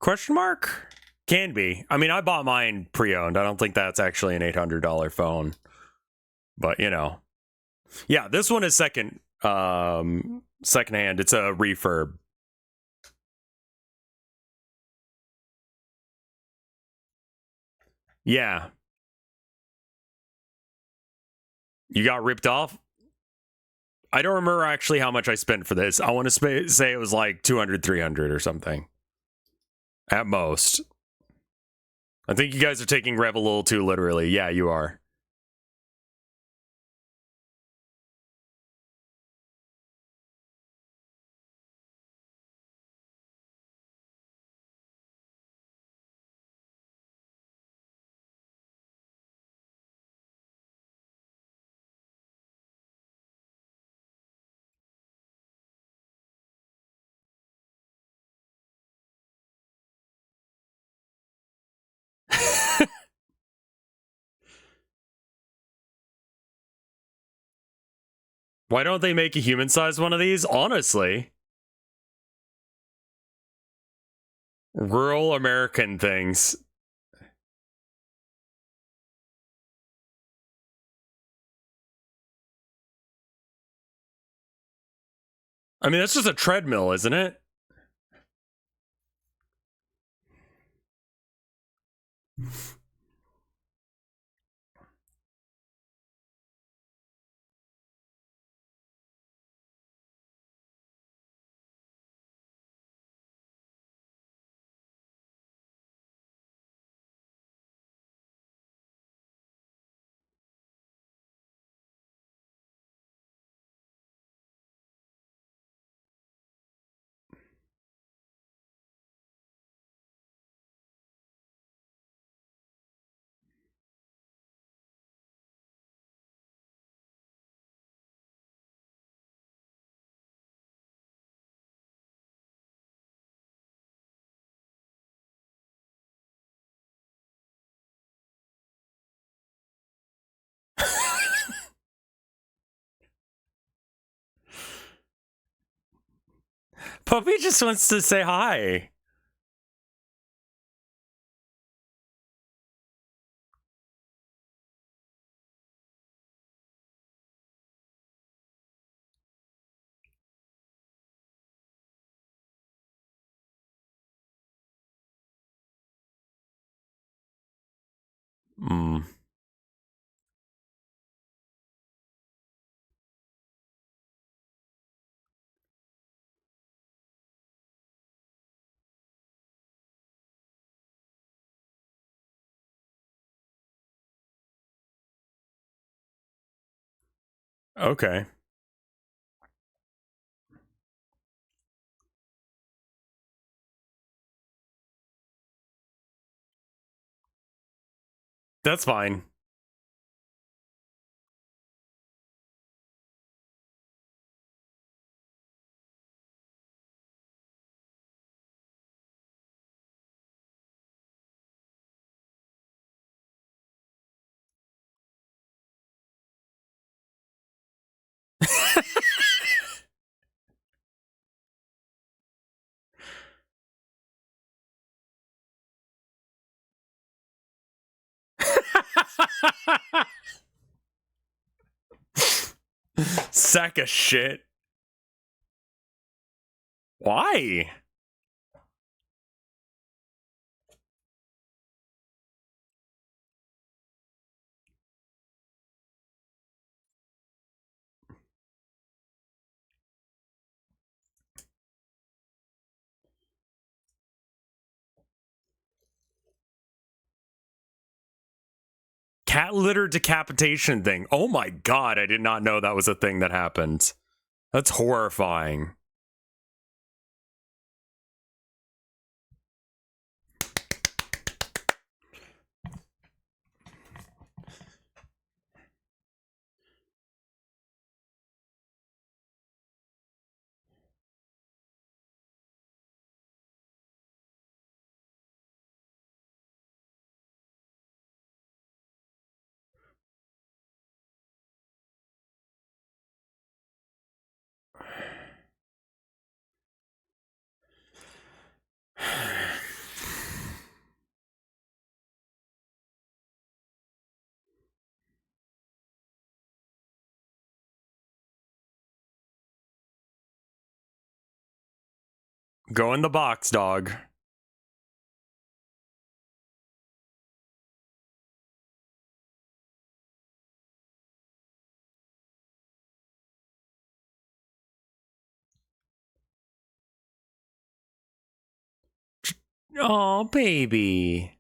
Question mark? Can be. I mean, I bought mine pre-owned. I don't think that's actually an $800 phone. But, you know. Yeah, this one is secondhand. It's a refurb. Yeah. You got ripped off? I don't remember actually how much I spent for this. I want to say it was like 200, 300 or something. At most. I think you guys are taking Rev a little too literally. Yeah, you are. Why don't they make a human-sized one of these? Honestly. Rural American things. I mean, that's just a treadmill, isn't it? Puppy just wants to say hi. Hmm. Okay. That's fine. Sack of shit. Why? Cat litter decapitation thing. Oh my god, I did not know that was a thing that happened. That's horrifying. Go in the box, dog. Oh, baby.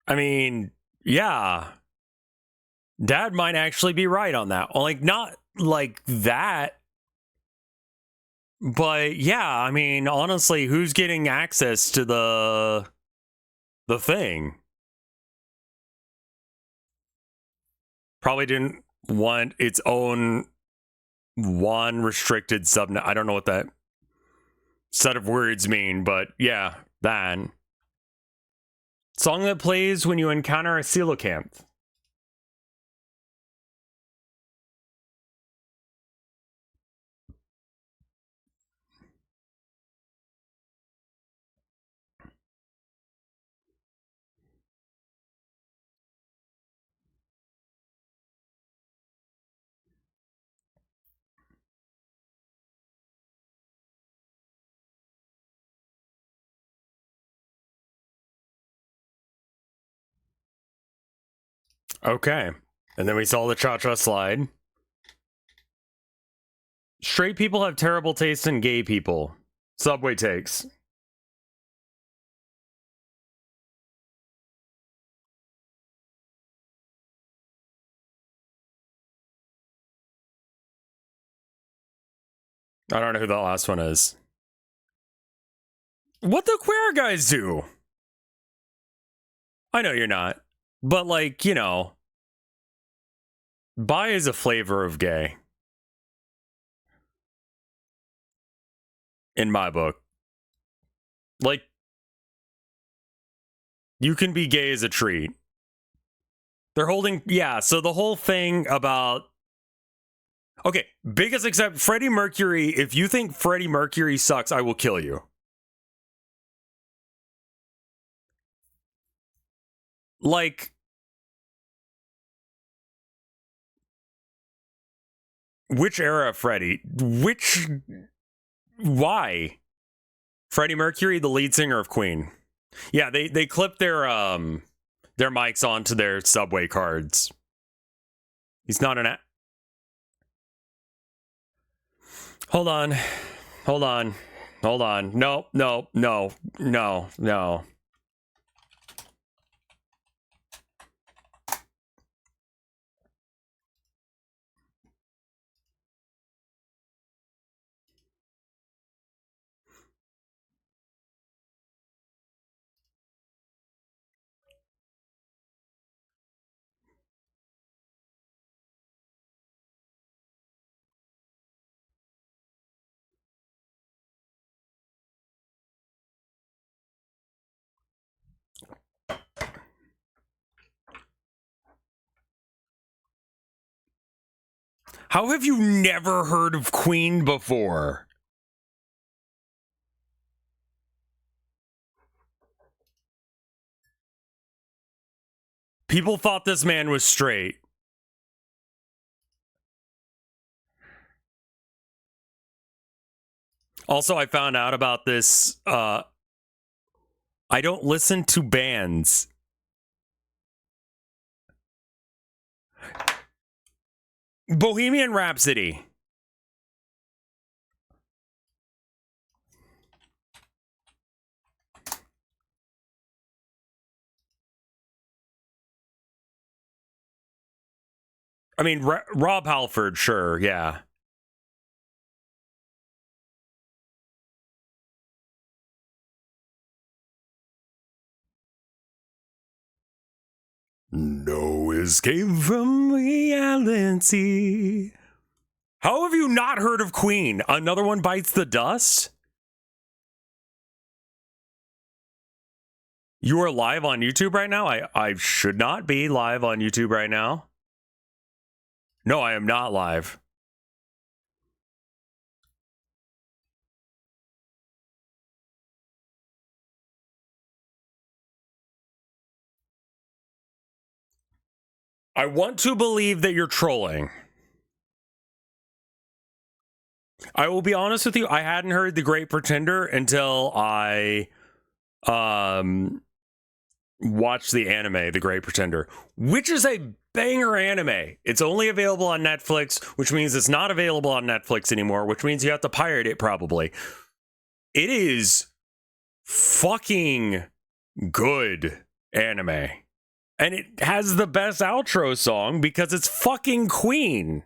I mean, yeah. Dad might actually be right on that. Like, not like that. But yeah, I mean, honestly, who's getting access to the thing? Probably didn't want its own one restricted subnet. I don't know what that set of words mean, but yeah, that. Song that plays when you encounter a coelacanth. Okay. And then we saw the cha-cha slide. Straight people have terrible taste in gay people. Subway takes. I don't know who that last one is. What the queer guys do? I know you're not. But, like, you know, bi is a flavor of gay. In my book. Like, you can be gay as a treat. They're holding, yeah, so the whole thing about, okay, biggest except Freddie Mercury, if you think Freddie Mercury sucks, I will kill you. Like, which era of Freddie? Why? Freddie Mercury, the lead singer of Queen. Yeah, they clip their mics onto their subway cards. He's not an Hold on. Hold on. Hold on. No, no, no, no, no. How have you never heard of Queen before? People thought this man was straight. Also, I found out about this. I don't listen to bands. Bohemian Rhapsody. I mean, Rob Halford, sure, yeah. No escape from reality. How have you not heard of Queen? Another One Bites the Dust? You are live on YouTube right now? I should not be live on YouTube right now. No, I am not live. I want to believe that you're trolling. I will be honest with you, I hadn't heard The Great Pretender until I watched the anime The Great Pretender, which is a banger anime. It's only available on Netflix, which means it's not available on Netflix anymore, which means you have to pirate it probably. It is fucking good anime. And it has the best outro song because it's fucking Queen.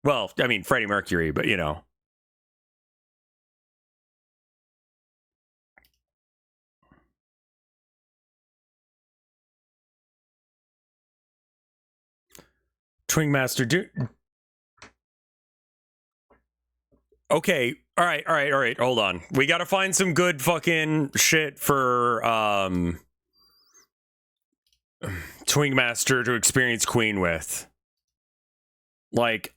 Well, I mean, Freddie Mercury, but you know. Twingmaster, okay, all right. Hold on. We got to find some good fucking shit for Twingmaster to experience Queen with. Like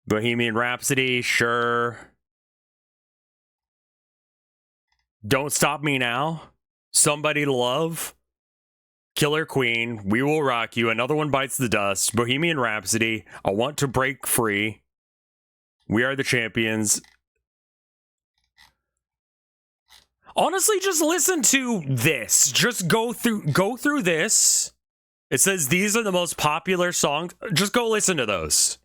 Bohemian Rhapsody, sure. Don't Stop Me Now. Somebody to Love. Killer Queen, We Will Rock You, Another One Bites the Dust, Bohemian Rhapsody, I Want to Break Free, We Are the Champions. Honestly, just listen to this. Just go through this. It says these are the most popular songs. Just go listen to those.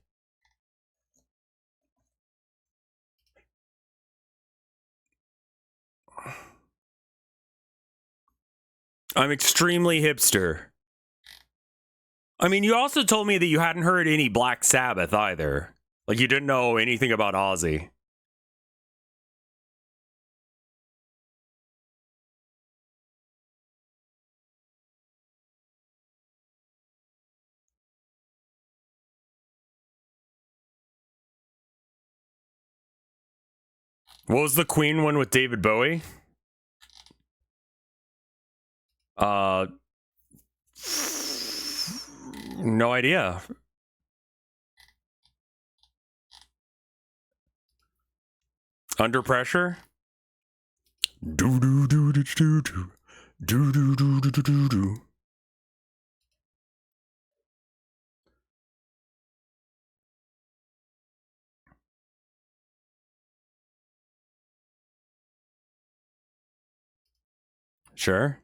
I'm extremely hipster. I mean, you also told me that you hadn't heard any Black Sabbath either. Like, you didn't know anything about Ozzy. What was the Queen one with David Bowie? No idea. Under Pressure? Do do do do do do do do do do do do. Sure.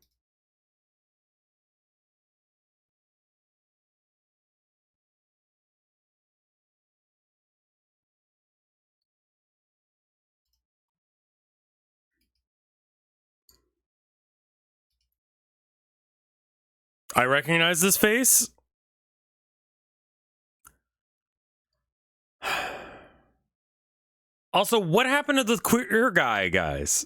I recognize this face. Also, what happened to the queer guy, guys?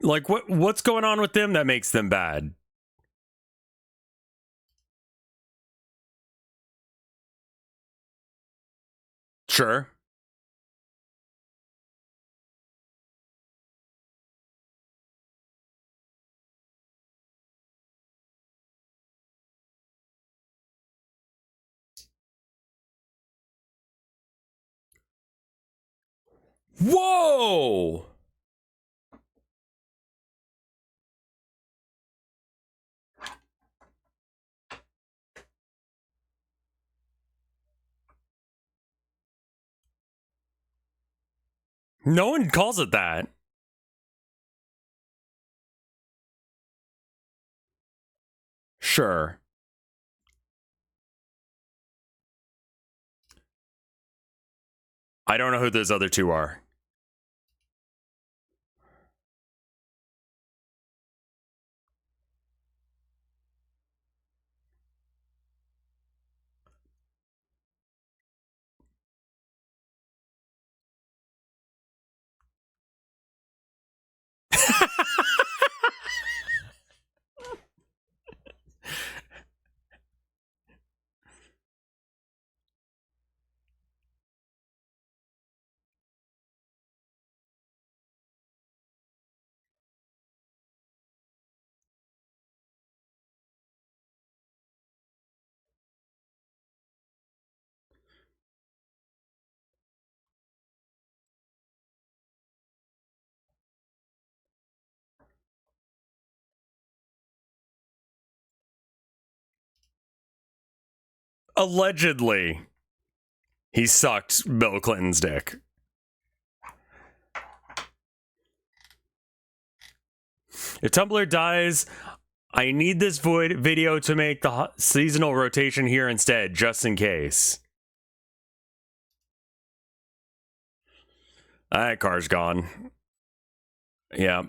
Like, what's going on with them that makes them bad? Sure. Whoa! No one calls it that. Sure. I don't know who those other two are. Allegedly, he sucked Bill Clinton's dick. If Tumblr dies, I need this video to make the seasonal rotation here instead, just in case. That car's gone. Yeah.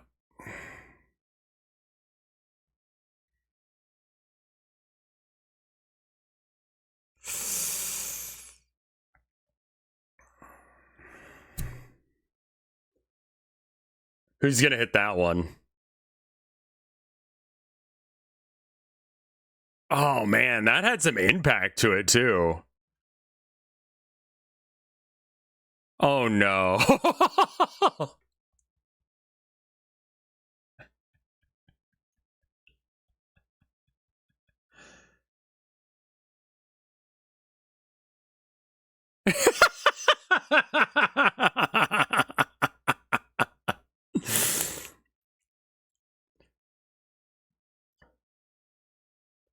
Who's gonna hit that one? Oh man, that had some impact to it too. Oh no.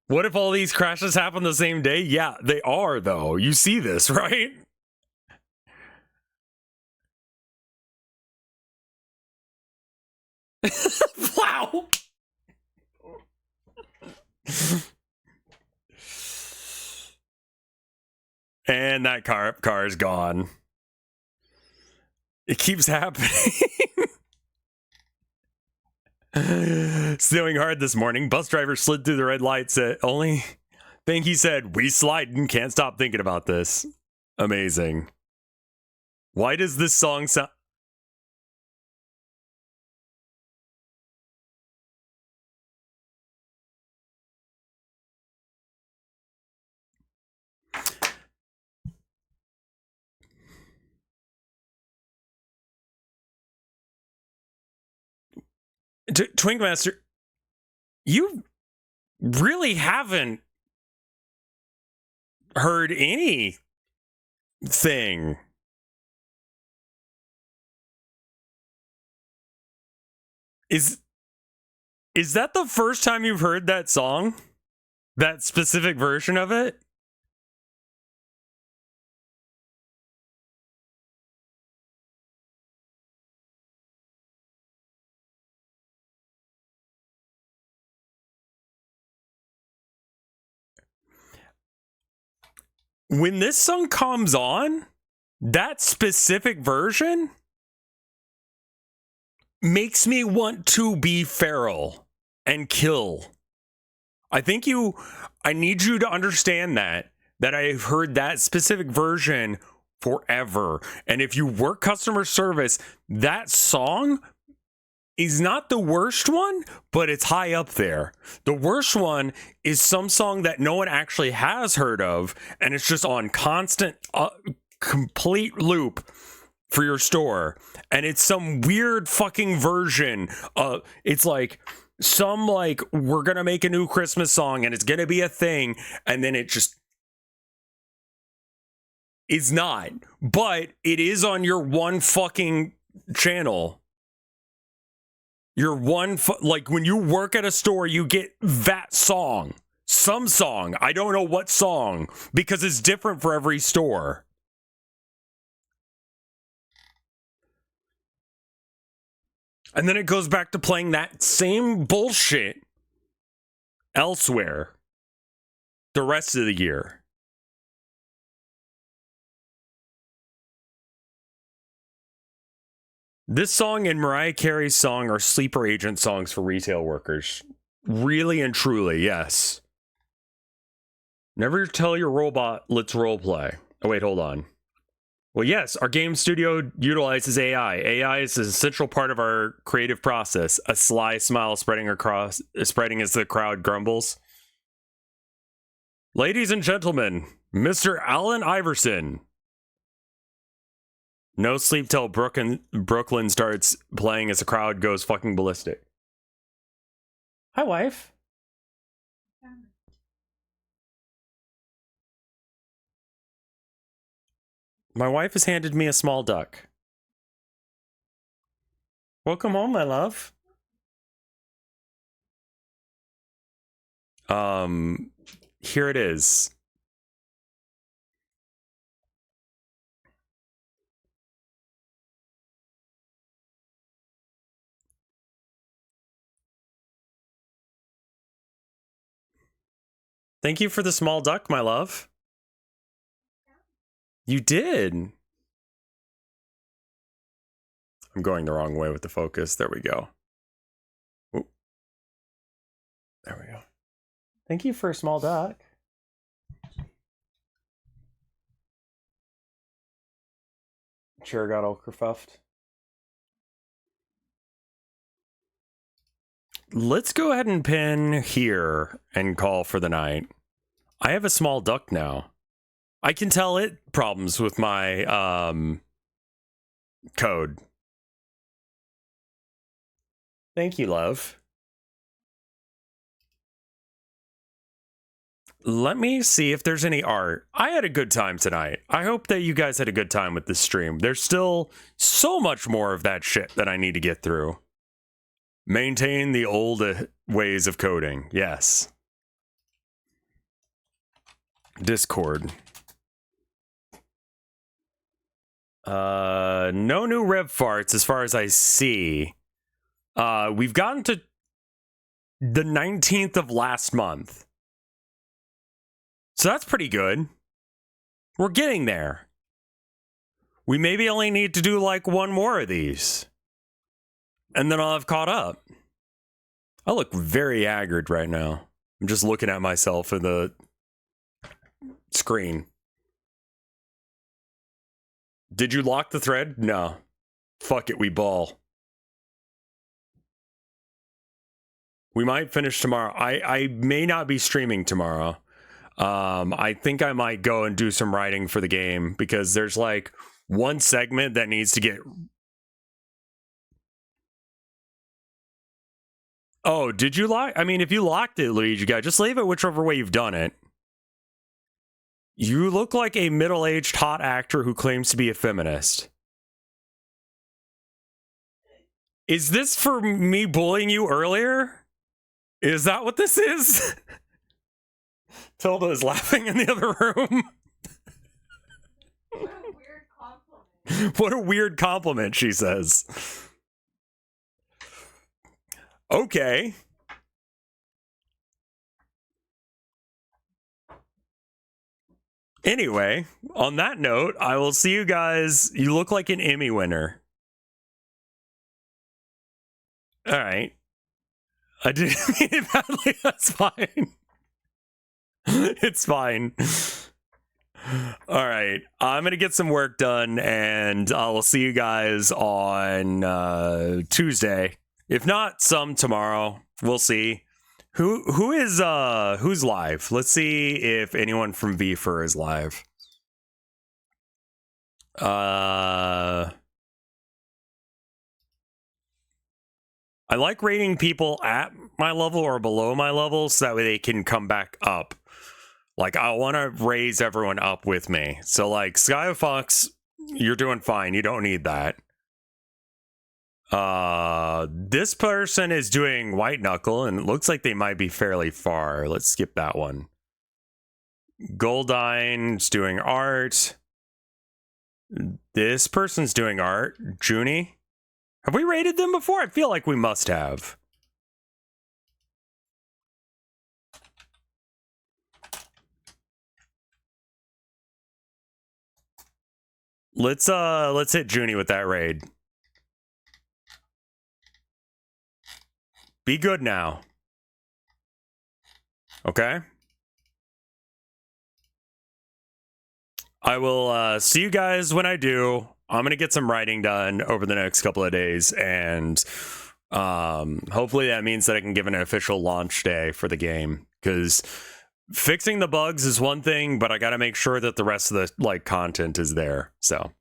What if all these crashes happen the same day? Yeah, they are though. You see this, right? Wow. And that car is gone. It keeps happening. Snowing hard this morning. Bus driver slid through the red lights. Only thing he said, "We sliding. Can't stop thinking about this." Amazing. Why does this song sound... Twinkmaster, you really haven't heard anything. Is that the first time you've heard that song? That specific version of it? When this song comes on, that specific version makes me want to be feral and kill I need you to understand that I've heard that specific version forever. And if you work customer service, that song is not the worst one, but it's high up there. The worst one is some song that no one actually has heard of, and it's just on constant, complete loop for your store. And it's some weird fucking version. It's like some like, we're gonna make a new Christmas song and it's gonna be a thing, and then it just is not. But it is on your one fucking channel. Your one, like when you work at a store, you get that song. Some song. I don't know what song, because it's different for every store. And then it goes back to playing that same bullshit elsewhere the rest of the year. This song and Mariah Carey's song are sleeper agent songs for retail workers. Really and truly, yes. Never tell your robot, let's roleplay. Oh, wait, hold on. Well, yes, our game studio utilizes AI. AI is an essential part of our creative process. A sly smile spreading as the crowd grumbles. Ladies and gentlemen, Mr. Allen Iverson. No sleep till Brooklyn starts playing as the crowd goes fucking ballistic. Hi, wife. My wife has handed me a small duck. Welcome home, my love. Here it is. Thank you for the small duck, my love. You did. I'm going the wrong way with the focus. There we go. Ooh. There we go. Thank you for a small duck. Sure got Okerfuffed. Let's go ahead and pin here and call for the night. I have a small duck now. I can tell it problems with my code. Thank you, love. Let me see if there's any art. I had a good time tonight. I hope that you guys had a good time with this stream. There's still so much more of that shit that I need to get through. Maintain the old ways of coding. Yes. Discord. No new Rev farts as far as I see. We've gotten to the 19th of last month. So that's pretty good. We're getting there. We maybe only need to do like one more of these. And then I'll have caught up. I look very haggard right now. I'm just looking at myself in the screen. Did you lock the thread? No. Fuck it, we ball. We might finish tomorrow. I may not be streaming tomorrow. I think I might go and do some writing for the game because there's like one segment that needs to get... Oh, did you lock? I mean, if you locked it, Luigi guy, just leave it whichever way you've done it. You look like a middle-aged hot actor who claims to be a feminist. Is this for me bullying you earlier? Is that what this is? Tilda is laughing in the other room. What a weird compliment. What a weird compliment, she says. Okay. Anyway, on that note, I will see you guys. You look like an Emmy winner. All right. I didn't mean it badly. That's fine. It's fine. All right, I'm gonna get some work done, and I'll see you guys on Tuesday. If not, some tomorrow. We'll see. Who's live? Let's see if anyone from VFur is live. I like rating people at my level or below my level so that way they can come back up. Like, I want to raise everyone up with me. So, like, Sky Fox, you're doing fine. You don't need that. This person is doing White Knuckle, and it looks like they might be fairly far. Let's skip that one. Goldine's doing art. This person's doing art. Junie. Have we rated them before? I feel like we must have. Let's hit Junie with that raid. Be good now. Okay? I will see you guys when I do. I'm going to get some writing done over the next couple of days, and hopefully that means that I can give an official launch day for the game, because fixing the bugs is one thing, but I got to make sure that the rest of the content is there. So